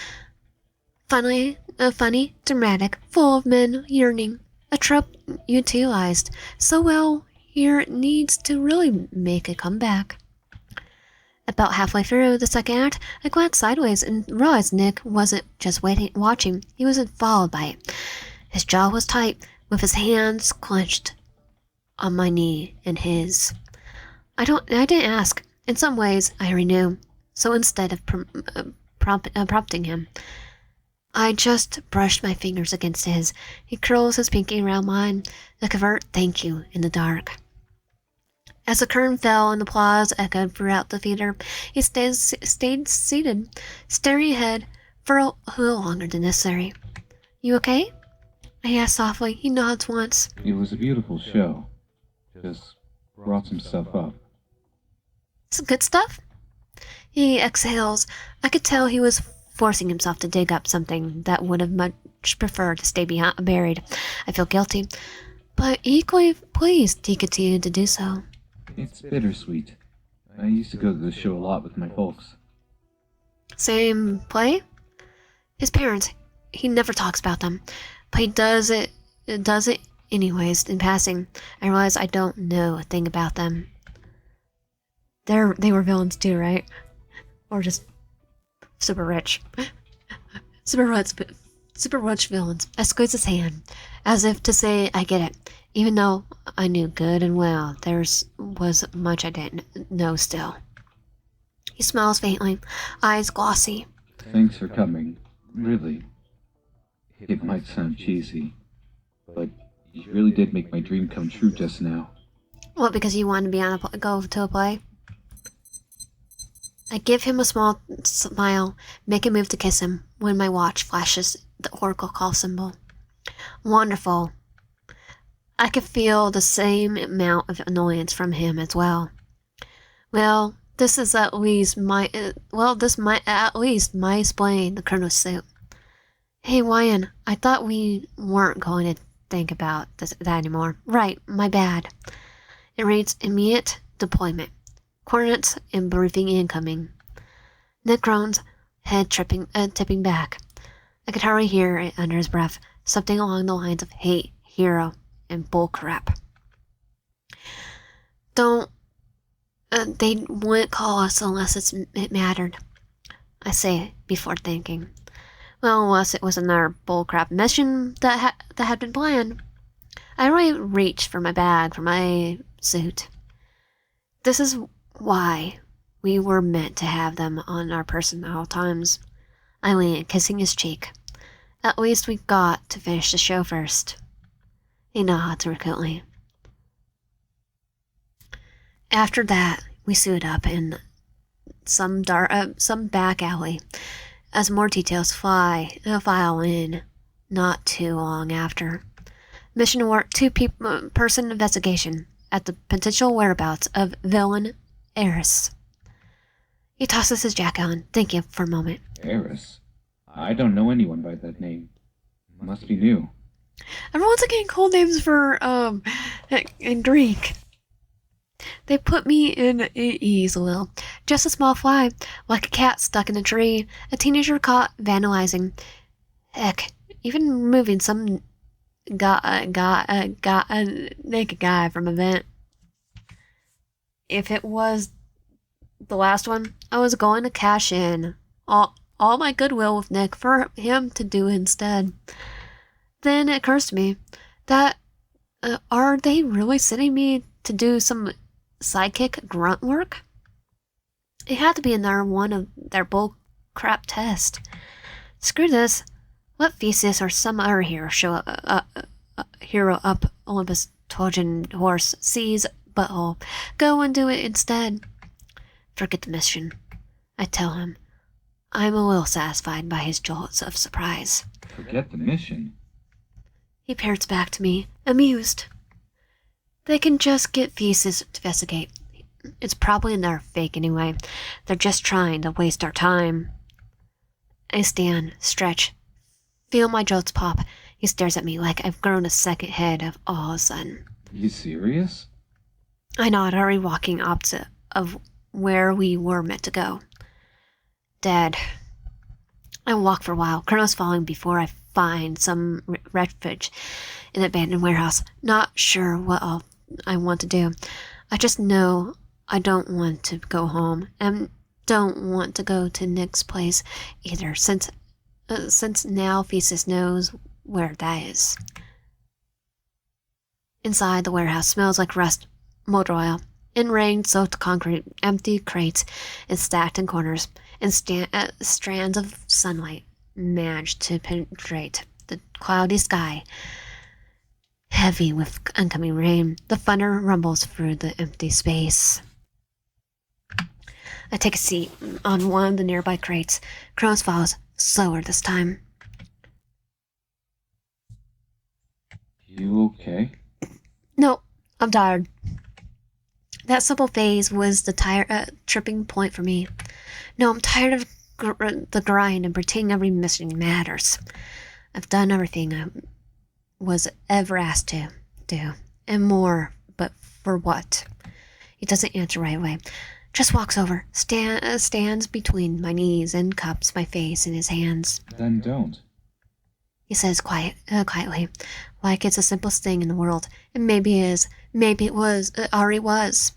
Funny, dramatic, full of men yearning. A trope utilized so well here it needs to really make a comeback. About halfway through the second act, I glanced sideways and realized Nick wasn't just watching, he was enthralled by it. His jaw was tight, with his hands clenched on my knee and his. I didn't ask. In some ways, I already knew. So instead of prompting him. I just brushed my fingers against his. He curls his pinky around mine, a covert thank you in the dark. As the curtain fell and applause echoed throughout the theater, he stayed seated, staring ahead for a little longer than necessary. You okay? I asked softly. He nods once. It was a beautiful show. Just brought some stuff up. Some good stuff? He exhales. I could tell he was forcing himself to dig up something that would have much preferred to stay buried. I feel guilty, but equally pleased he continued to do so. It's bittersweet. I used to go to the show a lot with my folks. Same play? His parents, he never talks about them, but he does it anyways in passing. I realize I don't know a thing about them. They were villains too, right? Or just super rich. Super rich villains. I squeeze his hand, as if to say I get it, even though I knew good and well there was much I didn't know still. He smiles faintly, eyes glossy. Thanks for coming. Really. It might sound cheesy, but you really did make my dream come true just now. What, because you wanted to be on go to a play? I give him a small smile, make a move to kiss him, when my watch flashes the oracle call symbol. Wonderful. I could feel the same amount of annoyance from him as well. Well, this might at least explain the colonel's suit. Hey, Wyan, I thought we weren't going to think about that anymore. Right, my bad. It reads immediate deployment. Coordinates and briefing incoming. Nick groans, head tipping back. I could hardly hear it under his breath, something along the lines of hate, hero, and bullcrap. They wouldn't call us unless it mattered. I say before thinking. Well, unless it was another bullcrap mission that had been planned. I already reached for my bag for my suit. This is why we were meant to have them on our person at all times. I lean, kissing his cheek. At least we got to finish the show first. He nods reluctantly. After that, we suit up in some back alley, as more details file in. Not too long after. Mission work 2-person investigation at the potential whereabouts of villain Eris. He tosses his jacket on, thinking for a moment. Eris? I don't know anyone by that name. Must be new. Everyone's getting cold names for in Greek. They put me in ease a little. Just a small fly, like a cat stuck in a tree, a teenager caught vandalizing. Heck, even removing some naked guy from a vent. If it was the last one, I was going to cash in all my goodwill with Nick for him to do instead. Then it occurs to me that are they really sending me to do some sidekick grunt work? It had to be another one of their bull crap tests. Screw this. Let Theseus or some other hero hero up Olympus Trojan horse sees butthole. Go and do it instead. Forget the mission. I tell him. I'm a little satisfied by his jolts of surprise. Forget the mission? He parrots back to me, amused. They can just get Theseus to investigate. It's probably another fake anyway. They're just trying to waste our time. I stand, stretch, feel my jolts pop. He stares at me like I've grown a second head of all of a sudden. You serious? I nod, already walking opposite of where we were meant to go. Dead. I walk for a while, Colonel's falling before I find some refuge in the abandoned warehouse. Not sure what I want to do. I just know I don't want to go home, and don't want to go to Nick's place either, since now Theseus knows where that is. Inside, the warehouse smells like rust, motor oil, and rain-soaked concrete, empty crates, and stacked in corners. and strands of sunlight manage to penetrate the cloudy sky. Heavy with oncoming rain, the thunder rumbles through the empty space. I take a seat on one of the nearby crates. Kronos follows, slower this time. You okay? No, I'm tired. That simple phase was the tripping point for me. No, I'm tired of the grind and pretending every mission matters. I've done everything I was ever asked to do, and more, but for what? He doesn't answer right away. Just walks over, stands between my knees and cups my face in his hands. Then don't. He says quietly, like it's the simplest thing in the world. And maybe it is. Maybe it already was.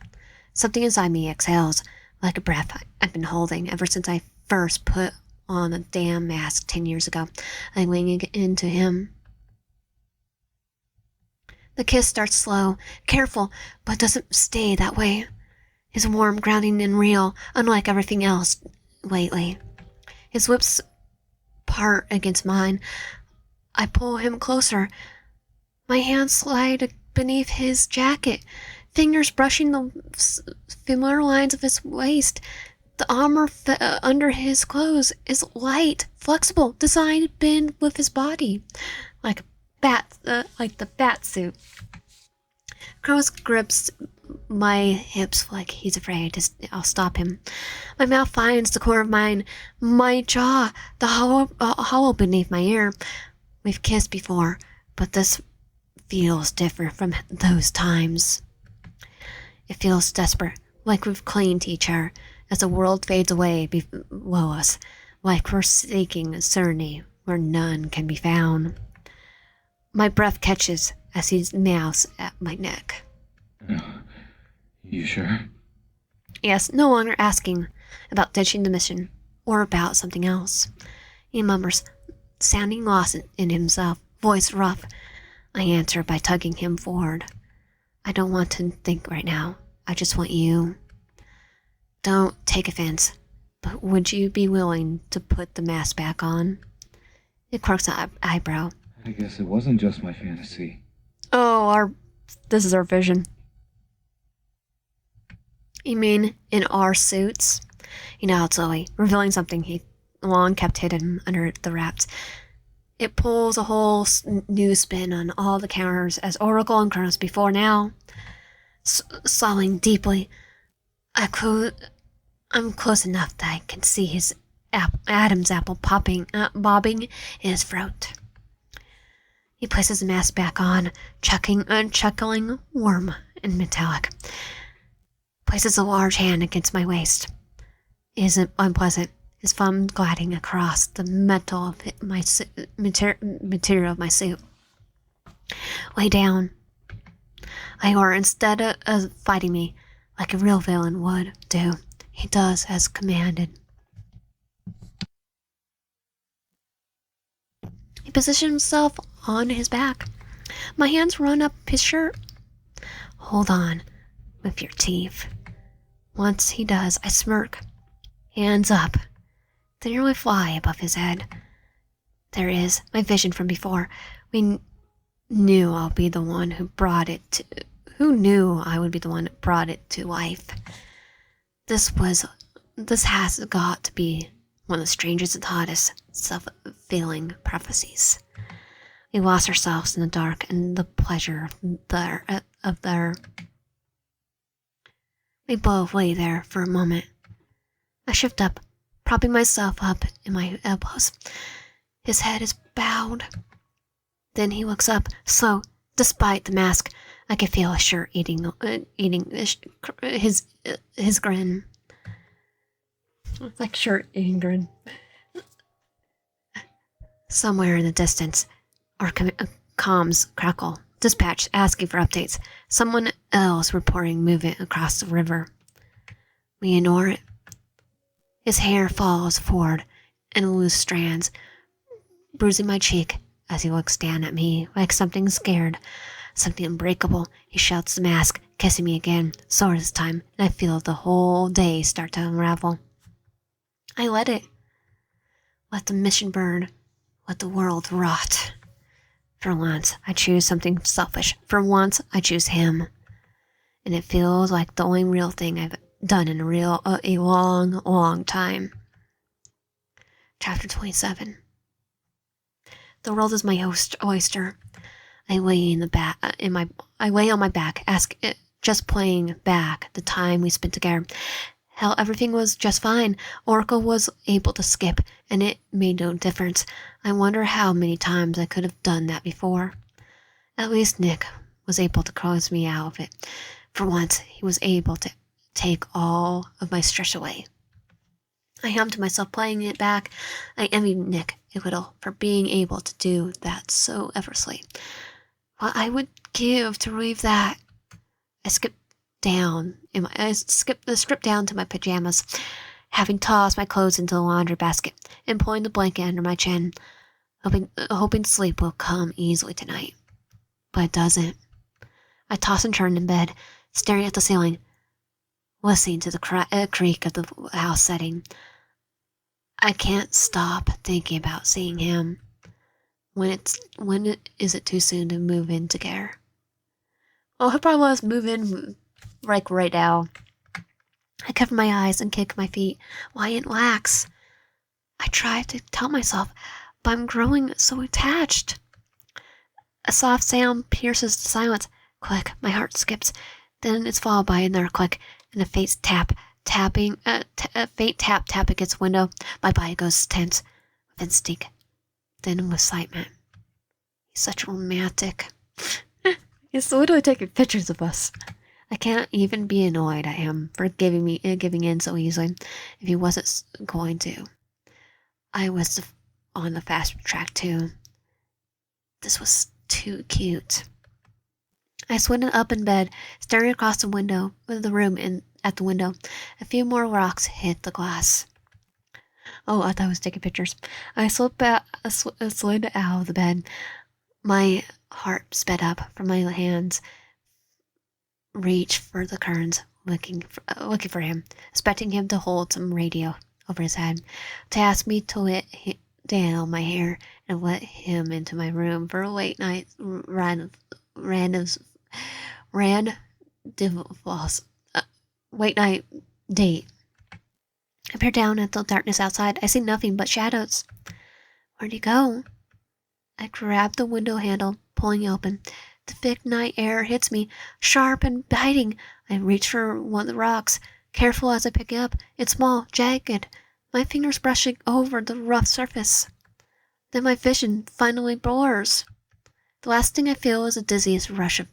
Something inside me exhales, like a breath I've been holding ever since I first put on a damn mask 10 years ago. I lean into him. The kiss starts slow, careful, but doesn't stay that way. His warm, grounding, and real, unlike everything else lately. His lips part against mine. I pull him closer. My hands slide beneath his jacket, fingers brushing the familiar lines of his waist. The armor under his clothes is light, flexible, designed to bend with his body, like the bat suit. Kronos grips my hips like he's afraid I'll stop him. My mouth finds the core of mine, my jaw, the hollow beneath my ear. We've kissed before, but this feels different from those times. It feels desperate, like we've clinging to each other as the world fades away below us, like we're seeking a certainty where none can be found. My breath catches as he mouths at my neck. You sure? Yes, no longer asking about ditching the mission or about something else. He murmurs, sounding lost in himself, voice rough. I answer by tugging him forward. I don't want to think right now. I just want you. Don't take offense, but would you be willing to put the mask back on? It quirks an eyebrow. I guess it wasn't just my fantasy. Oh, this is our vision. You mean in our suits? He nods slowly, revealing something he long kept hidden under the wraps. It pulls a whole new spin on all the counters as Oracle and Kronos before now. Swallowing deeply, I'm close enough that I can see his Adam's apple bobbing in his throat. He places the mask back on, chuckling warm and metallic. Places a large hand against my waist. It isn't unpleasant, his thumb gliding across the metal of my material of my suit. Lay down. Or instead of fighting me like a real villain would do, he does as commanded. He positions himself on his back. My hands run up his shirt. Hold on with your teeth. Once he does, I smirk. Hands up. They nearly fly above his head. There is my vision from before. We knew I'll be the one who brought it to... Who knew I would be the one that brought it to life? This has got to be one of the strangest and hottest self-fulfilling prophecies. We lost ourselves in the dark and the pleasure of their. We both lay there for a moment. I shift up, propping myself up in my elbows. His head is bowed. Then he looks up, slow, despite the mask. I can feel a shirt eating his grin. It's like shirt eating grin. Somewhere in the distance, our comms crackle. Dispatch asking for updates. Someone else reporting movement across the river. We ignore it. His hair falls forward in loose strands, bruising my cheek as he looks down at me like something scared. Something unbreakable. He shouts the mask, kissing me again, slower this time, and I feel the whole day start to unravel. I let it. Let the mission burn. Let the world rot. For once, I choose something selfish. For once, I choose him. And it feels like the only real thing I've done in a long, long time. Chapter 27. The world is my oyster. I lay I lay on my back, just playing back the time we spent together. How everything was just fine. Oracle was able to skip, and it made no difference. I wonder how many times I could have done that before. At least Nick was able to close me out of it. For once, he was able to take all of my stress away. I hummed to myself, playing it back. I envied Nick a little for being able to do that so effortlessly. What I would give to relieve that. I stripped down to my pajamas, having tossed my clothes into the laundry basket and pulling the blanket under my chin, hoping sleep will come easily tonight. But it doesn't. I toss and turn in bed, staring at the ceiling, listening to the creak of the house setting. I can't stop thinking about seeing him. When is it too soon to move in together? Oh, he'll probably let us move in like right now. I cover my eyes and kick my feet. Why ain't lax? I try to tell myself, but I'm growing so attached. A soft sound pierces the silence. Click, my heart skips. Then it's followed by another click and a faint tap against the window. My body goes tense with instinct, then with excitement. He's such a romantic. He's literally taking pictures of us. I can't even be annoyed at him for giving in so easily if he wasn't going to. I was on the fast track too. This was too cute. I swung up in bed, staring across the window of the room at the window. A few more rocks hit the glass. Oh, I thought I was taking pictures. I slid out of the bed. My heart sped up from my hands. Reached for the curtains, looking for him, expecting him to hold some radio over his head, to ask me to let down my hair and let him into my room for a late night late night date. I peer down at the darkness outside. I see nothing but shadows. Where'd he go? I grab the window handle, pulling it open. The thick night air hits me, sharp and biting. I reach for one of the rocks, careful as I pick it up. It's small, jagged, my fingers brushing over the rough surface. Then my vision finally blurs. The last thing I feel is a dizziest rush of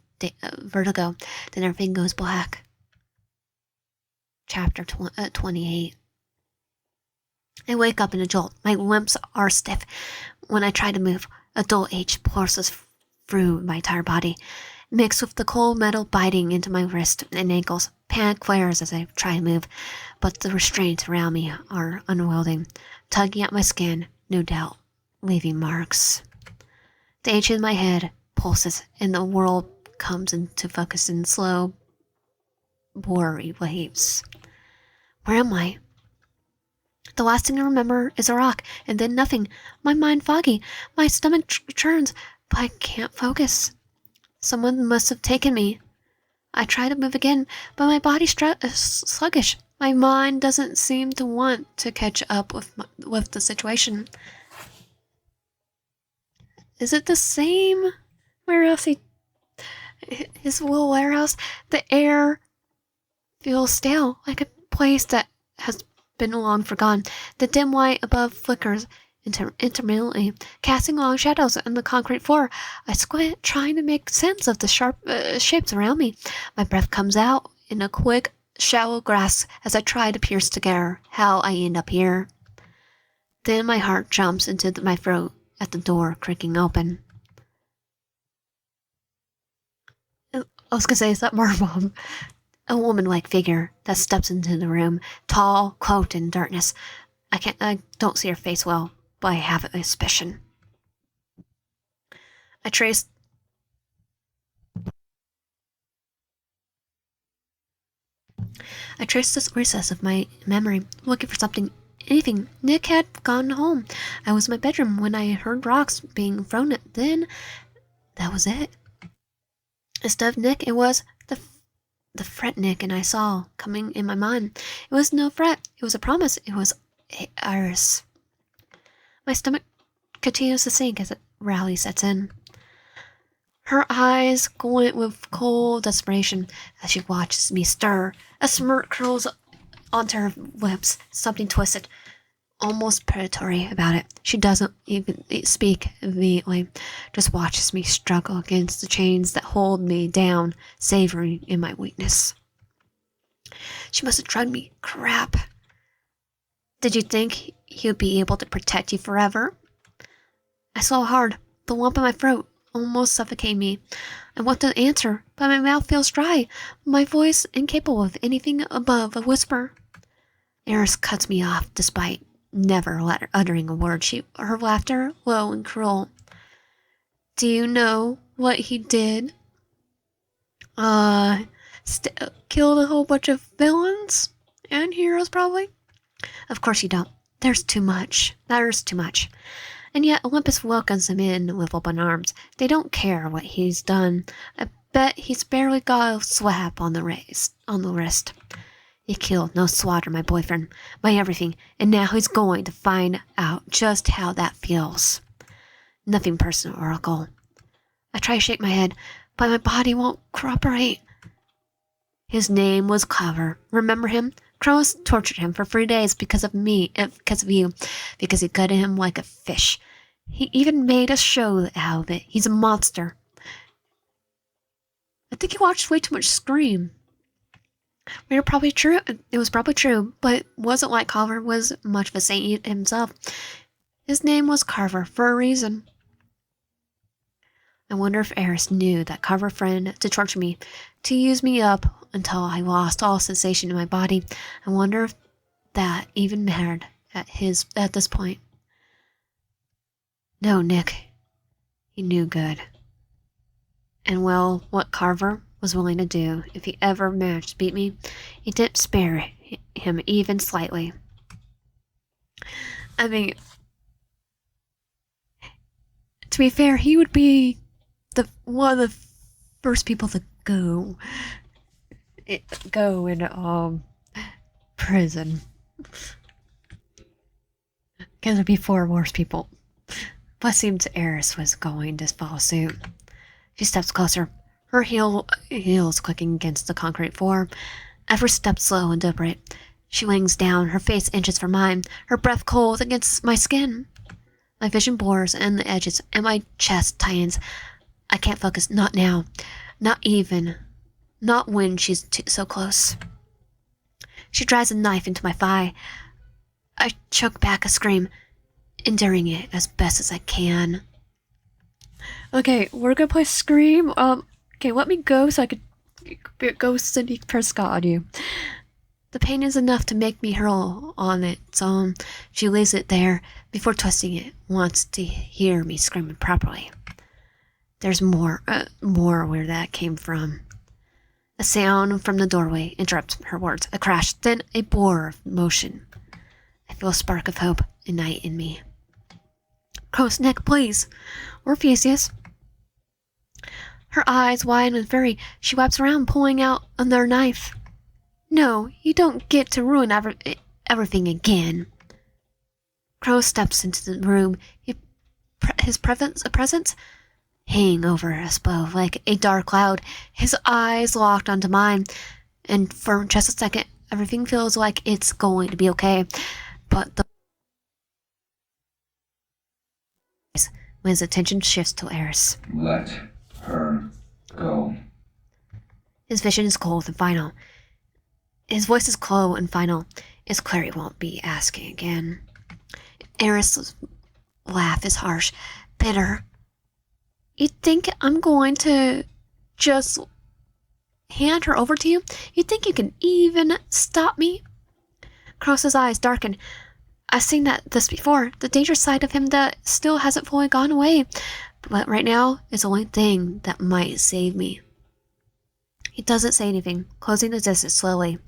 vertigo. Then everything goes black. Chapter 28. I wake up in a jolt. My limbs are stiff. When I try to move, a dull ache pulses through my entire body, mixed with the cold metal biting into my wrists and ankles. Panic flares as I try to move, but the restraints around me are unwielding, tugging at my skin, no doubt, leaving marks. The ache in my head pulses, and the world comes into focus in slow, blurry waves. Where am I? The last thing I remember is a rock, and then nothing. My mind foggy, my stomach churns, but I can't focus. Someone must have taken me. I try to move again, but my body's sluggish. My mind doesn't seem to want to catch up with the situation. Is it the same warehouse? His little warehouse? The air feels stale, like a place that has been long forgotten. The dim light above flickers intermittently, casting long shadows on the concrete floor. I squint, trying to make sense of the sharp shapes around me. My breath comes out in a quick, shallow grasp as I try to piece together how I end up here. Then my heart jumps into my throat at the door creaking open. I was gonna say, is that Mom? A woman-like figure that steps into the room, tall, cloaked in darkness. I don't see her face well, but I have a suspicion. I trace the recess of my memory, looking for something anything. Nick had gone home. I was in my bedroom when I heard rocks being thrown at. Then that was it. Instead of Nick, it was the fret Nick, and I saw coming in my mind. It was no threat. It was a promise. It was Iris. My stomach continues to sink as a rally sets in. Her eyes glint with cold desperation as she watches me stir. A smirk curls onto her lips, something twisted, almost predatory about it. She doesn't even speak immediately, just watches me struggle against the chains that hold me down, savoring in my weakness. She must have drugged me. Crap. Did you think he would be able to protect you forever? I swallow hard. The lump in my throat almost suffocating me. I want to answer, but my mouth feels dry, my voice incapable of anything above a whisper. Eris cuts me off despite never uttering a word. Her laughter low and cruel. Do you know what he did? Killed a whole bunch of villains and heroes, probably. Of course you don't. There's too much. There's too much. And yet Olympus welcomes him in with open arms. They don't care what he's done. I bet he's barely got a slap on the wrist. He killed no Slaughter, my boyfriend, my everything, and now he's going to find out just how that feels. Nothing personal, Oracle. I try to shake my head, but my body won't cooperate. His name was Clover. Remember him? Kronos tortured him for 3 days because of you, because he gutted him like a fish. He even made a show out of it. He's a monster. I think he watched way too much Scream. It was probably true, but it wasn't like Carver was much of a saint himself. His name was Carver for a reason. I wonder if Eris knew that Carver friend to torture me, to use me up until I lost all sensation in my body. I wonder if that even mattered at this point. No, Nick. He knew good. And well, what Carver was willing to do if he ever managed to beat me, he didn't spare him even slightly. I mean, to be fair, he would be one of the first people to go in prison. Because there'd be 4 worse people. But it seems Eris was going to follow suit. She steps closer, her heels clicking against the concrete floor. Every step slow and deliberate. She leans down, her face inches from mine, her breath cold against my skin. My vision blurs and the edges, and my chest tightens. I can't focus, not now. Not when she's so close. She drives a knife into my thigh. I choke back a scream, enduring it as best as I can. Okay, we're gonna play Scream. Okay, let me go so I could go Cindy Prescott on you. The pain is enough to make me hurl on it, so she lays it there before twisting it, wants to hear me screaming properly. There's more where that came from. A sound from the doorway interrupts her words. A crash, then a blur of motion. I feel a spark of hope ignite in me. Kronos, Nick, please. Orpheus. Her eyes widen with fury. She wraps around, pulling out another knife. No, you don't get to ruin everything again. Kronos steps into the room. His presence hang over us both like a dark cloud. His eyes locked onto mine, and for just a second, everything feels like it's going to be okay. But when his attention shifts to Eris. Let her go. His vision is cold and final. His voice is cold and final. It's clear he won't be asking again. Eris' laugh is harsh, bitter. You think I'm going to just hand her over to you? You think you can even stop me? Kronos' eyes darken. I've seen this before. The dangerous side of him that still hasn't fully gone away. But right now, it's the only thing that might save me. He doesn't say anything, closing the distance slowly.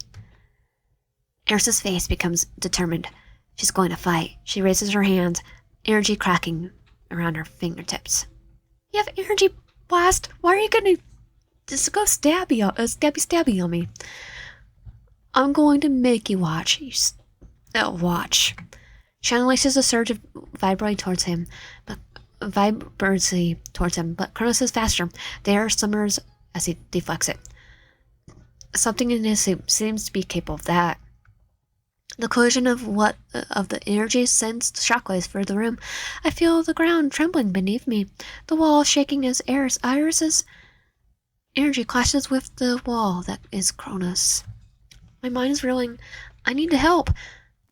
Eris' face becomes determined. She's going to fight. She raises her hands, energy cracking around her fingertips. You have energy blast? Why are you gonna just go stabby on me? I'm going to make you watch. Watch. She unleashes a surge of vibrancy towards him, but Kronos is faster. The air simmers as he deflects it. Something in his suit seems to be capable of that. The collision of the energy sends shockwaves through the room. I feel the ground trembling beneath me, the wall shaking as Iris's energy clashes with the wall that is Kronos. My mind is reeling. I need to help.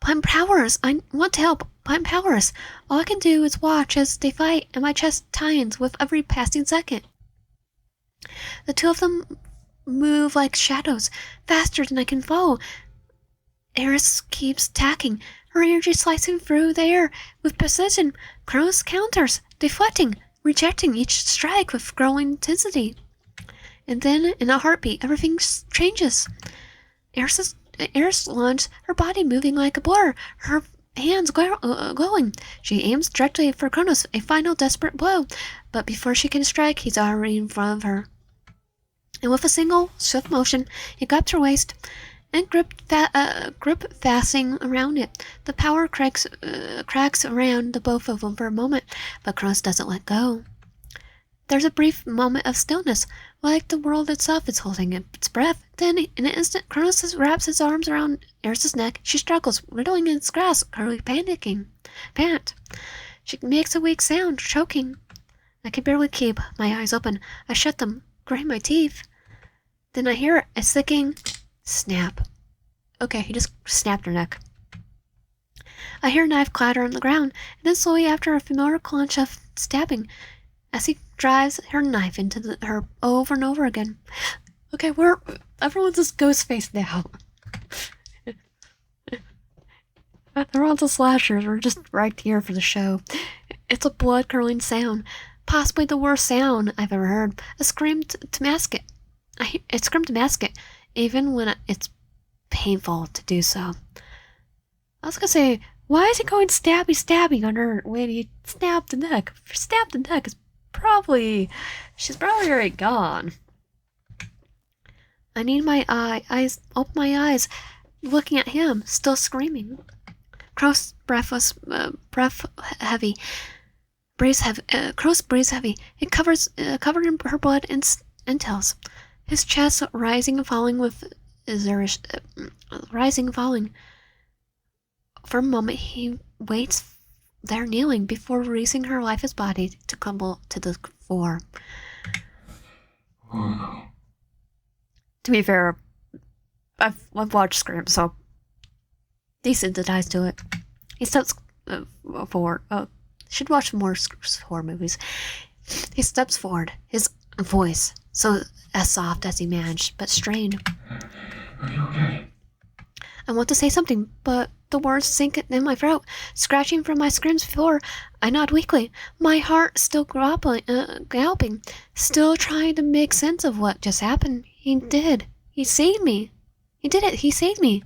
I'm powerless. I want to help. I'm powerless. All I can do is watch as they fight, and my chest tightens with every passing second. The two of them move like shadows, faster than I can follow. Eris keeps attacking, her energy slicing through the air with precision. Kronos counters, deflecting, rejecting each strike with growing intensity. And then, in a heartbeat, everything changes. Eris launches, her body moving like a blur, her hands glowing. She aims directly for Kronos, a final desperate blow, but before she can strike, he's already in front of her. And with a single, swift motion, he grabs her waist and grip fastening around it. The power cracks around the both of them for a moment, but Kronos doesn't let go. There's a brief moment of stillness, like the world itself is holding its breath. Then, in an instant, Kronos wraps his arms around Eris's neck. She struggles, riddling in its grasp, hurriedly pant. She makes a weak sound, choking. I can barely keep my eyes open. I shut them, grind my teeth. Then I hear a sicking snap. Okay, he just snapped her neck. I hear a knife clatter on the ground, and then slowly after a familiar clench of stabbing, as he drives her knife into her over and over again. Okay, everyone's just Ghostface now. They're all the slashers. We're just right here for the show. It's a blood-curdling sound, possibly the worst sound I've ever heard. A scream to mask it. It screamed to mask it, even when it's painful to do so. I was gonna say, why is he going stabby on her when he snapped the neck? Stabbed the neck is she's probably already gone. I need my open my eyes, looking at him, still screaming. Kronos' breath heavy. Kronos breathes heavy. It covered in her blood and tails. His chest rising and falling with rising and falling. For a moment, he waits there kneeling before releasing her lifeless body to crumble to the floor. To be fair, I've watched Scream, so desensitized to it. He steps forward. Should watch more horror movies. He steps forward, his voice so as soft as he managed, but strained. Are you okay? I want to say something, but the words sink in my throat, scratching from my screams before. I nod weakly, my heart still galloping, still trying to make sense of what just happened. He did. He saved me. He did it. He saved me.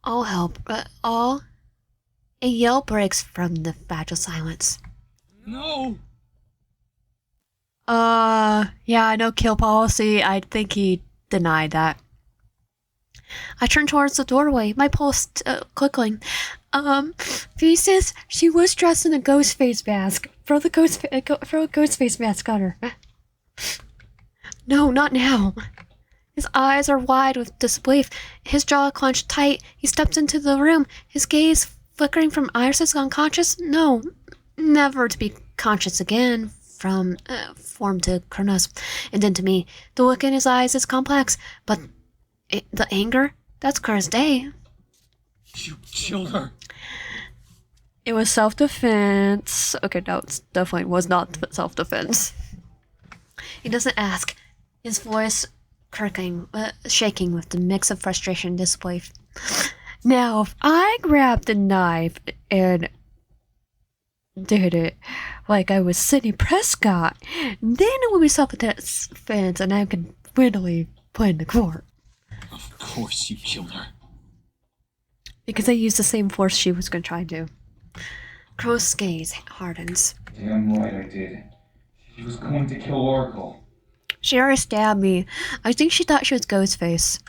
All help. A yell breaks from the fragile silence. No! Yeah, no kill policy. I think he denied that. I turn towards the doorway, my pulse quickling. Thesis, she was dressed in a ghost face mask. Throw a ghost face mask on her. No, not now. His eyes are wide with disbelief, his jaw clenched tight. He steps into the room, his gaze flickering from Iris's unconscious. No, never to be conscious again. From form to Kronos, and then to me. The look in his eyes is complex, but the anger, that's clear as day. You killed her. It was self-defense. Okay, no, it definitely was not self-defense. He doesn't ask, his voice shaking with the mix of frustration and disbelief. Now, if I grabbed the knife and did it like I was Sidney Prescott, then it would be self-defense and I could readily play in the court. Of course you killed her. Because I used the same force she was going to try to. Crow's gaze hardens. Damn right I did. She was going to kill Oracle. She already stabbed me. I think she thought she was Ghostface.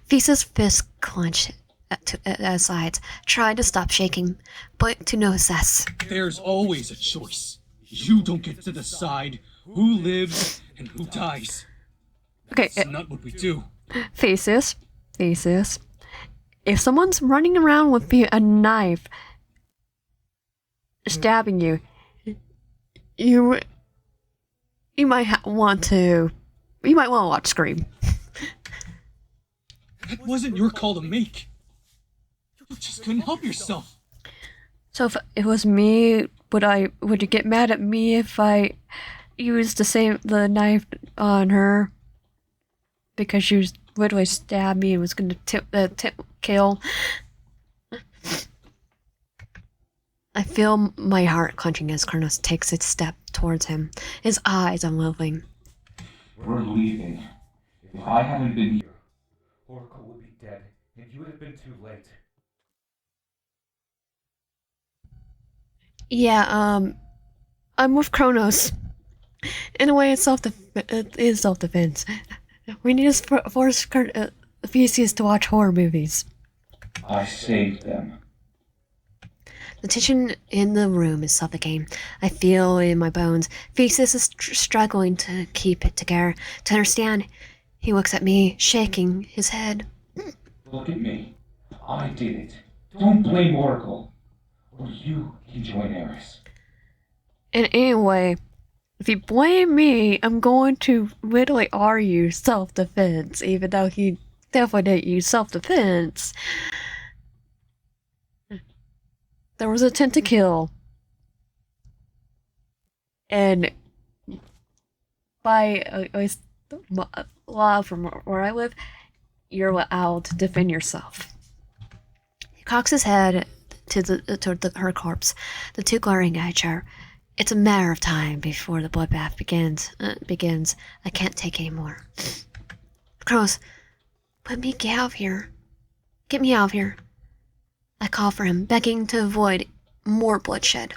Thesis' fist clenched at sides, tried to stop shaking, but to no success. There's always a choice. You don't get to decide who lives and who dies. Okay, It's not what we do. Thesis. If someone's running around with a knife, stabbing you, you might want to watch Scream. That wasn't your call to make. You just couldn't help yourself. So if it was me, would you get mad at me if I used the knife on her because she was literally stabbed me and was going to kill? I feel my heart clenching as Kronos takes a step towards him, his eyes unloving. We're leaving. If I hadn't been here, Oracle would be dead, and you would have been too late. Yeah, I'm with Kronos. In a way, it is self-defense. We need to force Theseus to watch horror movies. I saved them. The tension in the room is suffocating. I feel it in my bones. Theseus is struggling to keep it together, to understand. He looks at me, shaking his head. Look at me. I did it. Don't blame Oracle. Or you can join Eris. And anyway, if you blame me, I'm going to literally argue self-defense, even though he definitely didn't use self-defense. There was an attempt to kill. And by law from where I live, you're allowed to defend yourself. He cocks his head toward her corpse, the two glaring at her. It's a matter of time before the bloodbath begins. I can't take any more. Crows, let me get out of here. Get me out of here. I call for him, begging to avoid more bloodshed.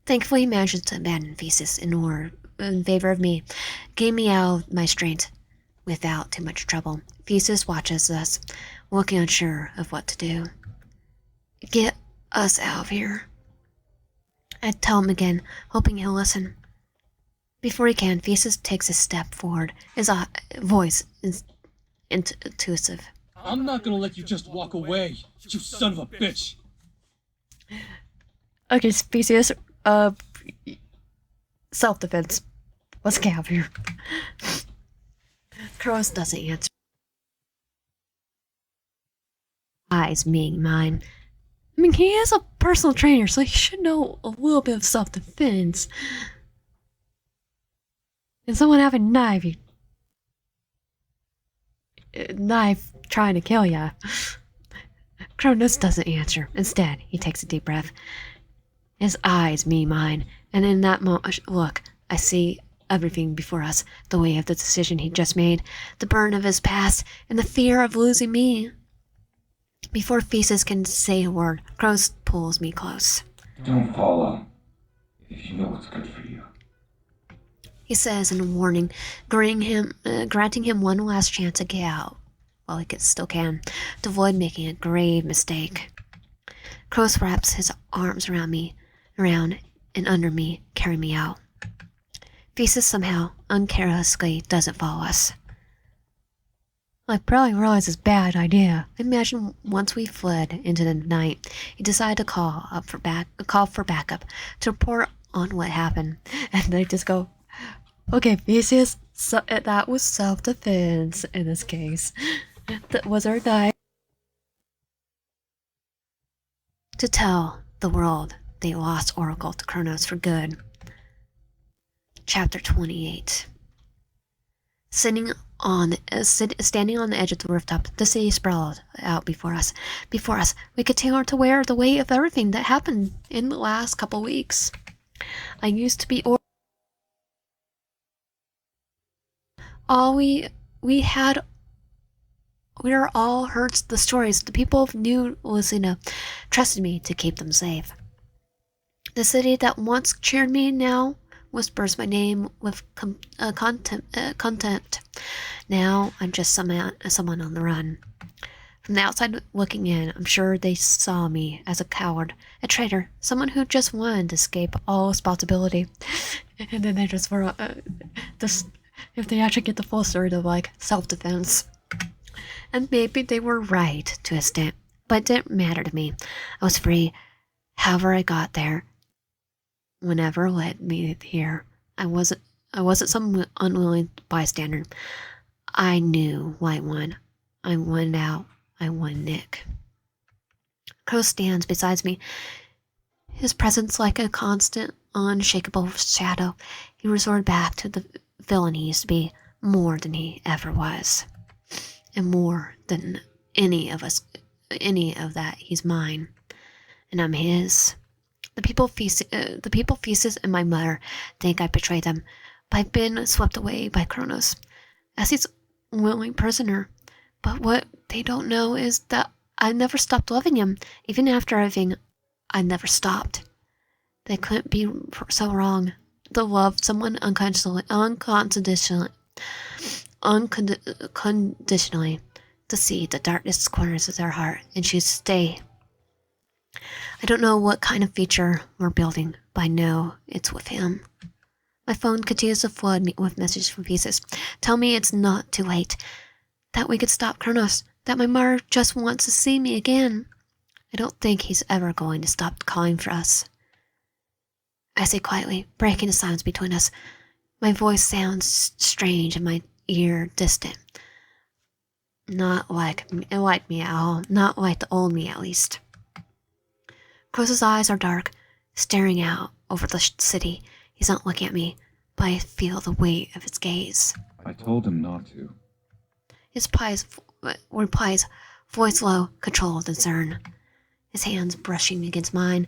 Thankfully, he manages to abandon Thesis in favor of me, getting me out of my strength without too much trouble. Thesis watches us, looking unsure of what to do. Get us out of here. I tell him again, hoping he'll listen. Before he can, Thesis takes a step forward, his voice is intuitive. I'm not gonna let you just walk away, you son of a bitch. Okay, Theseus, self-defense. Let's get out of here. Kronos doesn't answer. Eyes being mine. I mean, he is a personal trainer, so he should know a little bit of self-defense. And someone have a knife, trying to kill ya. Kronos doesn't answer. Instead, he takes a deep breath. His eyes meet mine, and in that look, I see everything before us, the weight of the decision he just made, the burn of his past, and the fear of losing me. Before Thesis can say a word, Kronos pulls me close. Don't follow. If you know what's good for you. He says in a warning, granting him one last chance to get out, while he still can, to avoid making a grave mistake. Kronos wraps his arms around and under me, carrying me out. Thesis somehow, uncarelessly, doesn't follow us. I probably realized it's a bad idea. Imagine once we fled into the night, he decided to call for backup, to report on what happened. And they just go, okay, Theseus, that was self-defense in this case. That was our guy. To tell the world they lost Oracle to Kronos for good. Chapter 28. Standing on the edge of the rooftop, the city sprawled out before us. Before us, we continued to wear the weight of everything that happened in the last couple weeks. I used to be all we had We are all heard the stories. The people of New Lucina trusted me to keep them safe. The city that once cheered me now whispers my name with contempt. Now I'm just someone on the run. From the outside looking in, I'm sure they saw me as a coward, a traitor, someone who just wanted to escape all responsibility. And then they just were, this, if they actually get the full story of like self-defense. And maybe they were right to a extent, but it didn't matter to me. I was free. However I got there, whenever led me here, I wasn't some unwilling bystander. I knew why I won. I won out. I won Nick. Crow stands beside me, his presence like a constant, unshakable shadow. He resorted back to the villain he used to be, more than he ever was. And more than any of that, he's mine. And I'm his. The people Thesis and my mother think I betrayed them, but I've been swept away by Kronos, as his willing prisoner. But what they don't know is that I never stopped loving him, even after everything. I never stopped. They couldn't be so wrong. To love someone unconditionally, to see the darkest corners of their heart and choose to stay. I don't know what kind of future we're building, but I know it's with him. My phone continues to flood me with messages from Thesis. Tell me it's not too late. That we could stop Kronos. That my mother just wants to see me again. I don't think he's ever going to stop calling for us. I say quietly, breaking the silence between us. My voice sounds strange and my ear distant. Not like me at all. Not like the old me, at least. Crow's eyes are dark, staring out over the city. He's not looking at me, but I feel the weight of his gaze. I told him not to. His replies, voice low, controlled and stern. His hands brushing against mine,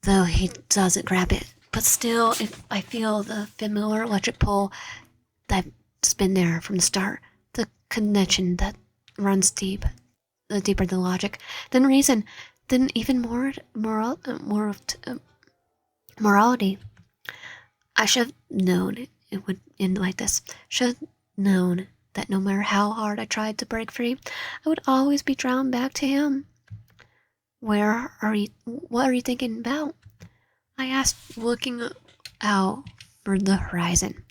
though he doesn't grab it. But still, if I feel the familiar electric pull that's been there from the start, the connection that runs deep, the deeper than logic, than reason, then even more morality. I should have known it would end like this. Should have known that no matter how hard I tried to break free, I would always be drawn back to him. What are you thinking about? I asked, looking out over the horizon.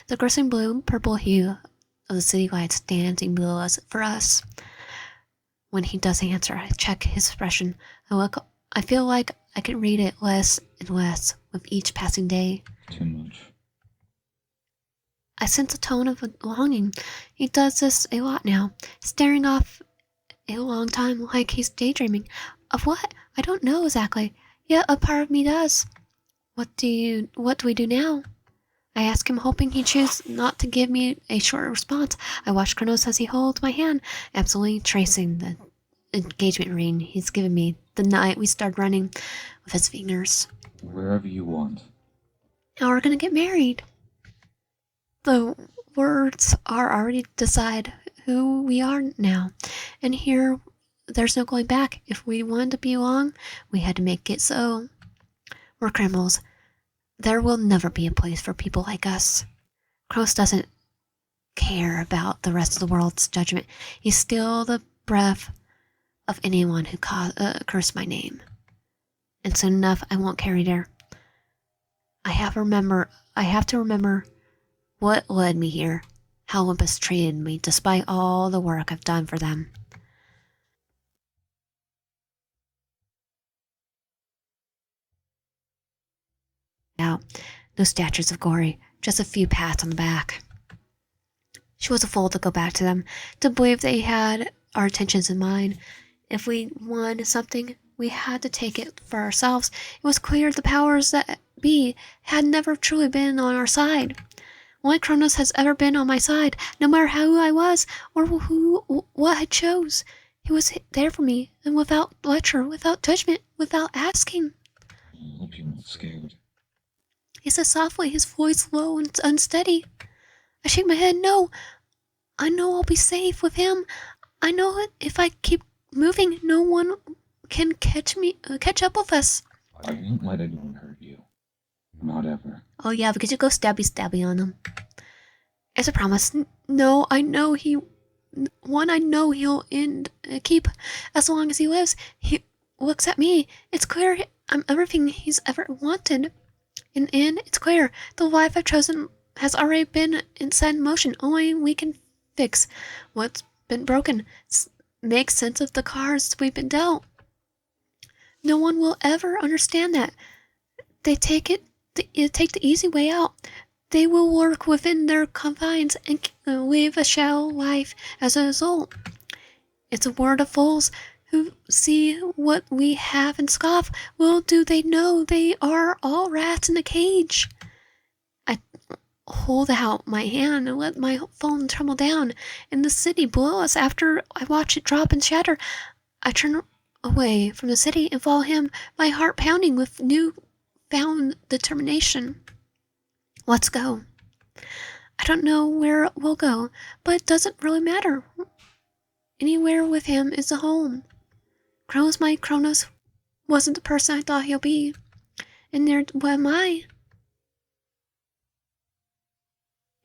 The glistening blue, purple hue of the city lights dancing below us for us. When he does answer, I check his expression. I feel like I can read it less and less with each passing day. Too much. I sense a tone of longing. He does this a lot now, staring off a long time like he's daydreaming. Of what? I don't know exactly. Yet a part of me does. What do we do now? I ask him, hoping he chooses not to give me a short response. I watch Kronos as he holds my hand, absolutely tracing the engagement ring he's given me the night we started running with his fingers. Wherever you want. Now we're gonna get married. The words are already decide who we are now. And here, there's no going back. If we wanted to belong, we had to make it so. We're criminals. There will never be a place for people like us. Kronos doesn't care about the rest of the world's judgment. He's still the breath of anyone who cursed my name. And soon enough, I won't carry there. I have to remember what led me here, how Olympus treated me despite all the work I've done for them. Now, no statues of glory, just a few pats on the back. She was a fool to go back to them, to believe they had our intentions in mind. If we wanted something, we had to take it for ourselves. It was clear the powers that be had never truly been on our side. Only Kronos has ever been on my side, no matter who I was or what I chose. He was there for me, and without lecture, without judgment, without asking. I hope you're not scared. He says softly, his voice low and unsteady. I shake my head, no. I know I'll be safe with him. I know that if I keep moving, no one can catch up with us. I won't let anyone hurt you. Not ever. Oh yeah, because you go stabby on him. It's a promise. No, I know I know he'll keep as long as he lives. He looks at me. It's clear I'm everything he's ever wanted. And it's clear the life I've chosen has already been set in motion. Only we can fix what's been broken. Make sense of the cards we've been dealt. No one will ever understand that. They take the easy way out. They will work within their confines and live a shallow life as a result. It's a word of fools who see what we have and scoff. Well, do they know they are all rats in a cage? I hold out my hand and let my phone tumble down in the city below us. After I watch it drop and shatter, I turn away from the city and follow him, my heart pounding with new-found determination. Let's go. I don't know where we'll go, but it doesn't really matter. Anywhere with him is a home. Kronos wasn't the person I thought he'll be. And there am I.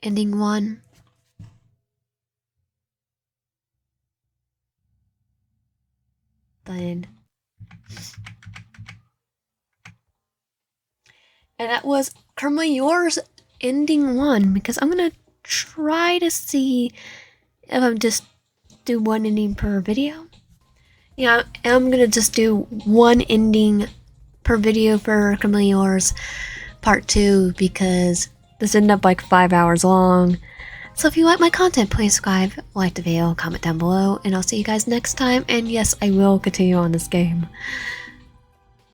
Ending 1. The end. And that was currently yours, ending 1, because I'm gonna try to see if I'm just do one ending per video. Yeah, I'm gonna just do one ending per video for currently yours part 2, because this ended up like 5 hours long. So if you like my content, please subscribe, like the video, comment down below, and I'll see you guys next time. And yes, I will continue on this game.